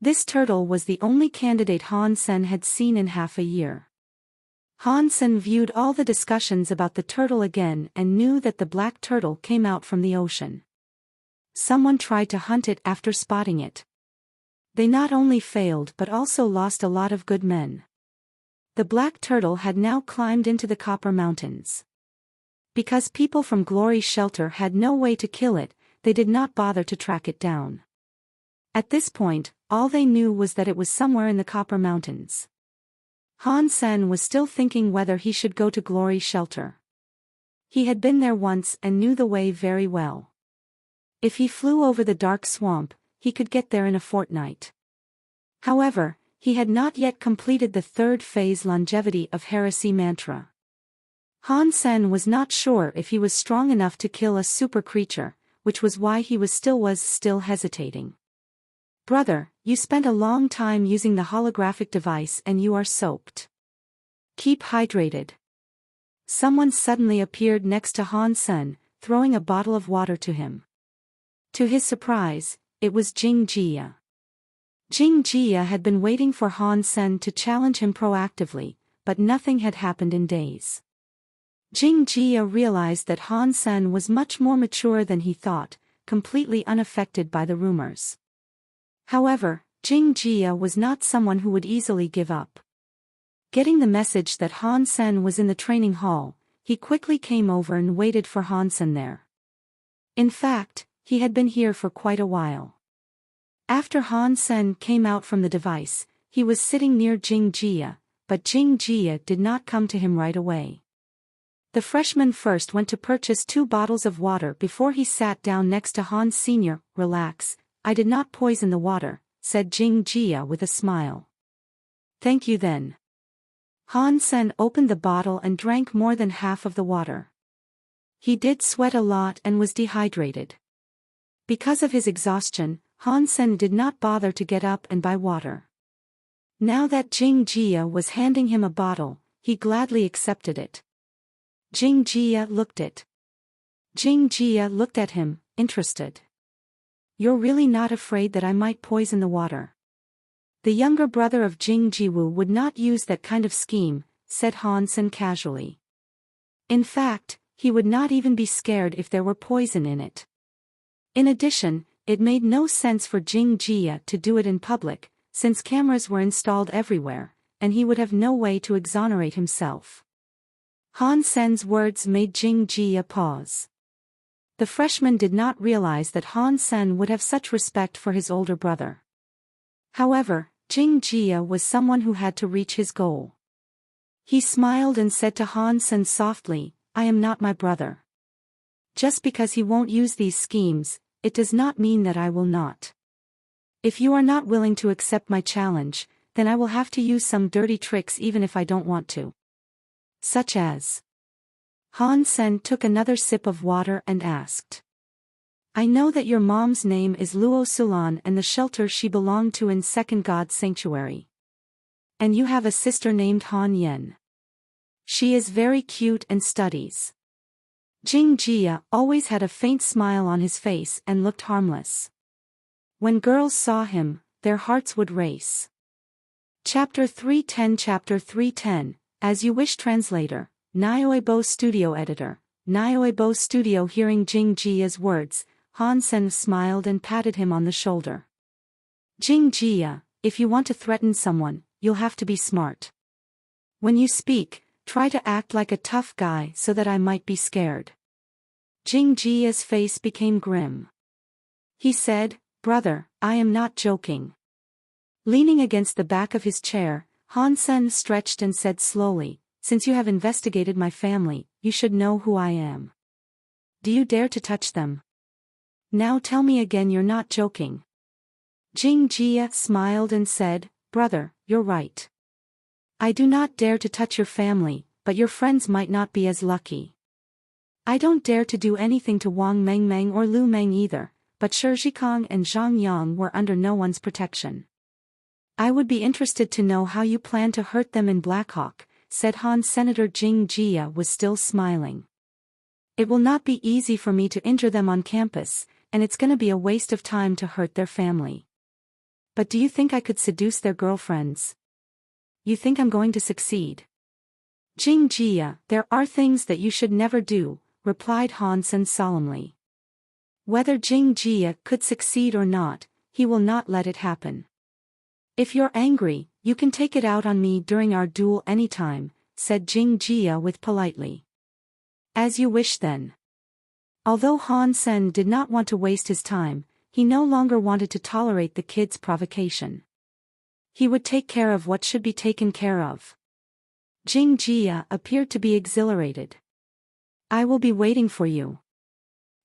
This turtle was the only candidate Han Sen had seen in half a year. Han Sen viewed all the discussions about the turtle again and knew that the black turtle came out from the ocean. Someone tried to hunt it after spotting it. They not only failed but also lost a lot of good men. The black turtle had now climbed into the Copper Mountains. Because people from Glory's shelter had no way to kill it, they did not bother to track it down. At this point, all they knew was that it was somewhere in the Copper Mountains. Han Sen was still thinking whether he should go to Glory's shelter. He had been there once and knew the way very well. If he flew over the dark swamp, he could get there in a fortnight. However, he had not yet completed the third phase longevity of heresy mantra. Han Sen was not sure if he was strong enough to kill a super creature, which was why he was still hesitating. Brother, you spent a long time using the holographic device and you are soaked. Keep hydrated. Someone suddenly appeared next to Han Sen, throwing a bottle of water to him. To his surprise, it was Jing Jia. Jing Jia had been waiting for Han Sen to challenge him proactively, but nothing had happened in days. Jing Jia realized that Han Sen was much more mature than he thought, completely unaffected by the rumors. However, Jing Jia was not someone who would easily give up. Getting the message that Han Sen was in the training hall, he quickly came over and waited for Han Sen there. In fact, he had been here for quite a while. After Han Sen came out from the device, he was sitting near Jing Jia, but Jing Jia did not come to him right away. The freshman first went to purchase 2 bottles of water before he sat down next to Han Sr. Relax, I did not poison the water, said Jing Jia with a smile. Thank you then. Han Sen opened the bottle and drank more than half of the water. He did sweat a lot and was dehydrated. Because of his exhaustion, Han Sen did not bother to get up and buy water. Now that Jing Jia was handing him a bottle, he gladly accepted it. Jing Jia looked at him, interested. You're really not afraid that I might poison the water? The younger brother of Jing Jiwu would not use that kind of scheme, said Han Sen casually. In fact, he would not even be scared if there were poison in it. In addition, it made no sense for Jing Jia to do it in public, since cameras were installed everywhere, and he would have no way to exonerate himself. Han Sen's words made Jing Jia pause. The freshman did not realize that Han Sen would have such respect for his older brother. However, Jing Jia was someone who had to reach his goal. He smiled and said to Han Sen softly, I am not my brother. Just because he won't use these schemes, it does not mean that I will not. If you are not willing to accept my challenge, then I will have to use some dirty tricks even if I don't want to. Such as. Han Sen took another sip of water and asked. I know that your mom's name is Luo Sulan and the shelter she belonged to in Second God Sanctuary. And you have a sister named Han Yen. She is very cute and studies. Jing Jia always had a faint smile on his face and looked harmless. When girls saw him, their hearts would race. Chapter 310 As You Wish Translator, Nioebo Studio Editor, Nioebo Studio. Hearing Jing Jia's words, Han Sen smiled and patted him on the shoulder. Jing Jia, if you want to threaten someone, you'll have to be smart. When you speak, try to act like a tough guy so that I might be scared. Jing Jia's face became grim. He said, Brother, I am not joking. Leaning against the back of his chair, Han Sen stretched and said slowly, Since you have investigated my family, you should know who I am. Do you dare to touch them? Now tell me again you're not joking. Jing Jia smiled and said, Brother, you're right. I do not dare to touch your family, but your friends might not be as lucky. I don't dare to do anything to Wang Mengmeng or Lu Meng either, but Shi Zhikong and Zhang Yang were under no one's protection. I would be interested to know how you plan to hurt them in Blackhawk, said Han. Senator Jing Jia was still smiling. It will not be easy for me to injure them on campus, and it's gonna be a waste of time to hurt their family. But do you think I could seduce their girlfriends? You think I'm going to succeed? Jing Jia, there are things that you should never do, replied Han Sen solemnly. Whether Jing Jia could succeed or not, he will not let it happen. If you're angry, you can take it out on me during our duel anytime, said Jing Jia with politely. As you wish then. Although Han Sen did not want to waste his time, he no longer wanted to tolerate the kid's provocation. He would take care of what should be taken care of. Jing Jia appeared to be exhilarated. I will be waiting for you.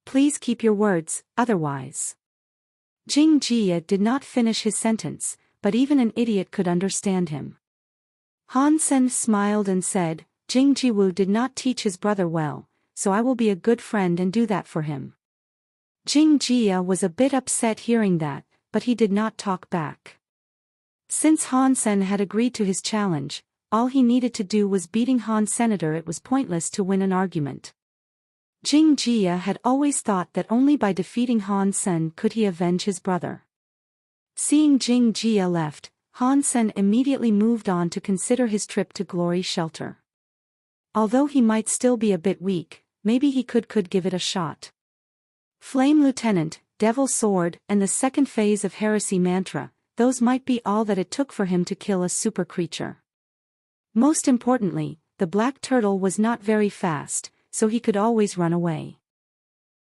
Please keep your words, otherwise. Jing Jia did not finish his sentence, but even an idiot could understand him. Han Sen smiled and said, Jing Jiwu did not teach his brother well, so I will be a good friend and do that for him. Jing Jia was a bit upset hearing that, but he did not talk back. Since Han Sen had agreed to his challenge, all he needed to do was beating Han Senator. It was pointless to win an argument. Jing Jia had always thought that only by defeating Han Sen could he avenge his brother. Seeing Jing Jia left, Han Sen immediately moved on to consider his trip to Glory Shelter. Although he might still be a bit weak, maybe he could give it a shot. Flame Lieutenant, Devil Sword, and the second phase of Heresy Mantra, those might be all that it took for him to kill a super creature. Most importantly, the black turtle was not very fast, so he could always run away.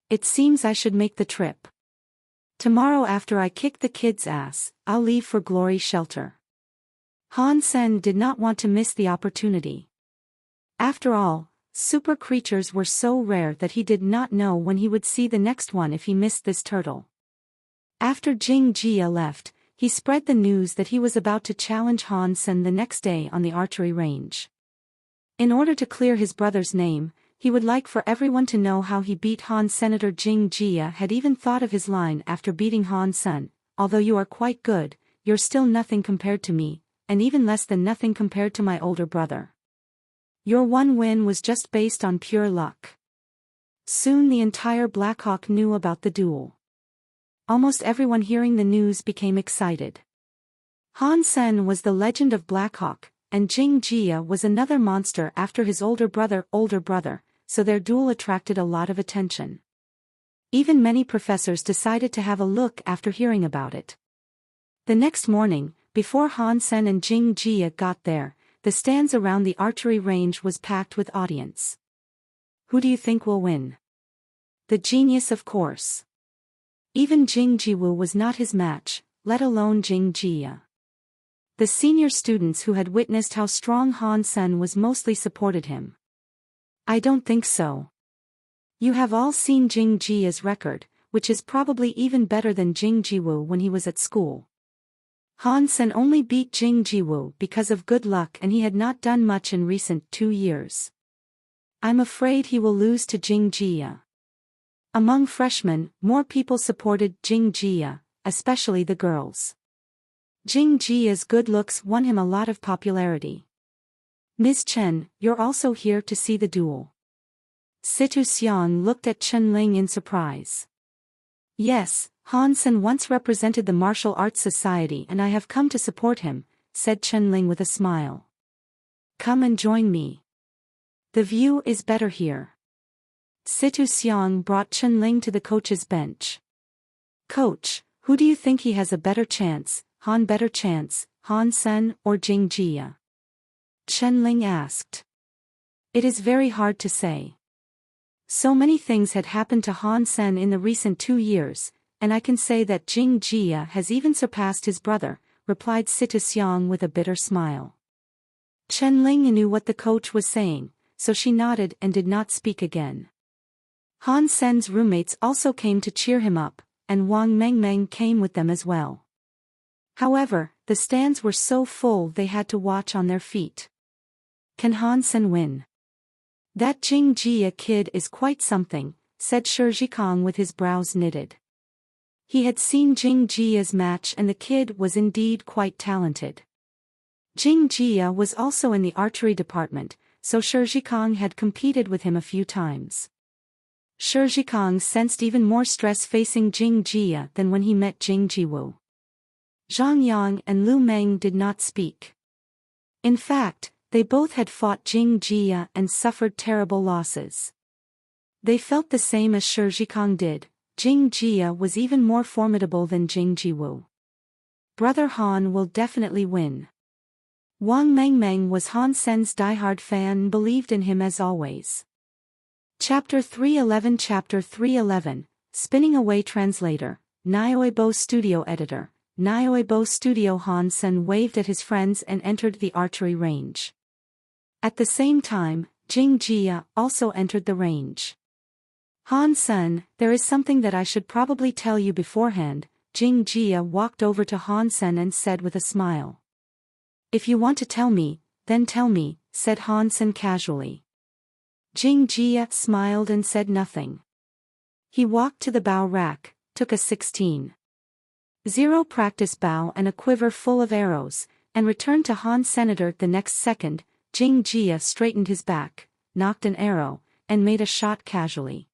It seems I should make the trip. Tomorrow after I kick the kid's ass, I'll leave for Glory Shelter. Han Sen did not want to miss the opportunity. After all, super creatures were so rare that he did not know when he would see the next one if he missed this turtle. After Jing Jia left, he spread the news that he was about to challenge Han Sen the next day on the archery range. In order to clear his brother's name, he would like for everyone to know how he beat Han. Senator Jing Jia had even thought of his line after beating Han Sen, although you are quite good, you're still nothing compared to me, and even less than nothing compared to my older brother. Your one win was just based on pure luck. Soon the entire Blackhawk knew about the duel. Almost everyone hearing the news became excited. Han Sen was the legend of Blackhawk, and Jing Jia was another monster after his older brother, so their duel attracted a lot of attention. Even many professors decided to have a look after hearing about it. The next morning, before Han Sen and Jing Jia got there, the stands around the archery range was packed with audience. Who do you think will win? The genius, of course. Even Jing Jiwu was not his match, let alone Jing Jia. The senior students who had witnessed how strong Han Sen was mostly supported him. I don't think so. You have all seen Jing Jia's record, which is probably even better than Jing Jiwu when he was at school. Han Sen only beat Jing Jiwu because of good luck, and he had not done much in recent 2 years. I'm afraid he will lose to Jing Jia. Among freshmen, more people supported Jing Jia, especially the girls. Jing Jia's good looks won him a lot of popularity. Ms. Chen, you're also here to see the duel. Situ Xiang looked at Chen Ling in surprise. Yes, Han Sen once represented the Martial Arts Society and I have come to support him, said Chen Ling with a smile. Come and join me. The view is better here. Situ Xiang brought Chen Ling to the coach's bench. Coach, who do you think he has a better chance, Han Sen or Jing Jia? Chen Ling asked. It is very hard to say. So many things had happened to Han Sen in the recent 2 years, and I can say that Jing Jia has even surpassed his brother, replied Situ Xiang with a bitter smile. Chen Ling knew what the coach was saying, so she nodded and did not speak again. Han Sen's roommates also came to cheer him up, and Wang Mengmeng came with them as well. However, the stands were so full they had to watch on their feet. Can Han Sen win? That Jing Jia kid is quite something, said Shi Zhikong with his brows knitted. He had seen Jing Jia's match and the kid was indeed quite talented. Jing Jia was also in the archery department, so Shi Zhikong had competed with him a few times. Shi Zhikong sensed even more stress facing Jing Jia than when he met Jing Jiwu. Zhang Yang and Lu Meng did not speak. In fact, they both had fought Jing Jia and suffered terrible losses. They felt the same as Shi Zhikong did. Jing Jia was even more formidable than Jing Jiwu. Brother Han will definitely win. Wang Mengmeng was Han Sen's diehard fan and believed in him as always. Chapter 311 Spinning Away Translator, Nioebo Studio Editor, Nioebo Studio. Han Sen waved at his friends and entered the archery range. At the same time, Jing Jia also entered the range. Han Sen, there is something that I should probably tell you beforehand. Jing Jia walked over to Han Sen and said with a smile. If you want to tell me, then tell me, said Han Sen casually. Jing Jia smiled and said nothing. He walked to the bow rack, took a 16-0 practice bow and a quiver full of arrows, and returned to Han Senator the next second. Jing Jia straightened his back, knocked an arrow, and made a shot casually.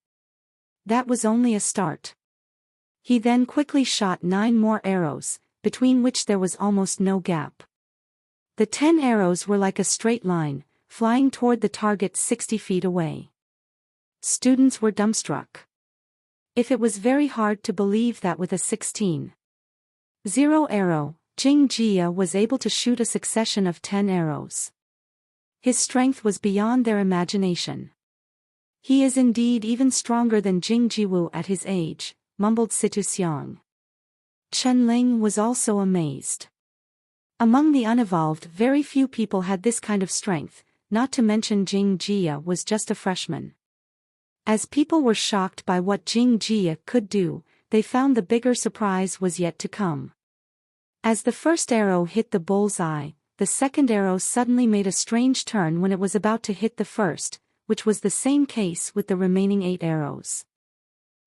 That was only a start. He then quickly shot 9 more arrows, between which there was almost no gap. The 10 arrows were like a straight line, flying toward the target 60 feet away. Students were dumbstruck. If it was very hard to believe that with a 16-0 arrow, Jing Jia was able to shoot a succession of 10 arrows. His strength was beyond their imagination. He is indeed even stronger than Jing Jiwu at his age, mumbled Situ Xiang. Chen Ling was also amazed. Among the unevolved, very few people had this kind of strength, not to mention Jing Jia was just a freshman. As people were shocked by what Jing Jia could do, they found the bigger surprise was yet to come. As the first arrow hit the bull's eye, the second arrow suddenly made a strange turn when it was about to hit the first, which was the same case with the remaining 8 arrows.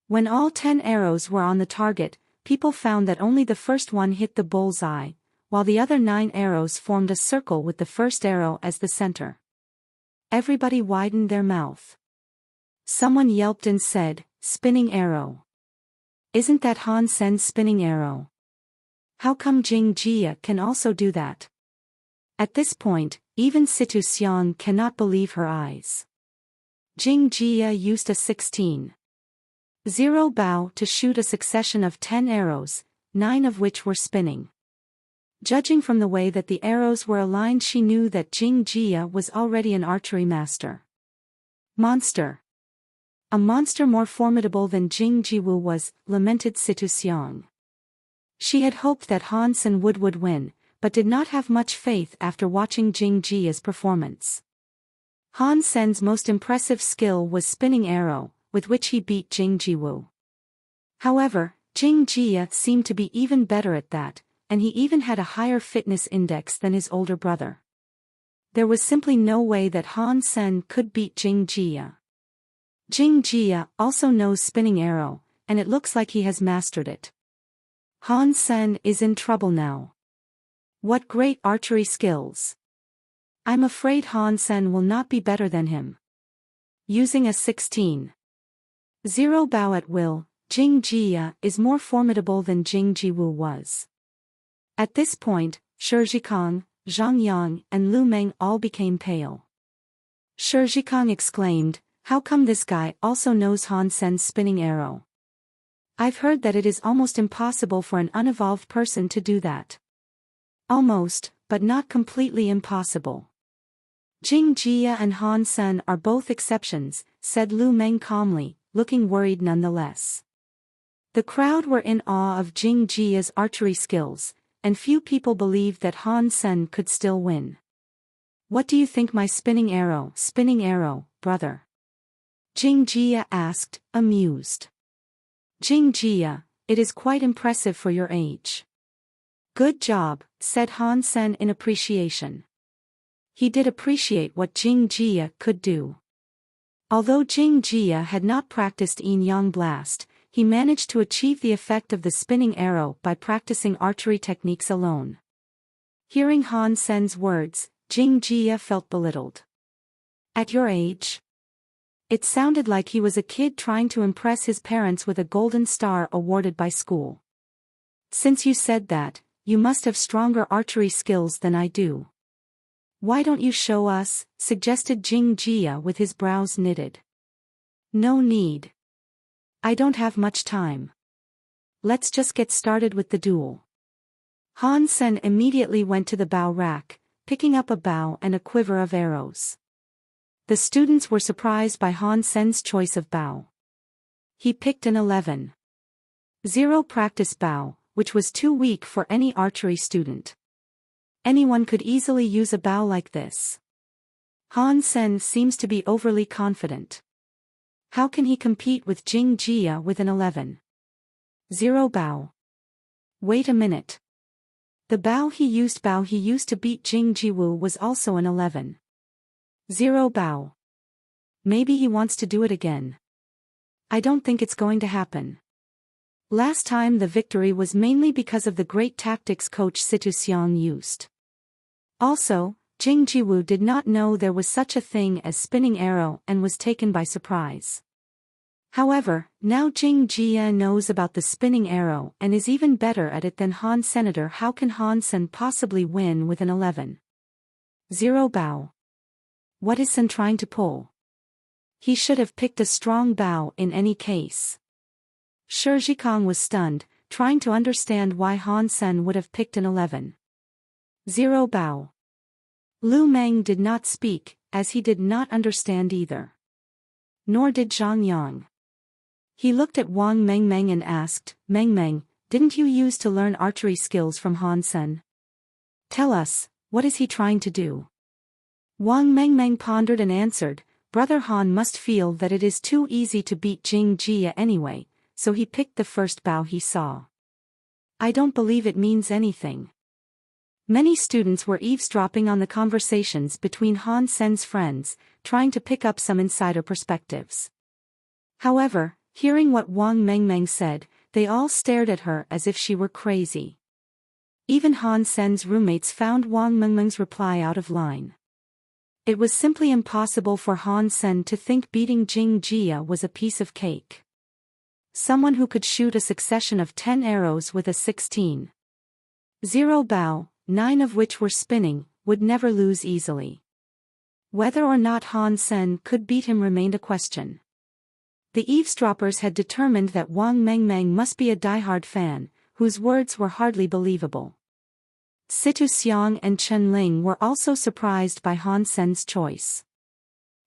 When all 10 arrows were on the target, people found that only the first one hit the bull's eye, while the other 9 arrows formed a circle with the first arrow as the center. Everybody widened their mouth. Someone yelped and said, "Spinning arrow. Isn't that Han Sen's spinning arrow? How come Jing Jia can also do that?" At this point, even Situ Xiang cannot believe her eyes. Jing Jia used a 16-0 bow to shoot a succession of 10 arrows, 9 of which were spinning. Judging from the way that the arrows were aligned, she knew that Jing Jia was already an archery master. Monster. A monster more formidable than Jing Jiwu was, lamented Situ Xiang. She had hoped that Han Sen would win, but did not have much faith after watching Jing Jia's performance. Han Sen's most impressive skill was spinning arrow, with which he beat Jing Jiwu. However, Jing Jia seemed to be even better at that, and he even had a higher fitness index than his older brother. There was simply no way that Han Sen could beat Jing Jia. Jing Jia also knows spinning arrow, and it looks like he has mastered it. Han Sen is in trouble now. What great archery skills! I'm afraid Han Sen will not be better than him. Using a 16-0 bow at will, Jing Jia is more formidable than Jing Jiwu was. At this point, Shi Zhikang, Zhang Yang, and Lu Meng all became pale. Shi Zhikang exclaimed, "How come this guy also knows Han Sen's spinning arrow? I've heard that it is almost impossible for an unevolved person to do that." Almost, but not completely impossible. Jing Jia and Han Sen are both exceptions, said Lu Meng calmly, looking worried nonetheless. The crowd were in awe of Jing Jia's archery skills, and few people believed that Han Sen could still win. "What do you think my spinning arrow, brother?" Jing Jia asked, amused. "Jing Jia, it is quite impressive for your age." "Good job," said Han Sen in appreciation. He did appreciate what Jing Jia could do. Although Jing Jia had not practiced Yin Yang Blast, he managed to achieve the effect of the spinning arrow by practicing archery techniques alone. Hearing Han Sen's words, Jing Jia felt belittled. "At your age?" It sounded like he was a kid trying to impress his parents with a golden star awarded by school. "Since you said that, you must have stronger archery skills than I do. Why don't you show us?" suggested Jing Jia with his brows knitted. "No need. I don't have much time. Let's just get started with the duel." Han Sen immediately went to the bow rack, picking up a bow and a quiver of arrows. The students were surprised by Han Sen's choice of bow. He picked an 11. 0 practice bow, which was too weak for any archery student. Anyone could easily use a bow like this. Han Sen seems to be overly confident. How can he compete with Jing Jia with an 11? 0 bow. Wait a minute. The bow he used to beat Jing Jiwu was also an 11. 0 bow. Maybe he wants to do it again. I don't think it's going to happen. Last time the victory was mainly because of the great tactics coach Situ Xiang used. Also, Jing Jiwu did not know there was such a thing as spinning arrow and was taken by surprise. However, now Jing Jia knows about the spinning arrow and is even better at it than Han Senator. How can Han Sen possibly win with an 11? 0 bow. What is Sen trying to pull? He should have picked a strong bow in any case. Shi Zhikang was stunned, trying to understand why Han Sen would have picked an 11. 0 bow. Lu Meng did not speak, as he did not understand either. Nor did Zhang Yang. He looked at Wang Mengmeng and asked, Mengmeng, didn't you use to learn archery skills from Han Sen? Tell us, what is he trying to do? Wang Mengmeng pondered and answered, Brother Han must feel that it is too easy to beat Jing Jia anyway, so he picked the first bow he saw. I don't believe it means anything. Many students were eavesdropping on the conversations between Han Sen's friends, trying to pick up some insider perspectives. However, hearing what Wang Mengmeng said, they all stared at her as if she were crazy. Even Han Sen's roommates found Wang Mengmeng's reply out of line. It was simply impossible for Han Sen to think beating Jing Jia was a piece of cake. Someone who could shoot a succession of 10 arrows with a 16. 0 bow, 9 of which were spinning, would never lose easily. Whether or not Han Sen could beat him remained a question. The eavesdroppers had determined that Wang Mengmeng must be a diehard fan, whose words were hardly believable. Situ Xiang and Chen Ling were also surprised by Han Sen's choice.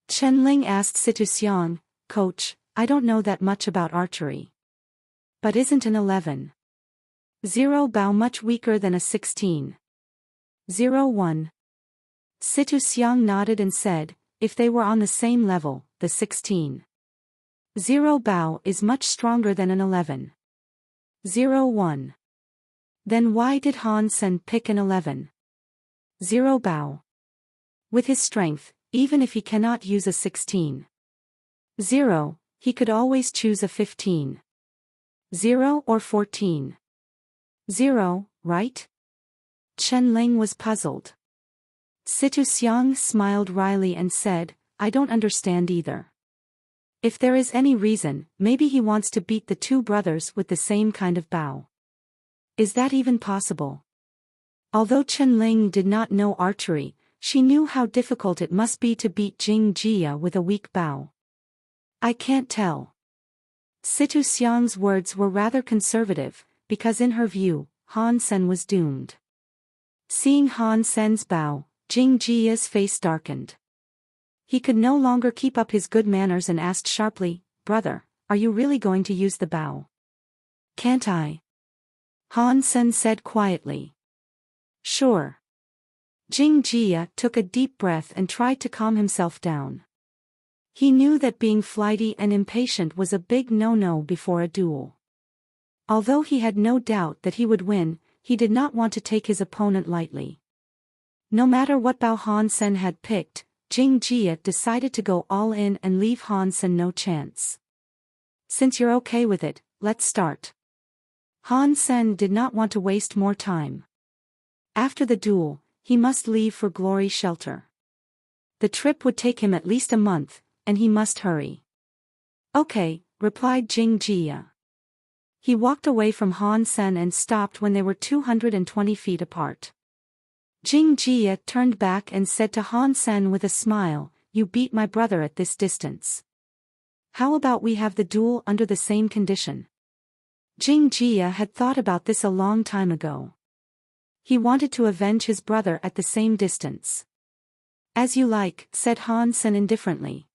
Chen Ling asked Situ Xiang, Coach, I don't know that much about archery. But isn't an 11. 0 bow much weaker than a 16. 0 1. Situ Xiang nodded and said, if they were on the same level, the 16. 0 bow is much stronger than an 11. 0 1. Then why did Han Sen pick an 11? 0 bow. With his strength, even if he cannot use a 16. 0, he could always choose a 15. 0 or 14. 0, right? Chen Ling was puzzled. Situ Xiang smiled wryly and said, I don't understand either. If there is any reason, maybe he wants to beat the two brothers with the same kind of bow. Is that even possible? Although Chen Ling did not know archery, she knew how difficult it must be to beat Jing Jia with a weak bow. I can't tell. Situ Xiang's words were rather conservative, because in her view, Han Sen was doomed. Seeing Han Sen's bow, Jing Jia's face darkened. He could no longer keep up his good manners and asked sharply, Brother, are you really going to use the bow? Can't I? Han Sen said quietly. Sure. Jing Jia took a deep breath and tried to calm himself down. He knew that being flighty and impatient was a big no-no before a duel. Although he had no doubt that he would win, he did not want to take his opponent lightly. No matter what bow Han Sen had picked, Jing Jia decided to go all in and leave Han Sen no chance. Since you're okay with it, let's start. Han Sen did not want to waste more time. After the duel, he must leave for Glory Shelter. The trip would take him at least a month, and he must hurry. Okay, replied Jing Jia. He walked away from Han Sen and stopped when they were 220 feet apart. Jing Jia turned back and said to Han Sen with a smile, You beat my brother at this distance. How about we have the duel under the same condition? Jing Jia had thought about this a long time ago. He wanted to avenge his brother at the same distance. As you like, said Han Sen indifferently.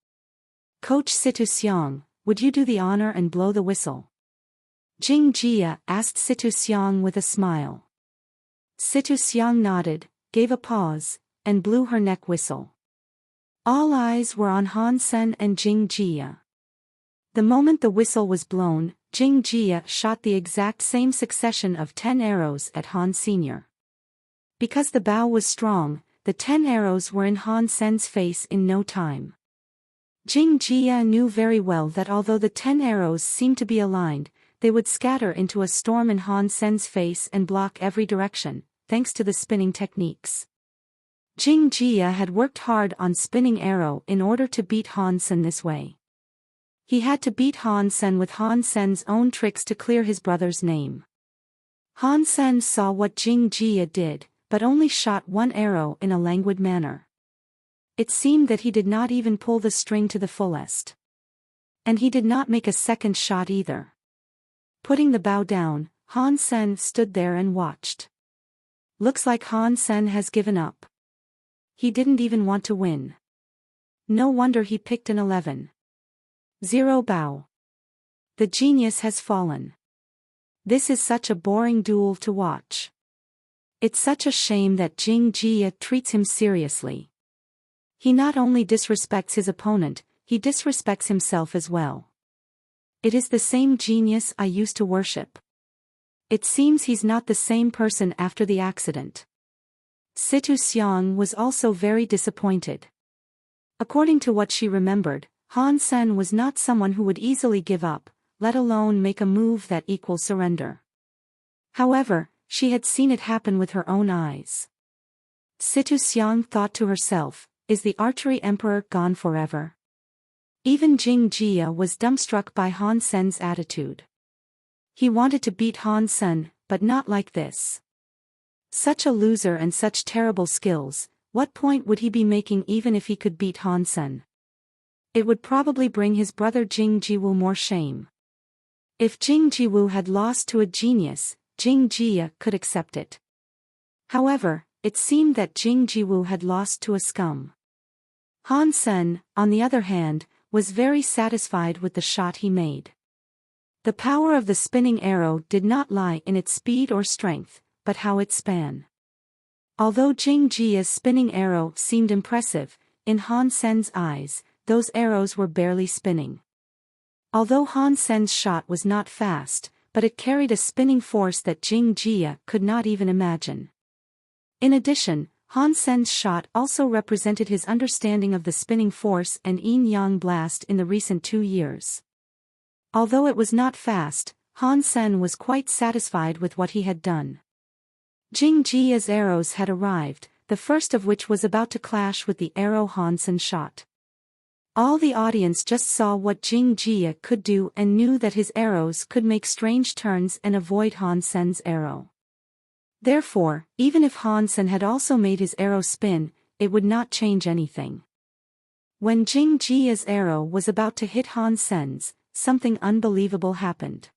Coach Situ Xiang, would you do the honor and blow the whistle? Jing Jia asked Situ Xiang with a smile. Situ Xiang nodded, gave a pause, and blew her neck whistle. All eyes were on Han Sen and Jing Jia. The moment the whistle was blown, Jing Jia shot the exact same succession of 10 arrows at Han Sr. Because the bow was strong, the 10 arrows were in Han Sen's face in no time. Jing Jia knew very well that although the 10 arrows seemed to be aligned, they would scatter into a storm in Han Sen's face and block every direction, thanks to the spinning techniques. Jing Jia had worked hard on spinning arrow in order to beat Han Sen this way. He had to beat Han Sen with Han Sen's own tricks to clear his brother's name. Han Sen saw what Jing Jia did, but only shot one arrow in a languid manner. It seemed that he did not even pull the string to the fullest. And he did not make a second shot either. Putting the bow down, Han Sen stood there and watched. Looks like Han Sen has given up. He didn't even want to win. No wonder he picked an 11. 0 bow. The genius has fallen. This is such a boring duel to watch. It's such a shame that Jing Jia treats him seriously. He not only disrespects his opponent, he disrespects himself as well. It is the same genius I used to worship. It seems he's not the same person after the accident. Situ Xiang was also very disappointed. According to what she remembered, Han Sen was not someone who would easily give up, let alone make a move that equals surrender. However, she had seen it happen with her own eyes. Situ Xiang thought to herself, is the archery emperor gone forever? Even Jing Jia was dumbstruck by Han Sen's attitude. He wanted to beat Han Sen, but not like this. Such a loser and such terrible skills, what point would he be making even if he could beat Han Sen? It would probably bring his brother Jing Jiwu more shame. If Jing Jiwu had lost to a genius, Jing Jia could accept it. However, it seemed that Jing Jiwu had lost to a scum. Han Sen, on the other hand, was very satisfied with the shot he made. The power of the spinning arrow did not lie in its speed or strength, but how it span. Although Jing Jia's spinning arrow seemed impressive, in Han Sen's eyes, those arrows were barely spinning. Although Han Sen's shot was not fast, but it carried a spinning force that Jing Jia could not even imagine. In addition, Han Sen's shot also represented his understanding of the spinning force and yin-yang blast in the recent 2 years. Although it was not fast, Han Sen was quite satisfied with what he had done. Jing Jia's arrows had arrived, the first of which was about to clash with the arrow Han Sen shot. All the audience just saw what Jing Jia could do and knew that his arrows could make strange turns and avoid Han Sen's arrow. Therefore, even if Han Sen had also made his arrow spin, it would not change anything. When Jing Jia's arrow was about to hit Han Sen's, something unbelievable happened.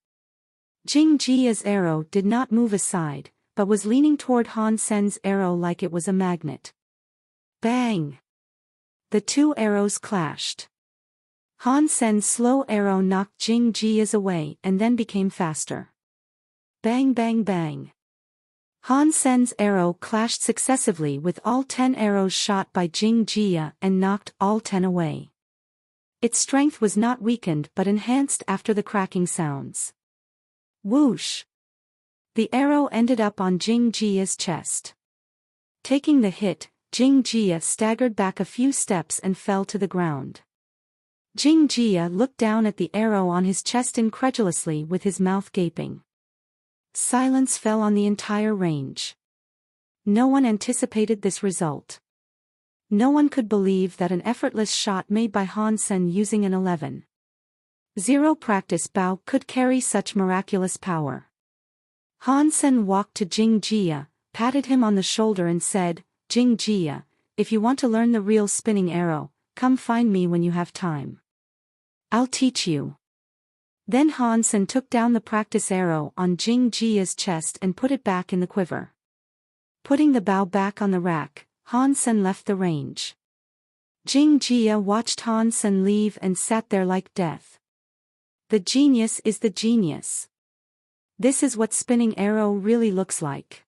Jing Jia's arrow did not move aside, but was leaning toward Han Sen's arrow like it was a magnet. Bang! The 2 arrows clashed. Han Sen's slow arrow knocked Jing Jia's away and then became faster. Bang bang bang. Han Sen's arrow clashed successively with all 10 arrows shot by Jing Jia and knocked all 10 away. Its strength was not weakened but enhanced after the cracking sounds. Whoosh! The arrow ended up on Jing Jia's chest. Taking the hit, Jing Jia staggered back a few steps and fell to the ground. Jing Jia looked down at the arrow on his chest incredulously with his mouth gaping. Silence fell on the entire range. No one anticipated this result. No one could believe that an effortless shot made by Han Sen using an 11. 0 practice bow could carry such miraculous power. Han Sen walked to Jing Jia, patted him on the shoulder and said, Jing Jia, if you want to learn the real spinning arrow, come find me when you have time. I'll teach you. Then Han Sen took down the practice arrow on Jing Jia's chest and put it back in the quiver. Putting the bow back on the rack, Han Sen left the range. Jing Jia watched Han Sen leave and sat there like death. The genius is the genius. This is what spinning arrow really looks like.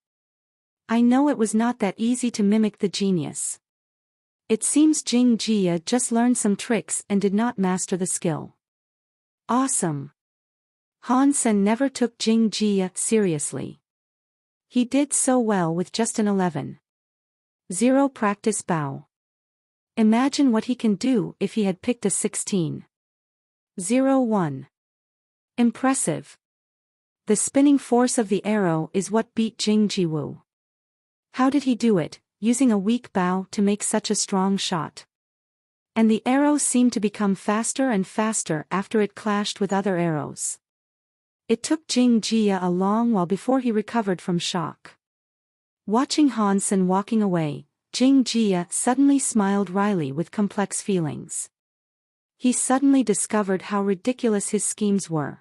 I know it was not that easy to mimic the genius. It seems Jing Jia just learned some tricks and did not master the skill. Awesome. Han Sen never took Jing Jia seriously. He did so well with just an 11.0 practice bow. Imagine what he can do if he had picked a 16.01. Impressive. The spinning force of the arrow is what beat Jing Jiwu. How did he do it, using a weak bow to make such a strong shot? And the arrow seemed to become faster and faster after it clashed with other arrows. It took Jing Jia a long while before he recovered from shock. Watching Han Sen walking away, Jing Jia suddenly smiled wryly with complex feelings. He suddenly discovered how ridiculous his schemes were.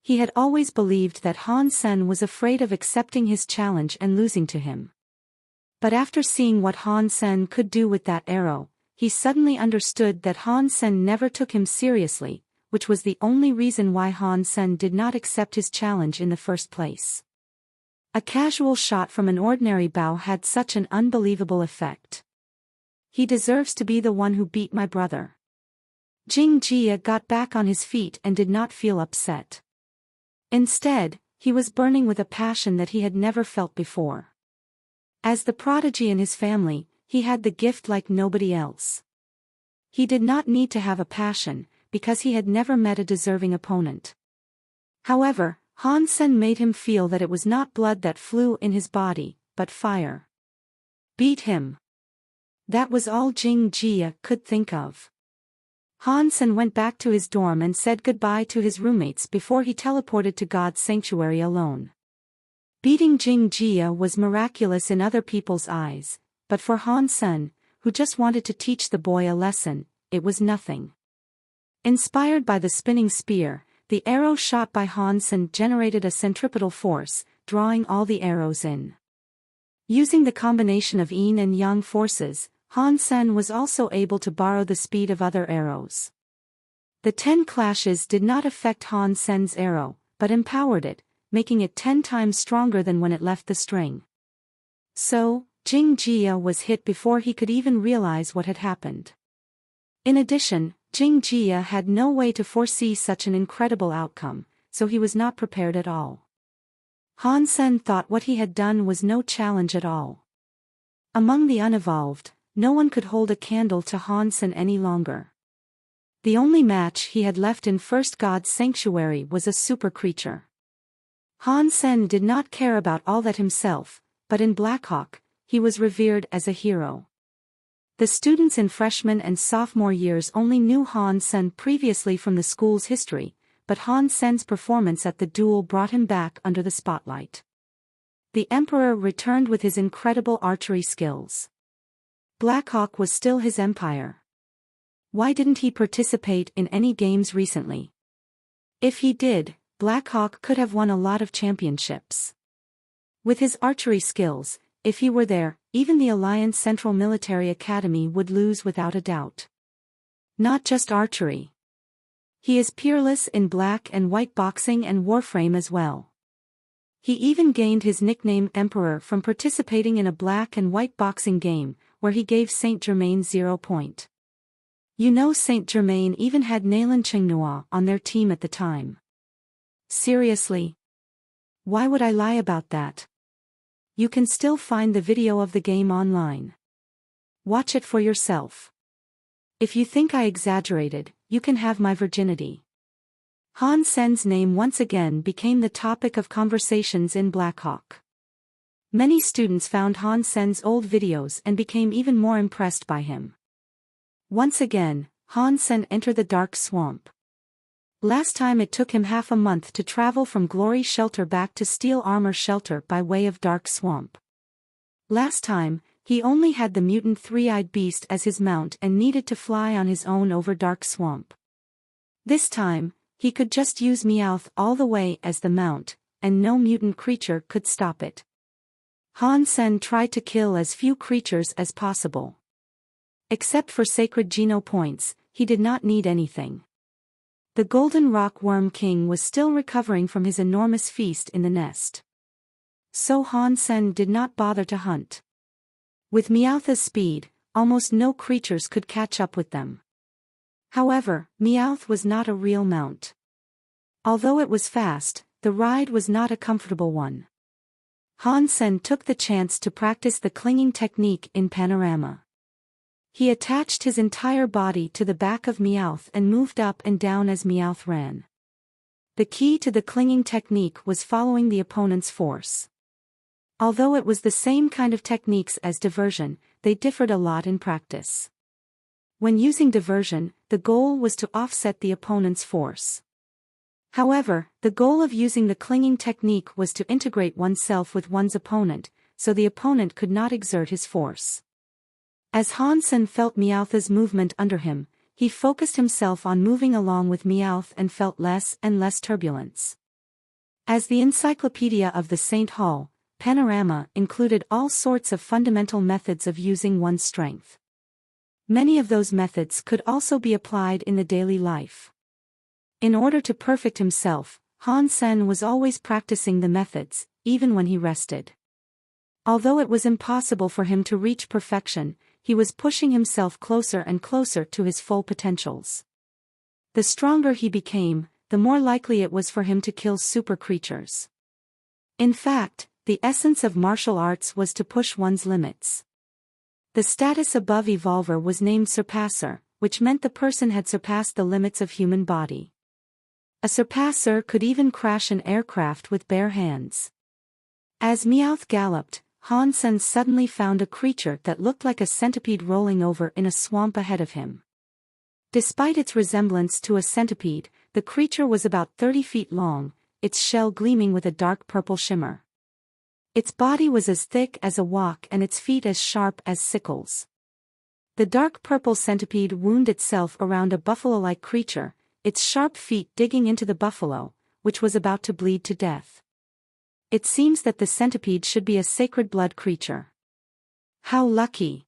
He had always believed that Han Sen was afraid of accepting his challenge and losing to him. But after seeing what Han Sen could do with that arrow, he suddenly understood that Han Sen never took him seriously, which was the only reason why Han Sen did not accept his challenge in the first place. A casual shot from an ordinary bow had such an unbelievable effect. He deserves to be the one who beat my brother. Jing Jia got back on his feet and did not feel upset. Instead, he was burning with a passion that he had never felt before. As the prodigy in his family, he had the gift like nobody else. He did not need to have a passion, because he had never met a deserving opponent. However, Han Sen made him feel that it was not blood that flew in his body, but fire. Beat him. That was all Jing Jia could think of. Han Sen went back to his dorm and said goodbye to his roommates before he teleported to God's sanctuary alone. Beating Jing Jia was miraculous in other people's eyes, but for Han Sen, who just wanted to teach the boy a lesson, it was nothing. Inspired by the spinning spear, the arrow shot by Han Sen generated a centripetal force, drawing all the arrows in. Using the combination of yin and yang forces, Han Sen was also able to borrow the speed of other arrows. The 10 clashes did not affect Han Sen's arrow, but empowered it, making it 10 times stronger than when it left the string. So, Jing Jia was hit before he could even realize what had happened. In addition, Jing Jia had no way to foresee such an incredible outcome, so he was not prepared at all. Han Sen thought what he had done was no challenge at all. Among the unevolved, no one could hold a candle to Han Sen any longer. The only match he had left in First God's sanctuary was a super creature. Han Sen did not care about all that himself, but in Blackhawk, he was revered as a hero. The students in freshman and sophomore years only knew Han Sen previously from the school's history, but Han Sen's performance at the duel brought him back under the spotlight. The Emperor returned with his incredible archery skills. Blackhawk was still his empire. Why didn't he participate in any games recently? If he did, Blackhawk could have won a lot of championships. With his archery skills, if he were there, even the Alliance Central Military Academy would lose without a doubt. Not just archery. He is peerless in black and white boxing and Warframe as well. He even gained his nickname Emperor from participating in a black and white boxing game, where he gave Saint Germain 0 point. You know Saint Germain even had Nailan Chenghua on their team at the time. Seriously? Why would I lie about that? You can still find the video of the game online. Watch it for yourself. If you think I exaggerated, you can have my virginity. Han Sen's name once again became the topic of conversations in Blackhawk. Many students found Han Sen's old videos and became even more impressed by him. Once again, Han Sen entered the Dark Swamp. Last time it took him half a month to travel from Glory Shelter back to Steel Armor Shelter by way of Dark Swamp. Last time, he only had the mutant three-eyed beast as his mount and needed to fly on his own over Dark Swamp. This time, he could just use Meowth all the way as the mount, and no mutant creature could stop it. Han Sen tried to kill as few creatures as possible. Except for sacred Geno points, he did not need anything. The Golden Rock Worm King was still recovering from his enormous feast in the nest. So Han Sen did not bother to hunt. With Meowth's speed, almost no creatures could catch up with them. However, Meowth was not a real mount. Although it was fast, the ride was not a comfortable one. Han Sen took the chance to practice the clinging technique in Panorama. He attached his entire body to the back of Meowth and moved up and down as Meowth ran. The key to the clinging technique was following the opponent's force. Although it was the same kind of techniques as diversion, they differed a lot in practice. When using diversion, the goal was to offset the opponent's force. However, the goal of using the clinging technique was to integrate oneself with one's opponent, so the opponent could not exert his force. As Han Sen felt Meowth's movement under him, he focused himself on moving along with Meowth and felt less and less turbulence. As the Encyclopedia of the Saint Hall, Panorama included all sorts of fundamental methods of using one's strength. Many of those methods could also be applied in the daily life. In order to perfect himself, Han Sen was always practicing the methods, even when he rested. Although it was impossible for him to reach perfection, he was pushing himself closer and closer to his full potentials. The stronger he became, the more likely it was for him to kill super creatures. In fact, the essence of martial arts was to push one's limits. The status above Evolver was named Surpasser, which meant the person had surpassed the limits of human body. A surpasser could even crash an aircraft with bare hands. As Meowth galloped, Han Sen suddenly found a creature that looked like a centipede rolling over in a swamp ahead of him. Despite its resemblance to a centipede, the creature was about 30 feet long, its shell gleaming with a dark purple shimmer. Its body was as thick as a wok and its feet as sharp as sickles. The dark purple centipede wound itself around a buffalo-like creature, its sharp feet digging into the buffalo, which was about to bleed to death. It seems that the centipede should be a sacred blood creature. How lucky!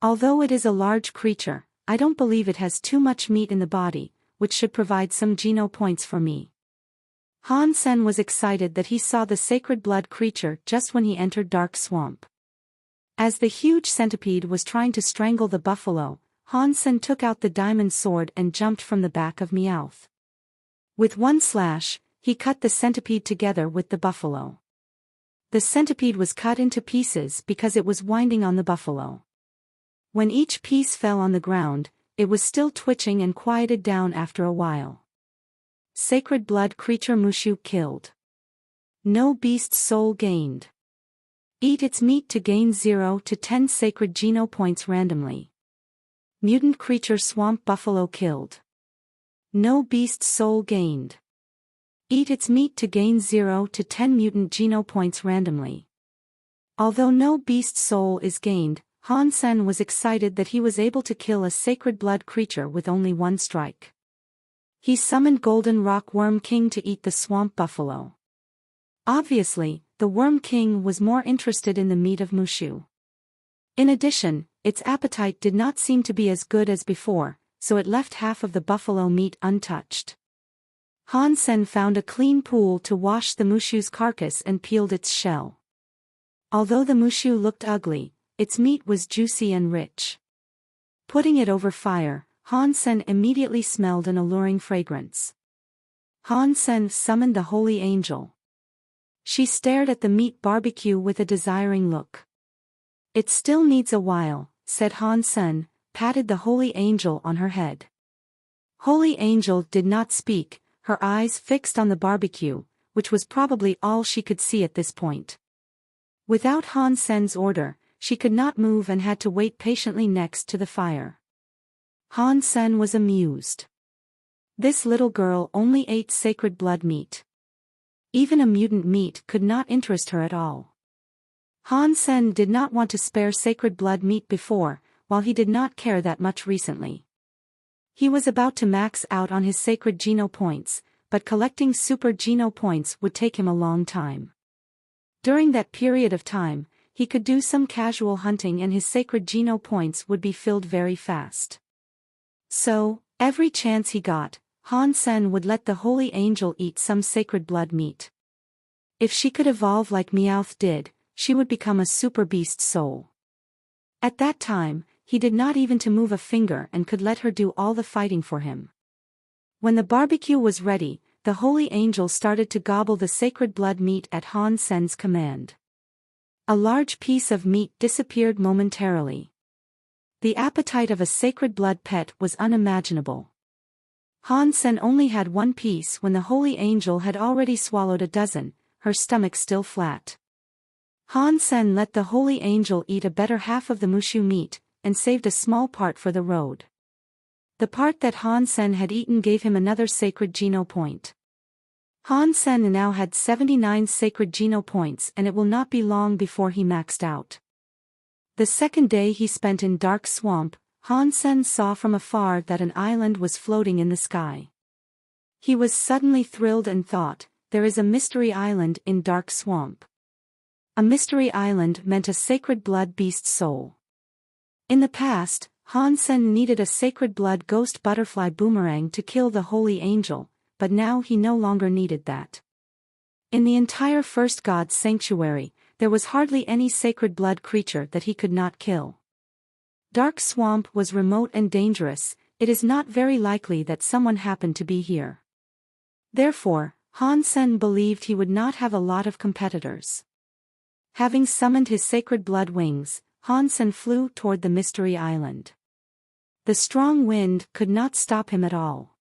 Although it is a large creature, I don't believe it has too much meat in the body, which should provide some Geno points for me. Han Sen was excited that he saw the sacred blood creature just when he entered Dark Swamp. As the huge centipede was trying to strangle the buffalo, Han Sen took out the diamond sword and jumped from the back of Meowth. With one slash, he cut the centipede together with the buffalo. The centipede was cut into pieces because it was winding on the buffalo. When each piece fell on the ground, it was still twitching and quieted down after a while. Sacred blood creature Mushu killed. No beast soul gained. Eat its meat to gain 0 to 10 sacred Geno points randomly. Mutant creature swamp buffalo killed. No beast soul gained. Eat its meat to gain 0 to 10 mutant Geno points randomly. Although no beast soul is gained, Han Sen was excited that he was able to kill a sacred blood creature with only one strike. He summoned Golden Rock Worm King to eat the swamp buffalo. Obviously, the Worm King was more interested in the meat of Mushu. In addition, its appetite did not seem to be as good as before, so it left half of the buffalo meat untouched. Han Sen found a clean pool to wash the Mushu's carcass and peeled its shell. Although the Mushu looked ugly, its meat was juicy and rich. Putting it over fire, Han Sen immediately smelled an alluring fragrance. Han Sen summoned the Holy Angel. She stared at the meat barbecue with a desiring look. It still needs a while, said Han Sen, patted the Holy Angel on her head. Holy Angel did not speak, her eyes fixed on the barbecue, which was probably all she could see at this point. Without Han Sen's order, she could not move and had to wait patiently next to the fire. Han Sen was amused. This little girl only ate sacred blood meat. Even a mutant meat could not interest her at all. Han Sen did not want to spare sacred blood meat before, while he did not care that much recently. He was about to max out on his sacred Geno points, but collecting super Geno points would take him a long time. During that period of time, he could do some casual hunting and his sacred geno points would be filled very fast. So, every chance he got, Han Sen would let the holy angel eat some sacred blood meat. If she could evolve like Meowth did, she would become a super beast soul. At that time, he did not even to move a finger and could let her do all the fighting for him. When the barbecue was ready, the holy angel started to gobble the sacred blood meat at Han Sen's command. A large piece of meat disappeared momentarily. The appetite of a sacred blood pet was unimaginable. Han Sen only had one piece when the holy angel had already swallowed a dozen, her stomach still flat. Han Sen let the holy angel eat a better half of the mushu meat, and saved a small part for the road. The part that Han Sen had eaten gave him another sacred geno point. Han Sen now had 79 sacred geno points and it will not be long before he maxed out. The second day he spent in Dark Swamp, Han Sen saw from afar that an island was floating in the sky. He was suddenly thrilled and thought, there is a mystery island in Dark Swamp. A mystery island meant a sacred blood beast soul. In the past, Han Sen needed a sacred blood ghost butterfly boomerang to kill the holy angel, but now he no longer needed that. In the entire First God's Sanctuary, there was hardly any sacred blood creature that he could not kill. Dark Swamp was remote and dangerous, it is not very likely that someone happened to be here. Therefore, Han Sen believed he would not have a lot of competitors. Having summoned his sacred blood wings, Han Sen flew toward the mystery island. The strong wind could not stop him at all.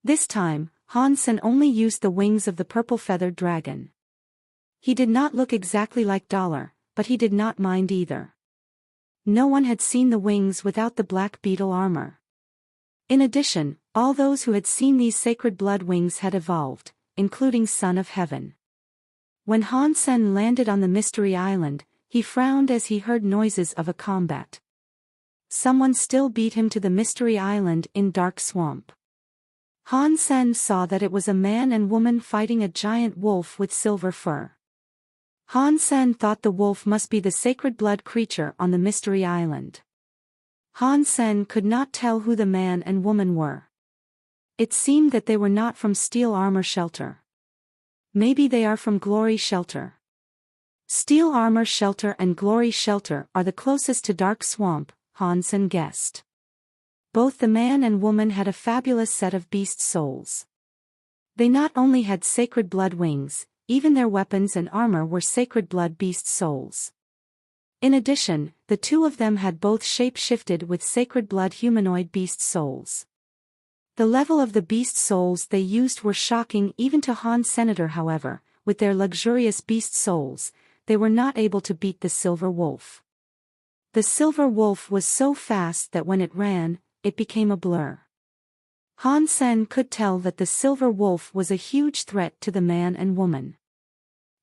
This time, Han Sen only used the wings of the purple-feathered dragon. He did not look exactly like Dollar, but he did not mind either. No one had seen the wings without the black beetle armor. In addition, all those who had seen these sacred blood wings had evolved, including Son of Heaven. When Han Sen landed on the mystery island, he frowned as he heard noises of a combat. Someone still beat him to the mystery island in Dark Swamp. Han Sen saw that it was a man and woman fighting a giant wolf with silver fur. Han Sen thought the wolf must be the sacred blood creature on the mystery island. Han Sen could not tell who the man and woman were. It seemed that they were not from Steel Armor Shelter. Maybe they are from Glory Shelter. Steel Armor Shelter and Glory Shelter are the closest to Dark Swamp, Han Sen guessed. Both the man and woman had a fabulous set of beast souls. They not only had sacred blood wings, even their weapons and armor were sacred blood beast souls. In addition, the two of them had both shape-shifted with sacred blood humanoid beast souls. The level of the beast souls they used were shocking even to Han Senator. However, with their luxurious beast souls, they were not able to beat the silver wolf. The silver wolf was so fast that when it ran, it became a blur. Han Sen could tell that the silver wolf was a huge threat to the man and woman.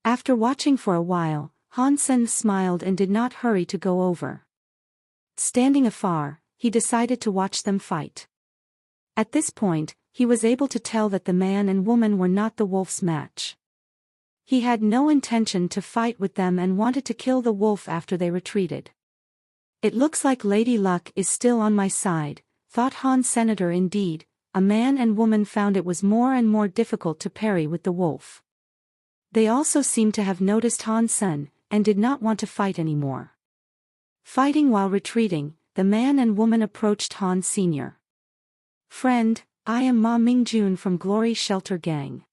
After watching for a while, Han Sen smiled and did not hurry to go over. Standing afar, he decided to watch them fight. At this point, he was able to tell that the man and woman were not the wolf's match. He had no intention to fight with them and wanted to kill the wolf after they retreated. It looks like Lady Luck is still on my side, thought Han Senator. Indeed, a man and woman found it was more and more difficult to parry with the wolf. They also seemed to have noticed Han Sen, and did not want to fight anymore. Fighting while retreating, the man and woman approached Han Sr. Friend, I am Ma Mingjun from Glory Shelter Gang.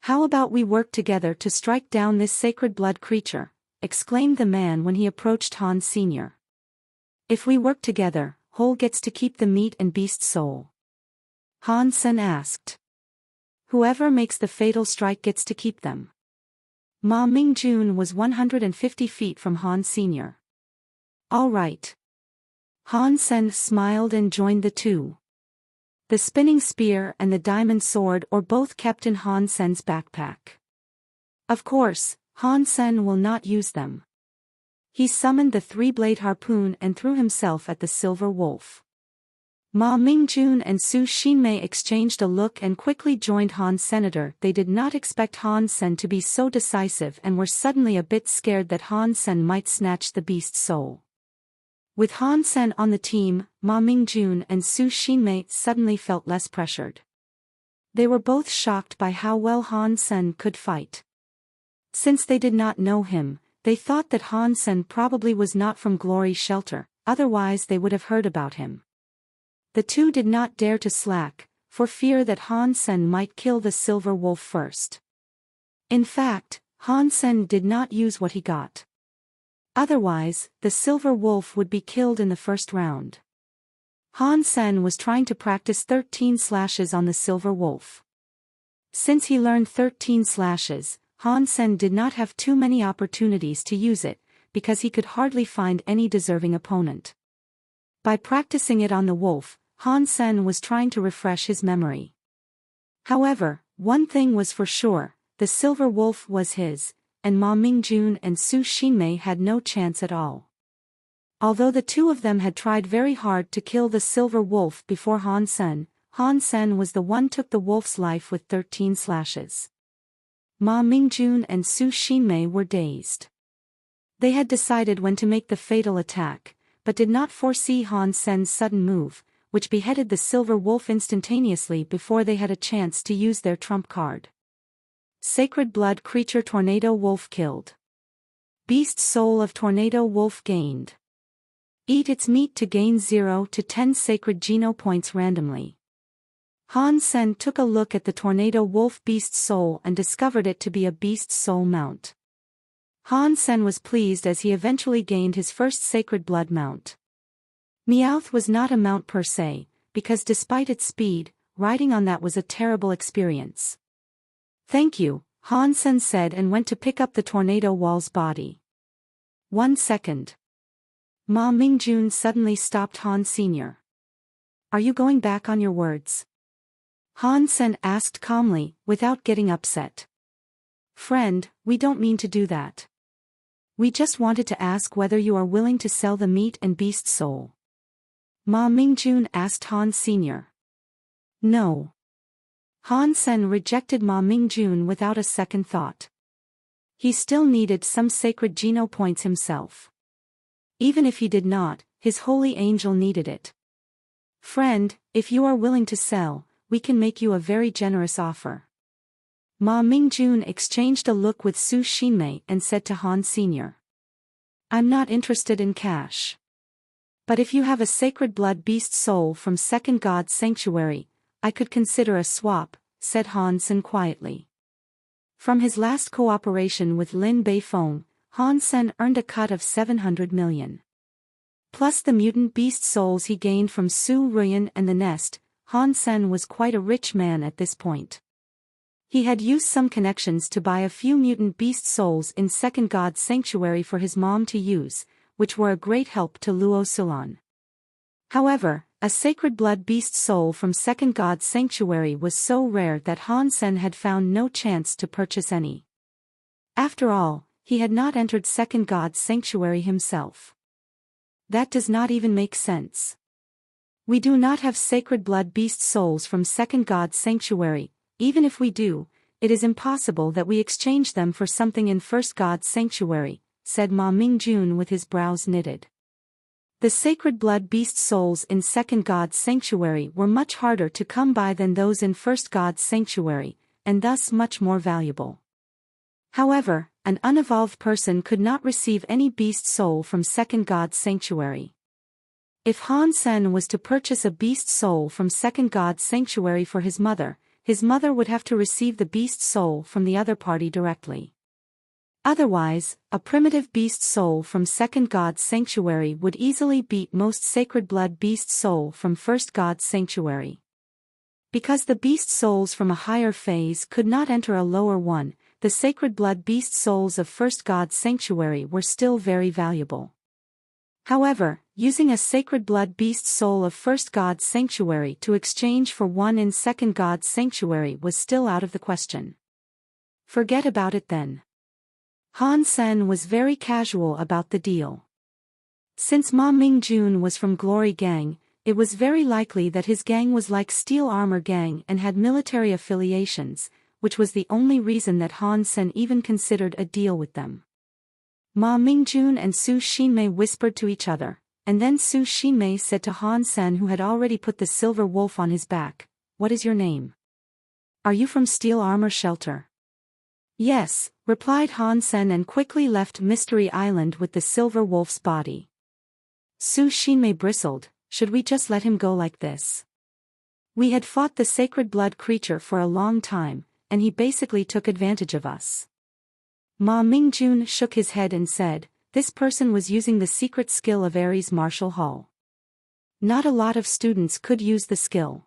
How about we work together to strike down this sacred blood creature, exclaimed the man when he approached Han Sr. If we work together, Hole gets to keep the meat and beast soul. Han Sen asked. Whoever makes the fatal strike gets to keep them. Ma Mingjun was 150 feet from Han Sr. All right. Han Sen smiled and joined the two. The spinning spear and the diamond sword are both kept in Han Sen's backpack. Of course, Han Sen will not use them. He summoned the three-blade harpoon and threw himself at the silver wolf. Ma Mingjun and Su Xinmei exchanged a look and quickly joined Han's senator. They did not expect Han Sen to be so decisive and were suddenly a bit scared that Han Sen might snatch the beast's soul. With Han Sen on the team, Ma Mingjun and Su Xinmei suddenly felt less pressured. They were both shocked by how well Han Sen could fight. Since they did not know him, they thought that Han Sen probably was not from Glory Shelter, otherwise they would have heard about him. The two did not dare to slack, for fear that Han Sen might kill the silver wolf first. In fact, Han Sen did not use what he got. Otherwise, the silver wolf would be killed in the first round. Han Sen was trying to practice 13 slashes on the silver wolf. Since he learned 13 slashes, Han Sen did not have too many opportunities to use it, because he could hardly find any deserving opponent. By practicing it on the wolf, Han Sen was trying to refresh his memory. However, one thing was for sure, the silver wolf was his, and Ma Mingjun and Su Xinmei had no chance at all. Although the two of them had tried very hard to kill the silver wolf before Han Sen was the one took the wolf's life with 13 slashes. Ma Mingjun and Su Xinmei were dazed. They had decided when to make the fatal attack, but did not foresee Han Sen's sudden move, which beheaded the silver wolf instantaneously before they had a chance to use their trump card. Sacred Blood Creature Tornado Wolf killed. Beast Soul of Tornado Wolf gained. Eat its meat to gain 0 to 10 Sacred Geno points randomly. Han Sen took a look at the Tornado Wolf Beast Soul and discovered it to be a Beast Soul mount. Han Sen was pleased as he eventually gained his first Sacred Blood mount. Meowth was not a mount per se, because despite its speed, riding on that was a terrible experience. Thank you, Han Sen said and went to pick up the Tornado Wall's body. 1 second. Ma Mingjun suddenly stopped Han Sr. Are you going back on your words? Han Sen asked calmly, without getting upset. Friend, we don't mean to do that. We just wanted to ask whether you are willing to sell the meat and beast soul. Ma Mingjun asked Han Sr. No. Han Sen rejected Ma Mingjun without a second thought. He still needed some sacred Geno points himself. Even if he did not, his holy angel needed it. Friend, if you are willing to sell, we can make you a very generous offer. Ma Mingjun exchanged a look with Su Xinmei and said to Han Sr. I'm not interested in cash. But if you have a sacred blood beast soul from Second God's Sanctuary, I could consider a swap, said Han Sen quietly. From his last cooperation with Lin Beifeng, Han Sen earned a cut of 700 million. Plus the mutant beast souls he gained from Su Ruyan and the nest, Han Sen was quite a rich man at this point. He had used some connections to buy a few mutant beast souls in Second God's Sanctuary for his mom to use, which were a great help to Luo Sulan. However, a sacred blood beast soul from Second God's Sanctuary was so rare that Han Sen had found no chance to purchase any. After all, he had not entered Second God's Sanctuary himself. That does not even make sense. We do not have sacred blood beast souls from Second God's Sanctuary. Even if we do, it is impossible that we exchange them for something in First God's Sanctuary, said Ma Mingjun with his brows knitted. The sacred blood beast souls in Second God's Sanctuary were much harder to come by than those in First God's Sanctuary, and thus much more valuable. However, an unevolved person could not receive any beast soul from Second God's Sanctuary. If Han Sen was to purchase a beast soul from Second God's Sanctuary for his mother would have to receive the beast soul from the other party directly. Otherwise, a primitive beast soul from Second God's Sanctuary would easily beat most sacred blood beast soul from First God's Sanctuary. Because the beast souls from a higher phase could not enter a lower one, the sacred blood beast souls of First God's Sanctuary were still very valuable. However, using a sacred blood beast soul of First God's Sanctuary to exchange for one in Second God's Sanctuary was still out of the question. Forget about it then. Han Sen was very casual about the deal. Since Ma Mingjun was from Glory Gang, It was very likely that his gang was like Steel Armor Gang and had military affiliations, which was the only reason that Han Sen even considered a deal with them. Ma Mingjun and Su Xinmei whispered to each other, and then Su Xinmei said to Han Sen, who had already put the silver wolf on his back, "What is your name? Are you from Steel Armor Shelter?" "Yes," replied Han Sen, and quickly left Mystery Island with the silver wolf's body. Su Xinmei bristled. Should we just let him go like this? We had fought the sacred blood creature for a long time, and he basically took advantage of us. Ma Mingjun shook his head and said, this person was using the secret skill of Ares Martial Hall. Not a lot of students could use the skill.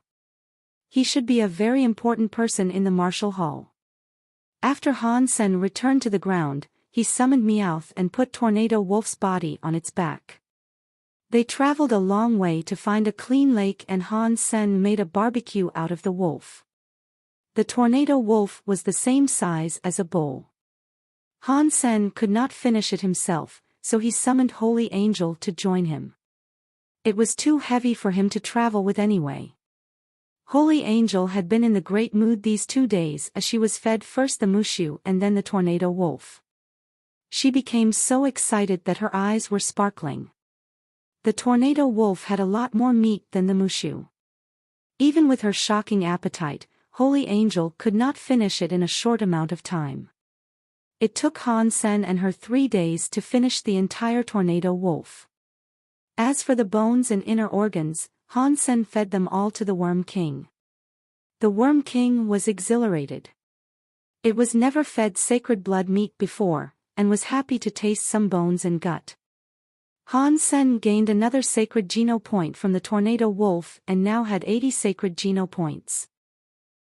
He should be a very important person in the Martial Hall. After Han Sen returned to the ground, he summoned Meowth and put Tornado Wolf's body on its back. They traveled a long way to find a clean lake, and Han Sen made a barbecue out of the wolf. The Tornado Wolf was the same size as a bull. Han Sen could not finish it himself, so he summoned Holy Angel to join him. It was too heavy for him to travel with anyway. Holy Angel had been in the great mood these 2 days as she was fed first the Mushu and then the Tornado Wolf. She became so excited that her eyes were sparkling. The Tornado Wolf had a lot more meat than the Mushu. Even with her shocking appetite, Holy Angel could not finish it in a short amount of time. It took Han Sen and her 3 days to finish the entire Tornado Wolf. As for the bones and inner organs, Han Sen fed them all to the Worm King. The Worm King was exhilarated. It was never fed sacred blood meat before, and was happy to taste some bones and gut. Han Sen gained another sacred Geno point from the Tornado Wolf and now had 80 sacred Geno points.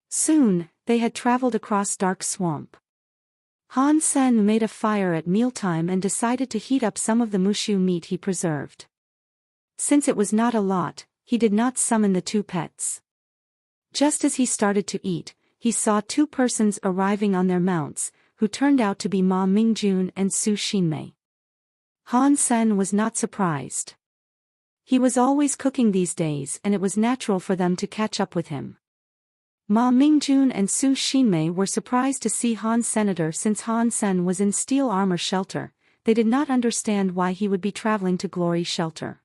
Soon, they had traveled across Dark Swamp. Han Sen made a fire at mealtime and decided to heat up some of the Mushu meat he preserved. Since it was not a lot, he did not summon the 2 pets. Just as he started to eat, he saw 2 persons arriving on their mounts, who turned out to be Ma Mingjun and Su Xinmei. Han Sen was not surprised. He was always cooking these days, and it was natural for them to catch up with him. Ma Mingjun and Su Xinmei were surprised to see Han Senator since Han Sen was in Steel Armor Shelter. They did not understand why he would be traveling to Glory Shelter.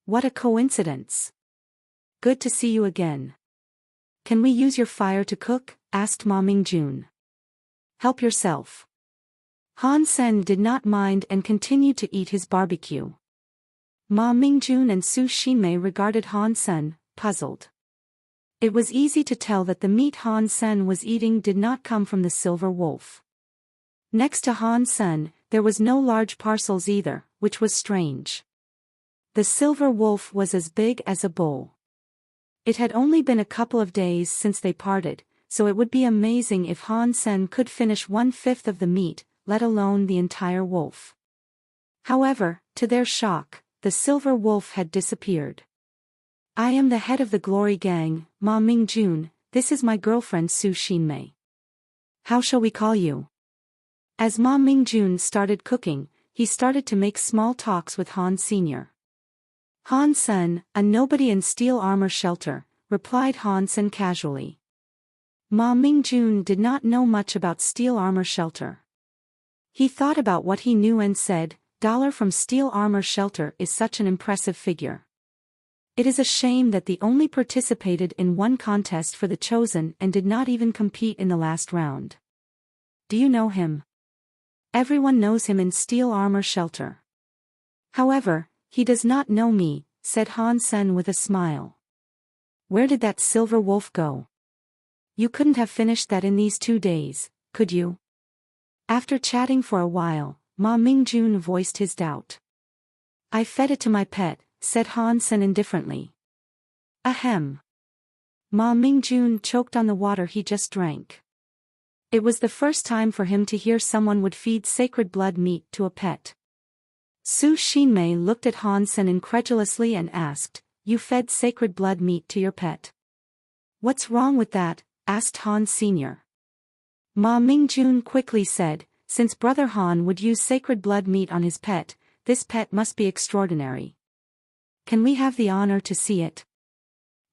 What a coincidence. Good to see you again. Can we use your fire to cook? Asked Ma Mingjun. Help yourself. Han Sen did not mind and continued to eat his barbecue. Ma Mingjun and Su Xinmei regarded Han Sen, puzzled. It was easy to tell that the meat Han Sen was eating did not come from the silver wolf. Next to Han Sen, there was no large parcels either, which was strange. The silver wolf was as big as a bull. It had only been a couple of days since they parted, so it would be amazing if Han Sen could finish 1/5 of the meat, let alone the entire wolf. However, to their shock, the silver wolf had disappeared. I am the head of the Glory Gang, Ma Mingjun. This is my girlfriend Su Xinmei. How shall we call you? As Ma Mingjun started cooking, he started to make small talks with Han Sr. Han Sen, a nobody in Steel Armor Shelter, replied Han Sen casually. Ma Mingjun did not know much about Steel Armor Shelter. He thought about what he knew and said, Dollar from Steel Armor Shelter is such an impressive figure. It is a shame that they only participated in one contest for the Chosen and did not even compete in the last round. Do you know him? Everyone knows him in Steel Armor Shelter. However, he does not know me, said Han Sen with a smile. Where did that silver wolf go? You couldn't have finished that in these 2 days, could you? After chatting for a while, Ma Mingjun voiced his doubt. I fed it to my pet, said Han Sen indifferently. Ahem. Ma Mingjun choked on the water he just drank. It was the first time for him to hear someone would feed sacred blood meat to a pet. Su Xinmei looked at Han Sen incredulously and asked, You fed sacred blood meat to your pet? What's wrong with that? Asked Han Sr. Ma Mingjun quickly said, Since Brother Han would use sacred blood meat on his pet, this pet must be extraordinary. can we have the honor to see it?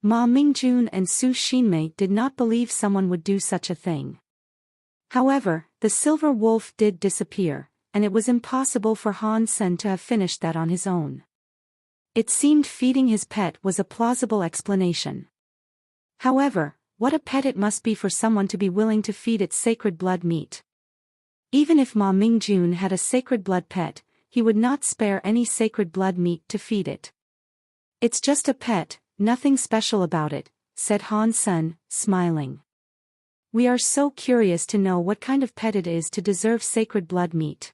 Ma Mingjun and Su Xinmei did not believe someone would do such a thing. However, the silver wolf did disappear, and it was impossible for Han Sen to have finished that on his own. It seemed feeding his pet was a plausible explanation. However, what a pet it must be for someone to be willing to feed it sacred blood meat. Even if Ma Mingjun had a sacred blood pet, he would not spare any sacred blood meat to feed it. It's just a pet, nothing special about it, said Han Sen, smiling. We are so curious to know what kind of pet it is to deserve sacred blood meat.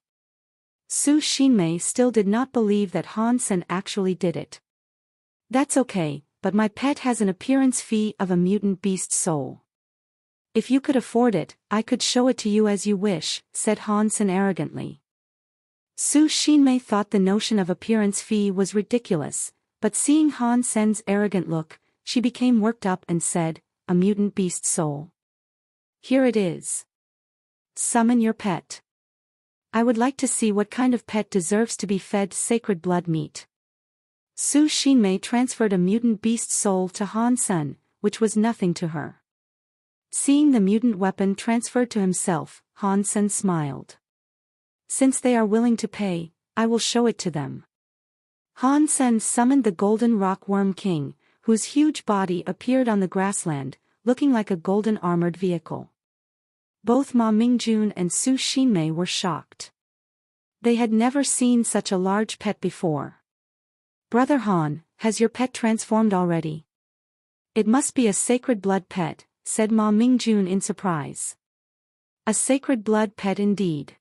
Su Xinmei still did not believe that Han Sen actually did it. That's okay, but my pet has an appearance fee of a mutant beast soul. If you could afford it, I could show it to you as you wish, said Han Sen arrogantly. Su Xinmei thought the notion of appearance fee was ridiculous, but seeing Han Sen's arrogant look, she became worked up and said, a mutant beast soul. Here it is. Summon your pet. I would like to see what kind of pet deserves to be fed sacred blood meat. Su Xinmei transferred a mutant beast soul to Han Sen, which was nothing to her. Seeing the mutant weapon transferred to himself, Han Sen smiled. Since they are willing to pay, I will show it to them. Han Sen summoned the Golden Rock Worm King, whose huge body appeared on the grassland, looking like a golden armored vehicle. Both Ma Mingjun and Su Xinmei were shocked. They had never seen such a large pet before. Brother Han, has your pet transformed already? It must be a sacred blood pet, said Ma Mingjun in surprise. A sacred blood pet indeed.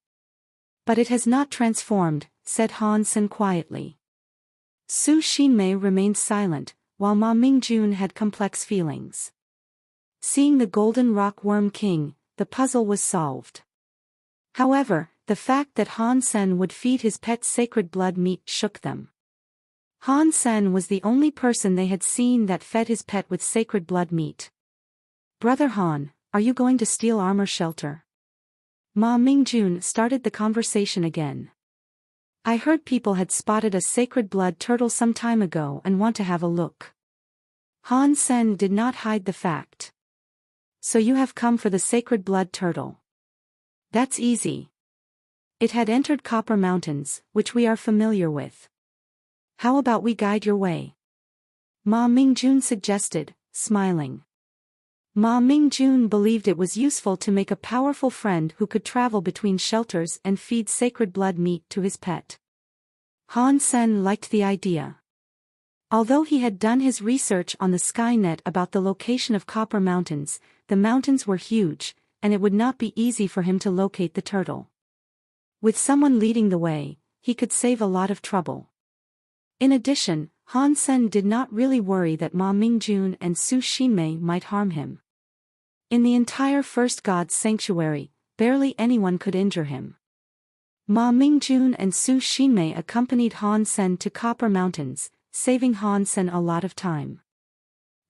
But it has not transformed, said Han Sen quietly. Su Xinmei remained silent, while Ma Mingjun had complex feelings. Seeing the Golden Rock Worm King, the puzzle was solved. However, the fact that Han Sen would feed his pet sacred blood meat shook them. Han Sen was the only person they had seen that fed his pet with sacred blood meat. Brother Han, are you going to steal armor shelter? Ma Mingjun started the conversation again. I heard people had spotted a sacred blood turtle some time ago and want to have a look. Han Sen did not hide the fact. So you have come for the sacred blood turtle. That's easy. It had entered Copper Mountains, which we are familiar with. How about we guide your way? Ma Mingjun suggested, smiling. Ma Mingjun believed it was useful to make a powerful friend who could travel between shelters and feed sacred blood meat to his pet. Han Sen liked the idea. Although he had done his research on the Skynet about the location of Copper Mountains, the mountains were huge, and it would not be easy for him to locate the turtle. With someone leading the way, he could save a lot of trouble. In addition, Han Sen did not really worry that Ma Mingjun and Su Xinmei might harm him. In the entire First God's sanctuary, barely anyone could injure him. Ma Mingjun and Su Xinmei accompanied Han Sen to Copper Mountains, saving Han Sen a lot of time.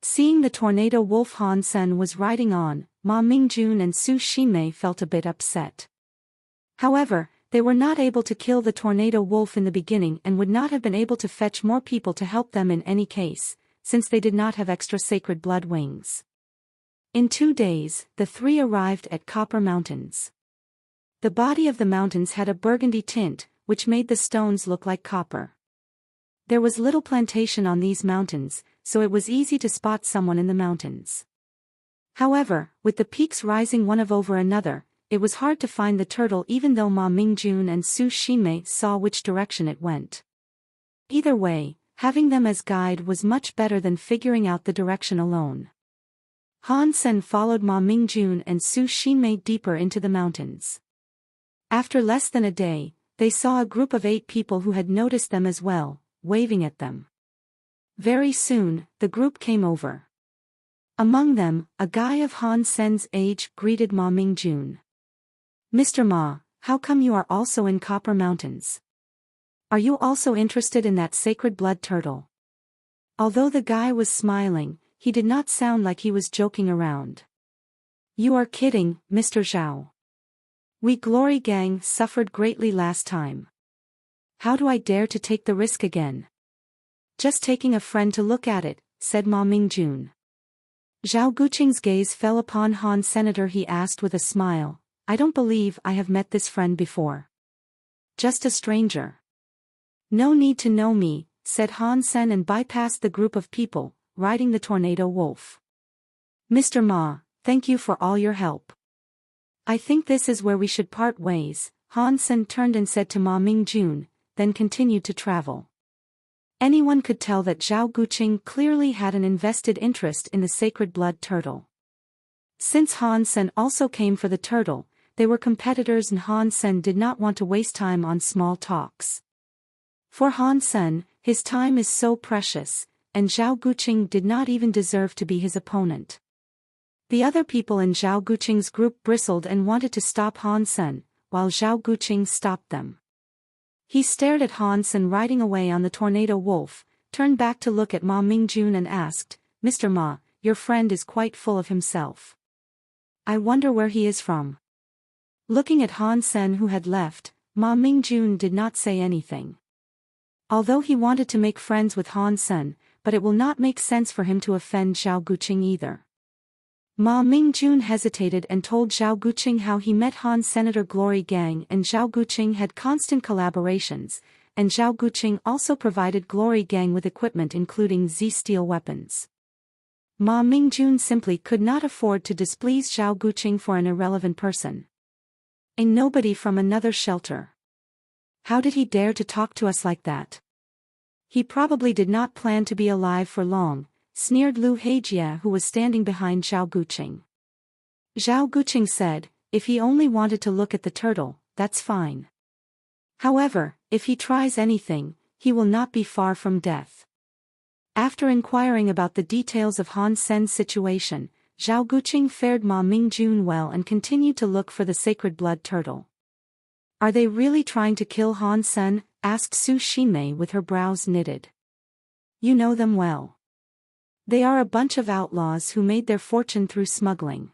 Seeing the tornado wolf Han Sen was riding on, Ma Mingjun and Su Xinmei felt a bit upset. However, they were not able to kill the tornado wolf in the beginning and would not have been able to fetch more people to help them in any case, since they did not have extra sacred blood wings. In 2 days, the three arrived at Copper Mountains. The body of the mountains had a burgundy tint, which made the stones look like copper. There was little plantation on these mountains, so it was easy to spot someone in the mountains. However, with the peaks rising one over another, it was hard to find the turtle even though Ma Mingjun and Su Xinmei saw which direction it went. Either way, having them as guide was much better than figuring out the direction alone. Han Sen followed Ma Mingjun and Su Xinmei deeper into the mountains. After less than a day, they saw a group of 8 people who had noticed them as well, waving at them. Very soon, the group came over. Among them, a guy of Han Sen's age greeted Ma Mingjun. Mr. Ma, how come you are also in Copper Mountains? Are you also interested in that sacred blood turtle? Although the guy was smiling, he did not sound like he was joking around. You are kidding, Mr. Zhao. We Glory Gang suffered greatly last time. How do I dare to take the risk again? Just taking a friend to look at it, said Ma Mingjun. Zhao Guqing's gaze fell upon Han Senator. He asked with a smile, I don't believe I have met this friend before. Just a stranger. No need to know me, said Han Sen and bypassed the group of people, riding the tornado wolf. Mr. Ma, thank you for all your help. I think this is where we should part ways, Han Sen turned and said to Ma Mingjun, then continued to travel. Anyone could tell that Zhao Guqing clearly had an invested interest in the sacred blood turtle. Since Han Sen also came for the turtle, they were competitors and Han Sen did not want to waste time on small talks. For Han Sen, his time is so precious, and Zhao Guqing did not even deserve to be his opponent. The other people in Zhao Guqing's group bristled and wanted to stop Han Sen, while Zhao Guqing stopped them. He stared at Han Sen riding away on the tornado wolf, turned back to look at Ma Mingjun and asked, Mr. Ma, your friend is quite full of himself. I wonder where he is from. Looking at Han Sen who had left, Ma Mingjun did not say anything. Although he wanted to make friends with Han Sen, but it will not make sense for him to offend Zhao Guqing either. Ma Mingjun hesitated and told Zhao Guqing how he met Han Senator Glory Gang and Zhao Guqing had constant collaborations, and Zhao Guqing also provided Glory Gang with equipment including Z-steel weapons. Ma Mingjun simply could not afford to displease Zhao Guqing for an irrelevant person. A nobody from another shelter. How did he dare to talk to us like that? He probably did not plan to be alive for long, sneered Lu Heijia who was standing behind Zhao Guqing. Zhao Guqing said, if he only wanted to look at the turtle, that's fine. However, if he tries anything, he will not be far from death. After inquiring about the details of Han Sen's situation, Zhao Guqing fared Ma Mingjun well and continued to look for the sacred blood turtle. Are they really trying to kill Han Sen? Asked Su Xinmei with her brows knitted. You know them well. They are a bunch of outlaws who made their fortune through smuggling.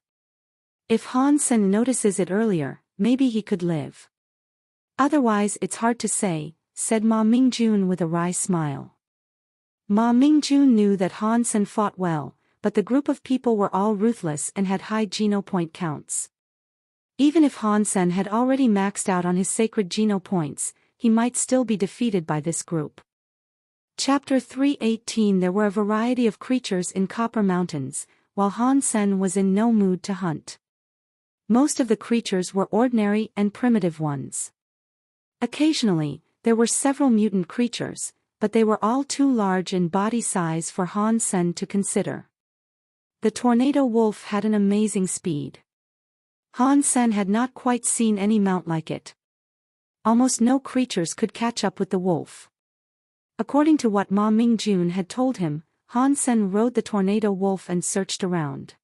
If Han Sen notices it earlier, maybe he could live. Otherwise it's hard to say, said Ma Mingjun with a wry smile. Ma Mingjun knew that Han Sen fought well, but the group of people were all ruthless and had high geno point counts. Even if Han Sen had already maxed out on his sacred geno points, he might still be defeated by this group. Chapter 318. There were a variety of creatures in Copper Mountains, while Han Sen was in no mood to hunt. Most of the creatures were ordinary and primitive ones. Occasionally, there were several mutant creatures, but they were all too large in body size for Han Sen to consider. The tornado wolf had an amazing speed. Han Sen had not quite seen any mount like it. Almost no creatures could catch up with the wolf. According to what Ma Mingjun had told him, Han Sen rode the tornado wolf and searched around.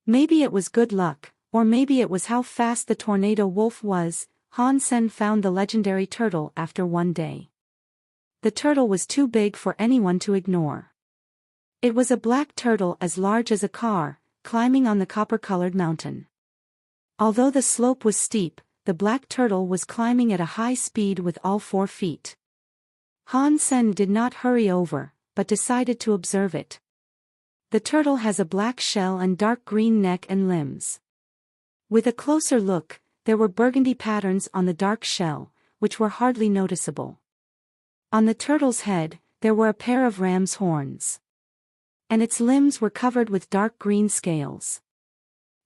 Maybe it was good luck, or maybe it was how fast the tornado wolf was. Han Sen found the legendary turtle after one day. The turtle was too big for anyone to ignore. It was a black turtle as large as a car, climbing on the copper-colored mountain. Although the slope was steep, the black turtle was climbing at a high speed with all 4 feet. Han Sen did not hurry over, but decided to observe it. The turtle has a black shell and dark green neck and limbs. With a closer look, there were burgundy patterns on the dark shell, which were hardly noticeable. On the turtle's head, there were a pair of ram's horns. And its limbs were covered with dark green scales.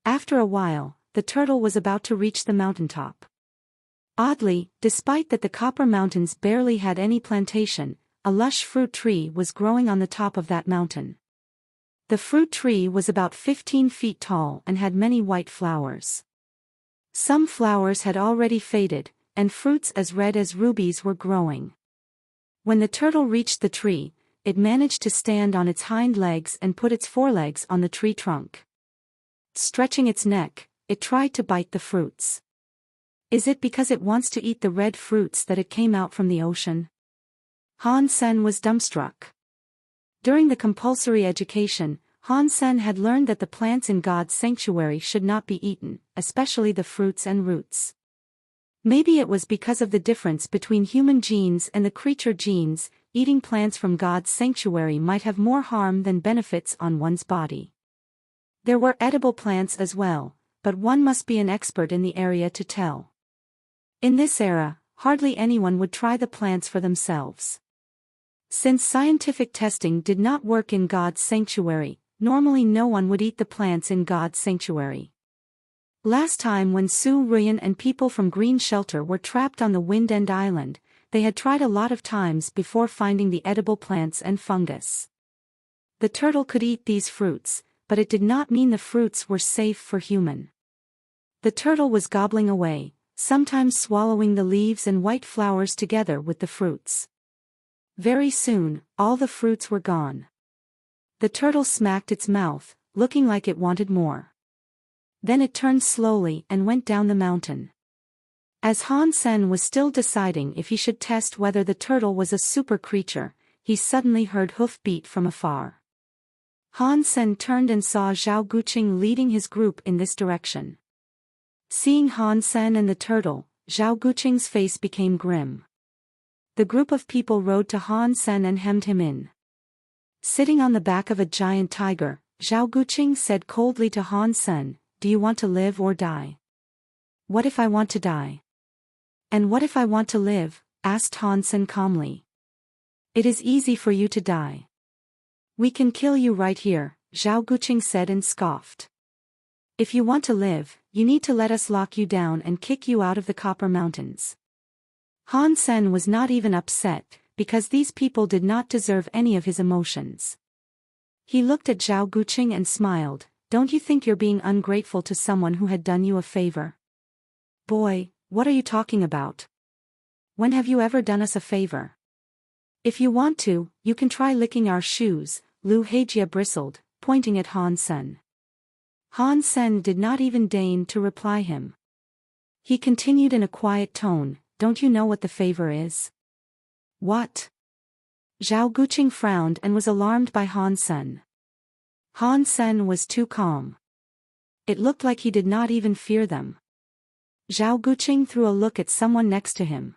After a while, the turtle was about to reach the mountaintop. Oddly, despite that the Copper Mountains barely had any plantation, a lush fruit tree was growing on the top of that mountain. The fruit tree was about 15 feet tall and had many white flowers. Some flowers had already faded, and fruits as red as rubies were growing. When the turtle reached the tree, it managed to stand on its hind legs and put its forelegs on the tree trunk. Stretching its neck, it tried to bite the fruits. Is it because it wants to eat the red fruits that it came out from the ocean? Han Sen was dumbstruck. During the compulsory education, Han Sen had learned that the plants in God's sanctuary should not be eaten, especially the fruits and roots. Maybe it was because of the difference between human genes and the creature genes. eating plants from God's sanctuary might have more harm than benefits on one's body. There were edible plants as well, but one must be an expert in the area to tell. In this era, hardly anyone would try the plants for themselves. Since scientific testing did not work in God's sanctuary, normally no one would eat the plants in God's sanctuary. Last time when Su Ruyan and people from Green Shelter were trapped on the Wind End Island, they had tried a lot of times before finding the edible plants and fungus. The turtle could eat these fruits, but it did not mean the fruits were safe for human. The turtle was gobbling away, sometimes swallowing the leaves and white flowers together with the fruits. Very soon, all the fruits were gone. The turtle smacked its mouth, looking like it wanted more. Then it turned slowly and went down the mountain. As Han Sen was still deciding if he should test whether the turtle was a super creature, he suddenly heard hoof-beat from afar. Han Sen turned and saw Zhao Guqing leading his group in this direction. Seeing Han Sen and the turtle, Zhao Guqing's face became grim. The group of people rode to Han Sen and hemmed him in. Sitting on the back of a giant tiger, Zhao Guqing said coldly to Han Sen, "Do you want to live or die?" "What if I want to die?" "And what if I want to live?" asked Han Sen calmly. "It is easy for you to die. We can kill you right here," Zhao Guqing said and scoffed. "If you want to live, you need to let us lock you down and kick you out of the Copper Mountains." Han Sen was not even upset, because these people did not deserve any of his emotions. He looked at Zhao Guqing and smiled, "Don't you think you're being ungrateful to someone who had done you a favor?" "Boy, what are you talking about? When have you ever done us a favor?" "If you want to, you can try licking our shoes," Lu Hejia bristled, pointing at Han Sen. Han Sen did not even deign to reply him. He continued in a quiet tone, "Don't you know what the favor is?" "What?" Zhao Guqing frowned and was alarmed by Han Sen. Han Sen was too calm. It looked like he did not even fear them. Zhao Guqing threw a look at someone next to him.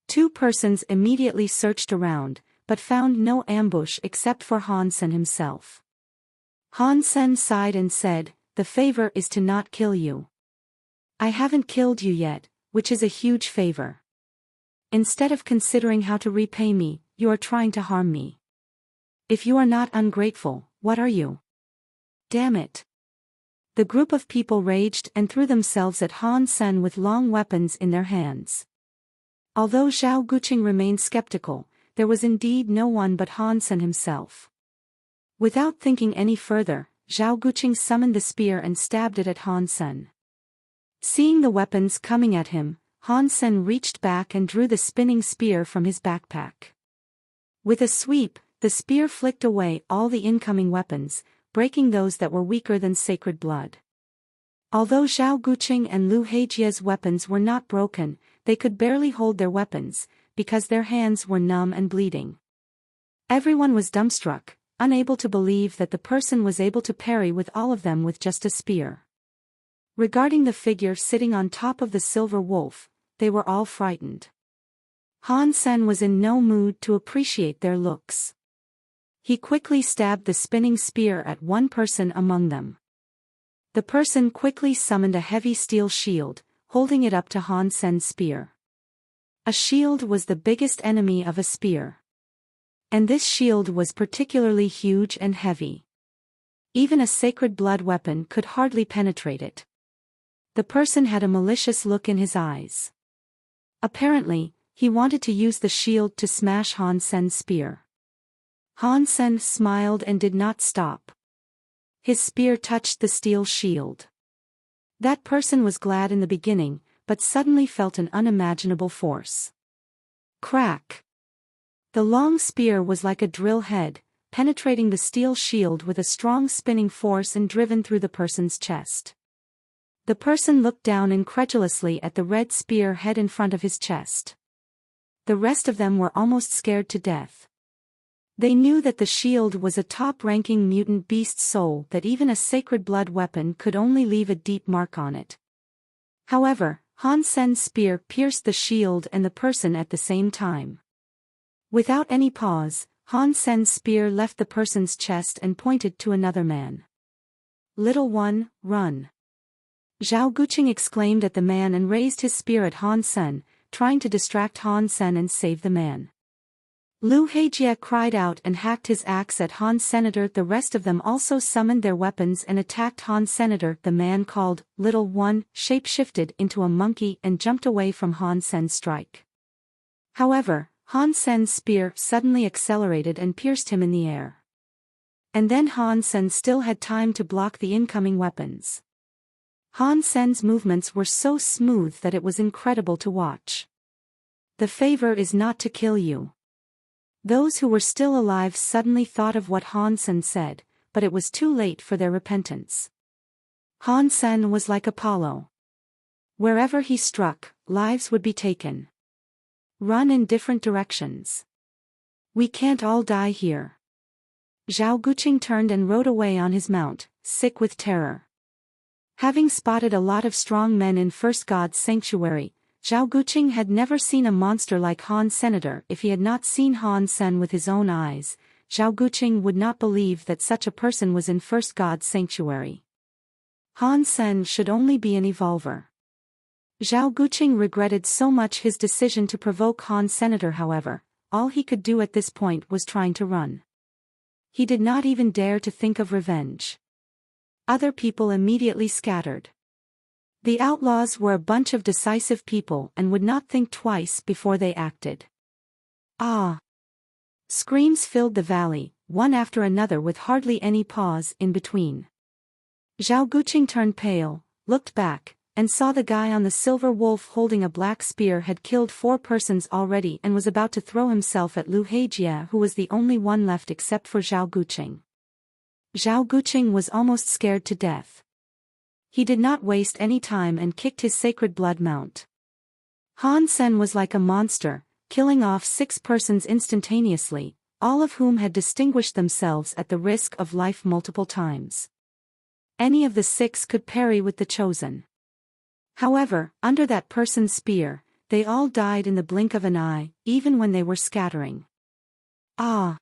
Two persons immediately searched around, but found no ambush except for Han Sen himself. Han Sen sighed and said, "The favor is to not kill you. I haven't killed you yet, which is a huge favor. Instead of considering how to repay me, you are trying to harm me. If you are not ungrateful, what are you? Damn it." The group of people raged and threw themselves at Han Sen with long weapons in their hands. Although Zhao Guqing remained skeptical, there was indeed no one but Han Sen himself. Without thinking any further, Zhao Guqing summoned the spear and stabbed it at Han Sen. Seeing the weapons coming at him, Han Sen reached back and drew the spinning spear from his backpack. With a sweep, the spear flicked away all the incoming weapons, breaking those that were weaker than sacred blood. Although Zhao Guqing and Lu Hejia's weapons were not broken, they could barely hold their weapons, because their hands were numb and bleeding. Everyone was dumbstruck, unable to believe that the person was able to parry with all of them with just a spear. Regarding the figure sitting on top of the silver wolf, they were all frightened. Han Sen was in no mood to appreciate their looks. He quickly stabbed the spinning spear at one person among them. The person quickly summoned a heavy steel shield, holding it up to Han Sen's spear. A shield was the biggest enemy of a spear. And this shield was particularly huge and heavy. Even a sacred blood weapon could hardly penetrate it. The person had a malicious look in his eyes. Apparently, he wanted to use the shield to smash Han Sen's spear. Han Sen smiled and did not stop. His spear touched the steel shield. That person was glad in the beginning, but suddenly felt an unimaginable force. Crack! The long spear was like a drill head, penetrating the steel shield with a strong spinning force and driven through the person's chest. The person looked down incredulously at the red spear head in front of his chest. The rest of them were almost scared to death. They knew that the shield was a top-ranking mutant beast soul, that even a sacred blood weapon could only leave a deep mark on it. However, Han Sen's spear pierced the shield and the person at the same time. Without any pause, Han Sen's spear left the person's chest and pointed to another man. "Little one, run!" Zhao Guqing exclaimed at the man and raised his spear at Han Sen, trying to distract Han Sen and save the man. Lu Heijie cried out and hacked his axe at Han Senator. The rest of them also summoned their weapons and attacked Han Senator. The man called "Little One" shape-shifted into a monkey and jumped away from Han Sen's strike. However, Han Sen's spear suddenly accelerated and pierced him in the air. And then Han Sen still had time to block the incoming weapons. Han Sen's movements were so smooth that it was incredible to watch. "The favor is not to kill you." Those who were still alive suddenly thought of what Han Sen said, but it was too late for their repentance. Han Sen was like Apollo. Wherever he struck, lives would be taken. "Run in different directions. We can't all die here." Zhao Guqing turned and rode away on his mount, sick with terror. Having spotted a lot of strong men in First God's sanctuary, Zhao Guqing had never seen a monster like Han Senator. If he had not seen Han Sen with his own eyes, Zhao Guqing would not believe that such a person was in First God's sanctuary. Han Sen should only be an evolver. Zhao Guqing regretted so much his decision to provoke Han Senator. However, all he could do at this point was trying to run. He did not even dare to think of revenge. Other people immediately scattered. The outlaws were a bunch of decisive people and would not think twice before they acted. "Ah!" Screams filled the valley, one after another with hardly any pause in between. Zhao Guqing turned pale, looked back, and saw the guy on the silver wolf holding a black spear had killed 4 persons already and was about to throw himself at Lu Heijie, who was the only one left except for Zhao Guqing. Zhao Guqing was almost scared to death. He did not waste any time and kicked his sacred blood mount. Han Sen was like a monster, killing off 6 persons instantaneously, all of whom had distinguished themselves at the risk of life multiple times. Any of the 6 could parry with the chosen. However, under that person's spear, they all died in the blink of an eye, even when they were scattering. "Ah!"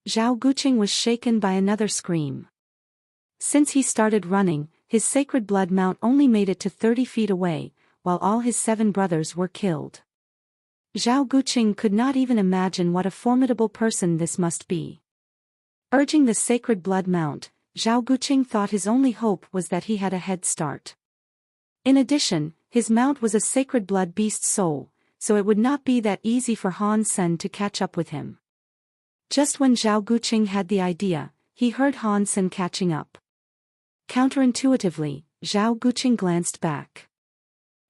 Zhao Guqing was shaken by another scream. Since he started running, his sacred blood mount only made it to 30 feet away, while all his 7 brothers were killed. Zhao Guqing could not even imagine what a formidable person this must be. Urging the sacred blood mount, Zhao Guqing thought his only hope was that he had a head start. In addition, his mount was a sacred blood beast soul, so it would not be that easy for Han Sen to catch up with him. Just when Zhao Guqing had the idea, he heard Han Sen catching up. Counterintuitively, Zhao Guqing glanced back.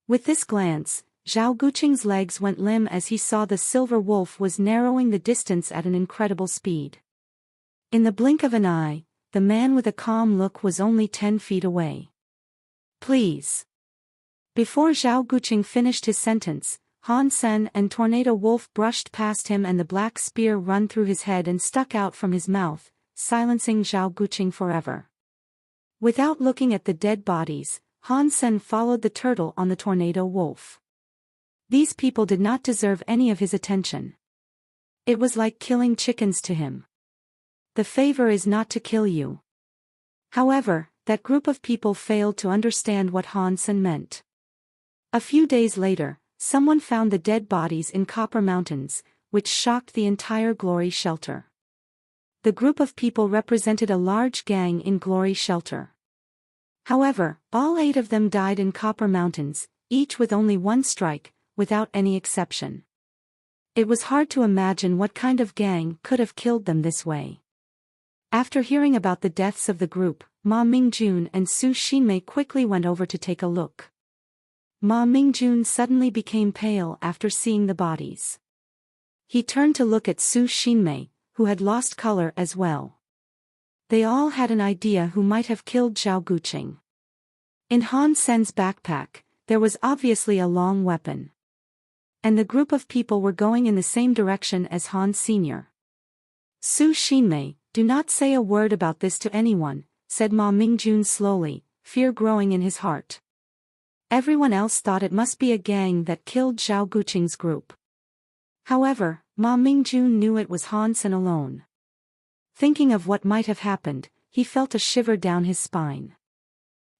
With this glance, Zhao Guqing's legs went limp as he saw the silver wolf was narrowing the distance at an incredible speed. In the blink of an eye, the man with a calm look was only 10 feet away. "Please." Before Zhao Guqing finished his sentence, Han Sen and Tornado Wolf brushed past him and the black spear run through his head and stuck out from his mouth, silencing Zhao Guqing forever. Without looking at the dead bodies, Han Sen followed the turtle on the Tornado Wolf. These people did not deserve any of his attention. It was like killing chickens to him. "The favor is not to kill you." However, that group of people failed to understand what Han Sen meant. A few days later, someone found the dead bodies in Copper Mountains, which shocked the entire Glory Shelter. The group of people represented a large gang in Glory Shelter. However, all 8 of them died in Copper Mountains, each with only 1 strike, without any exception. It was hard to imagine what kind of gang could have killed them this way. After hearing about the deaths of the group, Ma Mingjun and Su Xinmei quickly went over to take a look. Ma Mingjun suddenly became pale after seeing the bodies. He turned to look at Su Xinmei, who had lost color as well. They all had an idea who might have killed Zhao Guqing. In Han Sen's backpack, there was obviously a long weapon. And the group of people were going in the same direction as Han Sr. "Su Xinmei, do not say a word about this to anyone," said Ma Mingjun slowly, fear growing in his heart. Everyone else thought it must be a gang that killed Zhao Guqing's group. However, Ma Mingjun knew it was Han Sen alone. Thinking of what might have happened, he felt a shiver down his spine.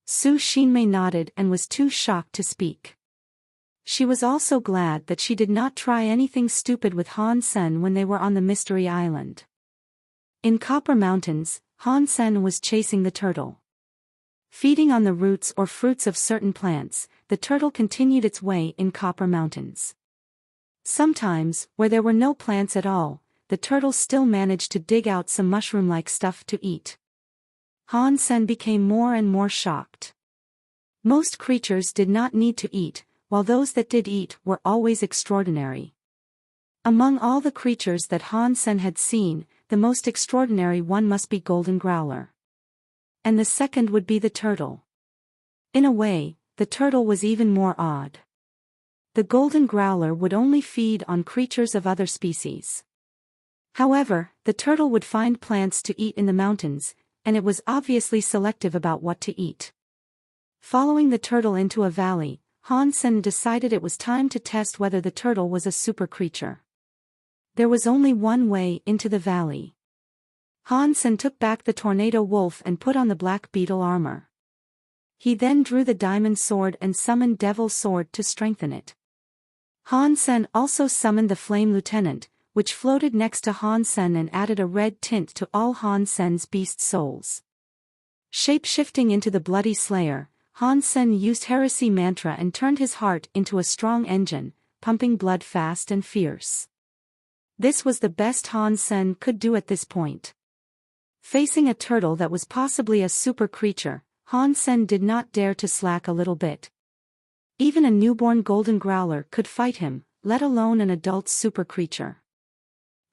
Su Xinmei nodded and was too shocked to speak. She was also glad that she did not try anything stupid with Han Sen when they were on the Mystery Island. In Copper Mountains, Han Sen was chasing the turtle. Feeding on the roots or fruits of certain plants, the turtle continued its way in Copper Mountains. Sometimes, where there were no plants at all, the turtle still managed to dig out some mushroom-like stuff to eat. Han Sen became more and more shocked. Most creatures did not need to eat, while those that did eat were always extraordinary. Among all the creatures that Han Sen had seen, the most extraordinary one must be Golden Growler. And the second would be the turtle. In a way, the turtle was even more odd. The Golden Growler would only feed on creatures of other species. However, the turtle would find plants to eat in the mountains, and it was obviously selective about what to eat. Following the turtle into a valley, Han Sen decided it was time to test whether the turtle was a super creature. There was only one way into the valley. Han Sen took back the tornado wolf and put on the black beetle armor. He then drew the diamond sword and summoned Devil's Sword to strengthen it. Han Sen also summoned the Flame Lieutenant, which floated next to Han Sen and added a red tint to all Han Sen's beast souls. Shape-shifting into the Bloody Slayer, Han Sen used Heresy Mantra and turned his heart into a strong engine, pumping blood fast and fierce. This was the best Han Sen could do at this point. Facing a turtle that was possibly a super creature, Han Sen did not dare to slack a little bit. Even a newborn Golden Growler could fight him, let alone an adult super creature.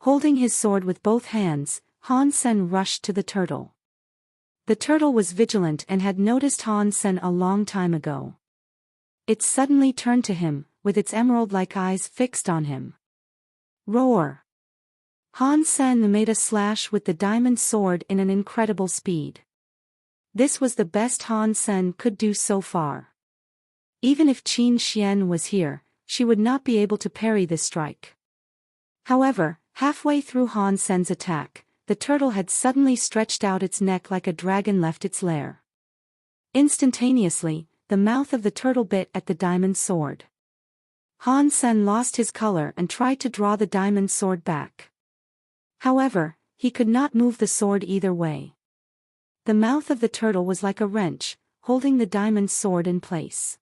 Holding his sword with both hands, Han Sen rushed to the turtle. The turtle was vigilant and had noticed Han Sen a long time ago. It suddenly turned to him, with its emerald-like eyes fixed on him. Roar! Han Sen made a slash with the diamond sword in an incredible speed. This was the best Han Sen could do so far. Even if Qin Xian was here, she would not be able to parry this strike. However, halfway through Han Sen's attack, the turtle had suddenly stretched out its neck like a dragon left its lair. Instantaneously, the mouth of the turtle bit at the diamond sword. Han Sen lost his color and tried to draw the diamond sword back. However, he could not move the sword either way. The mouth of the turtle was like a wrench, holding the diamond sword in place.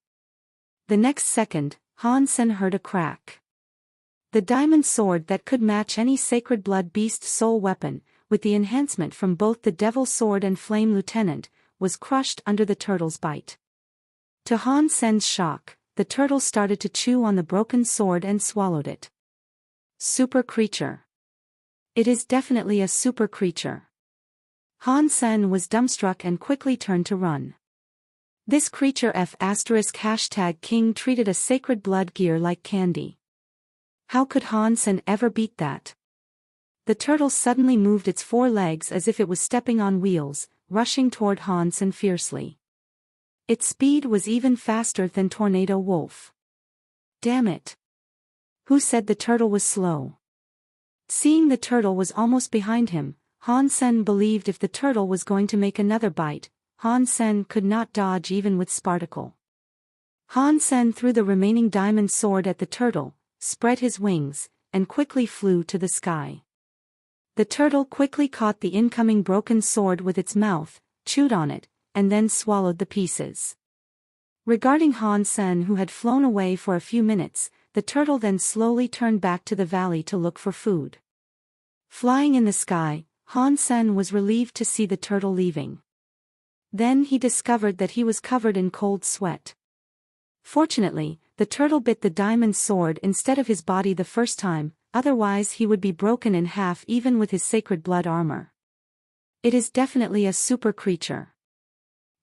The next second, Han Sen heard a crack. The diamond sword that could match any sacred blood beast soul weapon, with the enhancement from both the Devil's Sword and Flame Lieutenant, was crushed under the turtle's bite. To Han Sen's shock, the turtle started to chew on the broken sword and swallowed it. Super creature. It is definitely a super creature. Han Sen was dumbstruck and quickly turned to run. This creature #King treated a sacred blood gear like candy. How could Han Sen ever beat that? The turtle suddenly moved its four legs as if it was stepping on wheels, rushing toward Han Sen fiercely. Its speed was even faster than Tornado Wolf. Damn it! Who said the turtle was slow? Seeing the turtle was almost behind him, Han Sen believed if the turtle was going to make another bite, Han Sen could not dodge even with Sparticle. Han Sen threw the remaining diamond sword at the turtle, spread his wings, and quickly flew to the sky. The turtle quickly caught the incoming broken sword with its mouth, chewed on it, and then swallowed the pieces. Regarding Han Sen, who had flown away for a few minutes, the turtle then slowly turned back to the valley to look for food. Flying in the sky, Han Sen was relieved to see the turtle leaving. Then he discovered that he was covered in cold sweat. Fortunately, the turtle bit the diamond sword instead of his body the first time, otherwise he would be broken in half even with his sacred blood armor. It is definitely a super creature.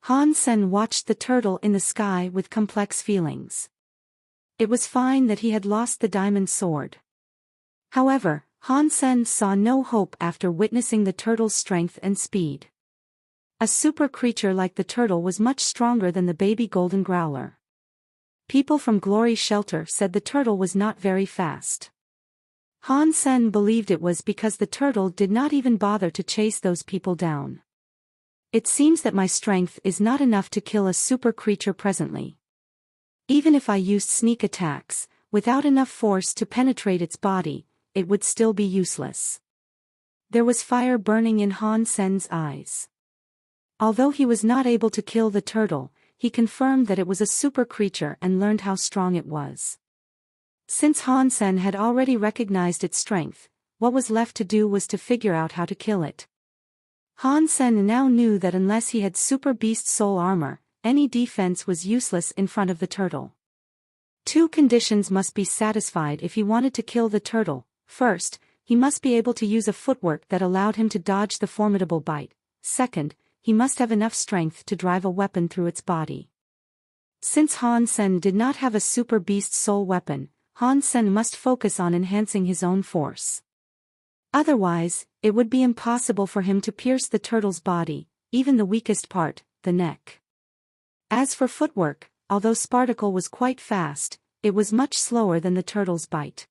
Han Sen watched the turtle in the sky with complex feelings. It was fine that he had lost the diamond sword. However, Han Sen saw no hope after witnessing the turtle's strength and speed. A super creature like the turtle was much stronger than the baby Golden Growler. People from Glory Shelter said the turtle was not very fast. Han Sen believed it was because the turtle did not even bother to chase those people down. It seems that my strength is not enough to kill a super creature presently. Even if I used sneak attacks, without enough force to penetrate its body, it would still be useless. There was fire burning in Han Sen's eyes. Although he was not able to kill the turtle, he confirmed that it was a super creature and learned how strong it was. Since Han Sen had already recognized its strength, what was left to do was to figure out how to kill it. Han Sen now knew that unless he had super beast soul armor, any defense was useless in front of the turtle. Two conditions must be satisfied if he wanted to kill the turtle. First, he must be able to use a footwork that allowed him to dodge the formidable bite. Second, he must have enough strength to drive a weapon through its body. Since Han Sen did not have a super beast soul weapon, Han Sen must focus on enhancing his own force. Otherwise, it would be impossible for him to pierce the turtle's body, even the weakest part, the neck. As for footwork, although Spartacle was quite fast, it was much slower than the turtle's bite.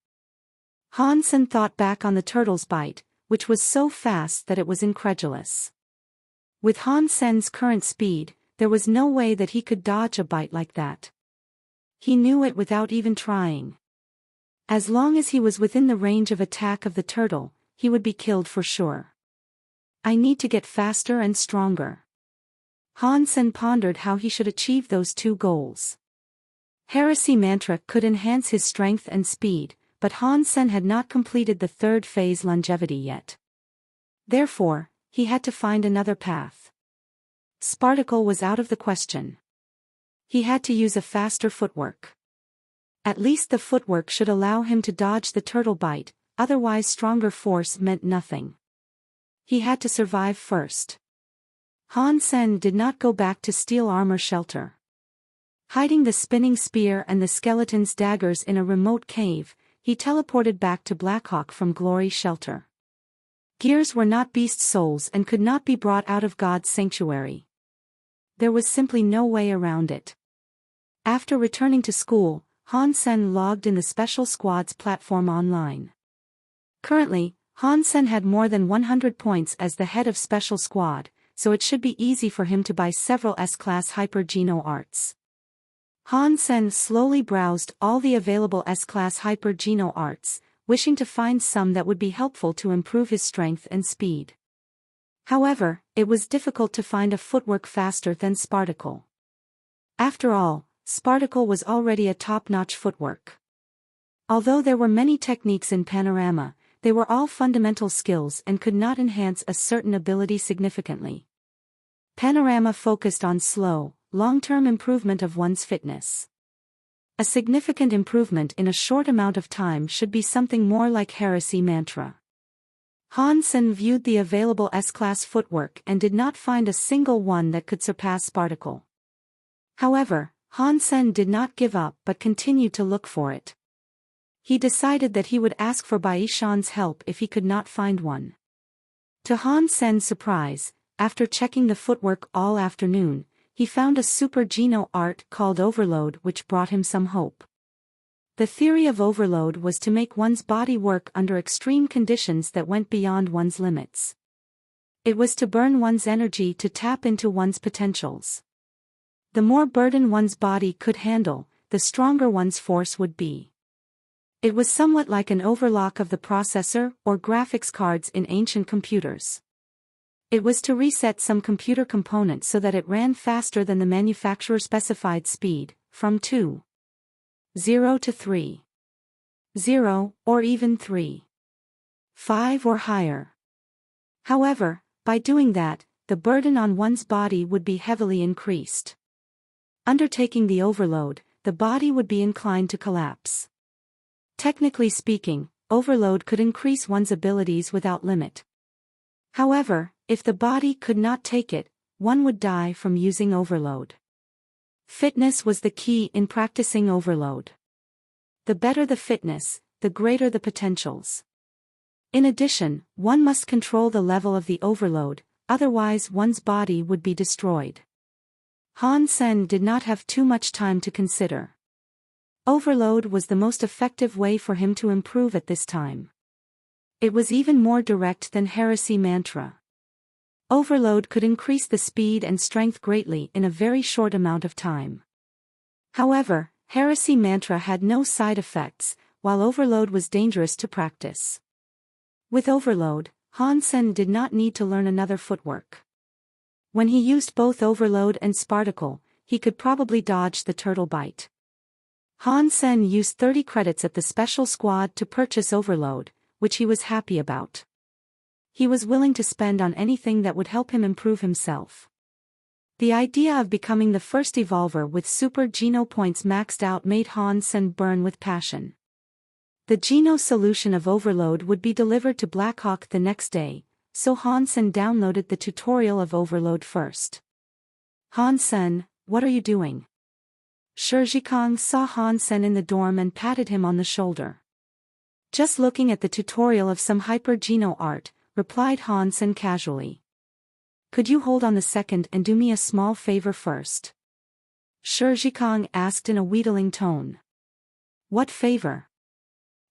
Han Sen thought back on the turtle's bite, which was so fast that it was incredulous. With Han Sen's current speed, there was no way that he could dodge a bite like that. He knew it without even trying. As long as he was within the range of attack of the turtle, he would be killed for sure. I need to get faster and stronger. Han Sen pondered how he should achieve those two goals. Heresy Mantra could enhance his strength and speed, but Han Sen had not completed the third phase longevity yet. Therefore, he had to find another path. Spartacle was out of the question. He had to use a faster footwork. At least the footwork should allow him to dodge the turtle bite, otherwise stronger force meant nothing. He had to survive first. Han Sen did not go back to steel armor shelter. Hiding the spinning spear and the skeleton's daggers in a remote cave, he teleported back to Blackhawk from Glory shelter. Gears were not beast souls and could not be brought out of God's sanctuary. There was simply no way around it. After returning to school, Han Sen logged in the Special Squad's platform online. Currently, Han Sen had more than 100 points as the head of Special Squad, so it should be easy for him to buy several S-Class Hyper-Geno arts. Han Sen slowly browsed all the available S-Class Hyper-Geno arts, wishing to find some that would be helpful to improve his strength and speed. However, it was difficult to find a footwork faster than Spartacle. After all, Spartacle was already a top-notch footwork. Although there were many techniques in Panorama, they were all fundamental skills and could not enhance a certain ability significantly. Panorama focused on slow, long-term improvement of one's fitness. A significant improvement in a short amount of time should be something more like Heresy Mantra. Han Sen viewed the available S-Class footwork and did not find a single one that could surpass Spartacle. However, Han Sen did not give up but continued to look for it. He decided that he would ask for Bai Shan's help if he could not find one. To Han Sen's surprise, after checking the footwork all afternoon, he found a Super Geno art called Overload which brought him some hope. The theory of overload was to make one's body work under extreme conditions that went beyond one's limits. It was to burn one's energy to tap into one's potentials. The more burden one's body could handle, the stronger one's force would be. It was somewhat like an overclock of the processor or graphics cards in ancient computers. It was to reset some computer component so that it ran faster than the manufacturer-specified speed, from 2.0 to 3.0, or even 3.5 or higher. However, by doing that, the burden on one's body would be heavily increased. Undertaking the overload, the body would be inclined to collapse. Technically speaking, overload could increase one's abilities without limit. However, if the body could not take it, one would die from using overload. Fitness was the key in practicing overload. The better the fitness, the greater the potentials. In addition, one must control the level of the overload, otherwise one's body would be destroyed. Han Sen did not have too much time to consider. Overload was the most effective way for him to improve at this time. It was even more direct than heresy mantra. Overload could increase the speed and strength greatly in a very short amount of time. However, heresy mantra had no side effects, while overload was dangerous to practice. With overload, Han Sen did not need to learn another footwork. When he used both overload and sparticle, he could probably dodge the turtle bite. Han Sen used 30 credits at the special squad to purchase overload, which he was happy about. He was willing to spend on anything that would help him improve himself. The idea of becoming the first evolver with super Geno points maxed out made Han Sen burn with passion. The Geno solution of overload would be delivered to Blackhawk the next day, so Han Sen downloaded the tutorial of overload first. Han Sen, what are you doing? Shi Zhikang saw Han Sen in the dorm and patted him on the shoulder. Just looking at the tutorial of some hyper Geno art, replied Han Sen casually. Could you hold on a second and do me a small favor first? Shi Zhikang asked in a wheedling tone. What favor?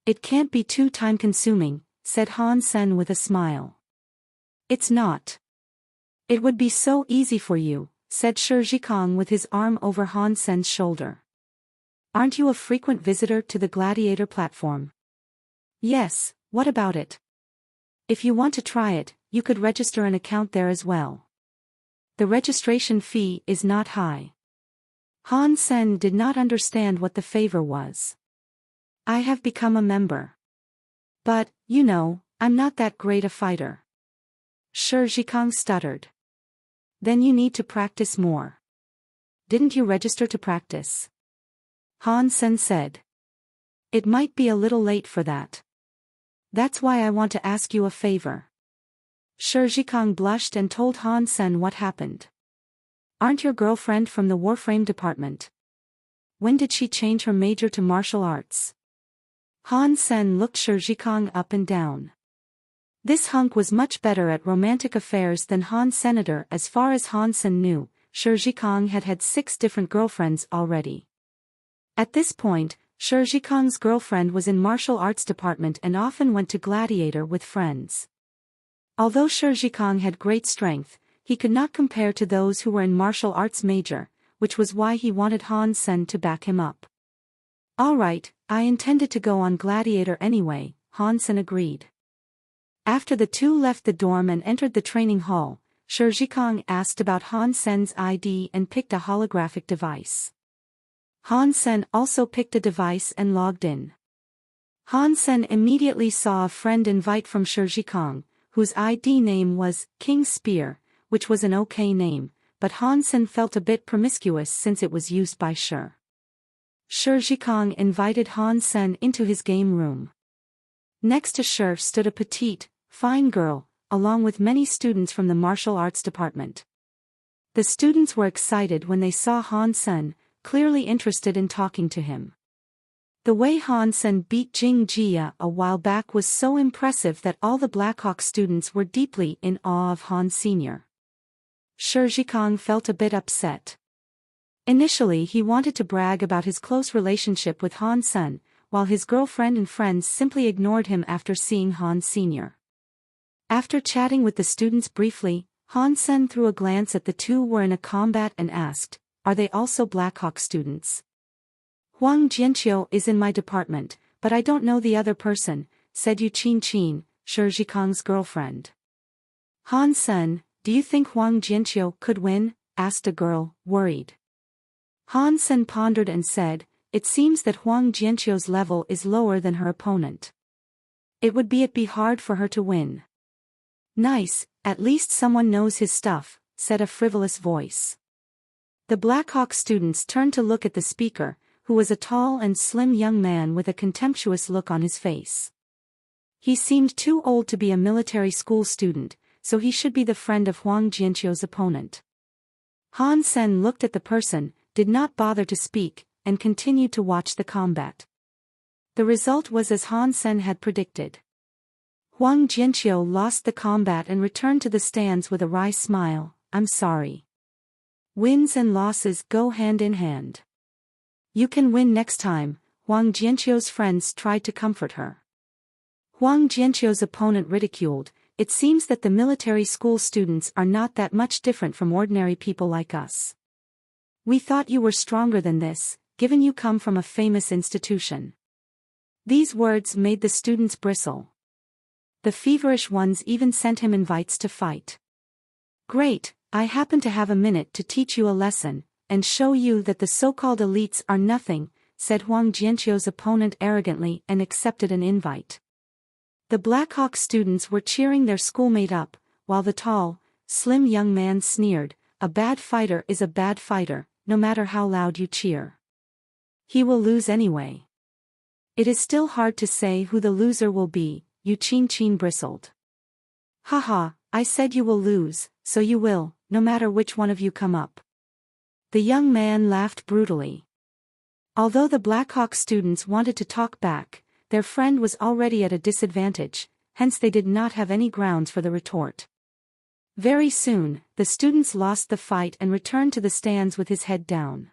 It can't be too time-consuming, said Han Sen with a smile. It's not. It would be so easy for you, said Shi Zhikang with his arm over Han Sen's shoulder. Aren't you a frequent visitor to the Gladiator platform? Yes, what about it? If you want to try it, you could register an account there as well. The registration fee is not high. Han Sen did not understand what the favor was. I have become a member. But, you know, I'm not that great a fighter. Shi Zhikang stuttered. Then you need to practice more. Didn't you register to practice? Han Sen said. It might be a little late for that. That's why I want to ask you a favor. Shi Zhikang blushed and told Han Sen what happened. Aren't your girlfriend from the Warframe department? When did she change her major to martial arts? Han Sen looked Shi Zhikang up and down. This hunk was much better at romantic affairs than Han Senator. As far as Han Sen knew, Shi Zhikang had had 6 different girlfriends already. At this point, Shi Zhikang's girlfriend was in martial arts department and often went to Gladiator with friends. Although Shi Zhikang had great strength, he could not compare to those who were in martial arts major, which was why he wanted Han Sen to back him up. All right, I intended to go on Gladiator anyway, Han Sen agreed. After the two left the dorm and entered the training hall, Shi Zhikang asked about Han Sen's ID and picked a holographic device. Han Sen also picked a device and logged in. Han Sen immediately saw a friend invite from Shi Zhikang, whose ID name was King Spear, which was an okay name, but Han Sen felt a bit promiscuous since it was used by Shi. Shi Zhikang invited Han Sen into his game room. Next to Shi stood a petite, fine girl, along with many students from the martial arts department. The students were excited when they saw Han Sen, clearly interested in talking to him. The way Han Sen beat Jing Jia a while back was so impressive that all the Blackhawk students were deeply in awe of Han Sr. Shi Zhikang felt a bit upset. Initially he wanted to brag about his close relationship with Han Sen, while his girlfriend and friends simply ignored him after seeing Han Sr. After chatting with the students briefly, Han Sen threw a glance at the two who were in a combat and asked, "Are they also Blackhawk students?" "Huang Jianqiu is in my department, but I don't know the other person," said Yu Qin, Shi Zhikang's girlfriend. "Han Sen, do you think Huang Jianqiu could win?" asked a girl, worried. Han Sen pondered and said, "It seems that Huang Jianqiu's level is lower than her opponent. It would be hard for her to win." "Nice, at least someone knows his stuff," said a frivolous voice. The Blackhawk students turned to look at the speaker, who was a tall and slim young man with a contemptuous look on his face. He seemed too old to be a military school student, so he should be the friend of Huang Jianqiu's opponent. Han Sen looked at the person, did not bother to speak, and continued to watch the combat. The result was as Han Sen had predicted. Huang Jianqiu lost the combat and returned to the stands with a wry smile. "I'm sorry. Wins and losses go hand in hand. You can win next time," Huang Jianqiu's friends tried to comfort her. Huang Jianqiu's opponent ridiculed, "It seems that the military school students are not that much different from ordinary people like us. We thought you were stronger than this, given you come from a famous institution." These words made the students bristle. The feverish ones even sent him invites to fight. "Great, I happen to have a minute to teach you a lesson, and show you that the so-called elites are nothing," said Huang Jianqiu's opponent arrogantly and accepted an invite. The Blackhawk students were cheering their schoolmate up, while the tall, slim young man sneered, "A bad fighter is a bad fighter, no matter how loud you cheer. He will lose anyway." "It is still hard to say who the loser will be," Yu Qin bristled. "Haha, I said you will lose, so you will, no matter which one of you come up." The young man laughed brutally. Although the Blackhawk students wanted to talk back, their friend was already at a disadvantage, hence they did not have any grounds for the retort. Very soon, the students lost the fight and returned to the stands with his head down.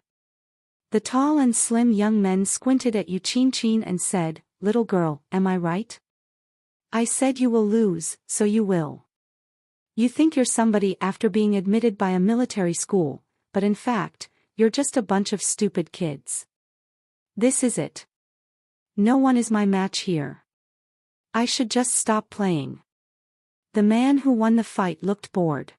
The tall and slim young men squinted at Yu Qin and said, "Little girl, am I right? I said you will lose, so you will. You think you're somebody after being admitted by a military school, but in fact, you're just a bunch of stupid kids. This is it. No one is my match here. I should just stop playing." The man who won the fight looked bored.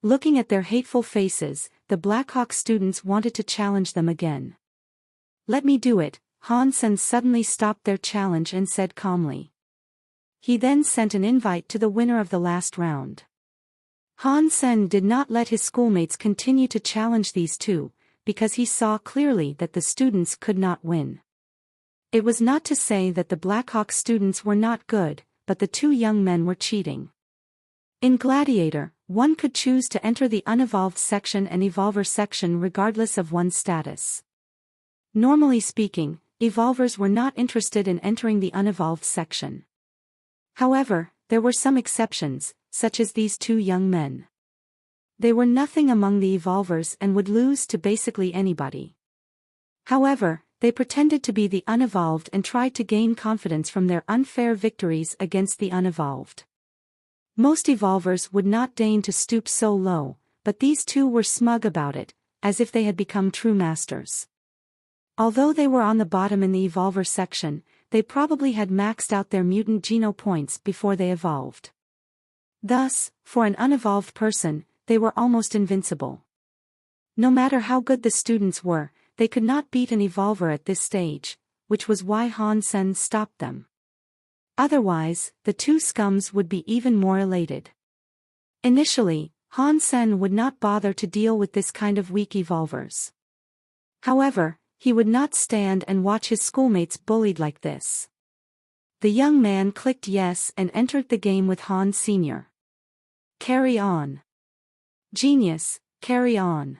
Looking at their hateful faces, the Blackhawk students wanted to challenge them again. "Let me do it," Han Sen suddenly stopped their challenge and said calmly. He then sent an invite to the winner of the last round. Han Sen did not let his schoolmates continue to challenge these two, because he saw clearly that the students could not win. It was not to say that the Blackhawk students were not good, but the two young men were cheating. In Gladiator, one could choose to enter the unevolved section and evolver section regardless of one's status. Normally speaking, evolvers were not interested in entering the unevolved section. However, there were some exceptions, such as these two young men. They were nothing among the evolvers and would lose to basically anybody. However, they pretended to be the unevolved and tried to gain confidence from their unfair victories against the unevolved. Most evolvers would not deign to stoop so low, but these two were smug about it, as if they had become true masters. Although they were on the bottom in the evolver section, they probably had maxed out their mutant geno points before they evolved. Thus, for an unevolved person, they were almost invincible. No matter how good the students were, they could not beat an evolver at this stage, which was why Han Sen stopped them. Otherwise, the two scums would be even more elated. Initially, Han Sen would not bother to deal with this kind of weak evolvers. However, he would not stand and watch his schoolmates bullied like this. The young man clicked yes and entered the game with Han Sr. "Carry on. Genius, carry on."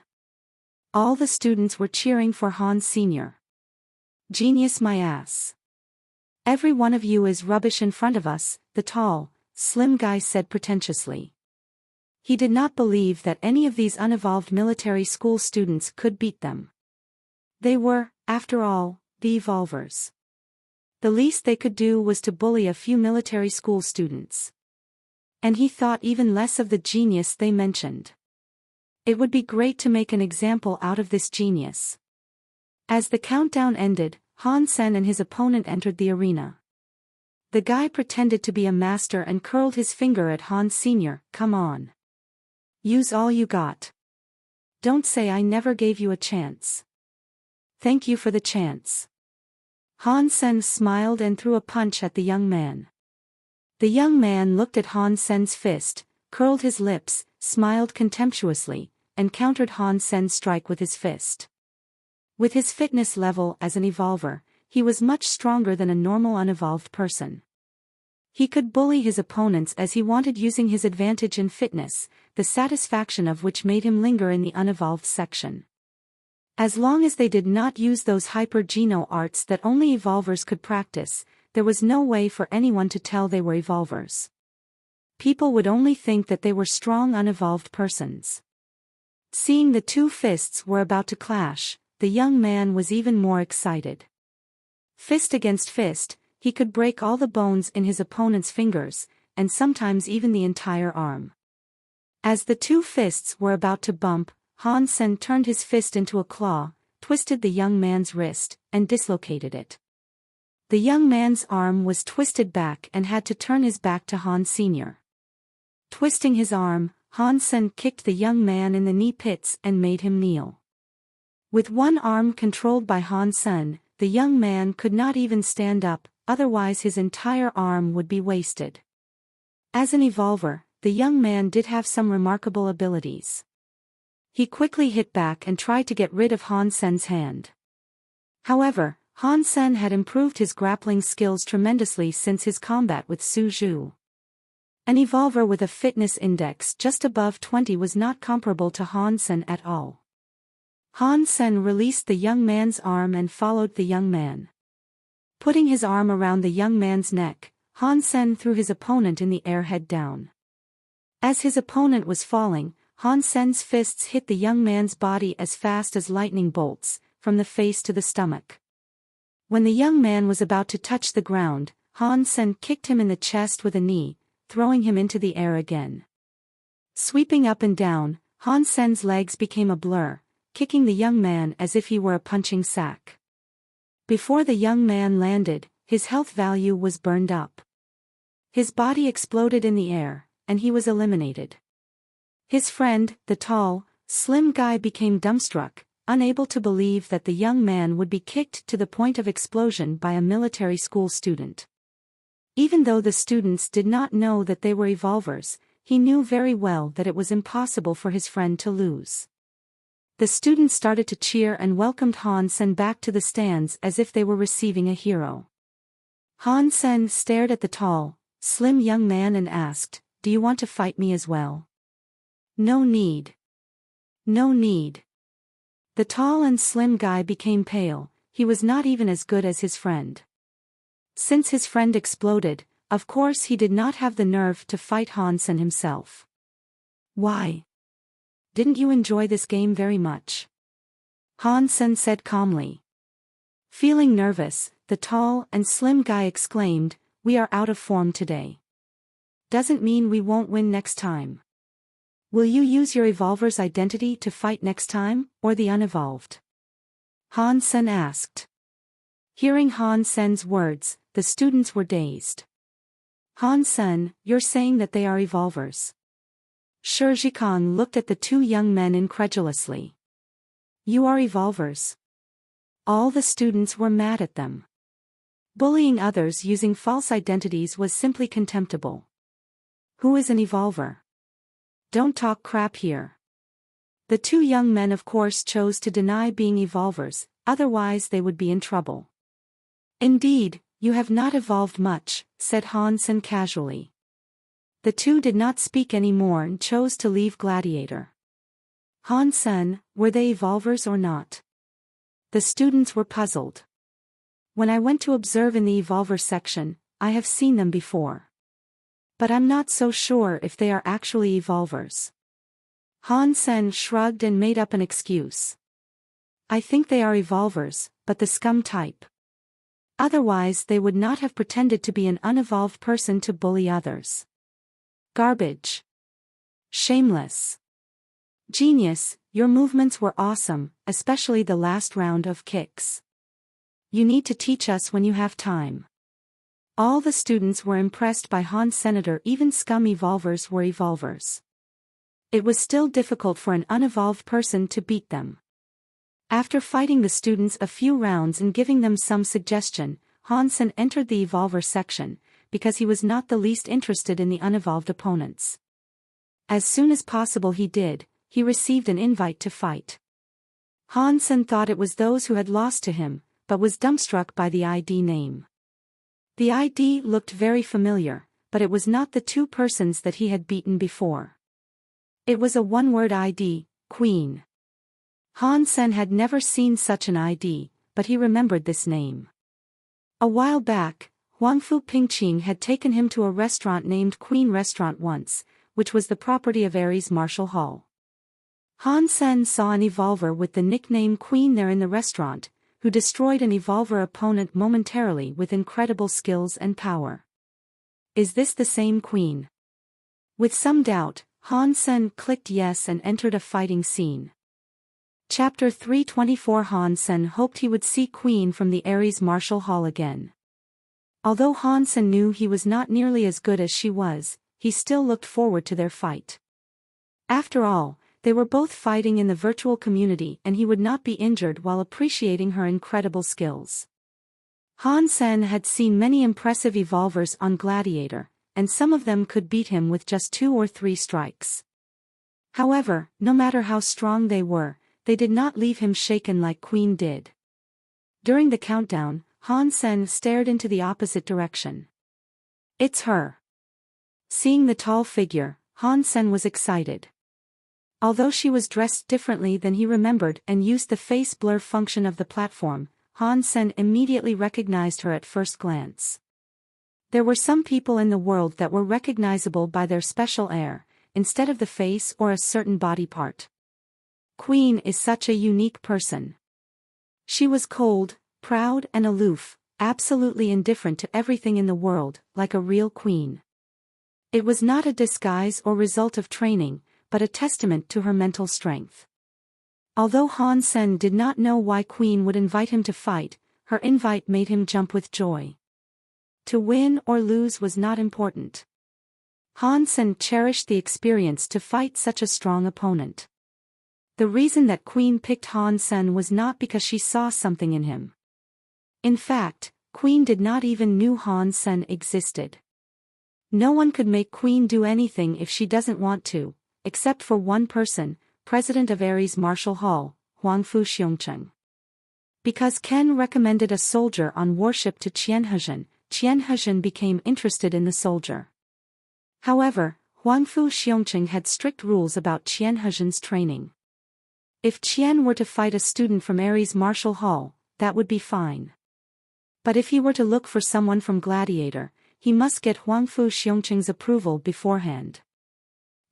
All the students were cheering for Han Sr. "Genius my ass. Every one of you is rubbish in front of us," the tall, slim guy said pretentiously. He did not believe that any of these unevolved military school students could beat them. They were, after all, the evolvers. The least they could do was to bully a few military school students. And he thought even less of the genius they mentioned. It would be great to make an example out of this genius. As the countdown ended, Han Sen and his opponent entered the arena. The guy pretended to be a master and curled his finger at Han Sr. "Come on. Use all you got. Don't say I never gave you a chance. Thank you for the chance." Han Sen smiled and threw a punch at the young man. The young man looked at Han Sen's fist, curled his lips, smiled contemptuously, and countered Han Sen's strike with his fist. With his fitness level as an evolver, he was much stronger than a normal unevolved person. He could bully his opponents as he wanted using his advantage in fitness, the satisfaction of which made him linger in the unevolved section. As long as they did not use those hyper-geno arts that only evolvers could practice, there was no way for anyone to tell they were evolvers. People would only think that they were strong unevolved persons. Seeing the two fists were about to clash, the young man was even more excited. Fist against fist, he could break all the bones in his opponent's fingers, and sometimes even the entire arm. As the two fists were about to bump, Han Sen turned his fist into a claw, twisted the young man's wrist, and dislocated it. The young man's arm was twisted back and had to turn his back to Han Sr. Twisting his arm, Han Sen kicked the young man in the knee pits and made him kneel. With one arm controlled by Han Sen, the young man could not even stand up, otherwise his entire arm would be wasted. As an evolver, the young man did have some remarkable abilities. He quickly hit back and tried to get rid of Han Sen's hand. However, Han Sen had improved his grappling skills tremendously since his combat with Su Zhu. An evolver with a fitness index just above 20 was not comparable to Han Sen at all. Han Sen released the young man's arm and followed the young man. Putting his arm around the young man's neck, Han Sen threw his opponent in the air head down. As his opponent was falling, Han Sen's fists hit the young man's body as fast as lightning bolts, from the face to the stomach. When the young man was about to touch the ground, Han Sen kicked him in the chest with a knee, throwing him into the air again. Sweeping up and down, Han Sen's legs became a blur, kicking the young man as if he were a punching sack. Before the young man landed, his health value was burned up. His body exploded in the air, and he was eliminated. His friend, the tall, slim guy, became dumbstruck, unable to believe that the young man would be kicked to the point of explosion by a military school student. Even though the students did not know that they were evolvers, he knew very well that it was impossible for his friend to lose. The students started to cheer and welcomed Han Sen back to the stands as if they were receiving a hero. Han Sen stared at the tall, slim young man and asked, "Do you want to fight me as well?" "No need. No need." The tall and slim guy became pale. He was not even as good as his friend. Since his friend exploded, of course he did not have the nerve to fight Han Sen himself. "Why? Didn't you enjoy this game very much?" Han Sen said calmly. Feeling nervous, the tall and slim guy exclaimed, "We are out of form today. Doesn't mean we won't win next time. Will you use your evolver's identity to fight next time, or the unevolved?" Han Sen asked. Hearing Han Sen's words, the students were dazed. "Han Sen, you're saying that they are evolvers?" Shi Zhikang looked at the two young men incredulously. "You are evolvers?" All the students were mad at them. Bullying others using false identities was simply contemptible. "Who is an evolver? Don't talk crap here." The two young men of course chose to deny being evolvers, otherwise they would be in trouble. "Indeed, you have not evolved much," said Han Sen casually. The two did not speak anymore and chose to leave Gladiator. Han Sen, were they evolvers or not? The students were puzzled. "When I went to observe in the evolver section, I have seen them before. But I'm not so sure if they are actually evolvers." Han Sen shrugged and made up an excuse. "I think they are evolvers, but the scum type. Otherwise they would not have pretended to be an unevolved person to bully others. Garbage. Shameless. Genius, your movements were awesome, especially the last round of kicks. You need to teach us when you have time." All the students were impressed by Han's senator. Even scum evolvers were evolvers. It was still difficult for an unevolved person to beat them. After fighting the students a few rounds and giving them some suggestion, Han Sen entered the evolver section, because he was not the least interested in the unevolved opponents. As soon as possible he received an invite to fight. Han Sen thought it was those who had lost to him, but was dumbstruck by the ID name. The ID looked very familiar, but it was not the two persons that he had beaten before. It was a one-word ID, Queen. Han Sen had never seen such an ID, but he remembered this name. A while back, Huangfu Pingqing had taken him to a restaurant named Queen Restaurant once, which was the property of Ares Martial Hall. Han Sen saw an evolver with the nickname Queen there in the restaurant, who destroyed an evolver opponent momentarily with incredible skills and power. Is this the same queen? With some doubt, Han Sen clicked yes and entered a fighting scene. Chapter 324. Han Sen hoped he would see Queen from the Ares Martial Hall again. Although Han Sen knew he was not nearly as good as she was, he still looked forward to their fight. After all, they were both fighting in the virtual community and he would not be injured while appreciating her incredible skills. Han Sen had seen many impressive evolvers on Gladiator, and some of them could beat him with just 2 or 3 strikes. However, no matter how strong they were, they did not leave him shaken like Queen did. During the countdown, Han Sen stared into the opposite direction. It's her. Seeing the tall figure, Han Sen was excited. Although she was dressed differently than he remembered and used the face blur function of the platform, Han Sen immediately recognized her at first glance. There were some people in the world that were recognizable by their special air, instead of the face or a certain body part. Queen is such a unique person. She was cold, proud and aloof, absolutely indifferent to everything in the world, like a real queen. It was not a disguise or result of training, but a testament to her mental strength. Although Han Sen did not know why Queen would invite him to fight, her invite made him jump with joy. To win or lose was not important. Han Sen cherished the experience to fight such a strong opponent. The reason that Queen picked Han Sen was not because she saw something in him. In fact, Queen did not even know Han Sen existed. No one could make Queen do anything if she doesn't want to, except for one person, President of Ares Martial Hall, Huangfu Xiongcheng. Because Ken recommended a soldier on warship to Qian Hezhen became interested in the soldier. However, Huangfu Xiongcheng had strict rules about Qian Hezhen's training. If Qian were to fight a student from Ares Martial Hall, that would be fine. But if he were to look for someone from Gladiator, he must get Huangfu Xiongcheng's approval beforehand.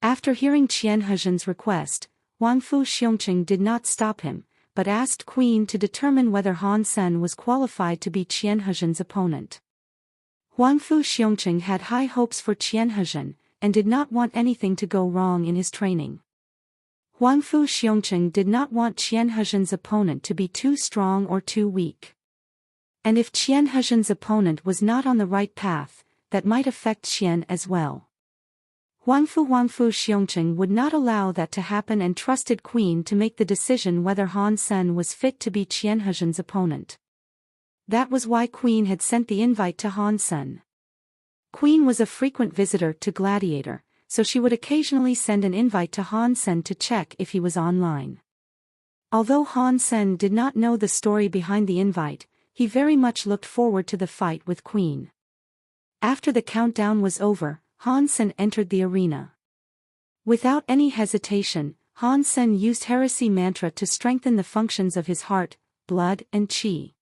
After hearing Qian Hezhen's request, Huangfu Xiongcheng did not stop him, but asked Queen to determine whether Han Sen was qualified to be Qian Hezhen's opponent. Huangfu Xiongcheng had high hopes for Qian Hezhen, and did not want anything to go wrong in his training. Huangfu Xiongcheng did not want Qian Hezhen's opponent to be too strong or too weak. And if Qian Hezhen's opponent was not on the right path, that might affect Qian as well. Huangfu Xiongcheng would not allow that to happen and trusted Queen to make the decision whether Han Sen was fit to be Qian Hezhen's opponent. That was why Queen had sent the invite to Han Sen. Queen was a frequent visitor to Gladiator, so she would occasionally send an invite to Han Sen to check if he was online. Although Han Sen did not know the story behind the invite, he very much looked forward to the fight with Queen. After the countdown was over, Han Sen entered the arena. Without any hesitation, Han Sen used heresy mantra to strengthen the functions of his heart, blood and qi.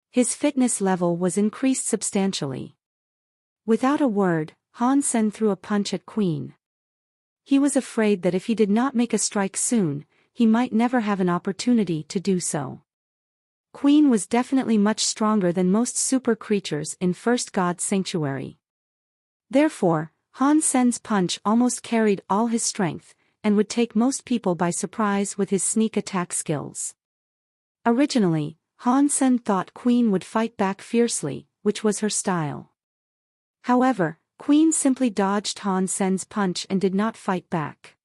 His fitness level was increased substantially. Without a word, Han Sen threw a punch at Queen. He was afraid that if he did not make a strike soon, he might never have an opportunity to do so. Queen was definitely much stronger than most super creatures in First God Sanctuary. Therefore, Han Sen's punch almost carried all his strength, and would take most people by surprise with his sneak attack skills. Originally, Han Sen thought Queen would fight back fiercely, which was her style. However, Queen simply dodged Han Sen's punch and did not fight back.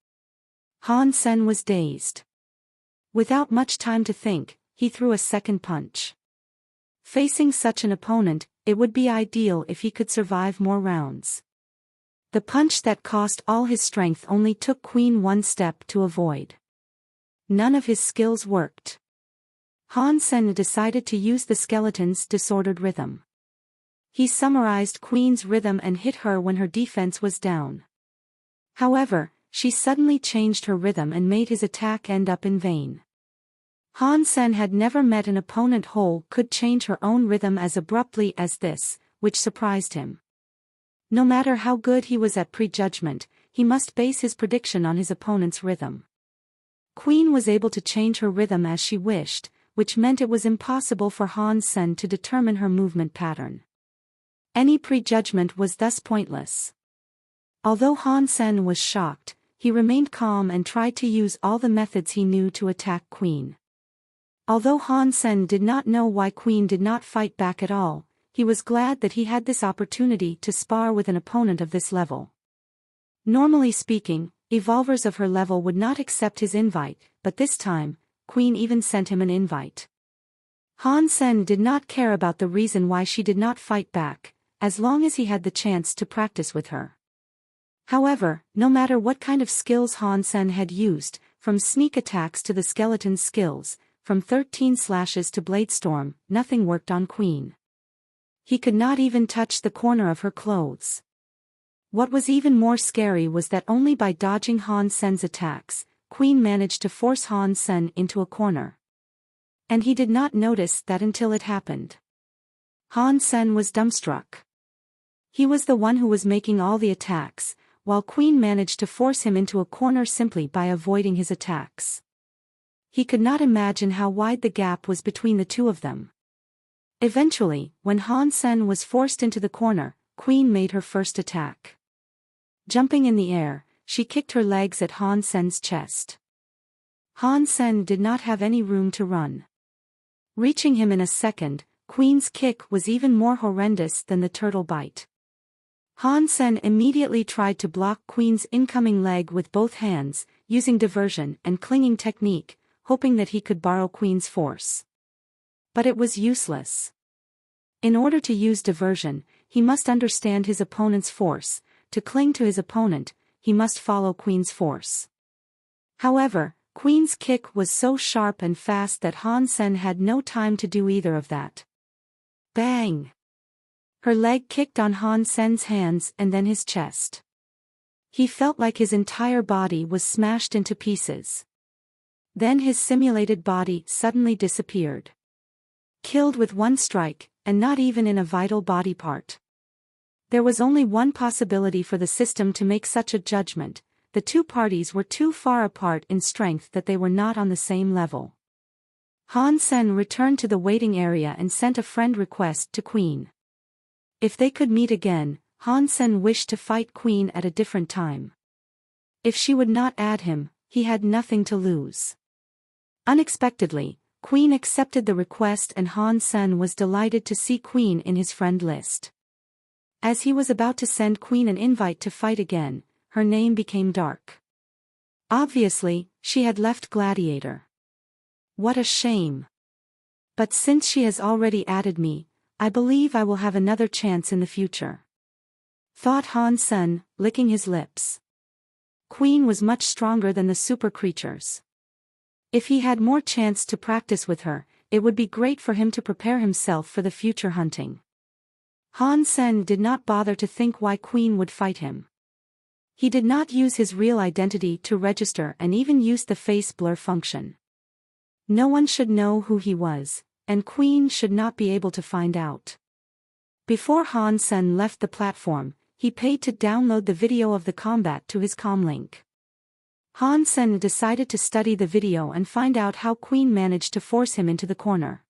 Han Sen was dazed. Without much time to think, he threw a second punch. Facing such an opponent, it would be ideal if he could survive more rounds. The punch that cost all his strength only took Queen one step to avoid. None of his skills worked. Han Sen decided to use the skeleton's disordered rhythm. He summarized Queen's rhythm and hit her when her defense was down. However, she suddenly changed her rhythm and made his attack end up in vain. Han Sen had never met an opponent who could change her own rhythm as abruptly as this, which surprised him. No matter how good he was at prejudgment, he must base his prediction on his opponent's rhythm. Queen was able to change her rhythm as she wished, which meant it was impossible for Han Sen to determine her movement pattern. Any prejudgment was thus pointless. Although Han Sen was shocked, he remained calm and tried to use all the methods he knew to attack Queen. Although Han Sen did not know why Queen did not fight back at all, he was glad that he had this opportunity to spar with an opponent of this level. Normally speaking, evolvers of her level would not accept his invite, but this time, Queen even sent him an invite. Han Sen did not care about the reason why she did not fight back, as long as he had the chance to practice with her. However, no matter what kind of skills Han Sen had used, from sneak attacks to the skeleton's skills, from 13 slashes to bladestorm, nothing worked on Queen. He could not even touch the corner of her clothes. What was even more scary was that only by dodging Han Sen's attacks, Queen managed to force Han Sen into a corner. And he did not notice that until it happened. Han Sen was dumbstruck. He was the one who was making all the attacks, while Queen managed to force him into a corner simply by avoiding his attacks. He could not imagine how wide the gap was between the two of them. Eventually, when Han Sen was forced into the corner, Queen made her first attack. Jumping in the air, she kicked her legs at Han Sen's chest. Han Sen did not have any room to run. Reaching him in a second, Queen's kick was even more horrendous than the turtle bite. Han Sen immediately tried to block Queen's incoming leg with both hands, using diversion and clinging technique, hoping that he could borrow Queen's force. But it was useless. In order to use diversion, he must understand his opponent's force. To cling to his opponent, he must follow Queen's force. However, Queen's kick was so sharp and fast that Han Sen had no time to do either of that. Bang! Her leg kicked on Han Sen's hands and then his chest. He felt like his entire body was smashed into pieces. Then his simulated body suddenly disappeared. Killed with one strike, and not even in a vital body part. There was only one possibility for the system to make such a judgment: the two parties were too far apart in strength that they were not on the same level. Han Sen returned to the waiting area and sent a friend request to Queen. If they could meet again, Han Sen wished to fight Queen at a different time. If she would not add him, he had nothing to lose. Unexpectedly, Queen accepted the request and Han Sen was delighted to see Queen in his friend list. As he was about to send Queen an invite to fight again, her name became dark. Obviously, she had left Gladiator. What a shame. But since she has already added me, I believe I will have another chance in the future. Thought Han Sen, licking his lips. Queen was much stronger than the super creatures. If he had more chance to practice with her, it would be great for him to prepare himself for the future hunting. Han Sen did not bother to think why Queen would fight him. He did not use his real identity to register and even used the face blur function. No one should know who he was, and Queen should not be able to find out. Before Han Sen left the platform, he paid to download the video of the combat to his comlink. Han Sen decided to study the video and find out how Queen managed to force him into the corner.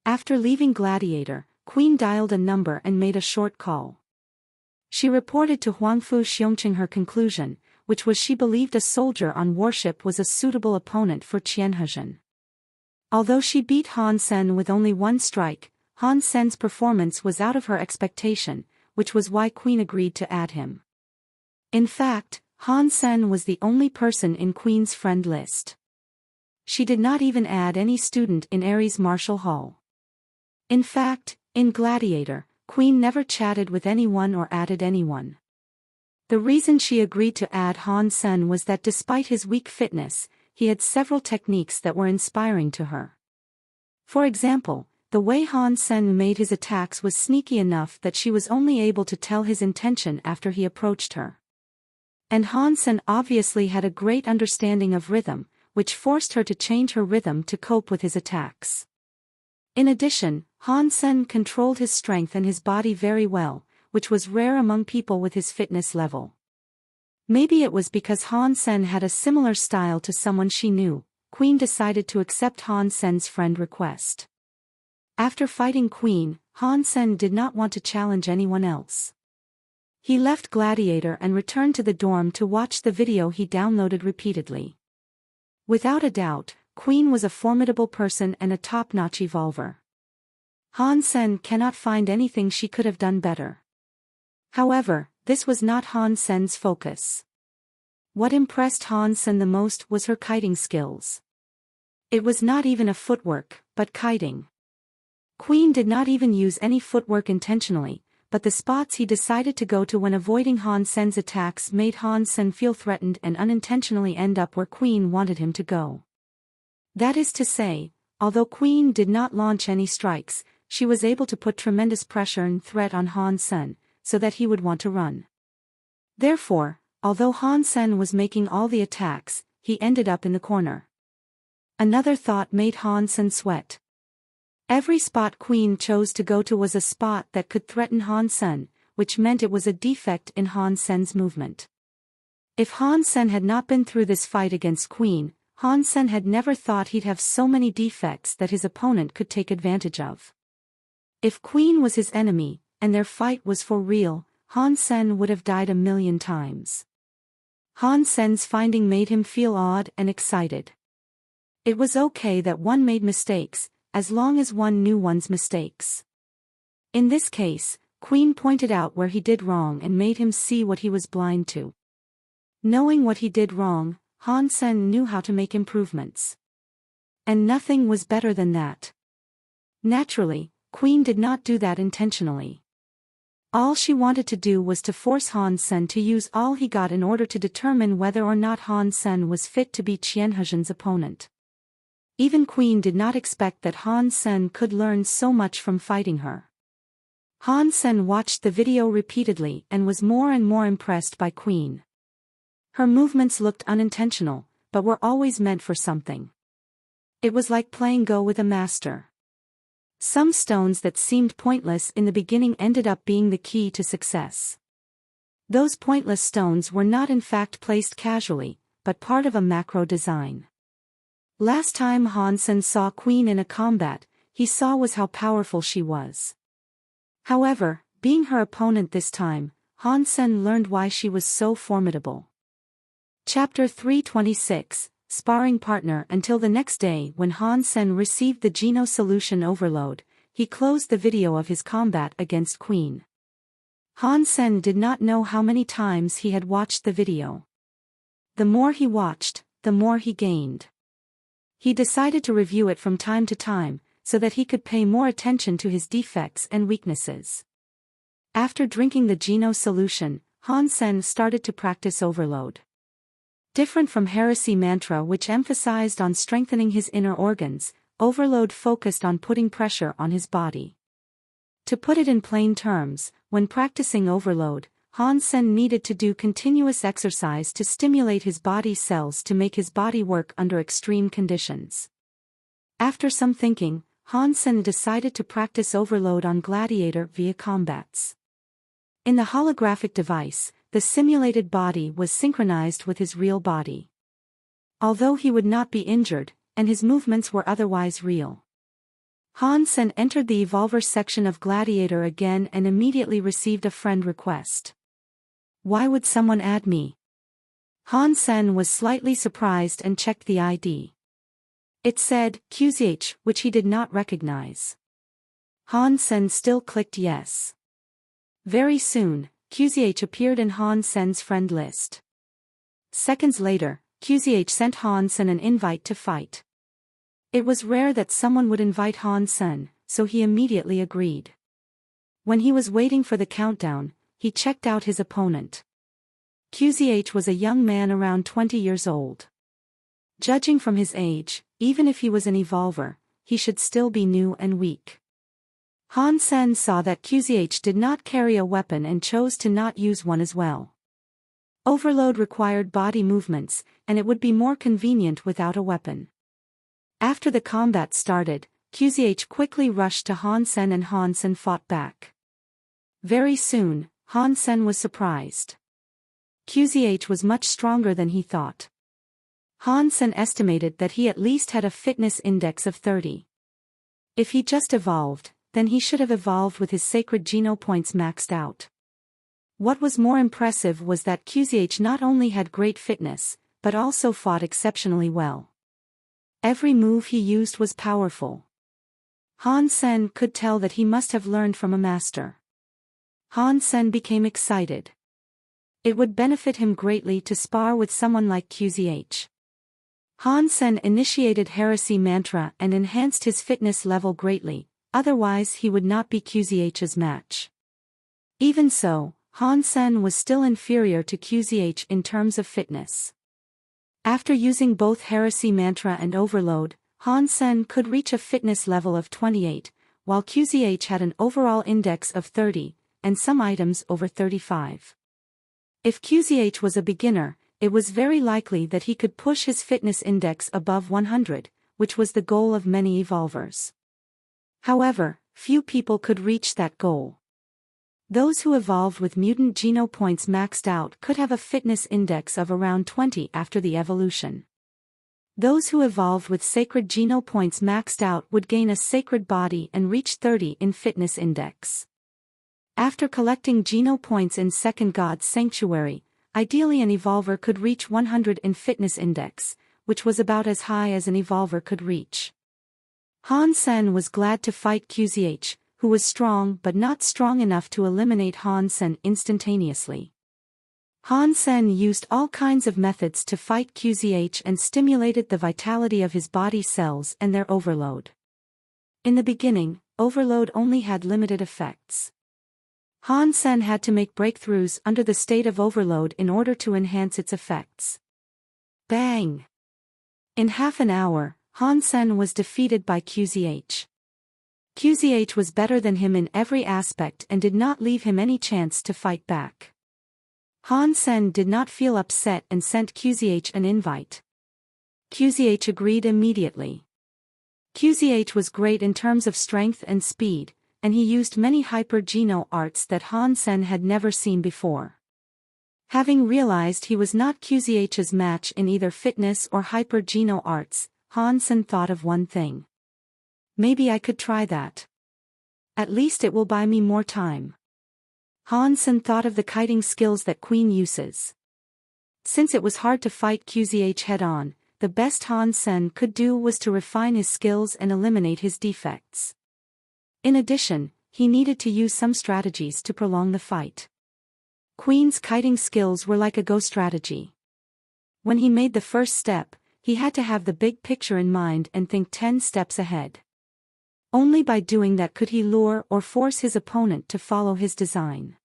After leaving Gladiator, Queen dialed a number and made a short call. She reported to Huangfu Xiongqing her conclusion, which was she believed a soldier on warship was a suitable opponent for Qianhezhen. Although she beat Han Sen with only one strike, Han Sen's performance was out of her expectation, which was why Queen agreed to add him. In fact, Han Sen was the only person in Queen's friend list. She did not even add any student in Ares Martial Hall. In fact, in Gladiator, Queen never chatted with anyone or added anyone. The reason she agreed to add Han Sen was that despite his weak fitness, he had several techniques that were inspiring to her. For example, the way Han Sen made his attacks was sneaky enough that she was only able to tell his intention after he approached her. And Han Sen obviously had a great understanding of rhythm, which forced her to change her rhythm to cope with his attacks. In addition, Han Sen controlled his strength and his body very well, which was rare among people with his fitness level. Maybe it was because Han Sen had a similar style to someone she knew, Queen decided to accept Han Sen's friend request. After fighting Queen, Han Sen did not want to challenge anyone else. He left Gladiator and returned to the dorm to watch the video he downloaded repeatedly. Without a doubt, Queen was a formidable person and a top-notch evolver. Han Sen cannot find anything she could have done better. However, this was not Han Sen's focus. What impressed Han Sen the most was her kiting skills. It was not even a footwork, but kiting. Queen did not even use any footwork intentionally, but the spots he decided to go to when avoiding Han Sen's attacks made Han Sen feel threatened and unintentionally end up where Queen wanted him to go. That is to say, although Queen did not launch any strikes, she was able to put tremendous pressure and threat on Han Sen, so that he would want to run. Therefore, although Han Sen was making all the attacks, he ended up in the corner. Another thought made Han Sen sweat. Every spot Queen chose to go to was a spot that could threaten Han Sen, which meant it was a defect in Han Sen's movement. If Han Sen had not been through this fight against Queen, Han Sen had never thought he'd have so many defects that his opponent could take advantage of. If Queen was his enemy, and their fight was for real, Han Sen would have died 1,000,000 times. Han Sen's finding made him feel awed and excited. It was okay that one made mistakes, as long as one knew one's mistakes. In this case, Queen pointed out where he did wrong and made him see what he was blind to. Knowing what he did wrong, Han Sen knew how to make improvements. And nothing was better than that. Naturally, Queen did not do that intentionally. All she wanted to do was to force Han Sen to use all he got in order to determine whether or not Han Sen was fit to be Qian Hezhen's opponent. Even Queen did not expect that Han Sen could learn so much from fighting her. Han Sen watched the video repeatedly and was more and more impressed by Queen. Her movements looked unintentional, but were always meant for something. It was like playing Go with a master. Some stones that seemed pointless in the beginning ended up being the key to success. Those pointless stones were not in fact placed casually, but part of a macro design. Last time Han Sen saw Queen in a combat, he saw was how powerful she was. However, being her opponent this time, Han Sen learned why she was so formidable. Chapter 326, Sparring Partner. Until the next day when Han Sen received the Geno solution overload, he closed the video of his combat against Queen. Han Sen did not know how many times he had watched the video. The more he watched, the more he gained. He decided to review it from time to time, so that he could pay more attention to his defects and weaknesses. After drinking the Geno solution, Han Sen started to practice overload. Different from Heresy Mantra, which emphasized on strengthening his inner organs, overload focused on putting pressure on his body. To put it in plain terms, when practicing overload, Han Sen needed to do continuous exercise to stimulate his body cells to make his body work under extreme conditions. After some thinking, Han Sen decided to practice overload on Gladiator via combats. In the holographic device, the simulated body was synchronized with his real body. Although he would not be injured, and his movements were otherwise real. Han Sen entered the Evolver section of Gladiator again and immediately received a friend request. Why would someone add me? Han Sen was slightly surprised and checked the ID. It said, QZH, which he did not recognize. Han Sen still clicked yes. Very soon, QZH appeared in Han Sen's friend list. Seconds later, QZH sent Han Sen an invite to fight. It was rare that someone would invite Han Sen, so he immediately agreed. When he was waiting for the countdown, he checked out his opponent. QZH was a young man around 20 years old. Judging from his age, even if he was an evolver, he should still be new and weak. Han Sen saw that QZH did not carry a weapon and chose to not use one as well. Overload required body movements, and it would be more convenient without a weapon. After the combat started, QZH quickly rushed to Han Sen and Han Sen fought back. Very soon, Han Sen was surprised. QZH was much stronger than he thought. Han Sen estimated that he at least had a fitness index of 30. If he just evolved, then he should have evolved with his sacred geno points maxed out. What was more impressive was that QZH not only had great fitness, but also fought exceptionally well. Every move he used was powerful. Han Sen could tell that he must have learned from a master. Han Sen became excited. It would benefit him greatly to spar with someone like QZH. Han Sen initiated Heresy Mantra and enhanced his fitness level greatly, otherwise he would not be QZH's match. Even so, Han Sen was still inferior to QZH in terms of fitness. After using both Heresy Mantra and Overload, Han Sen could reach a fitness level of 28, while QZH had an overall index of 30, and some items over 35. If QZH was a beginner, it was very likely that he could push his fitness index above 100, which was the goal of many evolvers. However, few people could reach that goal. Those who evolved with mutant geno points maxed out could have a fitness index of around 20 after the evolution. Those who evolved with sacred geno points maxed out would gain a sacred body and reach 30 in fitness index. After collecting geno points in Second God's Sanctuary, ideally an evolver could reach 100 in fitness index, which was about as high as an evolver could reach. Han Sen was glad to fight QZH, who was strong but not strong enough to eliminate Han Sen instantaneously. Han Sen used all kinds of methods to fight QZH and stimulated the vitality of his body cells and their overload. In the beginning, overload only had limited effects. Han Sen had to make breakthroughs under the state of overload in order to enhance its effects. Bang! In half an hour, Han Sen was defeated by QZH. QZH was better than him in every aspect and did not leave him any chance to fight back. Han Sen did not feel upset and sent QZH an invite. QZH agreed immediately. QZH was great in terms of strength and speed, and he used many hyper-geno arts that Han Sen had never seen before. Having realized he was not QZH's match in either fitness or hyper-geno arts, Han Sen thought of one thing. Maybe I could try that. At least it will buy me more time. Han Sen thought of the kiting skills that Queen uses. Since it was hard to fight QZH head-on, the best Han Sen could do was to refine his skills and eliminate his defects. In addition, he needed to use some strategies to prolong the fight. Queen's kiting skills were like a go strategy. When he made the first step, he had to have the big picture in mind and think 10 steps ahead. Only by doing that could he lure or force his opponent to follow his design.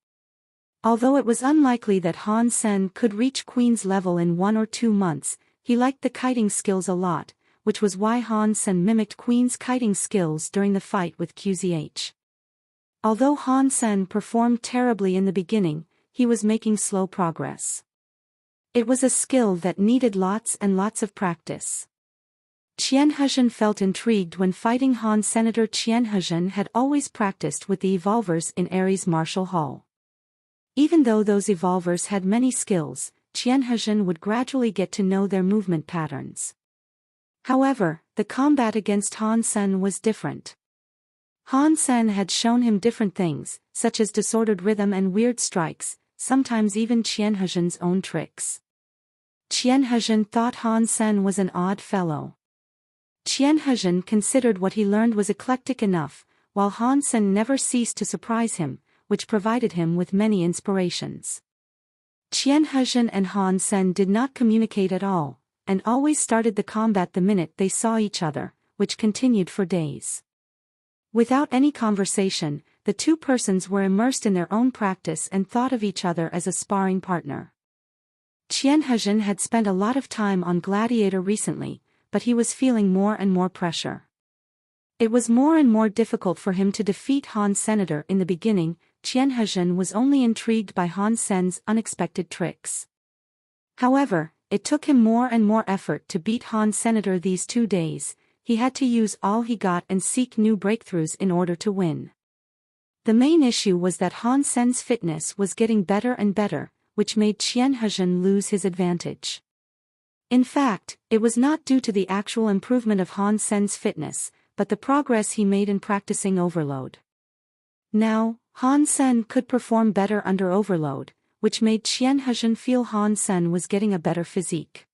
Although it was unlikely that Han Sen could reach Queen's level in 1 or 2 months, he liked the kiting skills a lot, which was why Han Sen mimicked Queen's kiting skills during the fight with QZH. Although Han Sen performed terribly in the beginning, he was making slow progress. It was a skill that needed lots and lots of practice. Qian Hezhen felt intrigued when fighting Han. Senator Qian Hezhen had always practiced with the evolvers in Ares Martial Hall. Even though those evolvers had many skills, Qian Hezhen would gradually get to know their movement patterns. However, the combat against Han Sen was different. Han Sen had shown him different things, such as disordered rhythm and weird strikes, sometimes even Qian Hezhen's own tricks. Qian Hezhen thought Han Sen was an odd fellow. Qian Hezhen considered what he learned was eclectic enough, while Han Sen never ceased to surprise him, which provided him with many inspirations. Qian Hezhen and Han Sen did not communicate at all, and always started the combat the minute they saw each other, which continued for days. Without any conversation, the two persons were immersed in their own practice and thought of each other as a sparring partner. Qian Hezhen had spent a lot of time on Gladiator recently, but he was feeling more and more pressure. It was more and more difficult for him to defeat Han Senator in the beginning. Qian Hezhen was only intrigued by Han Sen's unexpected tricks. However, it took him more and more effort to beat Han Senator these 2 days. He had to use all he got and seek new breakthroughs in order to win. The main issue was that Han Sen's fitness was getting better and better, which made Qian Hezhen lose his advantage. In fact, it was not due to the actual improvement of Han Sen's fitness, but the progress he made in practicing overload. Now, Han Sen could perform better under overload, which made Qian Hezhen feel Han Sen was getting a better physique.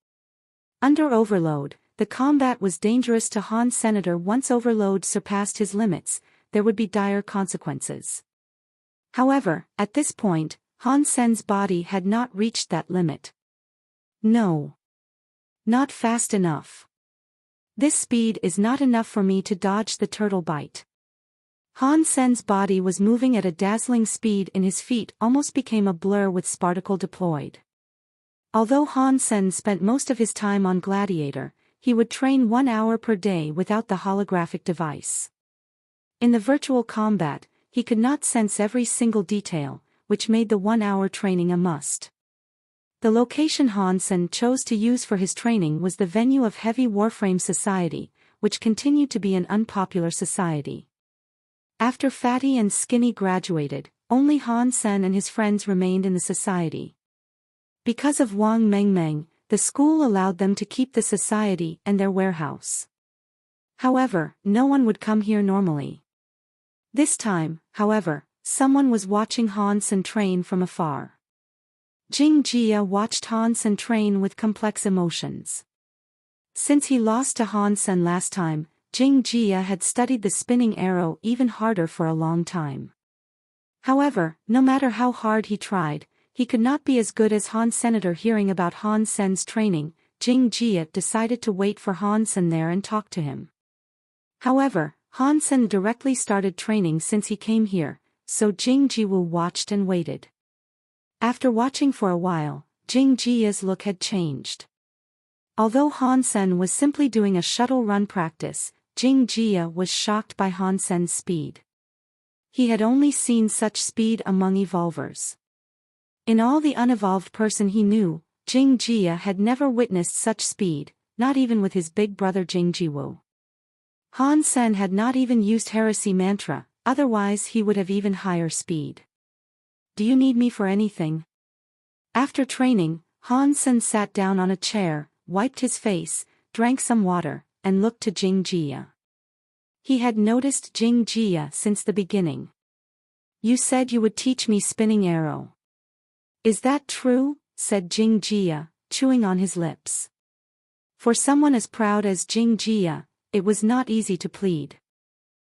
Under overload, the combat was dangerous to Han Senator. Once overload surpassed his limits, there would be dire consequences. However, at this point, Han Sen's body had not reached that limit. No. Not fast enough. This speed is not enough for me to dodge the turtle bite. Han Sen's body was moving at a dazzling speed and his feet almost became a blur with Sparticle deployed. Although Han Sen spent most of his time on Gladiator, he would train 1 hour per day without the holographic device. In the virtual combat, he could not sense every single detail, which made the 1 hour training a must. The location Han Sen chose to use for his training was the venue of Heavy Warframe Society, which continued to be an unpopular society. After Fatty and Skinny graduated, only Han Sen and his friends remained in the society. Because of Wang Mengmeng, the school allowed them to keep the society and their warehouse. However, no one would come here normally. This time, however, someone was watching Han Sen train from afar. Jing Jia watched Han Sen train with complex emotions. Since he lost to Han Sen last time, Jing Jia had studied the spinning arrow even harder for a long time. However, no matter how hard he tried, he could not be as good as Han Senator. Hearing about Han Sen's training, Jing Jia decided to wait for Han Sen there and talk to him. However, Han Sen directly started training since he came here, so Jing Jiwu watched and waited. After watching for a while, Jing Jia's look had changed. Although Han Sen was simply doing a shuttle run practice, Jing Jia was shocked by Han Sen's speed. He had only seen such speed among evolvers. In all the unevolved person he knew, Jing Jia had never witnessed such speed, not even with his big brother Jing Jiwu. Han Sen had not even used heresy mantra, otherwise he would have even higher speed. Do you need me for anything? After training, Han Sen sat down on a chair, wiped his face, drank some water, and looked to Jing Jia. He had noticed Jing Jia since the beginning. You said you would teach me spinning arrow. Is that true? Said Jing Jia, chewing on his lips. For someone as proud as Jing Jia, it was not easy to plead.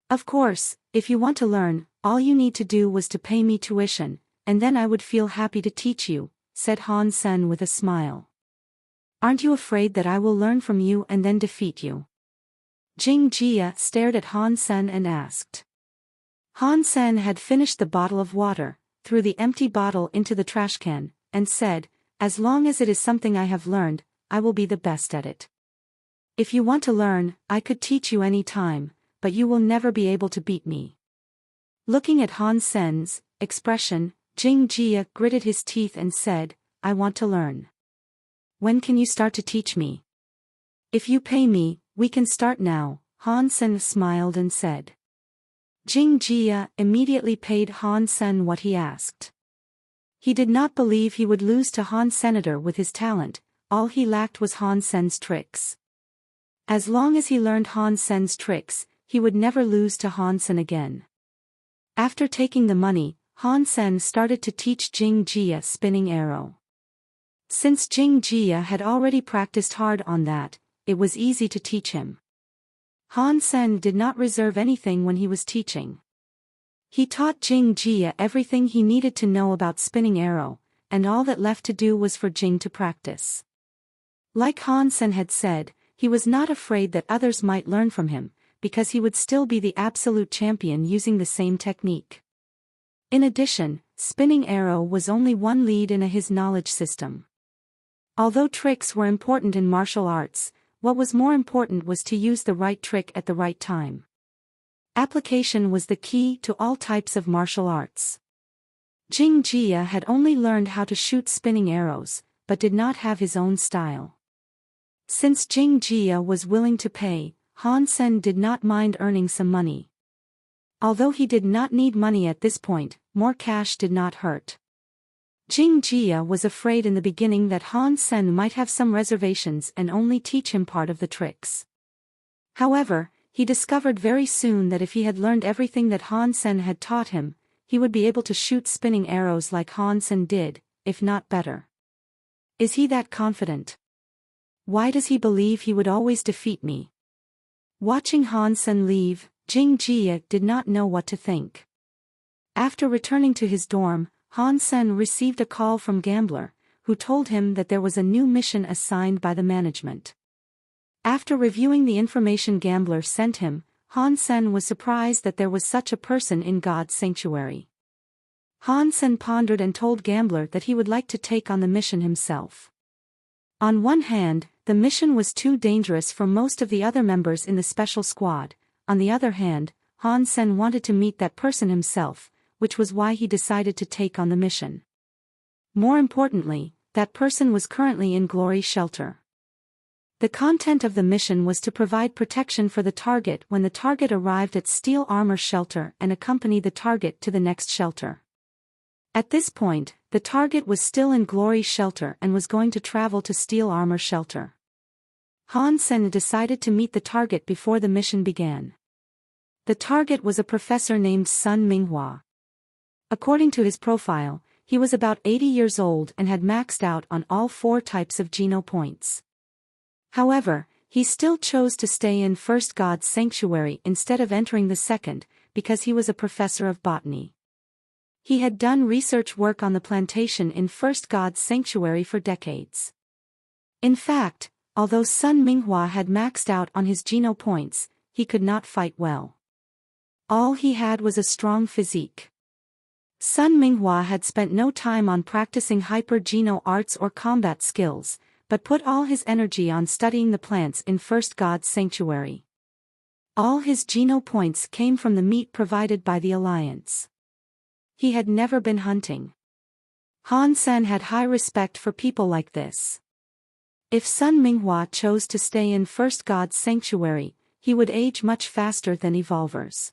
Of course, if you want to learn, all you need to do was to pay me tuition, and then I would feel happy to teach you, said Han Sen with a smile. Aren't you afraid that I will learn from you and then defeat you? Jing Jia stared at Han Sen and asked. Han Sen had finished the bottle of water, threw the empty bottle into the trash can, and said, as long as it is something I have learned, I will be the best at it. If you want to learn, I could teach you any time, but you will never be able to beat me. Looking at Han Sen's expression, Jing Jia gritted his teeth and said, I want to learn. When can you start to teach me? If you pay me, we can start now, Han Sen smiled and said. Jing Jia immediately paid Han Sen what he asked. He did not believe he would lose to Han Senator with his talent, all he lacked was Han Sen's tricks. As long as he learned Han Sen's tricks, he would never lose to Han Sen again. After taking the money, Han Sen started to teach Jing Jia spinning arrow. Since Jing Jia had already practiced hard on that, it was easy to teach him. Han Sen did not reserve anything when he was teaching. He taught Jing Jia everything he needed to know about spinning arrow, and all that left to do was for Jing to practice. Like Han Sen had said, he was not afraid that others might learn from him, because he would still be the absolute champion using the same technique. In addition, spinning arrow was only one lead in his knowledge system. Although tricks were important in martial arts, what was more important was to use the right trick at the right time. Application was the key to all types of martial arts. Jing Jia had only learned how to shoot spinning arrows, but did not have his own style. Since Jing Jia was willing to pay, Han Sen did not mind earning some money. Although he did not need money at this point, more cash did not hurt. Jing Jia was afraid in the beginning that Han Sen might have some reservations and only teach him part of the tricks. However, he discovered very soon that if he had learned everything that Han Sen had taught him, he would be able to shoot spinning arrows like Han Sen did, if not better. Is he that confident? Why does he believe he would always defeat me? Watching Han Sen leave, Jing Jia did not know what to think. After returning to his dorm, Han Sen received a call from Gambler, who told him that there was a new mission assigned by the management. After reviewing the information Gambler sent him, Han Sen was surprised that there was such a person in God's sanctuary. Han Sen pondered and told Gambler that he would like to take on the mission himself. On one hand, the mission was too dangerous for most of the other members in the special squad. On the other hand, Han Sen wanted to meet that person himself, which was why he decided to take on the mission. More importantly, that person was currently in Glory Shelter. The content of the mission was to provide protection for the target when the target arrived at Steel Armor Shelter and accompany the target to the next shelter. At this point, the target was still in Glory Shelter and was going to travel to Steel Armor Shelter. Han Sen decided to meet the target before the mission began. The target was a professor named Sun Minghua. According to his profile, he was about 80 years old and had maxed out on all 4 types of Geno points. However, he still chose to stay in First God's Sanctuary instead of entering the second, because he was a professor of botany. He had done research work on the plantation in First God's Sanctuary for decades. In fact, although Sun Minghua had maxed out on his Geno points, he could not fight well. All he had was a strong physique. Sun Minghua had spent no time on practicing hyper-Geno arts or combat skills, but put all his energy on studying the plants in First God's Sanctuary. All his Geno points came from the meat provided by the Alliance. He had never been hunting. Han Sen had high respect for people like this. If Sun Minghua chose to stay in First God's Sanctuary, he would age much faster than evolvers.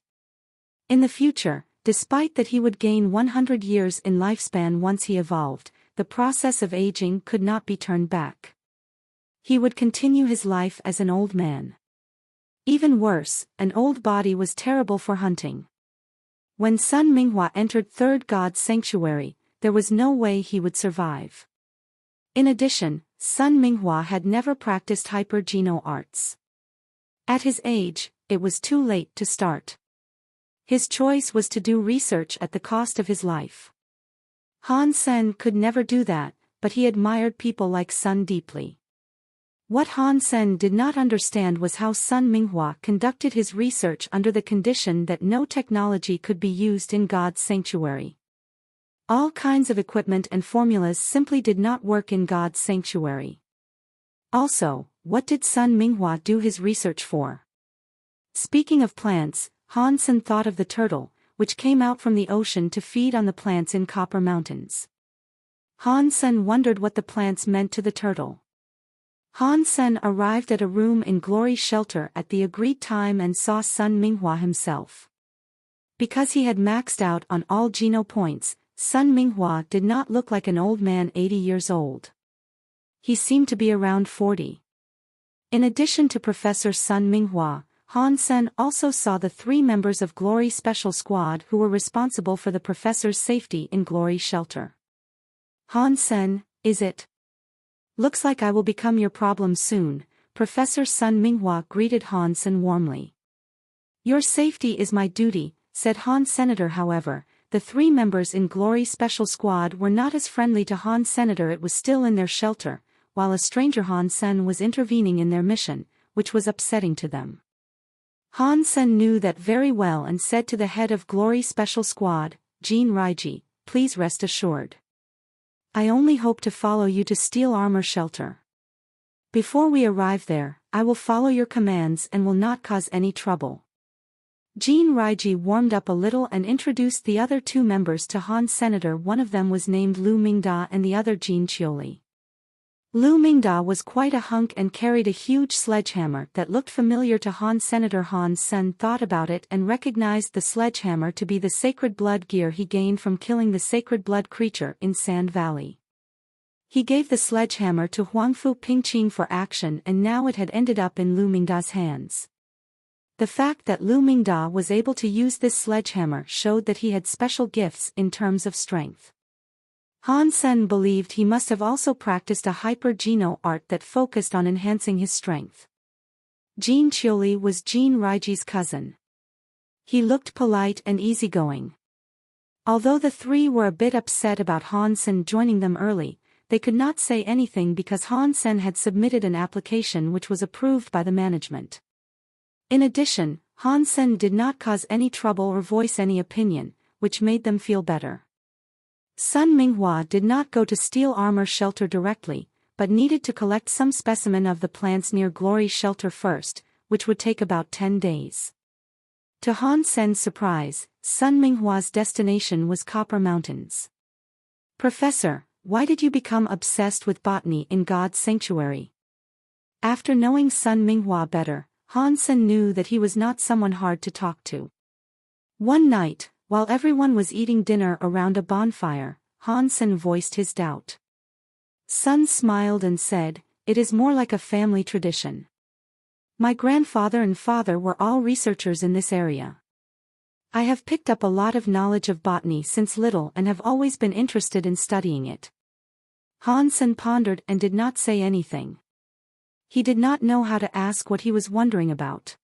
In the future, despite that he would gain 100 years in lifespan once he evolved, the process of aging could not be turned back. He would continue his life as an old man. Even worse, an old body was terrible for hunting. When Sun Minghua entered Third God's Sanctuary, there was no way he would survive. In addition, Sun Minghua had never practiced hyper-Geno arts. At his age, it was too late to start. His choice was to do research at the cost of his life. Han Sen could never do that, but he admired people like Sun deeply. What Han Sen did not understand was how Sun Minghua conducted his research under the condition that no technology could be used in God's sanctuary. All kinds of equipment and formulas simply did not work in God's sanctuary. Also, what did Sun Minghua do his research for? Speaking of plants, Han Sen thought of the turtle, which came out from the ocean to feed on the plants in Copper Mountains. Han Sen wondered what the plants meant to the turtle. Han Sen arrived at a room in Glory Shelter at the agreed time and saw Sun Minghua himself. Because he had maxed out on all Geno points, Sun Minghua did not look like an old man 80 years old. He seemed to be around 40. In addition to Professor Sun Minghua, Han Sen also saw the 3 members of Glory Special Squad who were responsible for the professor's safety in Glory Shelter. Han Sen, is it? Looks like I will become your problem soon, Professor Sun Minghua greeted Han Sen warmly. Your safety is my duty, said Han Senator. However, the 3 members in Glory Special Squad were not as friendly to Han Senator. It was still in their shelter, while a stranger Han Sen was intervening in their mission, which was upsetting to them. Han Sen knew that very well and said to the head of Glory Special Squad, Jin Raiji, please rest assured. I only hope to follow you to Steel Armor Shelter. Before we arrive there, I will follow your commands and will not cause any trouble. Jin Raiji warmed up a little and introduced the other 2 members to Han Senator. One of them was named Lu Mingda and the other Jin Chioli. Lu Mingda was quite a hunk and carried a huge sledgehammer that looked familiar to Han. Senator Han Sen thought about it and recognized the sledgehammer to be the sacred blood gear he gained from killing the sacred blood creature in Sand Valley. He gave the sledgehammer to Huangfu Pingqing for action, and now it had ended up in Lu Mingda's hands. The fact that Lu Mingda was able to use this sledgehammer showed that he had special gifts in terms of strength. Han Sen believed he must have also practiced a hyper-Geno art that focused on enhancing his strength. Jin Qiuli was Jin Raiji's cousin. He looked polite and easygoing. Although the three were a bit upset about Han Sen joining them early, they could not say anything because Han Sen had submitted an application which was approved by the management. In addition, Han Sen did not cause any trouble or voice any opinion, which made them feel better. Sun Minghua did not go to Steel Armor Shelter directly, but needed to collect some specimen of the plants near Glory Shelter first, which would take about 10 days. To Han Sen's surprise, Sun Minghua's destination was Copper Mountains. "Professor, why did you become obsessed with botany in God's sanctuary?" After knowing Sun Minghua better, Han Sen knew that he was not someone hard to talk to. One night, while everyone was eating dinner around a bonfire, Han Sen voiced his doubt. Sun smiled and said, "It is more like a family tradition. My grandfather and father were all researchers in this area. I have picked up a lot of knowledge of botany since little and have always been interested in studying it." Han Sen pondered and did not say anything. He did not know how to ask what he was wondering about.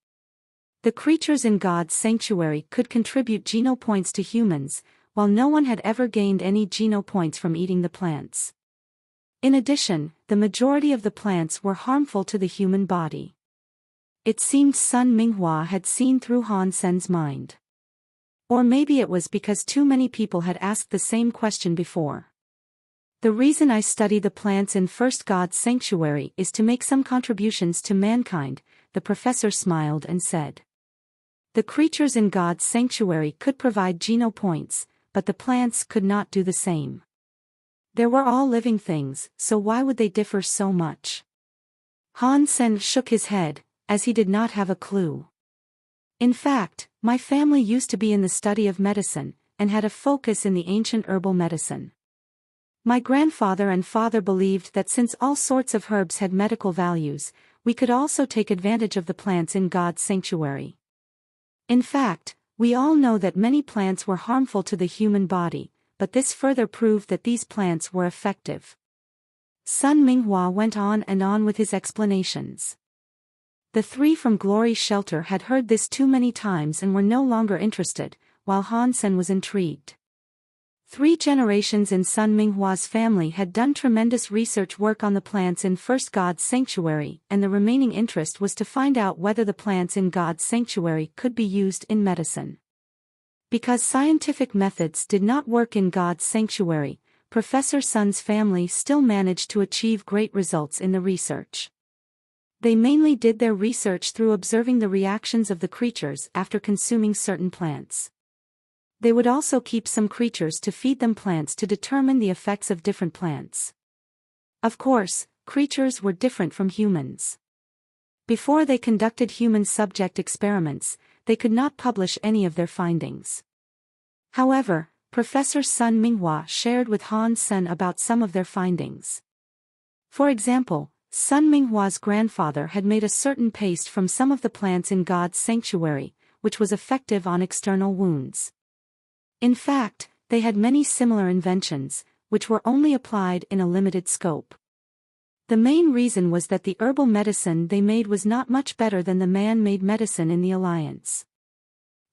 The creatures in God's sanctuary could contribute Geno points to humans, while no one had ever gained any Geno points from eating the plants. In addition, the majority of the plants were harmful to the human body. It seemed Sun Minghua had seen through Han Sen's mind. Or maybe it was because too many people had asked the same question before. "The reason I study the plants in First God's sanctuary is to make some contributions to mankind," the professor smiled and said. The creatures in God's sanctuary could provide Geno points, but the plants could not do the same. They were all living things, so why would they differ so much? Han Sen shook his head, as he did not have a clue. "In fact, my family used to be in the study of medicine, and had a focus in the ancient herbal medicine. My grandfather and father believed that since all sorts of herbs had medical values, we could also take advantage of the plants in God's sanctuary. In fact, we all know that many plants were harmful to the human body, but this further proved that these plants were effective." Sun Minghua went on and on with his explanations. The three from Glory Shelter had heard this too many times and were no longer interested, while Han Sen was intrigued. 3 generations in Sun Minghua's family had done tremendous research work on the plants in First God's sanctuary, and the remaining interest was to find out whether the plants in God's sanctuary could be used in medicine. Because scientific methods did not work in God's sanctuary, Professor Sun's family still managed to achieve great results in the research. They mainly did their research through observing the reactions of the creatures after consuming certain plants. They would also keep some creatures to feed them plants to determine the effects of different plants. Of course, creatures were different from humans. Before they conducted human subject experiments, they could not publish any of their findings. However, Professor Sun Minghua shared with Han Sen about some of their findings. For example, Sun Minghua's grandfather had made a certain paste from some of the plants in God's sanctuary, which was effective on external wounds. In fact, they had many similar inventions, which were only applied in a limited scope. The main reason was that the herbal medicine they made was not much better than the man-made medicine in the Alliance.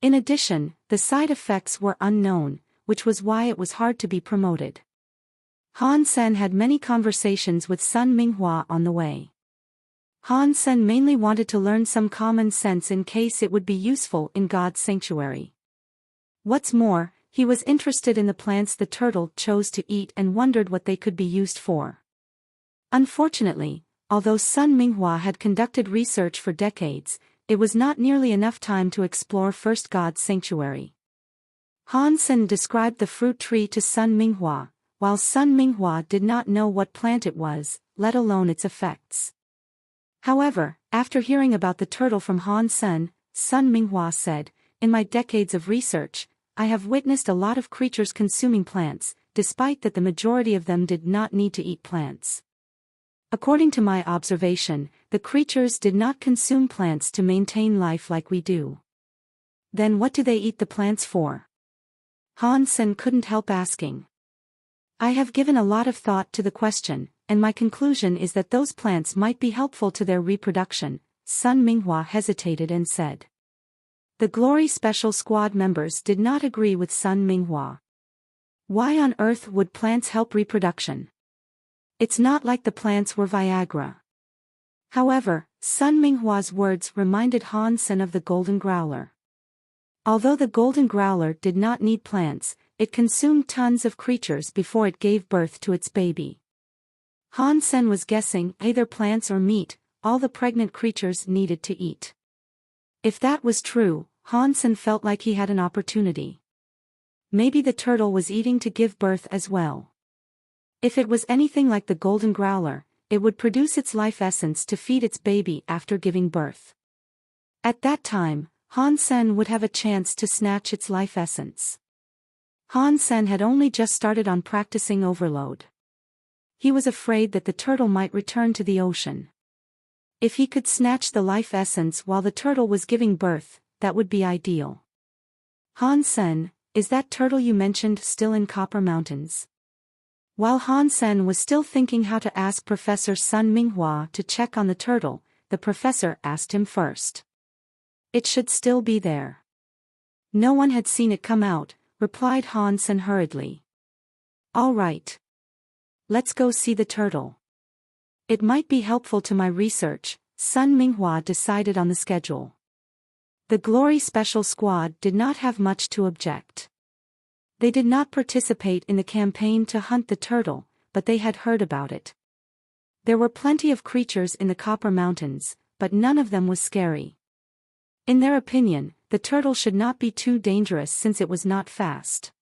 In addition, the side effects were unknown, which was why it was hard to be promoted. Han Sen had many conversations with Sun Minghua on the way. Han Sen mainly wanted to learn some common sense in case it would be useful in God's sanctuary. What's more, he was interested in the plants the turtle chose to eat and wondered what they could be used for. Unfortunately, although Sun Minghua had conducted research for decades, it was not nearly enough time to explore First God's sanctuary. Han Sen described the fruit tree to Sun Minghua, while Sun Minghua did not know what plant it was, let alone its effects. However, after hearing about the turtle from Han Sen, Sun Minghua said, "In my decades of research, I have witnessed a lot of creatures consuming plants, despite that the majority of them did not need to eat plants. According to my observation, the creatures did not consume plants to maintain life like we do. Then what do they eat the plants for?" Han Sen couldn't help asking. "I have given a lot of thought to the question, and my conclusion is that those plants might be helpful to their reproduction," Sun Minghua hesitated and said. The Glory Special Squad members did not agree with Sun Minghua. Why on earth would plants help reproduction? It's not like the plants were Viagra. However, Sun Minghua's words reminded Han Sen of the golden growler. Although the golden growler did not need plants, it consumed tons of creatures before it gave birth to its baby. Han Sen was guessing either plants or meat, all the pregnant creatures needed to eat. If that was true, Han Sen felt like he had an opportunity. Maybe the turtle was eating to give birth as well. If it was anything like the golden growler, it would produce its life essence to feed its baby after giving birth. At that time, Han Sen would have a chance to snatch its life essence. Han Sen had only just started on practicing overload. He was afraid that the turtle might return to the ocean. If he could snatch the life essence while the turtle was giving birth, that would be ideal. "Han Sen, is that turtle you mentioned still in Copper Mountains?" While Han Sen was still thinking how to ask Professor Sun Minghua to check on the turtle, the professor asked him first. "It should still be there." "No one had seen it come out," replied Han Sen hurriedly. "All right. Let's go see the turtle. It might be helpful to my research," Sun Minghua decided on the schedule. The Glory Special Squad did not have much to object. They did not participate in the campaign to hunt the turtle, but they had heard about it. There were plenty of creatures in the Copper Mountains, but none of them was scary. In their opinion, the turtle should not be too dangerous since it was not fast.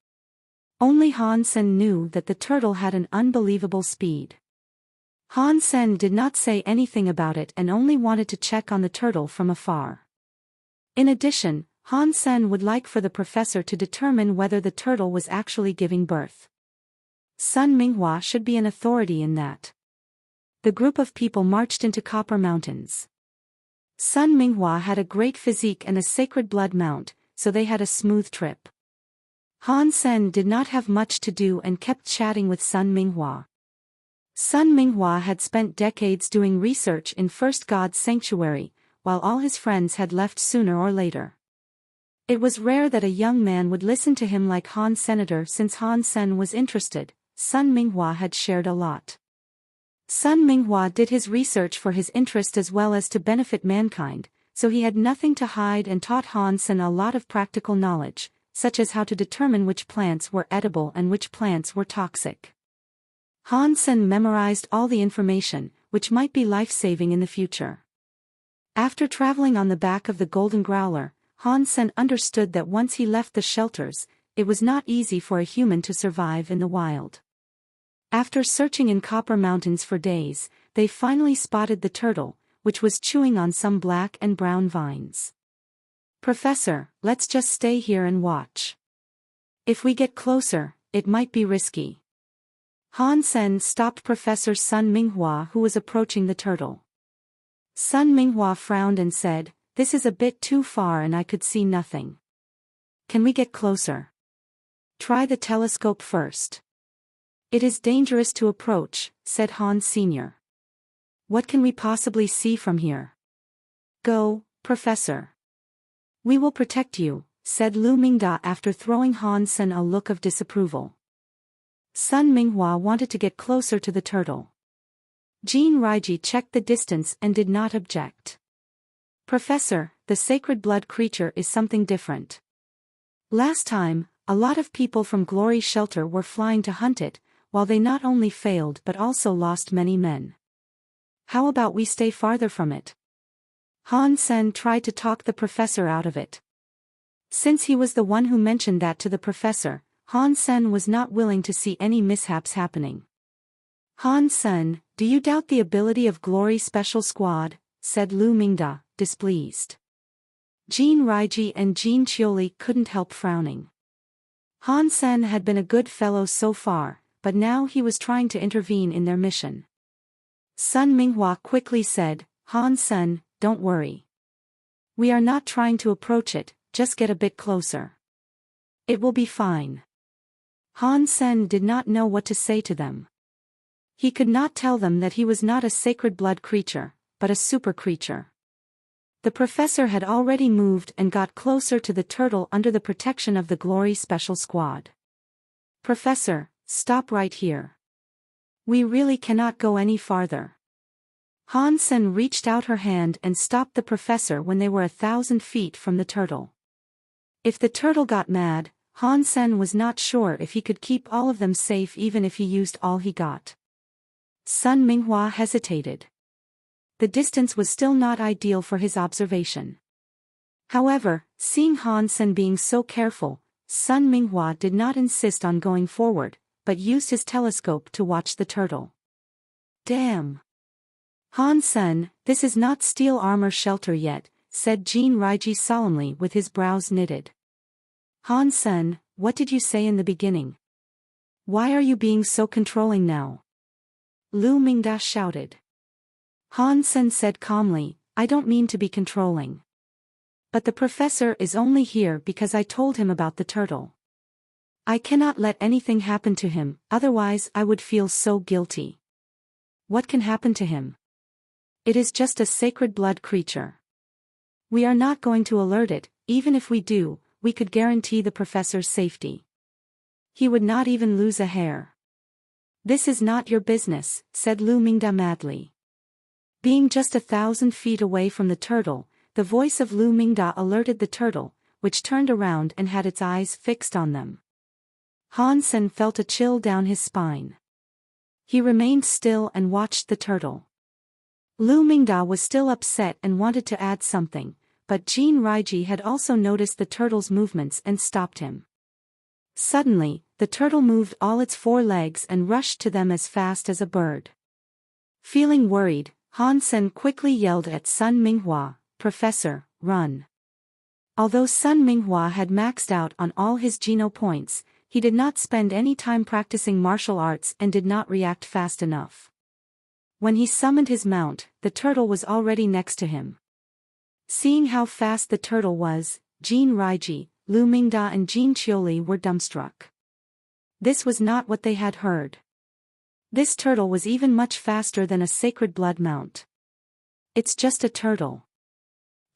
Only Han Sen knew that the turtle had an unbelievable speed. Han Sen did not say anything about it and only wanted to check on the turtle from afar. In addition, Han Sen would like for the professor to determine whether the turtle was actually giving birth. Sun Minghua should be an authority in that. The group of people marched into Copper Mountains. Sun Minghua had a great physique and a sacred blood mount, so they had a smooth trip. Han Sen did not have much to do and kept chatting with Sun Minghua. Sun Minghua had spent decades doing research in First God's Sanctuary, while all his friends had left sooner or later. It was rare that a young man would listen to him like Han Senator. Since Han Sen was interested, Sun Minghua had shared a lot. Sun Minghua did his research for his interest as well as to benefit mankind, so he had nothing to hide and taught Han Sen a lot of practical knowledge, such as how to determine which plants were edible and which plants were toxic. Han Sen memorized all the information, which might be life-saving in the future. After traveling on the back of the golden growler, Han Sen understood that once he left the shelters, it was not easy for a human to survive in the wild. After searching in Copper Mountains for days, they finally spotted the turtle, which was chewing on some black and brown vines. "Professor, let's just stay here and watch. If we get closer, it might be risky." Han Sen stopped Professor Sun Minghua, who was approaching the turtle. Sun Minghua frowned and said, "This is a bit too far and I could see nothing. Can we get closer?" "Try the telescope first." "It is dangerous to approach," said Han Sr. "What can we possibly see from here?" "Go, Professor. We will protect you," said Lu Mingda after throwing Han Sen a look of disapproval. Sun Minghua wanted to get closer to the turtle. Jin Raiji checked the distance and did not object. "Professor, the sacred blood creature is something different. Last time, a lot of people from Glory Shelter were flying to hunt it, while they not only failed but also lost many men. How about we stay farther from it?" Han Sen tried to talk the professor out of it. Since he was the one who mentioned that to the professor, Han Sen was not willing to see any mishaps happening. "Han Sen, Do you doubt the ability of Glory Special Squad? Said Lu Mingda, displeased. Jin Raiji and Jin Qiuli couldn't help frowning. Han Sen had been a good fellow so far, but now he was trying to intervene in their mission. Sun Minghua quickly said, Han Sen, don't worry. We are not trying to approach it, just get a bit closer. It will be fine. Han Sen did not know what to say to them. He could not tell them that he was not a sacred blood creature, but a super creature. The professor had already moved and got closer to the turtle under the protection of the Glory Special Squad. Professor, stop right here. We really cannot go any farther. Han Sen reached out her hand and stopped the professor when they were 1,000 feet from the turtle. If the turtle got mad, Han Sen was not sure if he could keep all of them safe even if he used all he got. Sun Minghua hesitated. The distance was still not ideal for his observation. However, seeing Han Sen being so careful, Sun Minghua did not insist on going forward, but used his telescope to watch the turtle. Damn! Han Sen, this is not steel armor shelter yet, said Jin Raiji solemnly with his brows knitted. Han Sen, what did you say in the beginning? Why are you being so controlling now? Lu Mingda shouted. Han Sen said calmly, I don't mean to be controlling. But the professor is only here because I told him about the turtle. I cannot let anything happen to him, otherwise I would feel so guilty. What can happen to him? It is just a sacred blood creature. We are not going to alert it, even if we do, we could guarantee the professor's safety. He would not even lose a hair. This is not your business, said Lu Mingda madly. Being just 1,000 feet away from the turtle, the voice of Lu Mingda alerted the turtle, which turned around and had its eyes fixed on them. Han Sen felt a chill down his spine. He remained still and watched the turtle. Lu Mingda was still upset and wanted to add something, but Jin Raiji had also noticed the turtle's movements and stopped him. Suddenly, the turtle moved all its 4 legs and rushed to them as fast as a bird. Feeling worried, Han Sen quickly yelled at Sun Minghua, Professor, run. Although Sun Minghua had maxed out on all his Geno points, he did not spend any time practicing martial arts and did not react fast enough. When he summoned his mount, the turtle was already next to him. Seeing how fast the turtle was, Jin Raiji, Lu Mingda and Jin Qiuli were dumbstruck. This was not what they had heard. This turtle was even much faster than a sacred blood mount. It's just a turtle.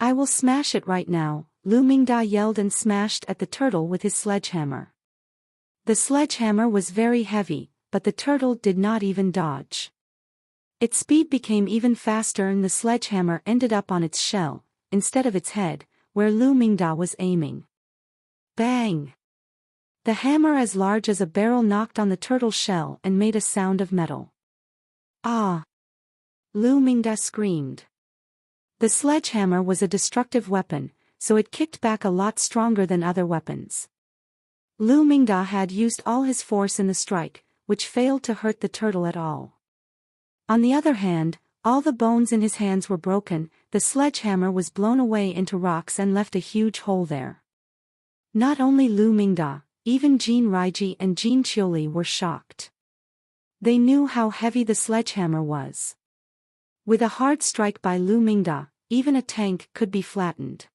I will smash it right now, Lu Mingda yelled and smashed at the turtle with his sledgehammer. The sledgehammer was very heavy, but the turtle did not even dodge. Its speed became even faster and the sledgehammer ended up on its shell, instead of its head, where Lu Mingda was aiming. Bang! The hammer as large as a barrel knocked on the turtle's shell and made a sound of metal. Ah! Lu Mingda screamed. The sledgehammer was a destructive weapon, so it kicked back a lot stronger than other weapons. Lu Mingda had used all his force in the strike, which failed to hurt the turtle at all. On the other hand, all the bones in his hands were broken, the sledgehammer was blown away into rocks and left a huge hole there. Not only Lu Mingda, even Jin Raiji and Jin Qiuli were shocked. They knew how heavy the sledgehammer was. With a hard strike by Lu Mingda, even a tank could be flattened.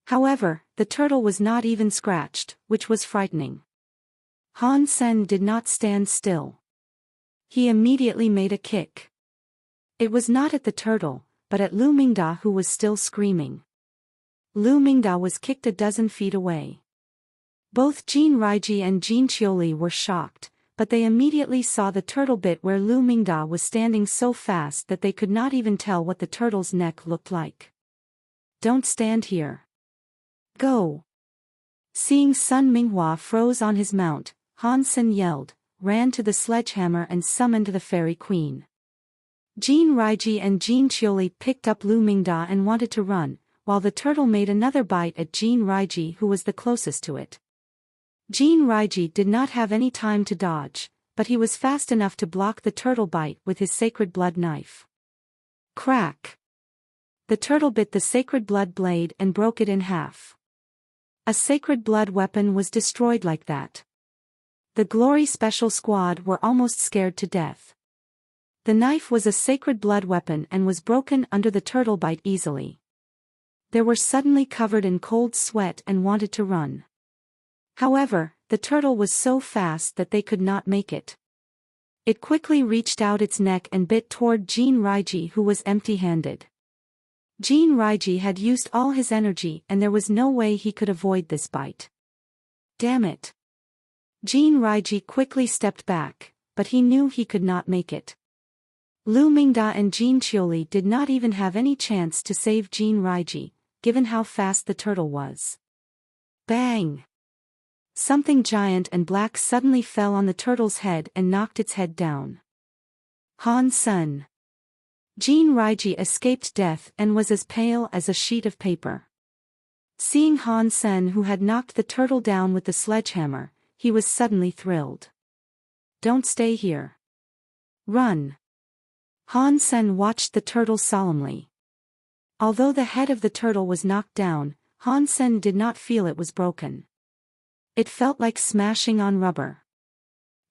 However, the turtle was not even scratched, which was frightening. Han Sen did not stand still. He immediately made a kick. It was not at the turtle, but at Lu Mingda, who was still screaming. Lu Mingda was kicked 12 feet away. Both Jin Raiji and Jin Qiuli were shocked, but they immediately saw the turtle bit where Lu Mingda was standing so fast that they could not even tell what the turtle's neck looked like. Don't stand here. Go! Seeing Sun Minghua froze on his mount, Han Sen yelled, ran to the sledgehammer and summoned the fairy queen. Jin Raiji and Jin Qiuli picked up Lu Mingda and wanted to run, while the turtle made another bite at Jin Raiji, who was the closest to it. Jin Raiji did not have any time to dodge, but he was fast enough to block the turtle bite with his sacred blood knife. Crack! The turtle bit the sacred blood blade and broke it in half. A sacred blood weapon was destroyed like that. The Glory Special Squad were almost scared to death. The knife was a sacred blood weapon and was broken under the turtle bite easily. They were suddenly covered in cold sweat and wanted to run. However, the turtle was so fast that they could not make it. It quickly reached out its neck and bit toward Jinraiji, who was empty-handed. Jinraiji had used all his energy and there was no way he could avoid this bite. Damn it! Jinraiji quickly stepped back, but he knew he could not make it. Lu Mingda and Jin Qiuli did not even have any chance to save Jinraiji, given how fast the turtle was. Bang! Something giant and black suddenly fell on the turtle's head and knocked its head down. Han Sen. Jinraiji escaped death and was as pale as a sheet of paper. Seeing Han Sen, who had knocked the turtle down with the sledgehammer, he was suddenly thrilled. Don't stay here. Run. Han Sen watched the turtle solemnly. Although the head of the turtle was knocked down, Han Sen did not feel it was broken. It felt like smashing on rubber.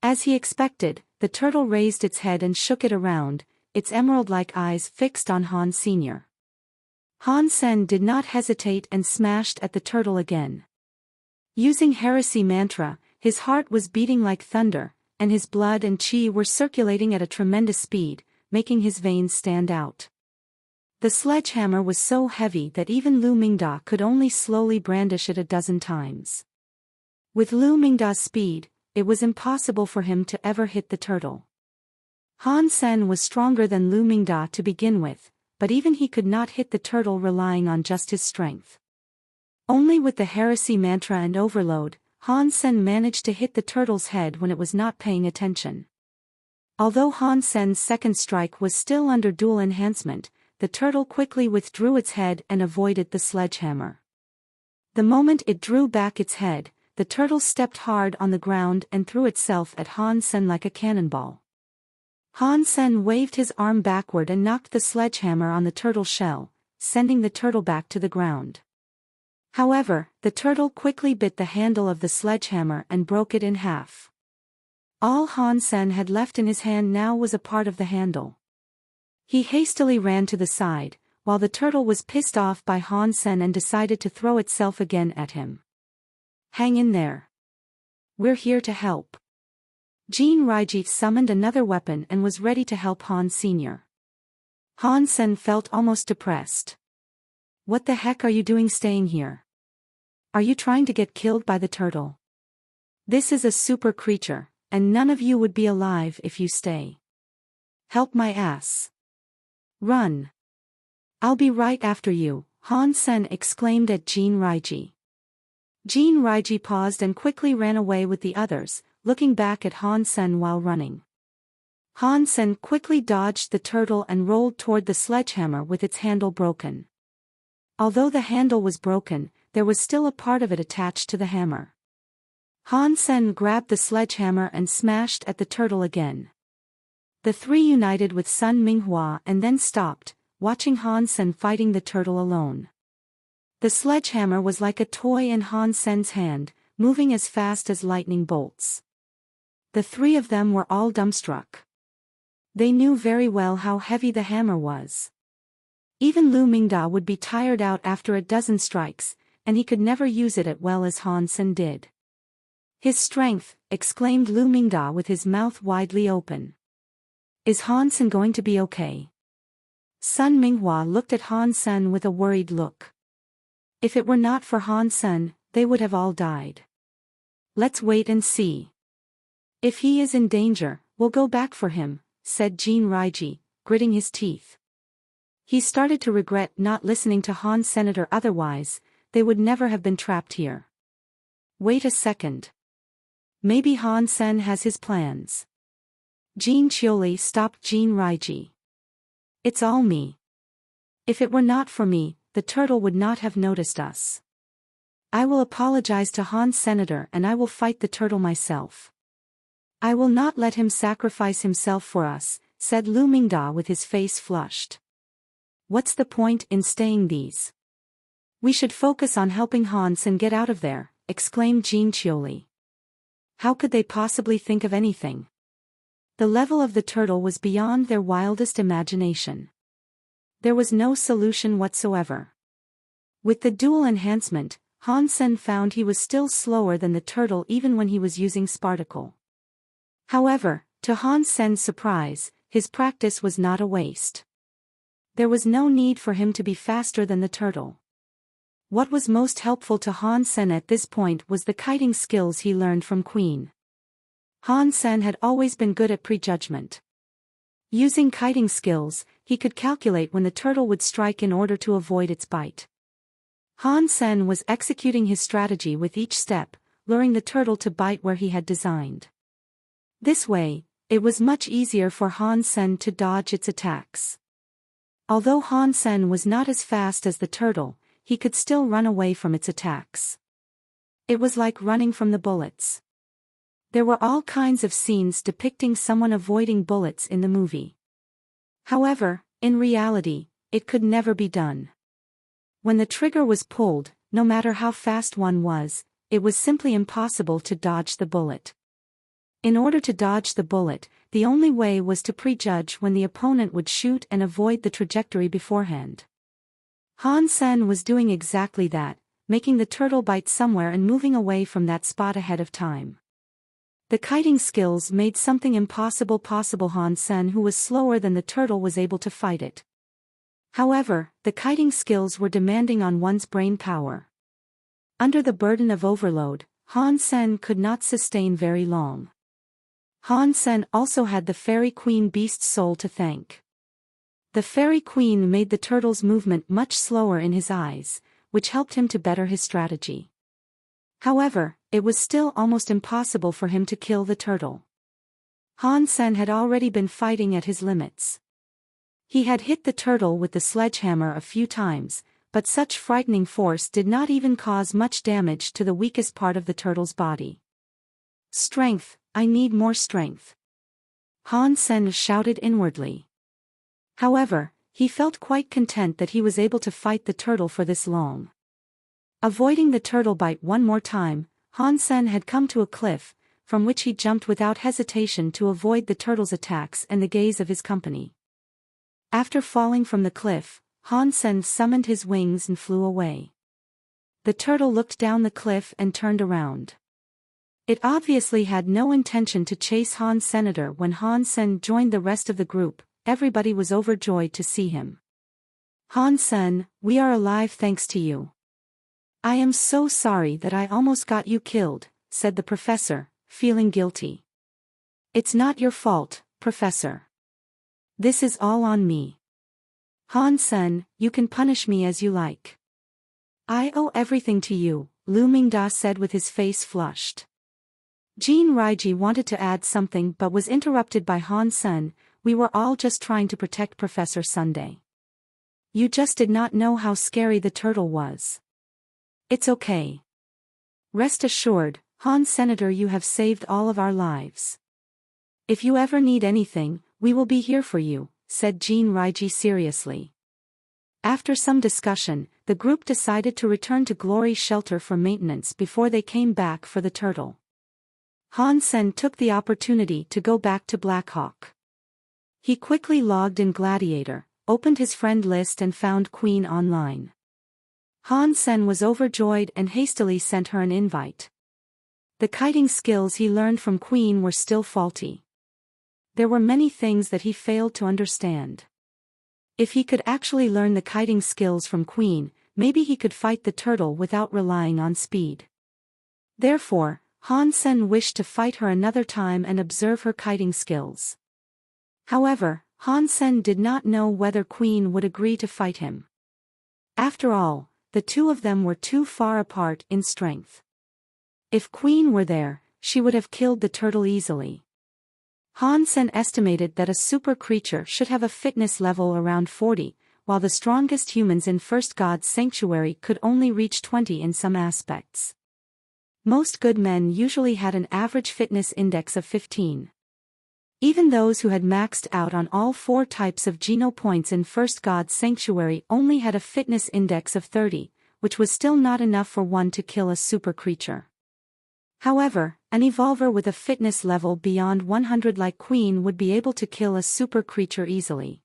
As he expected, the turtle raised its head and shook it around, its emerald-like eyes fixed on Han Sr. Han Sen did not hesitate and smashed at the turtle again. Using heresy mantra, his heart was beating like thunder, and his blood and chi were circulating at a tremendous speed, making his veins stand out. The sledgehammer was so heavy that even Lu Mingda could only slowly brandish it a dozen times. With Lu Mingda's speed, it was impossible for him to ever hit the turtle. Han Sen was stronger than Lu Mingda to begin with, but even he could not hit the turtle relying on just his strength. Only with the heresy mantra and overload, Han Sen managed to hit the turtle's head when it was not paying attention. Although Han Sen's second strike was still under dual enhancement, the turtle quickly withdrew its head and avoided the sledgehammer. The moment it drew back its head, the turtle stepped hard on the ground and threw itself at Han Sen like a cannonball. Han Sen waved his arm backward and knocked the sledgehammer on the turtle's shell, sending the turtle back to the ground. However, the turtle quickly bit the handle of the sledgehammer and broke it in half. All Han Sen had left in his hand now was a part of the handle. He hastily ran to the side, while the turtle was pissed off by Han Sen and decided to throw itself again at him. Hang in there. We're here to help. Jinraiji summoned another weapon and was ready to help Han Sr. Han Sen felt almost depressed. What the heck are you doing staying here? Are you trying to get killed by the turtle? This is a super creature, and none of you would be alive if you stay. Help my ass. Run. I'll be right after you, Han Sen exclaimed at Jinraiji. Jinraiji paused and quickly ran away with the others, looking back at Han Sen while running. Han Sen quickly dodged the turtle and rolled toward the sledgehammer with its handle broken. Although the handle was broken, there was still a part of it attached to the hammer. Han Sen grabbed the sledgehammer and smashed at the turtle again. The three united with Sun Minghua and then stopped, watching Han Sen fighting the turtle alone. The sledgehammer was like a toy in Han Sen's hand, moving as fast as lightning bolts. The three of them were all dumbstruck. They knew very well how heavy the hammer was. Even Lu Mingda would be tired out after a dozen strikes, and he could never use it as well as Han Sen did. His strength, exclaimed Lu Mingda with his mouth widely open. Is Han Sen going to be okay? Sun Minghua looked at Han Sen with a worried look. If it were not for Han Sen, they would have all died. Let's wait and see. If he is in danger, we'll go back for him, said Jinraiji, gritting his teeth. He started to regret not listening to Han Senator, otherwise, they would never have been trapped here. Wait a second. Maybe Han Sen has his plans. Jin Qiuli stopped Jinraiji. It's all me. If it were not for me, the turtle would not have noticed us. I will apologize to Han Senator and I will fight the turtle myself. I will not let him sacrifice himself for us, said Lu Mingda with his face flushed. What's the point in staying these? We should focus on helping Han Sen get out of there, exclaimed Jean Chioli. How could they possibly think of anything? The level of the turtle was beyond their wildest imagination. There was no solution whatsoever. With the dual enhancement, Han Sen found he was still slower than the turtle even when he was using Sparticle. However, to Han Sen's surprise, his practice was not a waste. There was no need for him to be faster than the turtle. What was most helpful to Han Sen at this point was the kiting skills he learned from Queen. Han Sen had always been good at prejudgment. Using kiting skills, he could calculate when the turtle would strike in order to avoid its bite. Han Sen was executing his strategy with each step, luring the turtle to bite where he had designed. This way, it was much easier for Han Sen to dodge its attacks. Although Han Sen was not as fast as the turtle, he could still run away from its attacks. It was like running from the bullets. There were all kinds of scenes depicting someone avoiding bullets in the movie. However, in reality, it could never be done. When the trigger was pulled, no matter how fast one was, it was simply impossible to dodge the bullet. In order to dodge the bullet, the only way was to prejudge when the opponent would shoot and avoid the trajectory beforehand. Han Sen was doing exactly that, making the turtle bite somewhere and moving away from that spot ahead of time. The kiting skills made something impossible possible. Han Sen, who was slower than the turtle, was able to fight it. However, the kiting skills were demanding on one's brain power. Under the burden of overload, Han Sen could not sustain very long. Han Sen also had the Fairy Queen Beast's soul to thank. The Fairy Queen made the turtle's movement much slower in his eyes, which helped him to better his strategy. However, it was still almost impossible for him to kill the turtle. Han Sen had already been fighting at his limits. He had hit the turtle with the sledgehammer a few times, but such frightening force did not even cause much damage to the weakest part of the turtle's body. Strength, I need more strength. Han Sen shouted inwardly. However, he felt quite content that he was able to fight the turtle for this long. Avoiding the turtle bite one more time, Han Sen had come to a cliff, from which he jumped without hesitation to avoid the turtle's attacks and the gaze of his company. After falling from the cliff, Han Sen summoned his wings and flew away. The turtle looked down the cliff and turned around. It obviously had no intention to chase Han Sen. When Han Sen joined the rest of the group, everybody was overjoyed to see him. Han Sen, we are alive thanks to you. I am so sorry that I almost got you killed, said the professor, feeling guilty. It's not your fault, Professor. This is all on me. Han Sen, you can punish me as you like. I owe everything to you, Lu Mingda said with his face flushed. Jean Raiji wanted to add something but was interrupted by Han Sen. We were all just trying to protect Professor Sunday. You just did not know how scary the turtle was. It's okay. Rest assured, Han Senator, you have saved all of our lives. If you ever need anything, we will be here for you, said Jean Raiji seriously. After some discussion, the group decided to return to Glory's shelter for maintenance before they came back for the turtle. Han Sen took the opportunity to go back to Black Hawk. He quickly logged in Gladiator, opened his friend list and found Queen online. Han Sen was overjoyed and hastily sent her an invite. The kiting skills he learned from Queen were still faulty. There were many things that he failed to understand. If he could actually learn the kiting skills from Queen, maybe he could fight the turtle without relying on speed. Therefore, Han Sen wished to fight her another time and observe her kiting skills. However, Han Sen did not know whether Queen would agree to fight him. After all, the two of them were too far apart in strength. If Queen were there, she would have killed the turtle easily. Han Sen estimated that a super creature should have a fitness level around 40, while the strongest humans in First God's Sanctuary could only reach 20 in some aspects. Most good men usually had an average fitness index of 15. Even those who had maxed out on all 4 types of Geno points in First God's Sanctuary only had a fitness index of 30, which was still not enough for one to kill a super creature. However, an evolver with a fitness level beyond 100 like Queen would be able to kill a super creature easily.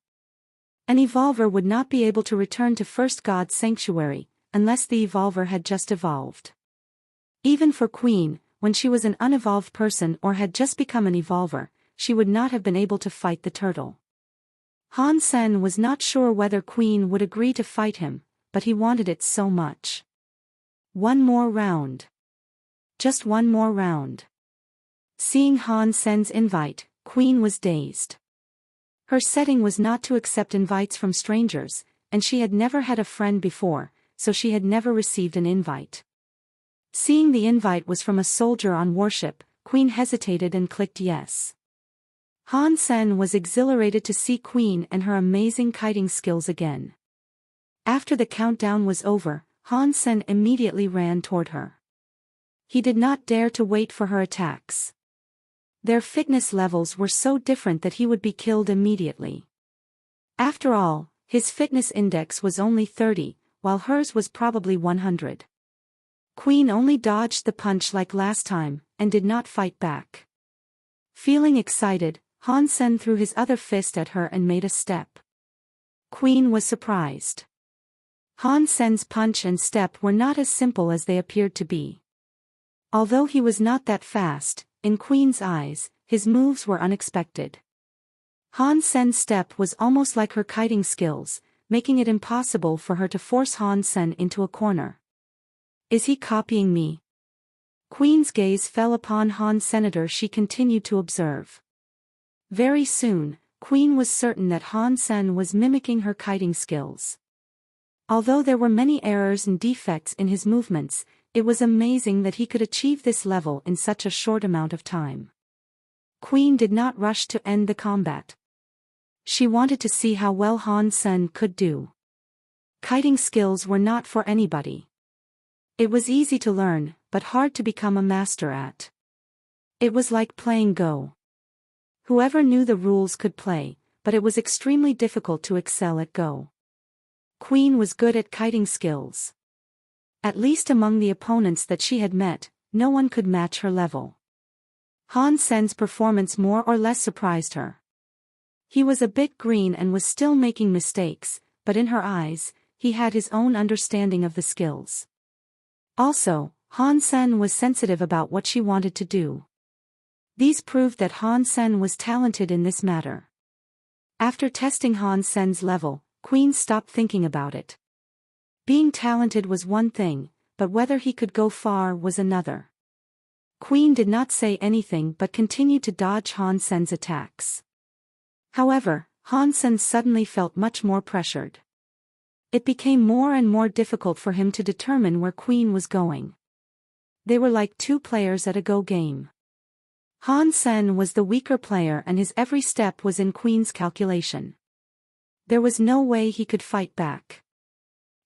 An evolver would not be able to return to First God's Sanctuary, unless the evolver had just evolved. Even for Queen, when she was an unevolved person or had just become an evolver, she would not have been able to fight the turtle. Han Sen was not sure whether Queen would agree to fight him, but he wanted it so much. One more round. Just one more round. Seeing Han Sen's invite, Queen was dazed. Her setting was not to accept invites from strangers, and she had never had a friend before, so she had never received an invite. Seeing the invite was from a soldier on warship, Queen hesitated and clicked yes. Han Sen was exhilarated to see Queen and her amazing kiting skills again. After the countdown was over, Han Sen immediately ran toward her. He did not dare to wait for her attacks. Their fitness levels were so different that he would be killed immediately. After all, his fitness index was only 30, while hers was probably 100. Queen only dodged the punch like last time, and did not fight back. Feeling excited, Han Sen threw his other fist at her and made a step. Queen was surprised. Han Sen's punch and step were not as simple as they appeared to be. Although he was not that fast, in Queen's eyes, his moves were unexpected. Han Sen's step was almost like her kiting skills, making it impossible for her to force Han Sen into a corner. Is he copying me? Queen's gaze fell upon Han Senator. She continued to observe. Very soon, Queen was certain that Han Sen was mimicking her kiting skills. Although there were many errors and defects in his movements, it was amazing that he could achieve this level in such a short amount of time. Queen did not rush to end the combat. She wanted to see how well Han Sen could do. Kiting skills were not for anybody. It was easy to learn, but hard to become a master at. It was like playing Go. Whoever knew the rules could play, but it was extremely difficult to excel at Go. Queen was good at kiting skills. At least among the opponents that she had met, no one could match her level. Han Sen's performance more or less surprised her. He was a bit green and was still making mistakes, but in her eyes, he had his own understanding of the skills. Also, Han Sen was sensitive about what she wanted to do. These proved that Han Sen was talented in this matter. After testing Han Sen's level, Queen stopped thinking about it. Being talented was one thing, but whether he could go far was another. Queen did not say anything but continued to dodge Han Sen's attacks. However, Han Sen suddenly felt much more pressured. It became more and more difficult for him to determine where Queen was going. They were like two players at a Go game. Han Sen was the weaker player and his every step was in Queen's calculation. There was no way he could fight back.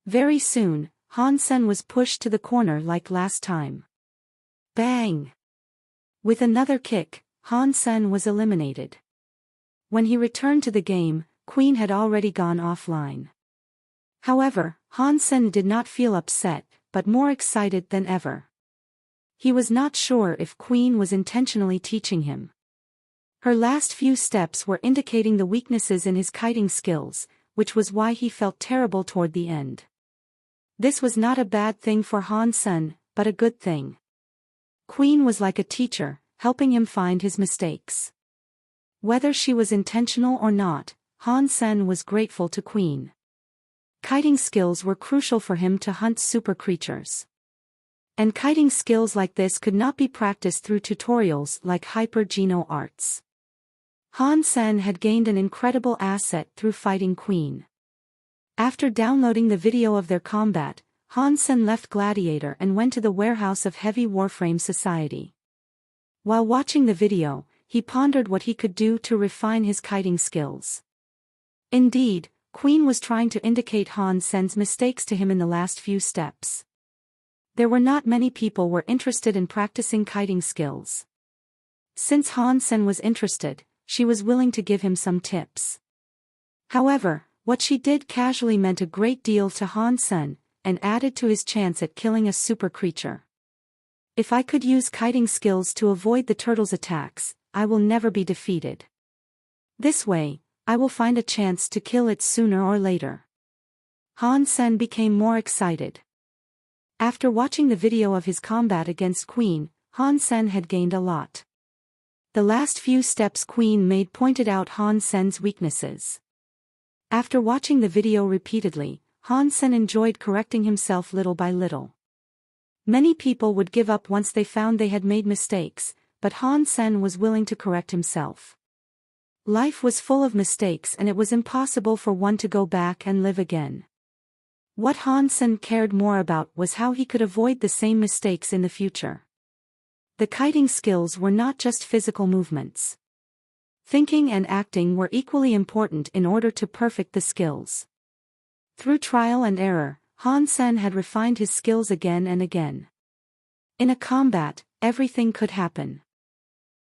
Very soon, Han Sen was pushed to the corner like last time. Bang! With another kick, Han Sen was eliminated. When he returned to the game, Queen had already gone offline. However, Han Sen did not feel upset, but more excited than ever. He was not sure if Queen was intentionally teaching him. Her last few steps were indicating the weaknesses in his kiting skills, which was why he felt terrible toward the end. This was not a bad thing for Han Sen, but a good thing. Queen was like a teacher, helping him find his mistakes. Whether she was intentional or not, Han Sen was grateful to Queen. Kiting skills were crucial for him to hunt super creatures. And kiting skills like this could not be practiced through tutorials like Hyper Geno Arts. Han Sen had gained an incredible asset through fighting Queen. After downloading the video of their combat, Han Sen left Gladiator and went to the warehouse of Heavy Warframe Society. While watching the video, he pondered what he could do to refine his kiting skills. Indeed, Queen was trying to indicate Han Sen's mistakes to him in the last few steps. There were not many people were interested in practicing kiting skills. Since Han Sen was interested, she was willing to give him some tips. However, what she did casually meant a great deal to Han Sen, and added to his chance at killing a super creature. If I could use kiting skills to avoid the turtle's attacks, I will never be defeated. This way, I will find a chance to kill it sooner or later. Han Sen became more excited. After watching the video of his combat against Queen, Han Sen had gained a lot. The last few steps Queen made pointed out Han Sen's weaknesses. After watching the video repeatedly, Han Sen enjoyed correcting himself little by little. Many people would give up once they found they had made mistakes, but Han Sen was willing to correct himself. Life was full of mistakes and it was impossible for one to go back and live again. What Han Sen cared more about was how he could avoid the same mistakes in the future. The kiting skills were not just physical movements. Thinking and acting were equally important in order to perfect the skills. Through trial and error, Han Sen had refined his skills again and again. In a combat, everything could happen.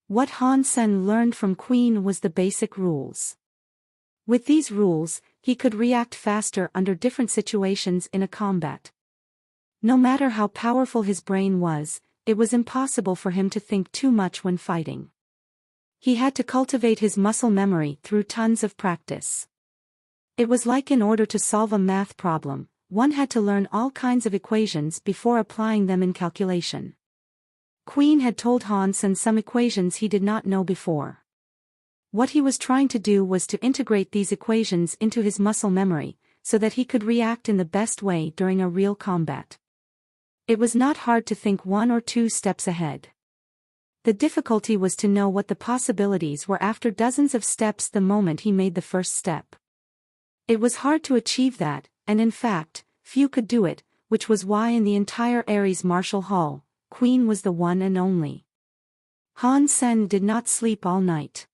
What Han Sen learned from Queen was the basic rules. With these rules, he could react faster under different situations in a combat. No matter how powerful his brain was, it was impossible for him to think too much when fighting. He had to cultivate his muscle memory through tons of practice. It was like in order to solve a math problem, one had to learn all kinds of equations before applying them in calculation. Queen had told Han Sen some equations he did not know before. What he was trying to do was to integrate these equations into his muscle memory, so that he could react in the best way during a real combat. It was not hard to think 1 or 2 steps ahead. The difficulty was to know what the possibilities were after dozens of steps the moment he made the first step. It was hard to achieve that, and in fact, few could do it, which was why in the entire Ares Martial Hall, Queen was the one and only. Han Sen did not sleep all night.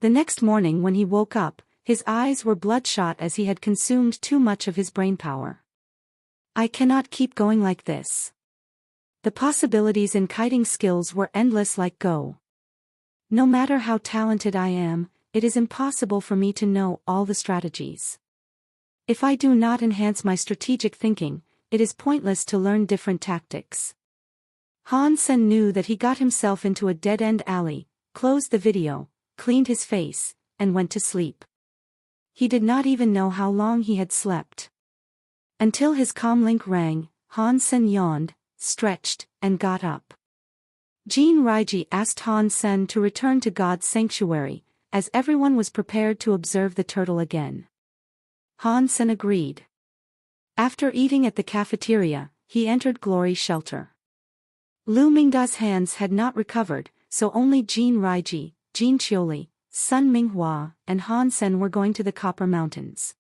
The next morning when he woke up, his eyes were bloodshot as he had consumed too much of his brainpower. I cannot keep going like this. The possibilities in kiting skills were endless like Go. No matter how talented I am, it is impossible for me to know all the strategies. If I do not enhance my strategic thinking, it is pointless to learn different tactics. Han Sen knew that he got himself into a dead-end alley, closed the video, cleaned his face, and went to sleep. He did not even know how long he had slept. Until his comlink rang, Han Sen yawned, stretched, and got up. Jin Raiji asked Han Sen to return to God's sanctuary, as everyone was prepared to observe the turtle again. Han Sen agreed. After eating at the cafeteria, he entered Glory's shelter. Lu Mingda's hands had not recovered, so only Jin Raiji, Jin Qiuli, Sun Minghua, and Han Sen were going to the Copper Mountains.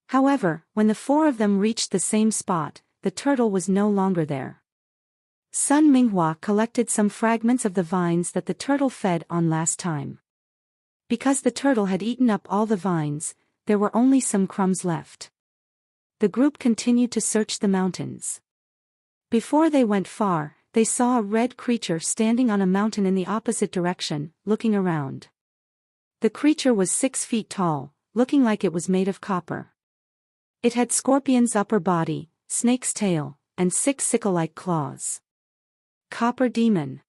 However, when the 4 of them reached the same spot, the turtle was no longer there. Sun Minghua collected some fragments of the vines that the turtle fed on last time. Because the turtle had eaten up all the vines, there were only some crumbs left. The group continued to search the mountains. Before they went far, they saw a red creature standing on a mountain in the opposite direction, looking around. The creature was 6 feet tall, looking like it was made of copper. It had scorpion's upper body, snake's tail, and 6 sickle-like claws. Copper Demon.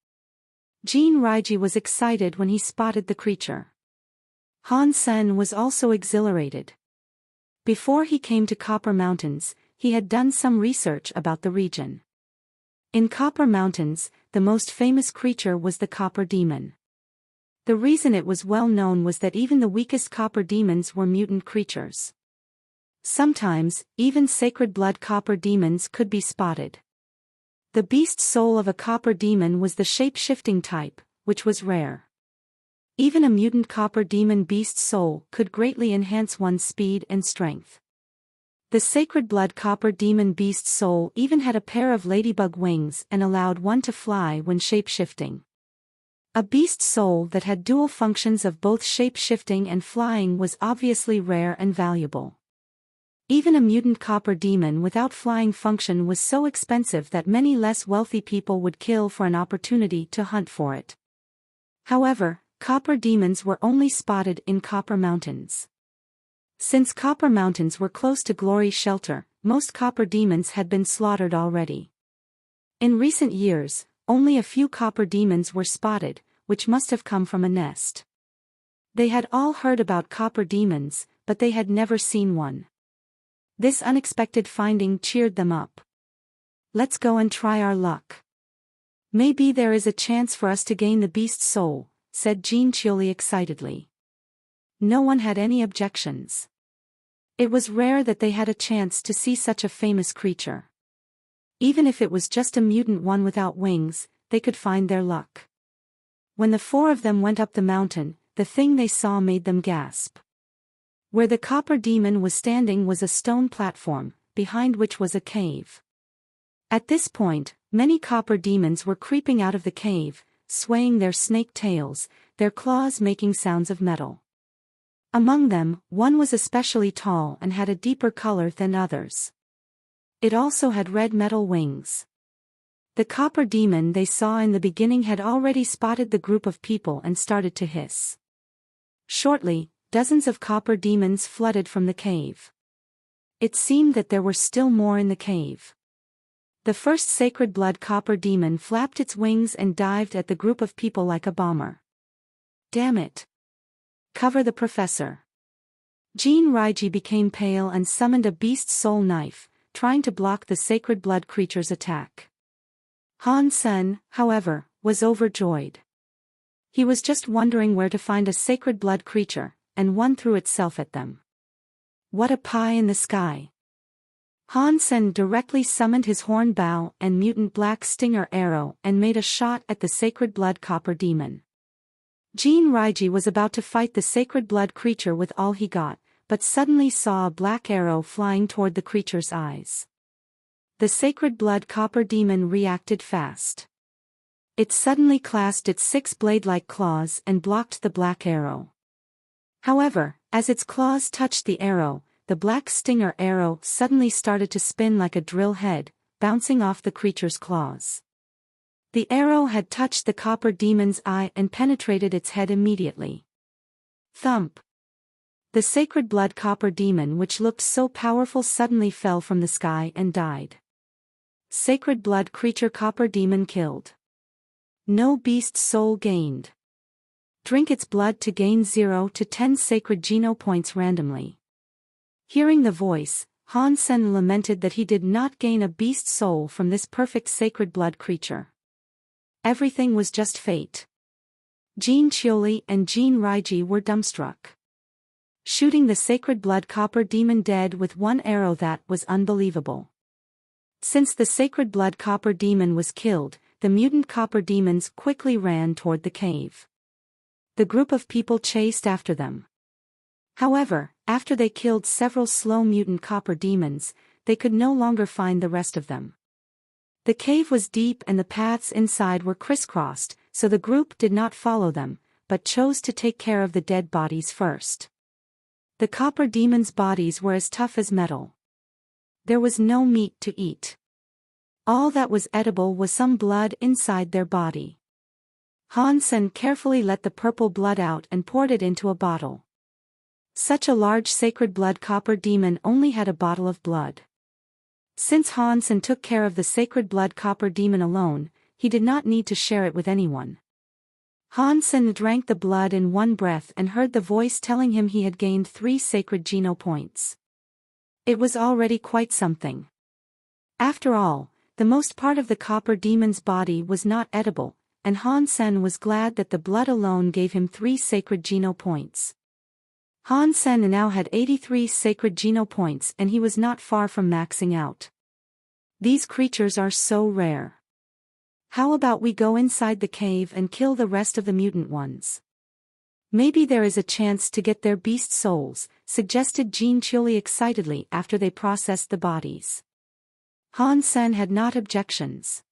Jin Raiji was excited when he spotted the creature. Han Sen was also exhilarated. Before he came to Copper Mountains, he had done some research about the region. In Copper Mountains, the most famous creature was the Copper Demon. The reason it was well known was that even the weakest Copper Demons were mutant creatures. Sometimes, even sacred blood Copper Demons could be spotted. The beast soul of a Copper Demon was the shape-shifting type, which was rare. Even a mutant Copper Demon beast soul could greatly enhance one's speed and strength. The sacred blood Copper Demon beast soul even had a pair of ladybug wings and allowed one to fly when shape-shifting. A beast soul that had dual functions of both shape-shifting and flying was obviously rare and valuable. Even a mutant copper demon without flying function was so expensive that many less wealthy people would kill for an opportunity to hunt for it. However, copper demons were only spotted in Copper Mountains. Since Copper Mountains were close to Glory's shelter, most copper demons had been slaughtered already. In recent years, only a few copper demons were spotted, which must have come from a nest. They had all heard about copper demons, but they had never seen one. This unexpected finding cheered them up. "Let's go and try our luck. Maybe there is a chance for us to gain the beast's soul," said Jean Chioli excitedly. No one had any objections. It was rare that they had a chance to see such a famous creature. Even if it was just a mutant one without wings, they could find their luck. When the four of them went up the mountain, the thing they saw made them gasp. Where the copper demon was standing was a stone platform, behind which was a cave. At this point, many copper demons were creeping out of the cave, swaying their snake tails, their claws making sounds of metal. Among them, one was especially tall and had a deeper color than others. It also had red metal wings. The copper demon they saw in the beginning had already spotted the group of people and started to hiss. Shortly, dozens of copper demons flooded from the cave. It seemed that there were still more in the cave. The first sacred blood copper demon flapped its wings and dived at the group of people like a bomber. "Damn it! Cover the professor." Jean Raiji became pale and summoned a beast soul knife, trying to block the sacred blood creature's attack. Han Sen, however, was overjoyed. He was just wondering where to find a sacred blood creature, and one threw itself at them. What a pie in the sky! Han Sen directly summoned his horn bow and mutant black stinger arrow and made a shot at the sacred blood copper demon. Jean Raiji was about to fight the sacred blood creature with all he got, but suddenly saw a black arrow flying toward the creature's eyes. The sacred blood copper demon reacted fast. It suddenly clasped its 6 blade-like claws and blocked the black arrow. However, as its claws touched the arrow, the black stinger arrow suddenly started to spin like a drill head, bouncing off the creature's claws. The arrow had touched the copper demon's eye and penetrated its head immediately. Thump! The sacred blood copper demon, which looked so powerful, suddenly fell from the sky and died. Sacred blood creature copper demon killed. No beast soul gained. Drink its blood to gain 0 to 10 sacred geno points randomly. Hearing the voice, Han Sen lamented that he did not gain a beast soul from this perfect sacred blood creature. Everything was just fate. Jean Chioli and Jean Raiji were dumbstruck. Shooting the sacred blood copper demon dead with one arrow, that was unbelievable. Since the sacred blood copper demon was killed, the mutant copper demons quickly ran toward the cave. The group of people chased after them. However, after they killed several slow mutant copper demons, they could no longer find the rest of them. The cave was deep and the paths inside were crisscrossed, so the group did not follow them, but chose to take care of the dead bodies first. The copper demons' bodies were as tough as metal. There was no meat to eat. All that was edible was some blood inside their body. Han Sen carefully let the purple blood out and poured it into a bottle. Such a large sacred blood copper demon only had a bottle of blood. Since Han Sen took care of the sacred blood copper demon alone, he did not need to share it with anyone. Han Sen drank the blood in one breath and heard the voice telling him he had gained 3 sacred geno points. It was already quite something. After all, the most part of the copper demon's body was not edible, and Han Sen was glad that the blood alone gave him 3 sacred geno points. Han Sen now had 83 sacred geno points and he was not far from maxing out. These creatures are so rare. How about we go inside the cave and kill the rest of the mutant ones? Maybe there is a chance to get their beast souls, suggested Jean Chioli excitedly after they processed the bodies. Han Sen had not objections.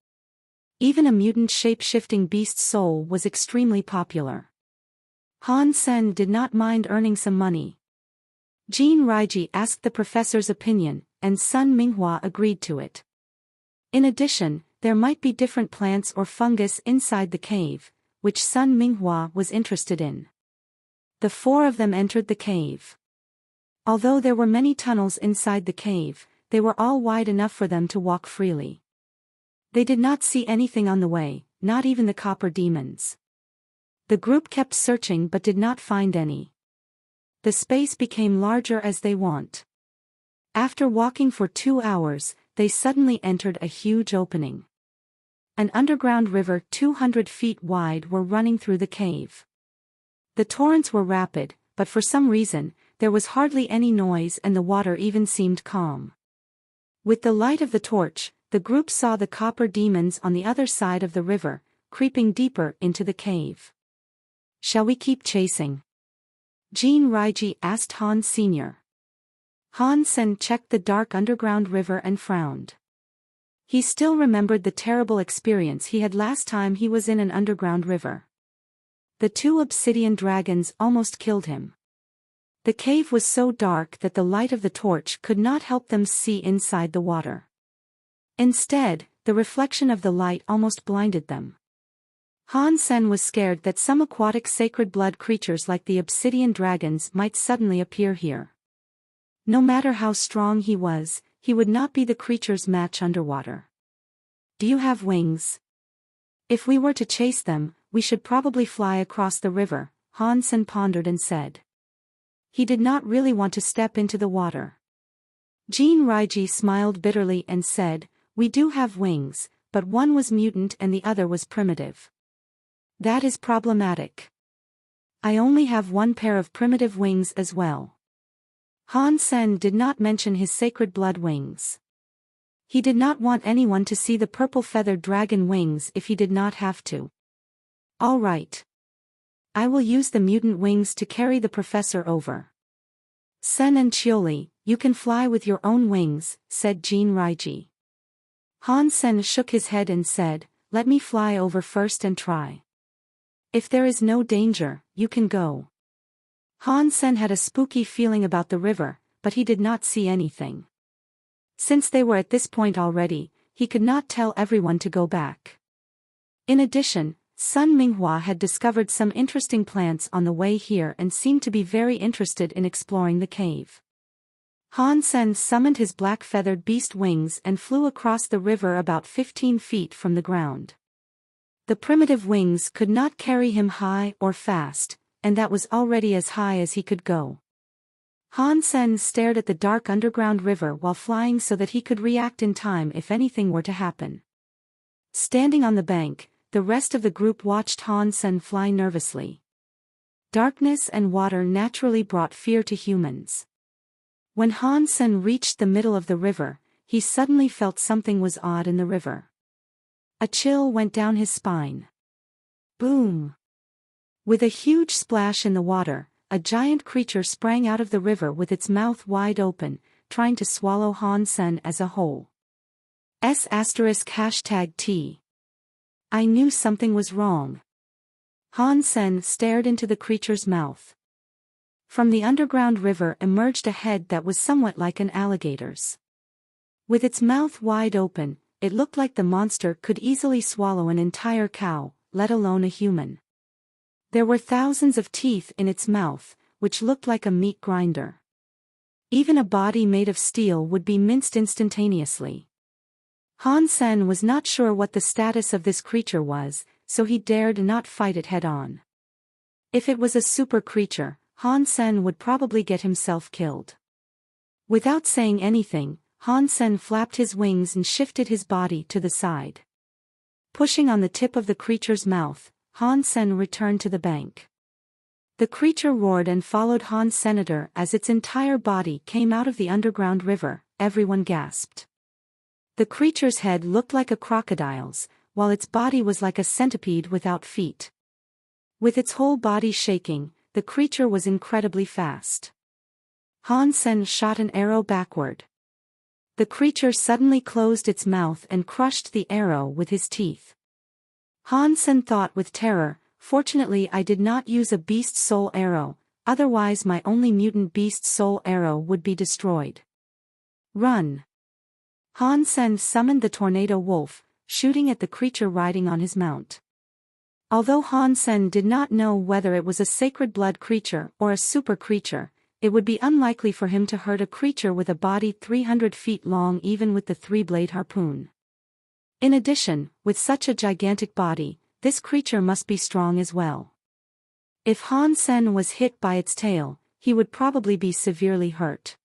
Even a mutant shape-shifting beast soul was extremely popular. Han Sen did not mind earning some money. Jin Raiji asked the professor's opinion, and Sun Minghua agreed to it. In addition, there might be different plants or fungus inside the cave, which Sun Minghua was interested in. The four of them entered the cave. Although there were many tunnels inside the cave, they were all wide enough for them to walk freely. They did not see anything on the way, not even the copper demons. The group kept searching but did not find any. The space became larger as they went. After walking for 2 hours, they suddenly entered a huge opening. An underground river 200 feet wide were running through the cave. The torrents were rapid, but for some reason, there was hardly any noise and the water even seemed calm. With the light of the torch, the group saw the copper demons on the other side of the river, creeping deeper into the cave. "Shall we keep chasing?" Jin Raiji asked Han Sr. Han Sen checked the dark underground river and frowned. He still remembered the terrible experience he had last time he was in an underground river. The 2 obsidian dragons almost killed him. The cave was so dark that the light of the torch could not help them see inside the water. Instead, the reflection of the light almost blinded them. Han Sen was scared that some aquatic sacred blood creatures like the obsidian dragons might suddenly appear here. No matter how strong he was, he would not be the creature's match underwater. "Do you have wings? If we were to chase them, we should probably fly across the river," Han Sen pondered and said. He did not really want to step into the water. Jin Raiji smiled bitterly and said, "We do have wings, but one was mutant and the other was primitive. That is problematic. I only have one pair of primitive wings as well." Han Sen did not mention his sacred blood wings. He did not want anyone to see the purple-feathered dragon wings if he did not have to. "All right. I will use the mutant wings to carry the professor over." "Sen and Chioli, you can fly with your own wings," said Jin Raiji. Han Sen shook his head and said, "Let me fly over first and try. If there is no danger, you can go." Han Sen had a spooky feeling about the river, but he did not see anything. Since they were at this point already, he could not tell everyone to go back. In addition, Sun Minghua had discovered some interesting plants on the way here and seemed to be very interested in exploring the cave. Han Sen summoned his black-feathered beast wings and flew across the river about 15 feet from the ground. The primitive wings could not carry him high or fast, and that was already as high as he could go. Han Sen stared at the dark underground river while flying so that he could react in time if anything were to happen. Standing on the bank, the rest of the group watched Han Sen fly nervously. Darkness and water naturally brought fear to humans. When Han Sen reached the middle of the river, he suddenly felt something was odd in the river. A chill went down his spine. Boom! With a huge splash in the water, a giant creature sprang out of the river with its mouth wide open, trying to swallow Han Sen as a whole. *T. I knew something was wrong. Han Sen stared into the creature's mouth. From the underground river emerged a head that was somewhat like an alligator's. With its mouth wide open, it looked like the monster could easily swallow an entire cow, let alone a human. There were thousands of teeth in its mouth, which looked like a meat grinder. Even a body made of steel would be minced instantaneously. Han Sen was not sure what the status of this creature was, so he dared not fight it head-on. If it was a super creature, Han Sen would probably get himself killed. Without saying anything, Han Sen flapped his wings and shifted his body to the side. Pushing on the tip of the creature's mouth, Han Sen returned to the bank. The creature roared and followed Han Senator as its entire body came out of the underground river. Everyone gasped. The creature's head looked like a crocodile's, while its body was like a centipede without feet. With its whole body shaking, the creature was incredibly fast. Han Sen shot an arrow backward. The creature suddenly closed its mouth and crushed the arrow with his teeth. Han Sen thought with terror, "Fortunately I did not use a beast soul arrow, otherwise my only mutant beast soul arrow would be destroyed. Run! Han Sen summoned the tornado wolf, shooting at the creature riding on his mount. Although Han Sen did not know whether it was a sacred blood creature or a super creature, it would be unlikely for him to hurt a creature with a body 300 feet long even with the three-blade harpoon. In addition, with such a gigantic body, this creature must be strong as well. If Han Sen was hit by its tail, he would probably be severely hurt.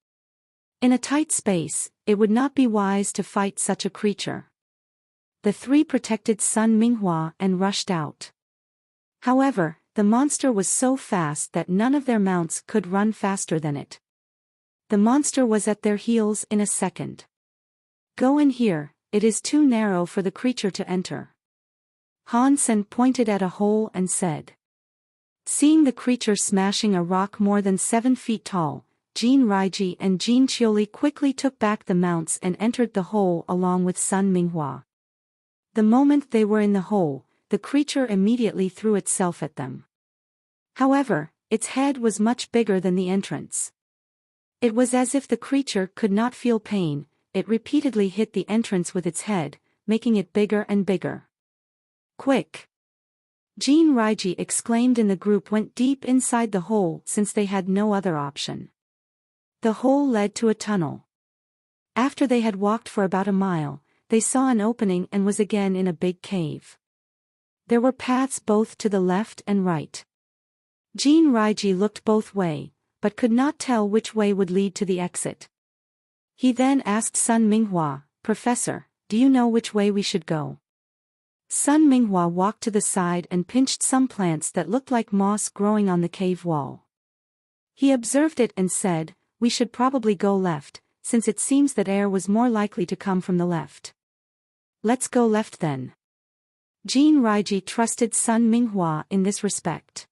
In a tight space, it would not be wise to fight such a creature. The three protected Sun Minghua and rushed out. However, the monster was so fast that none of their mounts could run faster than it. The monster was at their heels in a second. Go in here, it is too narrow for the creature to enter. Han Sen pointed at a hole and said. Seeing the creature smashing a rock more than 7 feet tall, Jin Raiji and Jin Qiuli quickly took back the mounts and entered the hole along with Sun Minghua. The moment they were in the hole, the creature immediately threw itself at them. However, its head was much bigger than the entrance. It was as if the creature could not feel pain, it repeatedly hit the entrance with its head, making it bigger and bigger. Quick! Jin Raiji exclaimed, and the group went deep inside the hole since they had no other option. The hole led to a tunnel. After they had walked for about a mile, they saw an opening and was again in a big cave. There were paths both to the left and right. Jin Raiji looked both ways, but could not tell which way would lead to the exit. He then asked Sun Minghua, Professor, do you know which way we should go? Sun Minghua walked to the side and pinched some plants that looked like moss growing on the cave wall. He observed it and said, we should probably go left, since it seems that air was more likely to come from the left. Let's go left then. Jin Raiji trusted Sun Minghua in this respect.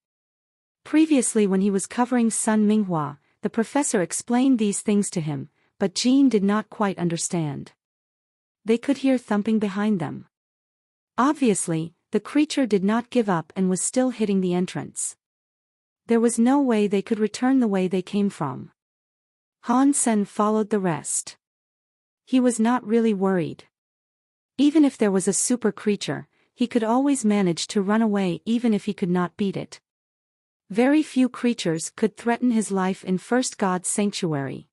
Previously, when he was covering Sun Minghua, the professor explained these things to him, but Jin did not quite understand. They could hear thumping behind them. Obviously, the creature did not give up and was still hitting the entrance. There was no way they could return the way they came from. Han Sen followed the rest. He was not really worried. Even if there was a super creature, he could always manage to run away even if he could not beat it. Very few creatures could threaten his life in First God's sanctuary.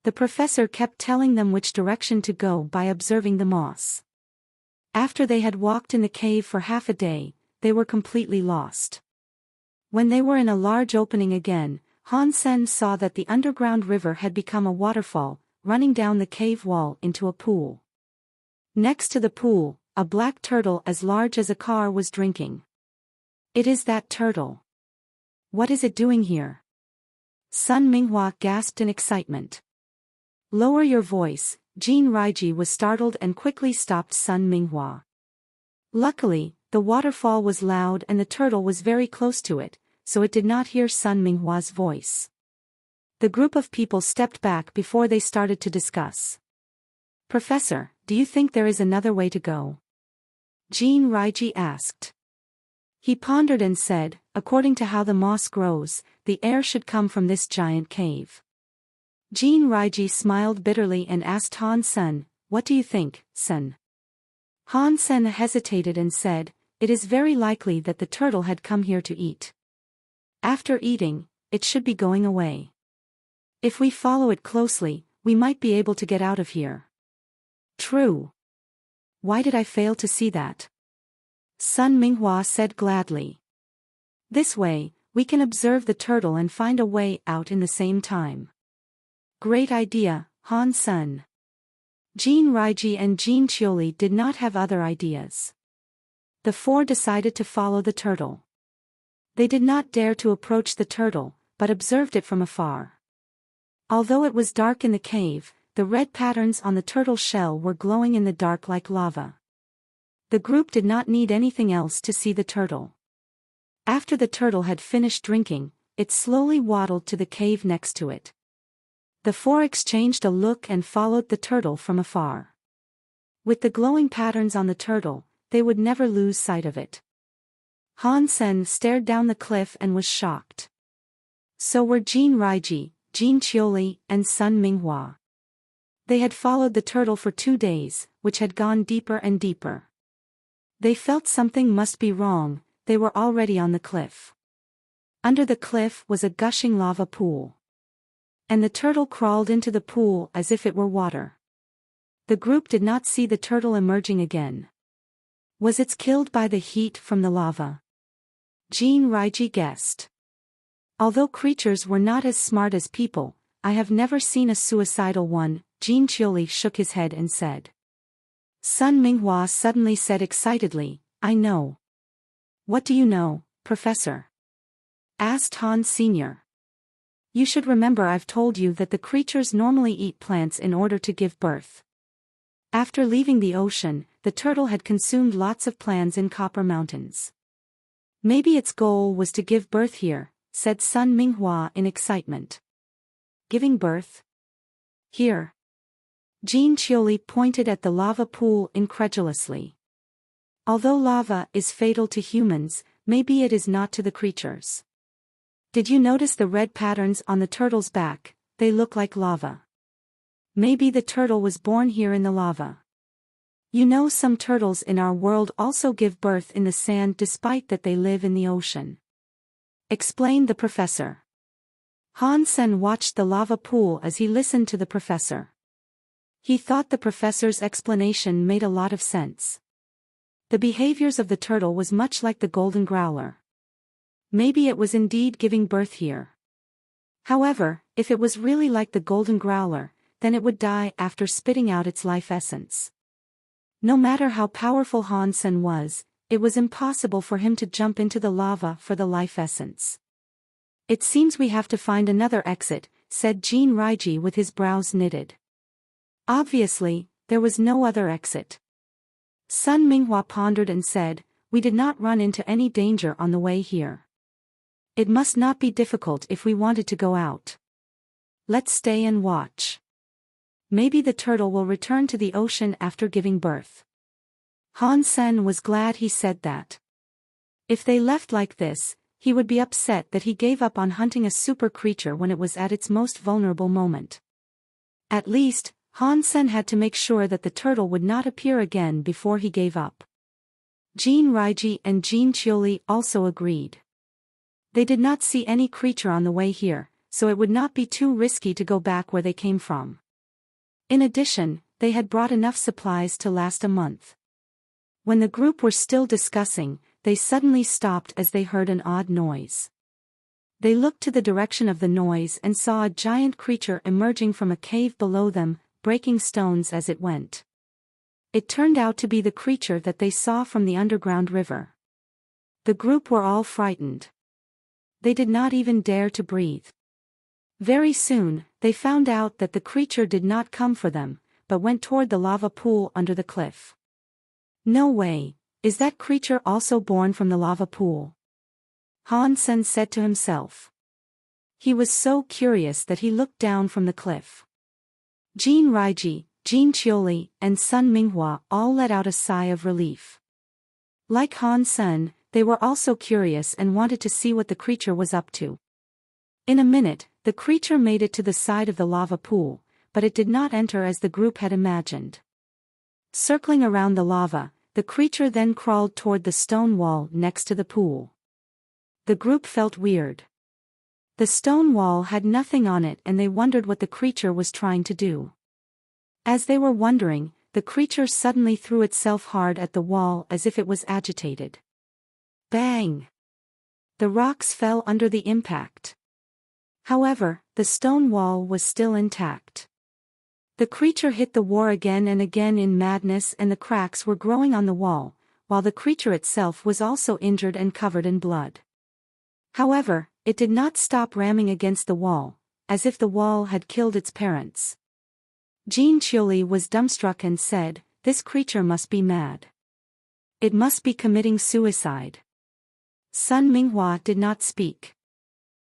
The professor kept telling them which direction to go by observing the moss. After they had walked in the cave for half a day, they were completely lost. When they were in a large opening again, Han Sen saw that the underground river had become a waterfall, running down the cave wall into a pool. Next to the pool, a black turtle as large as a car was drinking. It is that turtle. What is it doing here? Sun Minghua gasped in excitement. Lower your voice, Jin Raiji was startled and quickly stopped Sun Minghua. Luckily, the waterfall was loud and the turtle was very close to it, so it did not hear Sun Minghua's voice. The group of people stepped back before they started to discuss. Professor, do you think there is another way to go? Jin Raiji asked. He pondered and said, according to how the moss grows, the air should come from this giant cave. Jin Raiji smiled bitterly and asked Han Sen, what do you think, Sen? Han Sen hesitated and said, it is very likely that the turtle had come here to eat. After eating, it should be going away. If we follow it closely, we might be able to get out of here. True. Why did I fail to see that? Sun Minghua said gladly. This way, we can observe the turtle and find a way out in the same time. Great idea, Han Sen. Jin Raiji and Jin Qiuli did not have other ideas. The four decided to follow the turtle. They did not dare to approach the turtle, but observed it from afar. Although it was dark in the cave, the red patterns on the turtle's shell were glowing in the dark like lava. The group did not need anything else to see the turtle. After the turtle had finished drinking, it slowly waddled to the cave next to it. The four exchanged a look and followed the turtle from afar. With the glowing patterns on the turtle, they would never lose sight of it. Han Sen stared down the cliff and was shocked. So were Jin Raiji, Jin Qiuli, and Sun Minghua. They had followed the turtle for 2 days, which had gone deeper and deeper. They felt something must be wrong. They were already on the cliff. Under the cliff was a gushing lava pool. And the turtle crawled into the pool as if it were water. The group did not see the turtle emerging again. Was it killed by the heat from the lava? Jin Raiji guessed. Although creatures were not as smart as people, I have never seen a suicidal one. Jin Qiuli shook his head and said. Sun Minghua suddenly said excitedly, I know. What do you know, Professor? Asked Han Sr. You should remember I've told you that the creatures normally eat plants in order to give birth. After leaving the ocean, the turtle had consumed lots of plants in Copper Mountains. Maybe its goal was to give birth here, said Sun Minghua in excitement. Giving birth? Here. Jin Qiuli pointed at the lava pool incredulously. Although lava is fatal to humans, maybe it is not to the creatures. Did you notice the red patterns on the turtle's back? They look like lava. Maybe the turtle was born here in the lava. You know, some turtles in our world also give birth in the sand despite that they live in the ocean. Explained the professor. Han Sen watched the lava pool as he listened to the professor. He thought the professor's explanation made a lot of sense. The behaviors of the turtle was much like the golden growler. Maybe it was indeed giving birth here. However, if it was really like the golden growler, then it would die after spitting out its life essence. No matter how powerful Han Sen was, it was impossible for him to jump into the lava for the life essence. It seems we have to find another exit, said Jin Raiji with his brows knitted. Obviously, there was no other exit. Sun Minghua pondered and said, we did not run into any danger on the way here. It must not be difficult if we wanted to go out. Let's stay and watch. Maybe the turtle will return to the ocean after giving birth. Han Sen was glad he said that. If they left like this, he would be upset that he gave up on hunting a super creature when it was at its most vulnerable moment. At least, Han Sen had to make sure that the turtle would not appear again before he gave up. Jin Raiji and Jin Qiuli also agreed. They did not see any creature on the way here, so it would not be too risky to go back where they came from. In addition, they had brought enough supplies to last a month. When the group were still discussing, they suddenly stopped as they heard an odd noise. They looked to the direction of the noise and saw a giant creature emerging from a cave below them, breaking stones as it went. It turned out to be the creature that they saw from the underground river. The group were all frightened. They did not even dare to breathe. Very soon, they found out that the creature did not come for them, but went toward the lava pool under the cliff. No way, is that creature also born from the lava pool? Han Sen said to himself. He was so curious that he looked down from the cliff. Jin Raiji, Jin Qiuli, and Sun Minghua all let out a sigh of relief. Like Han Sen, they were also curious and wanted to see what the creature was up to. In a minute, the creature made it to the side of the lava pool, but it did not enter as the group had imagined. Circling around the lava, the creature then crawled toward the stone wall next to the pool. The group felt weird. The stone wall had nothing on it and they wondered what the creature was trying to do. As they were wondering, the creature suddenly threw itself hard at the wall as if it was agitated. Bang! The rocks fell under the impact. However, the stone wall was still intact. The creature hit the wall again and again in madness and the cracks were growing on the wall, while the creature itself was also injured and covered in blood. However, it did not stop ramming against the wall, as if the wall had killed its parents. Jin Qiuli was dumbstruck and said, this creature must be mad. It must be committing suicide. Sun Minghua did not speak.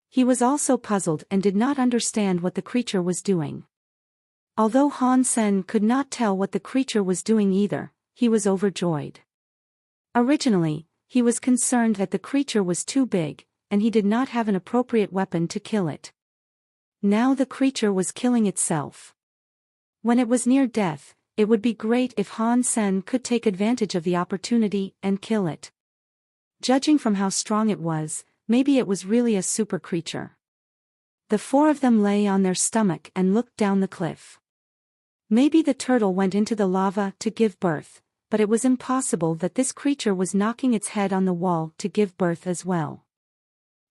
He was also puzzled and did not understand what the creature was doing. Although Han Sen could not tell what the creature was doing either, he was overjoyed. Originally, he was concerned that the creature was too big, and he did not have an appropriate weapon to kill it. Now the creature was killing itself. When it was near death, it would be great if Han Sen could take advantage of the opportunity and kill it. Judging from how strong it was, maybe it was really a super creature. The four of them lay on their stomach and looked down the cliff. Maybe the turtle went into the lava to give birth, but it was impossible that this creature was knocking its head on the wall to give birth as well.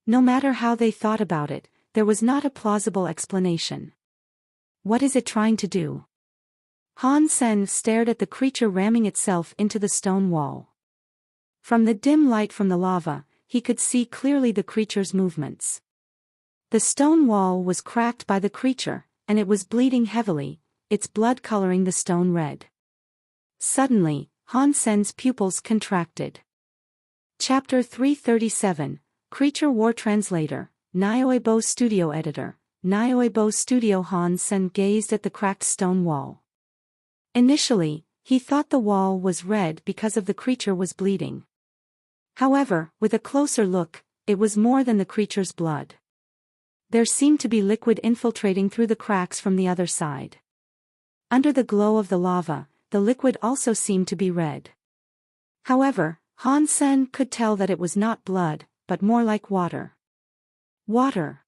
No matter how they thought about it, there was not a plausible explanation. What is it trying to do? Han Sen stared at the creature ramming itself into the stone wall. From the dim light from the lava, he could see clearly the creature's movements. The stone wall was cracked by the creature, and it was bleeding heavily, its blood coloring the stone red. Suddenly, Han Sen's pupils contracted. Chapter 337, Creature War Translator, Nioebo Studio Editor, Nioebo Studio. Han Sen gazed at the cracked stone wall. Initially, he thought the wall was red because of the creature was bleeding. However, with a closer look, it was more than the creature's blood. There seemed to be liquid infiltrating through the cracks from the other side. Under the glow of the lava, the liquid also seemed to be red. However, Han Sen could tell that it was not blood, but more like water. Water.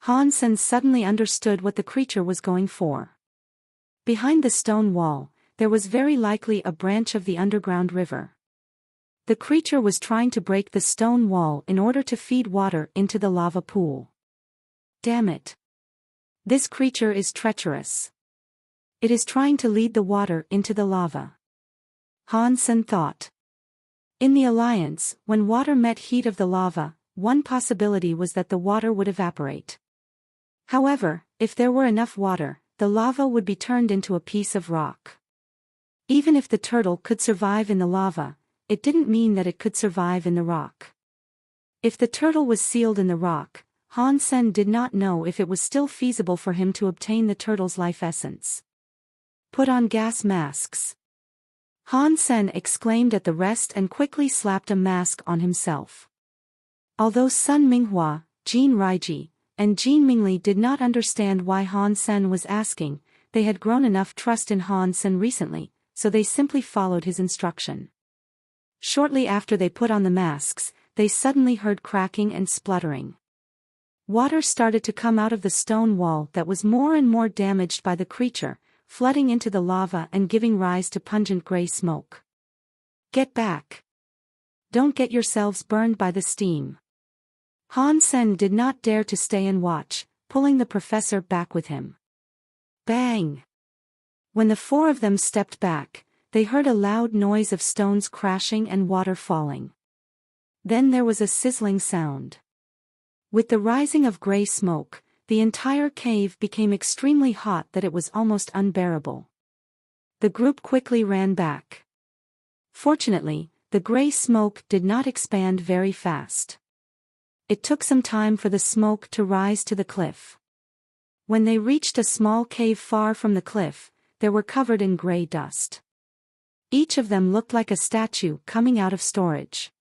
Han Sen suddenly understood what the creature was going for. Behind the stone wall, there was very likely a branch of the underground river. The creature was trying to break the stone wall in order to feed water into the lava pool. Damn it. This creature is treacherous. It is trying to lead the water into the lava. Han Sen thought. In the alliance, when water met heat of the lava, one possibility was that the water would evaporate. However, if there were enough water, the lava would be turned into a piece of rock. Even if the turtle could survive in the lava, it didn't mean that it could survive in the rock. If the turtle was sealed in the rock, Han Sen did not know if it was still feasible for him to obtain the turtle's life essence. Put on gas masks. Han Sen exclaimed at the rest and quickly slapped a mask on himself. Although Sun Minghua, Jin Raiji, and Jin Mingli did not understand why Han Sen was asking, they had grown enough trust in Han Sen recently, so they simply followed his instruction. Shortly after they put on the masks, they suddenly heard cracking and spluttering. Water started to come out of the stone wall that was more and more damaged by the creature, flooding into the lava and giving rise to pungent gray smoke. Get back. Don't get yourselves burned by the steam. Han Sen did not dare to stay and watch, pulling the professor back with him. Bang! When the four of them stepped back, they heard a loud noise of stones crashing and water falling. Then there was a sizzling sound. With the rising of gray smoke, the entire cave became extremely hot that it was almost unbearable. The group quickly ran back. Fortunately, the gray smoke did not expand very fast. It took some time for the smoke to rise to the cliff. When they reached a small cave far from the cliff, they were covered in gray dust. Each of them looked like a statue coming out of storage.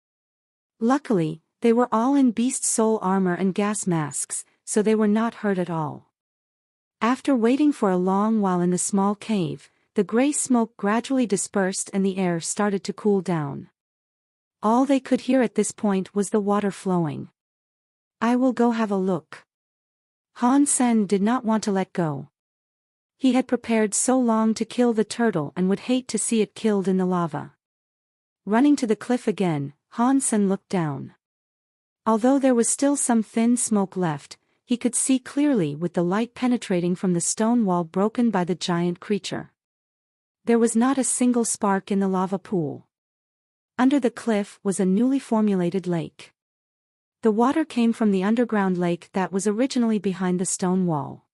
Luckily, they were all in beast soul armor and gas masks, so they were not hurt at all. After waiting for a long while in the small cave, the gray smoke gradually dispersed and the air started to cool down. All they could hear at this point was the water flowing. I will go have a look. Han Sen did not want to let go. He had prepared so long to kill the turtle and would hate to see it killed in the lava. Running to the cliff again, Han Sen looked down. Although there was still some thin smoke left, he could see clearly with the light penetrating from the stone wall broken by the giant creature. There was not a single spark in the lava pool. Under the cliff was a newly formulated lake. The water came from the underground lake that was originally behind the stone wall.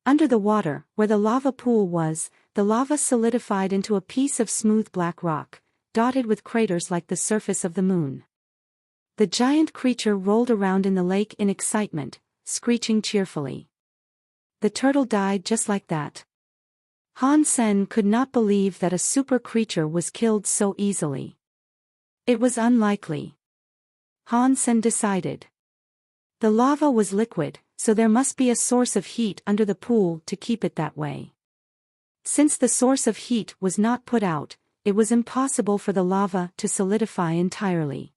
Under the water, where the lava pool was, the lava solidified into a piece of smooth black rock, dotted with craters like the surface of the moon. The giant creature rolled around in the lake in excitement, screeching cheerfully. The turtle died just like that. Han Sen could not believe that a super creature was killed so easily. It was unlikely. Han Sen decided. The lava was liquid, so there must be a source of heat under the pool to keep it that way. Since the source of heat was not put out, it was impossible for the lava to solidify entirely.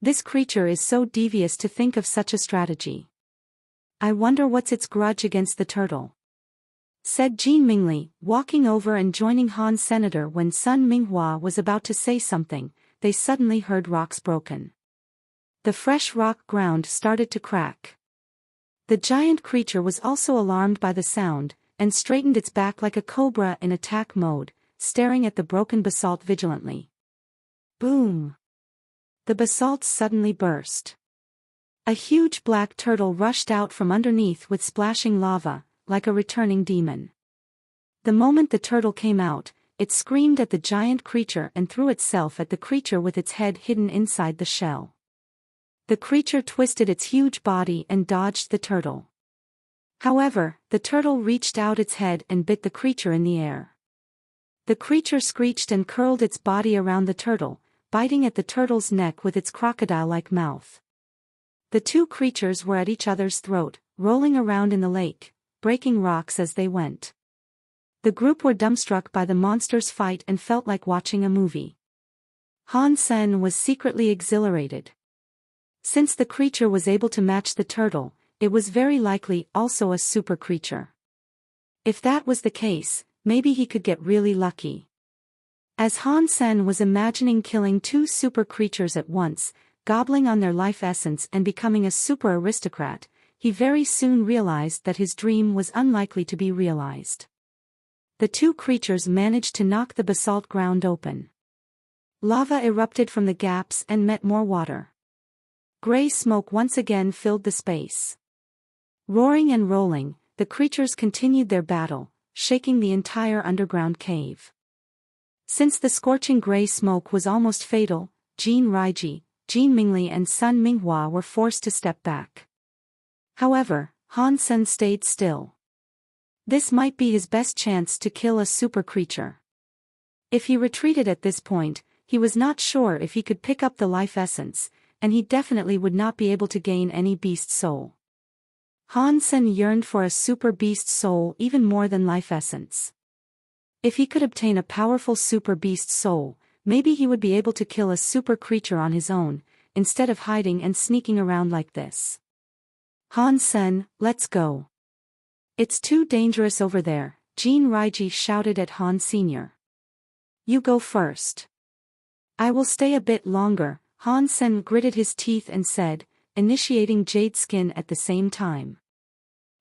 This creature is so devious to think of such a strategy. I wonder what's its grudge against the turtle, said Jin Mingli, walking over and joining Han Senator. When Sun Minghua was about to say something, they suddenly heard rocks broken. The fresh rock ground started to crack. The giant creature was also alarmed by the sound, and straightened its back like a cobra in attack mode, staring at the broken basalt vigilantly. Boom! The basalt suddenly burst. A huge black turtle rushed out from underneath with splashing lava, like a returning demon. The moment the turtle came out, it screamed at the giant creature and threw itself at the creature with its head hidden inside the shell. The creature twisted its huge body and dodged the turtle. However, the turtle reached out its head and bit the creature in the air. The creature screeched and curled its body around the turtle, biting at the turtle's neck with its crocodile-like mouth. The two creatures were at each other's throat, rolling around in the lake, breaking rocks as they went. The group were dumbstruck by the monsters' fight and felt like watching a movie. Han Sen was secretly exhilarated. Since the creature was able to match the turtle, it was very likely also a super creature. If that was the case, maybe he could get really lucky. As Han Sen was imagining killing two super creatures at once, gobbling on their life essence and becoming a super aristocrat, he very soon realized that his dream was unlikely to be realized. The two creatures managed to knock the basalt ground open. Lava erupted from the gaps and met more water. Gray smoke once again filled the space. Roaring and rolling, the creatures continued their battle, shaking the entire underground cave. Since the scorching gray smoke was almost fatal, Jin Raiji, Jin Mingli and Sun Minghua were forced to step back. However, Han Sen stayed still. This might be his best chance to kill a super creature. If he retreated at this point, he was not sure if he could pick up the life essence, and he definitely would not be able to gain any beast soul. Han Sen yearned for a super beast soul even more than life essence. If he could obtain a powerful super beast soul, maybe he would be able to kill a super creature on his own, instead of hiding and sneaking around like this. Han Sen, let's go. It's too dangerous over there, Jin Raiji shouted at Han Sr. You go first. I will stay a bit longer, Han Sen gritted his teeth and said, initiating Jade Skin at the same time.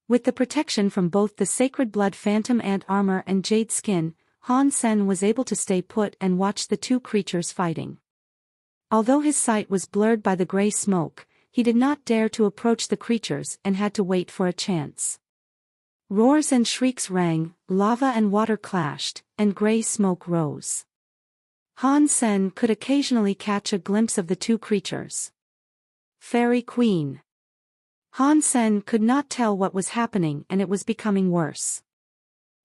With the protection from both the Sacred Blood Phantom Ant Armor and Jade Skin, Han Sen was able to stay put and watch the two creatures fighting. Although his sight was blurred by the gray smoke, he did not dare to approach the creatures and had to wait for a chance. Roars and shrieks rang, lava and water clashed, and gray smoke rose. Han Sen could occasionally catch a glimpse of the two creatures. Fairy Queen. Han Sen could not tell what was happening and it was becoming worse.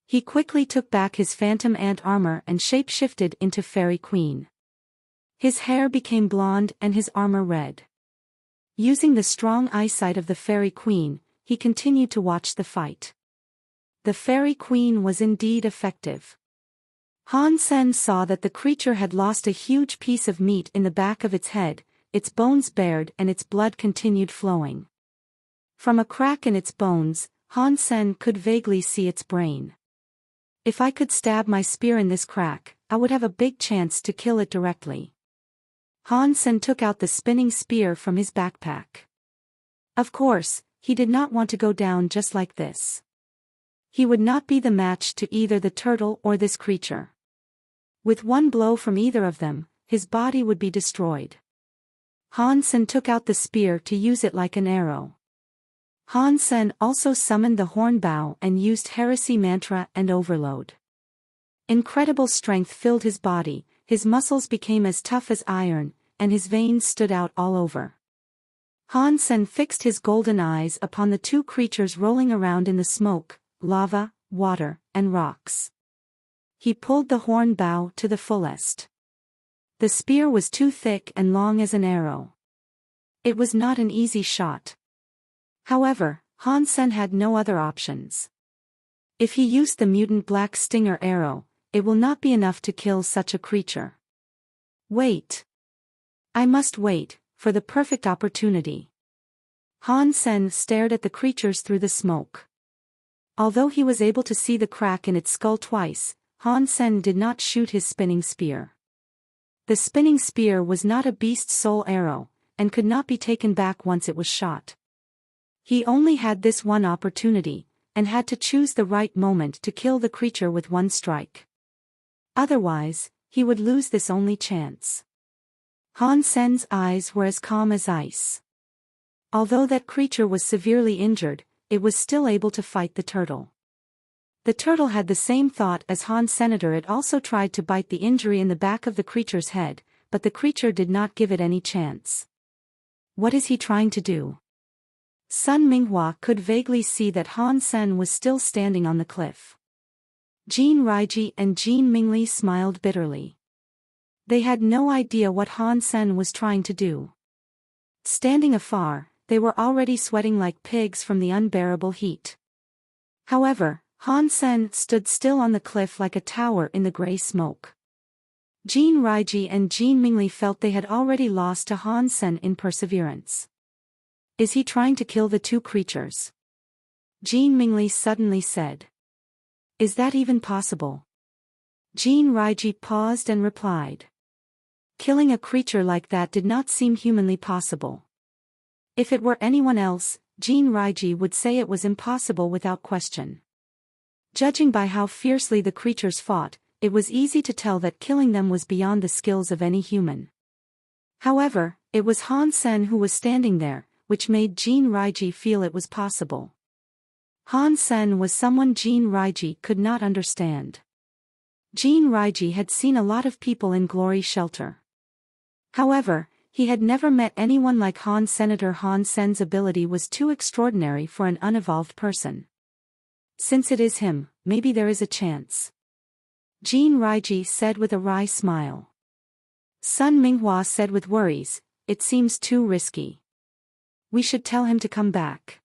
He quickly took back his phantom ant armor and shape-shifted into Fairy Queen. His hair became blonde and his armor red. Using the strong eyesight of the Fairy Queen, he continued to watch the fight. The Fairy Queen was indeed effective. Han Sen saw that the creature had lost a huge piece of meat in the back of its head, its bones bared and its blood continued flowing. From a crack in its bones, Han Sen could vaguely see its brain. If I could stab my spear in this crack, I would have a big chance to kill it directly. Han Sen took out the spinning spear from his backpack. Of course, he did not want to go down just like this. He would not be the match to either the turtle or this creature. With one blow from either of them, his body would be destroyed. Han Sen took out the spear to use it like an arrow. Han Sen also summoned the horn bow and used heresy mantra and overload. Incredible strength filled his body, his muscles became as tough as iron, and his veins stood out all over. Han Sen fixed his golden eyes upon the two creatures rolling around in the smoke, lava, water, and rocks. He pulled the horn bow to the fullest. The spear was too thick and long as an arrow. It was not an easy shot. However, Han Sen had no other options. If he used the mutant black stinger arrow, it will not be enough to kill such a creature. Wait. I must wait, for the perfect opportunity. Han Sen stared at the creatures through the smoke. Although he was able to see the crack in its skull twice, Han Sen did not shoot his spinning spear. The spinning spear was not a beast soul arrow, and could not be taken back once it was shot. He only had this one opportunity, and had to choose the right moment to kill the creature with one strike. Otherwise, he would lose this only chance. Han Sen's eyes were as calm as ice. Although that creature was severely injured, it was still able to fight the turtle. The turtle had the same thought as Han Senator. It also tried to bite the injury in the back of the creature's head, but the creature did not give it any chance. What is he trying to do? Sun Minghua could vaguely see that Han Sen was still standing on the cliff. Jin Raiji and Jin Mingli smiled bitterly. They had no idea what Han Sen was trying to do. Standing afar, they were already sweating like pigs from the unbearable heat. However, Han Sen stood still on the cliff like a tower in the gray smoke. Jin Raiji and Jin Mingli felt they had already lost to Han Sen in perseverance. Is he trying to kill the two creatures? Jin Mingli suddenly said. Is that even possible? Jin Raiji paused and replied. Killing a creature like that did not seem humanly possible. If it were anyone else, Jin Raiji would say it was impossible without question. Judging by how fiercely the creatures fought, it was easy to tell that killing them was beyond the skills of any human. However, it was Han Sen who was standing there, which made Jin Raiji feel it was possible. Han Sen was someone Jin Raiji could not understand. Jin Raiji had seen a lot of people in Glory Shelter. However, he had never met anyone like Han Senator. Han Sen's ability was too extraordinary for an unevolved person. Since it is him, maybe there is a chance. Jin Raiji said with a wry smile. Sun Minghua said with worries, it seems too risky. We should tell him to come back.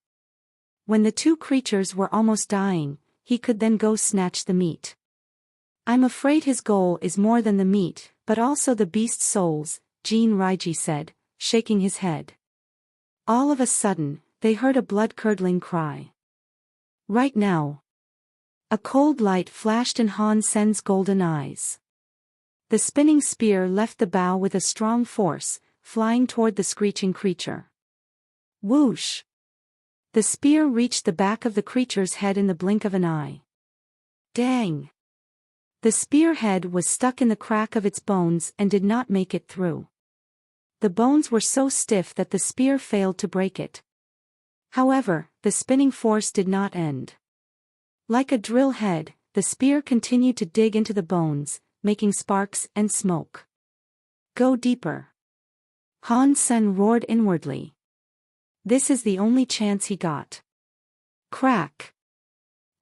When the two creatures were almost dying, he could then go snatch the meat. I'm afraid his goal is more than the meat, but also the beast souls, Jin Raiji said, shaking his head. All of a sudden, they heard a blood-curdling cry. Right now. A cold light flashed in Han Sen's golden eyes. The spinning spear left the bow with a strong force, flying toward the screeching creature. Whoosh! The spear reached the back of the creature's head in the blink of an eye. Dang! The spearhead was stuck in the crack of its bones and did not make it through. The bones were so stiff that the spear failed to break it. However, the spinning force did not end. Like a drill head, the spear continued to dig into the bones, making sparks and smoke. Go deeper. Han Sen roared inwardly. This is the only chance he got. Crack.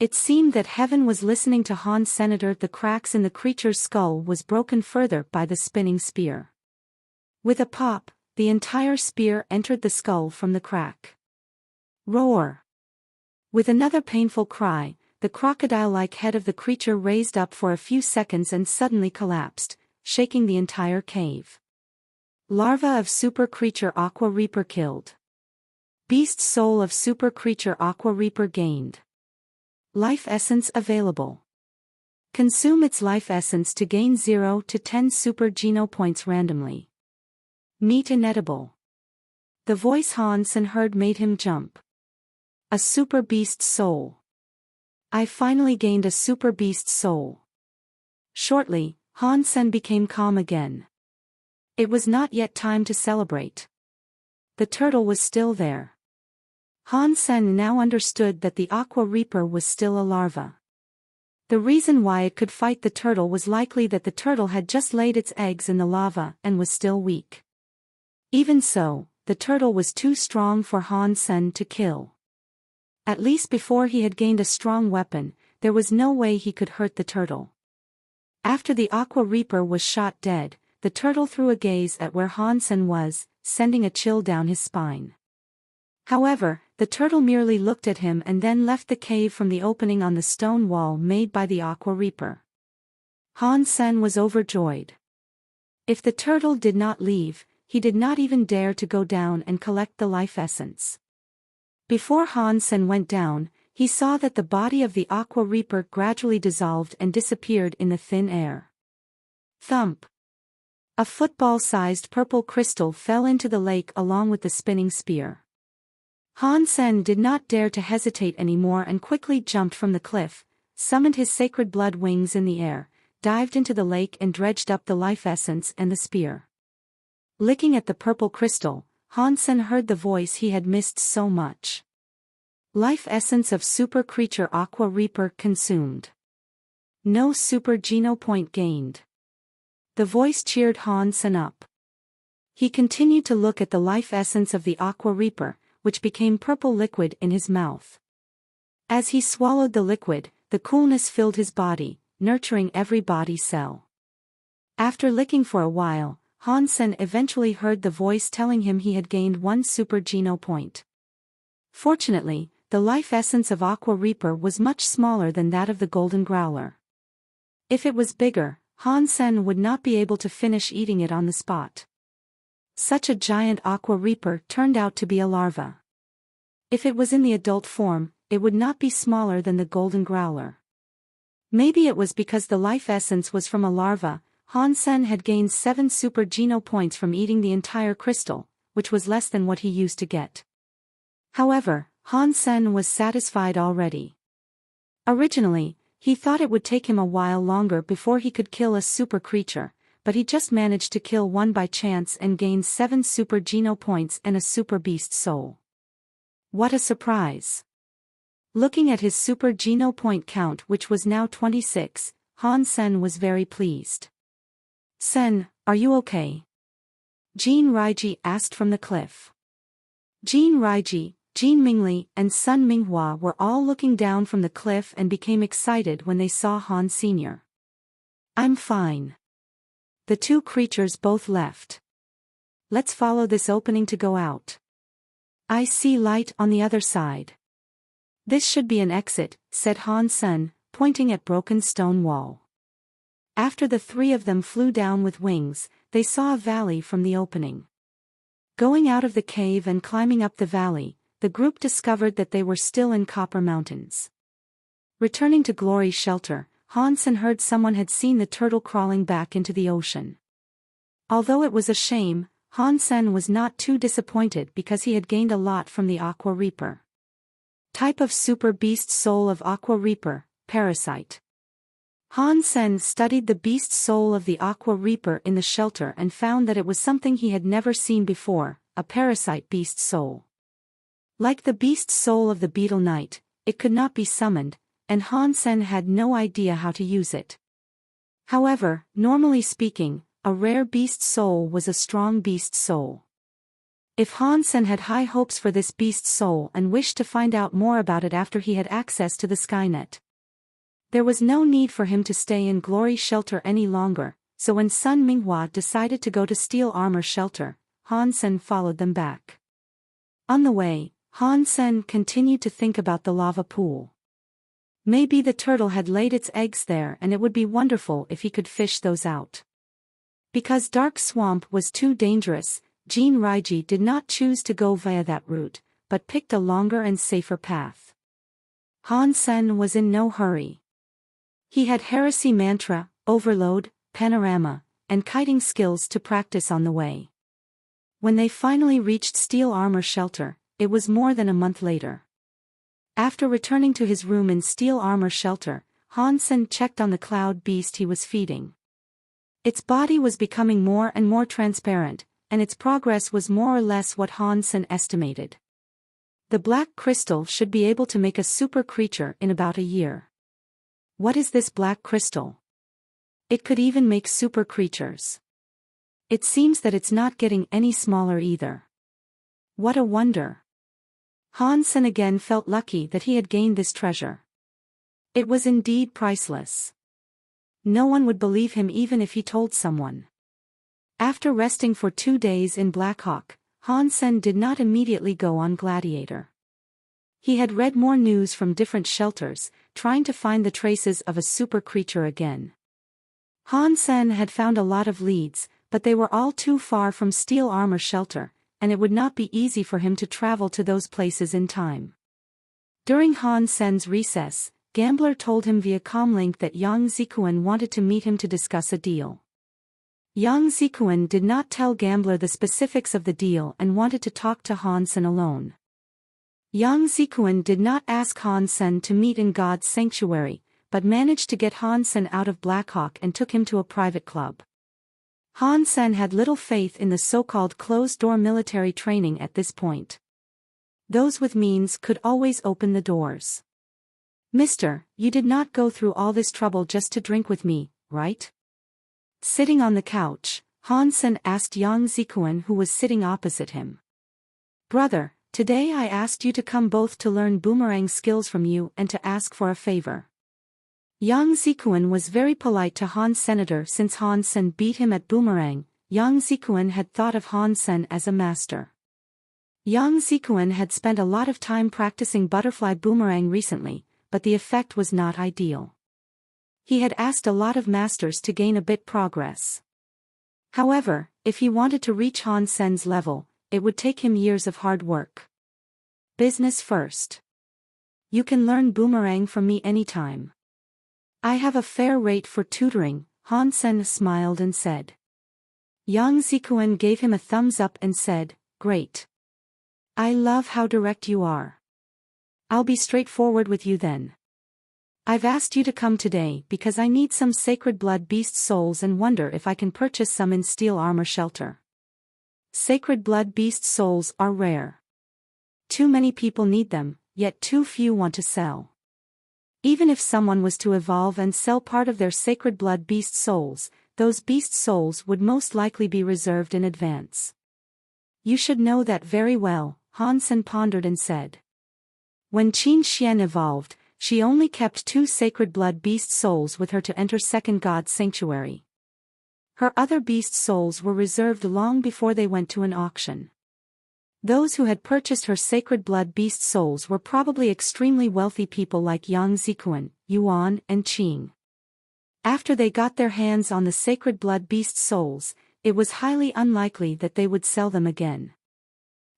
It seemed that heaven was listening to Han Senator. The cracks in the creature's skull was broken further by the spinning spear. With a pop, the entire spear entered the skull from the crack. Roar. With another painful cry, the crocodile-like head of the creature raised up for a few seconds and suddenly collapsed, shaking the entire cave. Larva of super creature Aqua Reaper killed. Beast soul of super creature Aqua Reaper gained. Life essence available. Consume its life essence to gain 0 to 10 super geno points randomly. Meat inedible. The voice Han Sen heard made him jump. A super beast soul. I finally gained a super beast soul. Shortly, Han Sen became calm again. It was not yet time to celebrate. The turtle was still there. Han Sen now understood that the Aqua Reaper was still a larva. The reason why it could fight the turtle was likely that the turtle had just laid its eggs in the lava and was still weak. Even so, the turtle was too strong for Han Sen to kill. At least before he had gained a strong weapon, there was no way he could hurt the turtle. After the Aqua Reaper was shot dead, the turtle threw a gaze at where Han Sen was, sending a chill down his spine. However, the turtle merely looked at him and then left the cave from the opening on the stone wall made by the Aqua Reaper. Han Sen was overjoyed. If the turtle did not leave, he did not even dare to go down and collect the life essence. Before Han Sen went down, he saw that the body of the Aqua Reaper gradually dissolved and disappeared in the thin air. Thump! A football-sized purple crystal fell into the lake along with the spinning spear. Han Sen did not dare to hesitate anymore and quickly jumped from the cliff, summoned his sacred blood wings in the air, dived into the lake and dredged up the life essence and the spear. Licking at the purple crystal, Han Sen heard the voice he had missed so much. Life essence of super creature Aqua Reaper consumed. No super geno point gained. The voice cheered Han Sen up. He continued to look at the life essence of the Aqua Reaper, which became purple liquid in his mouth. As he swallowed the liquid, the coolness filled his body, nurturing every body cell. After licking for a while, Han Sen eventually heard the voice telling him he had gained 1 super geno point. Fortunately, the life essence of Aqua Reaper was much smaller than that of the Golden Growler. If it was bigger, Han Sen would not be able to finish eating it on the spot. Such a giant Aqua Reaper turned out to be a larva. If it was in the adult form, it would not be smaller than the Golden Growler. Maybe it was because the life essence was from a larva. Han Sen had gained 7 super geno points from eating the entire crystal, which was less than what he used to get. However, Han Sen was satisfied already. Originally, he thought it would take him a while longer before he could kill a super creature, but he just managed to kill one by chance and gained 7 super geno points and a super beast soul. What a surprise! Looking at his super geno point count, which was now 26, Han Sen was very pleased. Sen, are you okay? Jin Raiji asked from the cliff. Jin Raiji, Jin Mingli and Sun Minghua were all looking down from the cliff and became excited when they saw Han Sr. I'm fine. The two creatures both left. Let's follow this opening to go out. I see light on the other side. This should be an exit, said Han Sen, pointing at broken stone wall. After the three of them flew down with wings, they saw a valley from the opening. Going out of the cave and climbing up the valley, the group discovered that they were still in Copper Mountains. Returning to Glory's shelter, Han Sen heard someone had seen the turtle crawling back into the ocean. Although it was a shame, Han Sen was not too disappointed because he had gained a lot from the Aqua Reaper. Type of Super Beast Soul of Aqua Reaper, Parasite. Han Sen studied the beast soul of the Aqua Reaper in the shelter and found that it was something he had never seen before, a parasite beast soul. Like the beast soul of the Beetle Knight, it could not be summoned, and Han Sen had no idea how to use it. However, normally speaking, a rare beast soul was a strong beast soul. If Han Sen had high hopes for this beast soul and wished to find out more about it after he had access to the Skynet, there was no need for him to stay in Glory's shelter any longer, so when Sun Minghua decided to go to Steel Armor shelter, Han Sen followed them back. On the way, Han Sen continued to think about the lava pool. Maybe the turtle had laid its eggs there and it would be wonderful if he could fish those out. Because Dark Swamp was too dangerous, Jin Raiji did not choose to go via that route, but picked a longer and safer path. Han Sen was in no hurry. He had Heresy Mantra, Overload, Panorama, and Kiting skills to practice on the way. When they finally reached Steel Armor shelter, it was more than a month later. After returning to his room in Steel Armor shelter, Han Sen checked on the cloud beast he was feeding. Its body was becoming more and more transparent, and its progress was more or less what Han Sen estimated. The black crystal should be able to make a super creature in about a year. What is this black crystal? It could even make super creatures. It seems that it's not getting any smaller either. What a wonder. Han Sen again felt lucky that he had gained this treasure. It was indeed priceless. No one would believe him even if he told someone. After resting for 2 days in Blackhawk, Han Sen did not immediately go on Gladiator. He had read more news from different shelters, trying to find the traces of a super creature again. Han Sen had found a lot of leads, but they were all too far from Steel Armor Shelter, and it would not be easy for him to travel to those places in time. During Han Sen's recess, Gambler told him via comlink that Yang Zikuan wanted to meet him to discuss a deal. Yang Zikuan did not tell Gambler the specifics of the deal and wanted to talk to Han Sen alone. Yang Zikuan did not ask Han Sen to meet in God's sanctuary, but managed to get Han Sen out of Blackhawk and took him to a private club. Han Sen had little faith in the so-called closed-door military training at this point. Those with means could always open the doors. "Mister, you did not go through all this trouble just to drink with me, right?" Sitting on the couch, Han Sen asked Yang Zikuan, who was sitting opposite him. "Brother, today I asked you to come both to learn boomerang skills from you and to ask for a favor." Yang Zikuan was very polite to Han Senator since Han Sen beat him at boomerang. Yang Zikuan had thought of Han Sen as a master. Yang Zikuan had spent a lot of time practicing butterfly boomerang recently, but the effect was not ideal. He had asked a lot of masters to gain a bit progress. However, if he wanted to reach Han Sen's level, it would take him years of hard work. Business first. "You can learn boomerang from me anytime. I have a fair rate for tutoring," Han Sen smiled and said. Yang Zikuan gave him a thumbs up and said, "Great. I love how direct you are. I'll be straightforward with you then. I've asked you to come today because I need some sacred blood beast souls and wonder if I can purchase some in Steel Armor Shelter. Sacred blood beast souls are rare. Too many people need them, yet too few want to sell. Even if someone was to evolve and sell part of their sacred blood beast souls, those beast souls would most likely be reserved in advance. You should know that very well," Han Sen pondered and said. When Qin Xian evolved, she only kept 2 sacred blood beast souls with her to enter Second God's Sanctuary. Her other beast souls were reserved long before they went to an auction. Those who had purchased her sacred blood beast souls were probably extremely wealthy people like Yang Zikuan, Yuan, and Qing. After they got their hands on the sacred blood beast souls, it was highly unlikely that they would sell them again.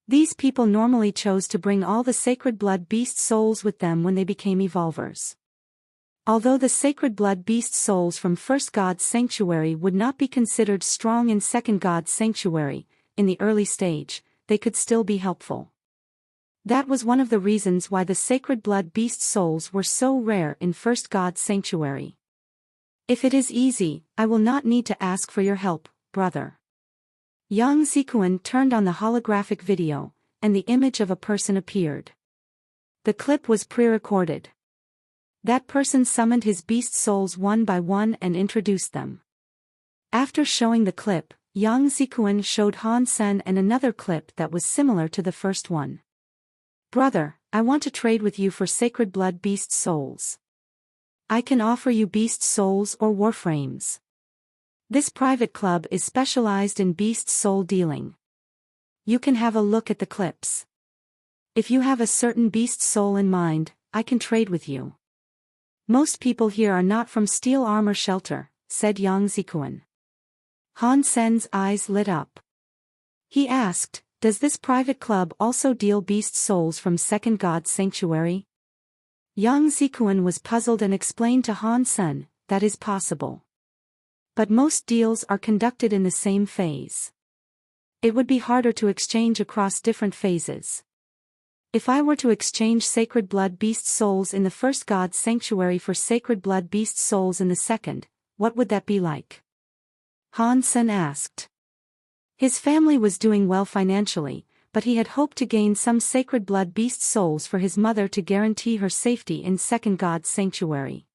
These people normally chose to bring all the sacred blood beast souls with them when they became evolvers. Although the sacred blood beast souls from First God's Sanctuary would not be considered strong in Second God's Sanctuary, in the early stage, they could still be helpful. That was one of the reasons why the sacred blood beast souls were so rare in First God's Sanctuary. "If it is easy, I will not need to ask for your help, brother." Yang Zikuan turned on the holographic video, and the image of a person appeared. The clip was pre-recorded. That person summoned his beast souls one by one and introduced them. After showing the clip, Yang Zikuan showed Han Sen and another clip that was similar to the first one. "Brother, I want to trade with you for sacred blood beast souls. I can offer you beast souls or warframes. This private club is specialized in beast soul dealing. You can have a look at the clips. If you have a certain beast soul in mind, I can trade with you. Most people here are not from Steel Armor Shelter," said Yang Zikuan. Han Sen's eyes lit up. He asked, "Does this private club also deal beast souls from Second God's Sanctuary?" Yang Zikuan was puzzled and explained to Han Sen, "That is possible. But most deals are conducted in the same phase. It would be harder to exchange across different phases. If I were to exchange sacred blood beast souls in the First God's Sanctuary for sacred blood beast souls in the second, what would that be like?" Han Sen asked. His family was doing well financially, but he had hoped to gain some sacred blood beast souls for his mother to guarantee her safety in Second God's Sanctuary.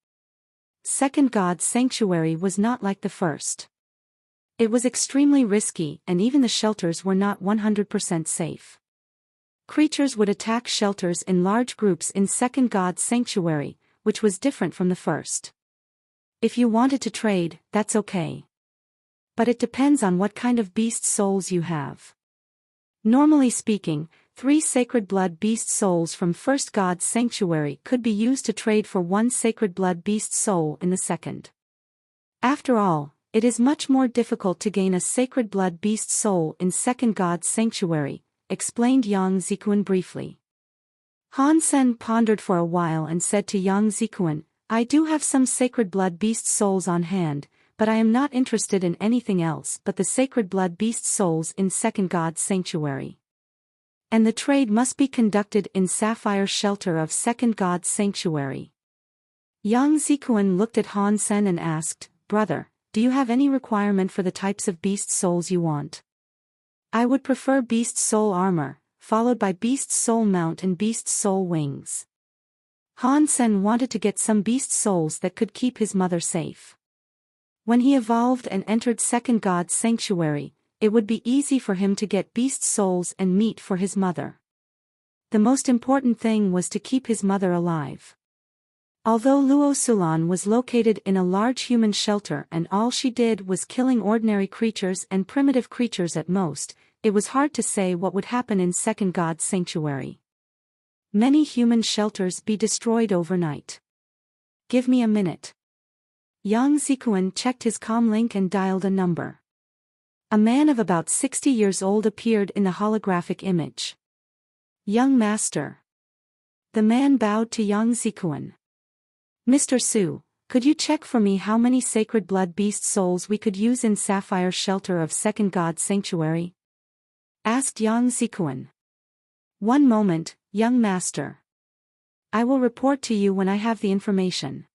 Second God's Sanctuary was not like the first. It was extremely risky, and even the shelters were not 100% safe. Creatures would attack shelters in large groups in Second God's Sanctuary, which was different from the first. "If you wanted to trade, that's okay. But it depends on what kind of beast souls you have. Normally speaking, 3 sacred blood beast souls from first God's sanctuary could be used to trade for 1 sacred blood beast soul in the second. After all, it is much more difficult to gain a sacred blood beast soul in second God's sanctuary, explained Yang Zikuan briefly. Han Sen pondered for a while and said to Yang Zikuan, I do have some sacred blood beast souls on hand, but I am not interested in anything else but the sacred blood beast souls in second God's sanctuary. And the trade must be conducted in sapphire shelter of second God's sanctuary. Yang Zikuan looked at Han Sen and asked, Brother, do you have any requirement for the types of beast souls you want? I would prefer beast soul armor, followed by beast soul mount and beast soul wings. Han Sen wanted to get some beast souls that could keep his mother safe. When he evolved and entered second God's sanctuary, it would be easy for him to get beast souls and meat for his mother. The most important thing was to keep his mother alive. Although Luo Sulan was located in a large human shelter and all she did was killing ordinary creatures and primitive creatures at most, it was hard to say what would happen in second God's sanctuary. Many human shelters be destroyed overnight. Give me a minute. Yang Zikuan checked his comlink and dialed a number. A man of about 60 years old appeared in the holographic image. Young master. The man bowed to Yang Zikuan. Mr. Su, could you check for me how many sacred blood beast souls we could use in sapphire shelter of second God's sanctuary? Asked Yang Zikuan. One moment, young master. I will report to you when I have the information.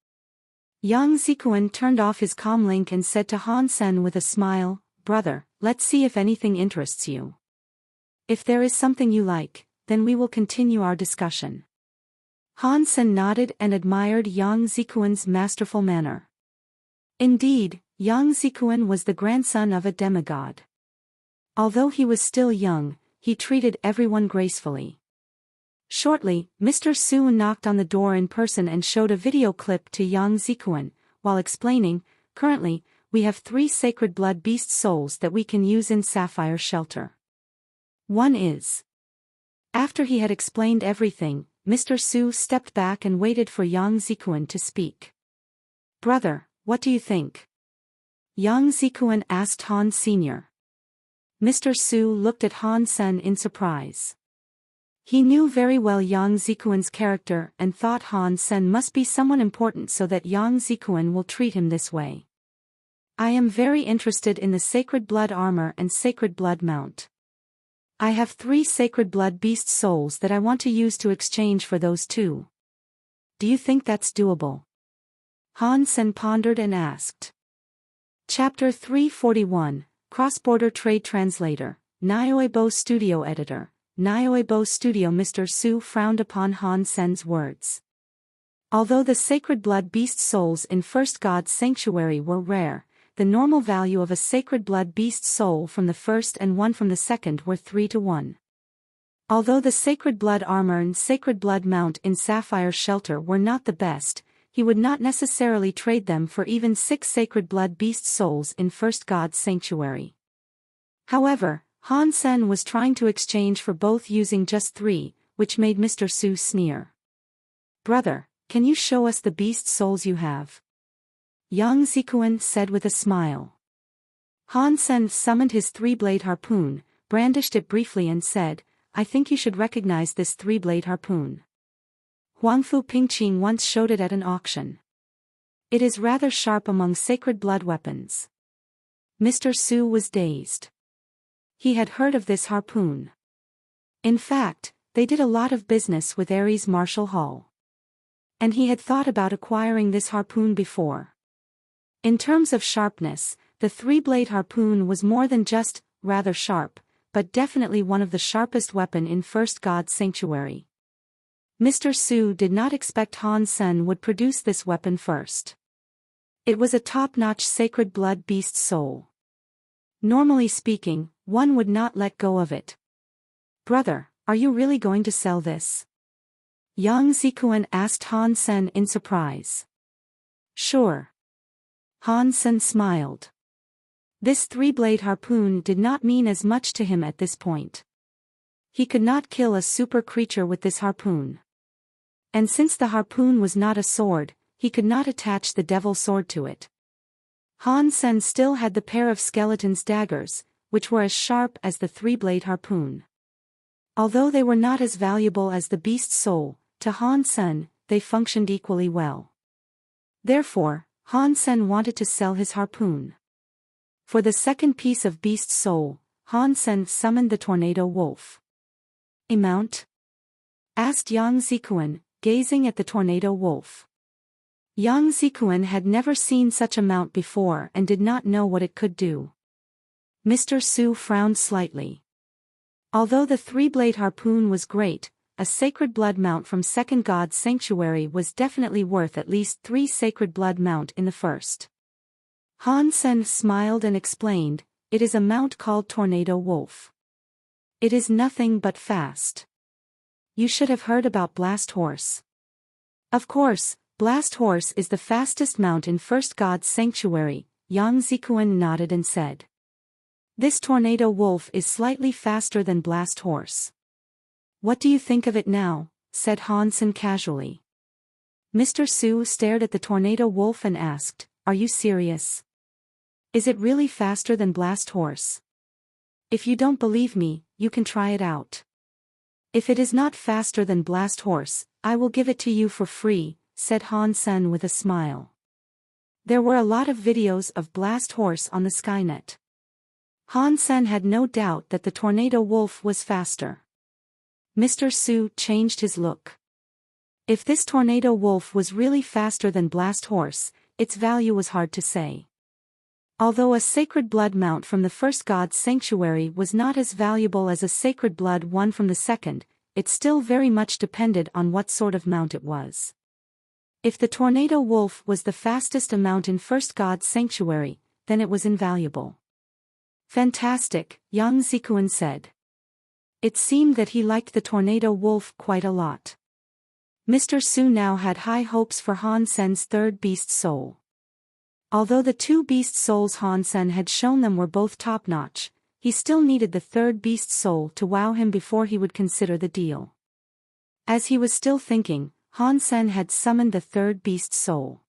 Yang Zikuan turned off his comlink and said to Han Sen with a smile, Brother, let's see if anything interests you. If there is something you like, then we will continue our discussion. Han Sen nodded and admired Yang Zikuan's masterful manner. Indeed, Yang Zikuan was the grandson of a demigod. Although he was still young, he treated everyone gracefully. Shortly, Mr. Su knocked on the door in person and showed a video clip to Yang Zikuan, while explaining, currently, we have 3 sacred blood beast souls that we can use in sapphire shelter. One is. After he had explained everything, Mr. Su stepped back and waited for Yang Zikuan to speak. Brother, what do you think? Yang Zikuan asked Han Sr. Mr. Su looked at Han Sen in surprise. He knew very well Yang Zikuan's character and thought Han Sen must be someone important so that Yang Zikuan will treat him this way. I am very interested in the sacred blood armor and sacred blood mount. I have 3 sacred blood beast souls that I want to use to exchange for those 2. Do you think that's doable? Han Sen pondered and asked. Chapter 341, Cross-Border Trade Translator, Nioebo Studio Editor, Nioebo Studio. Mr. Su frowned upon Han Sen's words. Although the sacred blood beast souls in first God's sanctuary were rare, the normal value of a sacred blood beast soul from the first and one from the second were 3 to 1. Although the sacred blood armor and sacred blood mount in sapphire shelter were not the best, he would not necessarily trade them for even 6 sacred blood beast souls in first God's sanctuary. However, Han Sen was trying to exchange for both using just 3, which made Mr. Su sneer. Brother, can you show us the beast souls you have? Yang Zikuan said with a smile. Han Sen summoned his 3-blade harpoon, brandished it briefly and said, I think you should recognize this 3-blade harpoon. Huangfu Pingqing once showed it at an auction. It is rather sharp among sacred blood weapons. Mr. Su was dazed. He had heard of this harpoon. In fact, they did a lot of business with Ares Marshall Hall. And he had thought about acquiring this harpoon before. In terms of sharpness, the 3-blade harpoon was more than just rather sharp, but definitely one of the sharpest weapon in first God's sanctuary. Mr. Su did not expect Han Sen would produce this weapon first. It was a top-notch sacred blood beast soul. Normally speaking, one would not let go of it. Brother, are you really going to sell this? Yang Zikuan asked Han Sen in surprise. Sure. Han Sen smiled. This three-blade harpoon did not mean as much to him at this point. He could not kill a super creature with this harpoon. And since the harpoon was not a sword, he could not attach the devil sword to it. Han Sen still had the pair of skeleton's daggers, which were as sharp as the three-blade harpoon. Although they were not as valuable as the beast's soul, to Han Sen, they functioned equally well. Therefore, Han Sen wanted to sell his harpoon. For the second piece of beast's soul, Han Sen summoned the tornado wolf. "Amount?" asked Yang Zikuan, gazing at the tornado wolf. Yang Zikuan had never seen such a mount before and did not know what it could do. Mr. Su frowned slightly. Although the three-blade harpoon was great, a sacred blood mount from second god's sanctuary was definitely worth at least 3 sacred blood mount in the first. Han Sen smiled and explained, "It is a mount called Tornado Wolf. It is nothing but fast. You should have heard about Blast Horse." "Of course, Blast Horse is the fastest mount in first god's sanctuary," Yang Zikuan nodded and said. "This Tornado Wolf is slightly faster than Blast Horse." "What do you think of it now?" said Han Sen casually. Mr. Su stared at the Tornado Wolf and asked, "Are you serious? Is it really faster than Blast Horse? If you don't believe me, you can try it out." "If it is not faster than Blast Horse, I will give it to you for free," said Han Sen with a smile. There were a lot of videos of Blast Horse on the Skynet. Han Sen had no doubt that the Tornado Wolf was faster. Mr. Su changed his look. If this Tornado Wolf was really faster than Blast Horse, its value was hard to say. Although a sacred blood mount from the first god's sanctuary was not as valuable as a sacred blood one from the second, it still very much depended on what sort of mount it was. If the Tornado Wolf was the fastest mount in first god's sanctuary, then it was invaluable. "Fantastic," Yang Zikuan said. It seemed that he liked the Tornado Wolf quite a lot. Mr. Su now had high hopes for Han Sen's third beast soul. Although the 2 beast souls Han Sen had shown them were both top-notch, he still needed the third beast soul to wow him before he would consider the deal. As he was still thinking, Han Sen had summoned the third beast soul.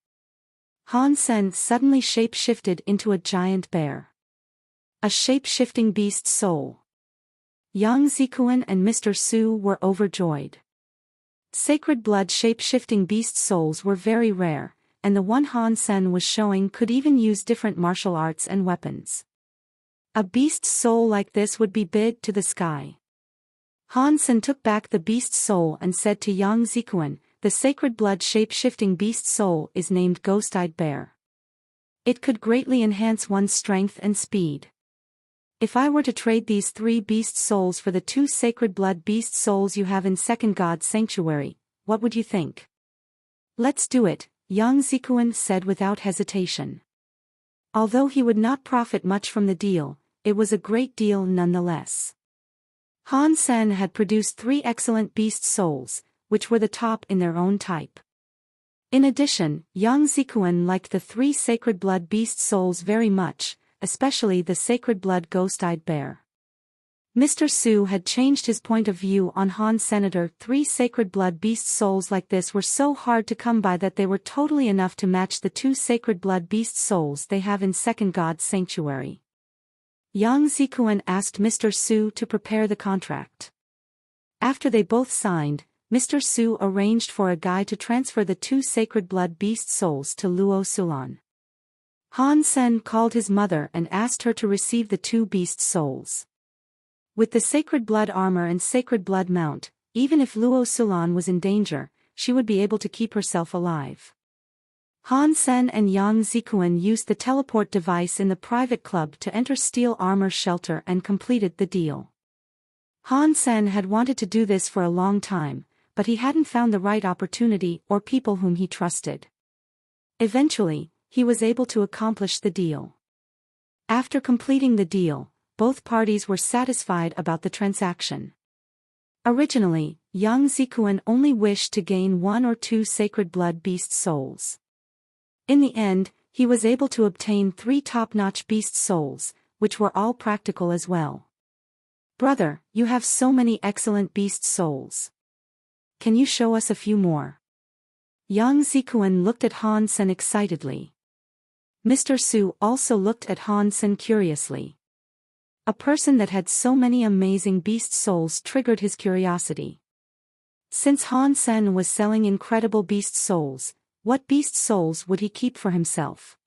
Han Sen suddenly shape-shifted into a giant bear. A shape-shifting beast soul. Yang Zikuan and Mr. Su were overjoyed. Sacred blood shape-shifting beast souls were very rare, and the one Han Sen was showing could even use different martial arts and weapons. A beast soul like this would be big to the sky. Han Sen took back the beast soul and said to Yang Zikuan, "The sacred blood shape-shifting beast soul is named Ghost-Eyed Bear. It could greatly enhance one's strength and speed. If I were to trade these 3 beast souls for the 2 sacred blood beast souls you have in second god's sanctuary, what would you think?" "Let's do it," Yang Zikuan said without hesitation. Although he would not profit much from the deal, it was a great deal nonetheless. Han Sen had produced 3 excellent beast souls, which were the top in their own type. In addition, Yang Zikuan liked the 3 sacred blood beast souls very much, especially the sacred blood ghost-eyed bear. Mr. Su had changed his point of view on Han Senator. 3 sacred blood beast souls like this were so hard to come by that they were totally enough to match the 2 sacred blood beast souls they have in second god's sanctuary. Yang Zikuan asked Mr. Su to prepare the contract. After they both signed, Mr. Su arranged for a guy to transfer the 2 sacred blood beast souls to Luo Sulan. Han Sen called his mother and asked her to receive the 2 beast souls. With the sacred blood armor and sacred blood mount, even if Luo Sulan was in danger, she would be able to keep herself alive. Han Sen and Yang Zikuan used the teleport device in the private club to enter Steel Armor's shelter and completed the deal. Han Sen had wanted to do this for a long time, but he hadn't found the right opportunity or people whom he trusted. Eventually, he was able to accomplish the deal. After completing the deal, both parties were satisfied about the transaction. Originally, Yang Zikuan only wished to gain 1 or 2 sacred blood beast souls. In the end, He was able to obtain 3 top-notch beast souls, which were all practical as well. Brother, you have so many excellent beast souls. Can you show us a few more? Yang Zikuan looked at Han Sen excitedly. Mr. Su also looked at Han Sen curiously. A person that had so many amazing beast souls triggered his curiosity. Since Han Sen was selling incredible beast souls, what beast souls would he keep for himself?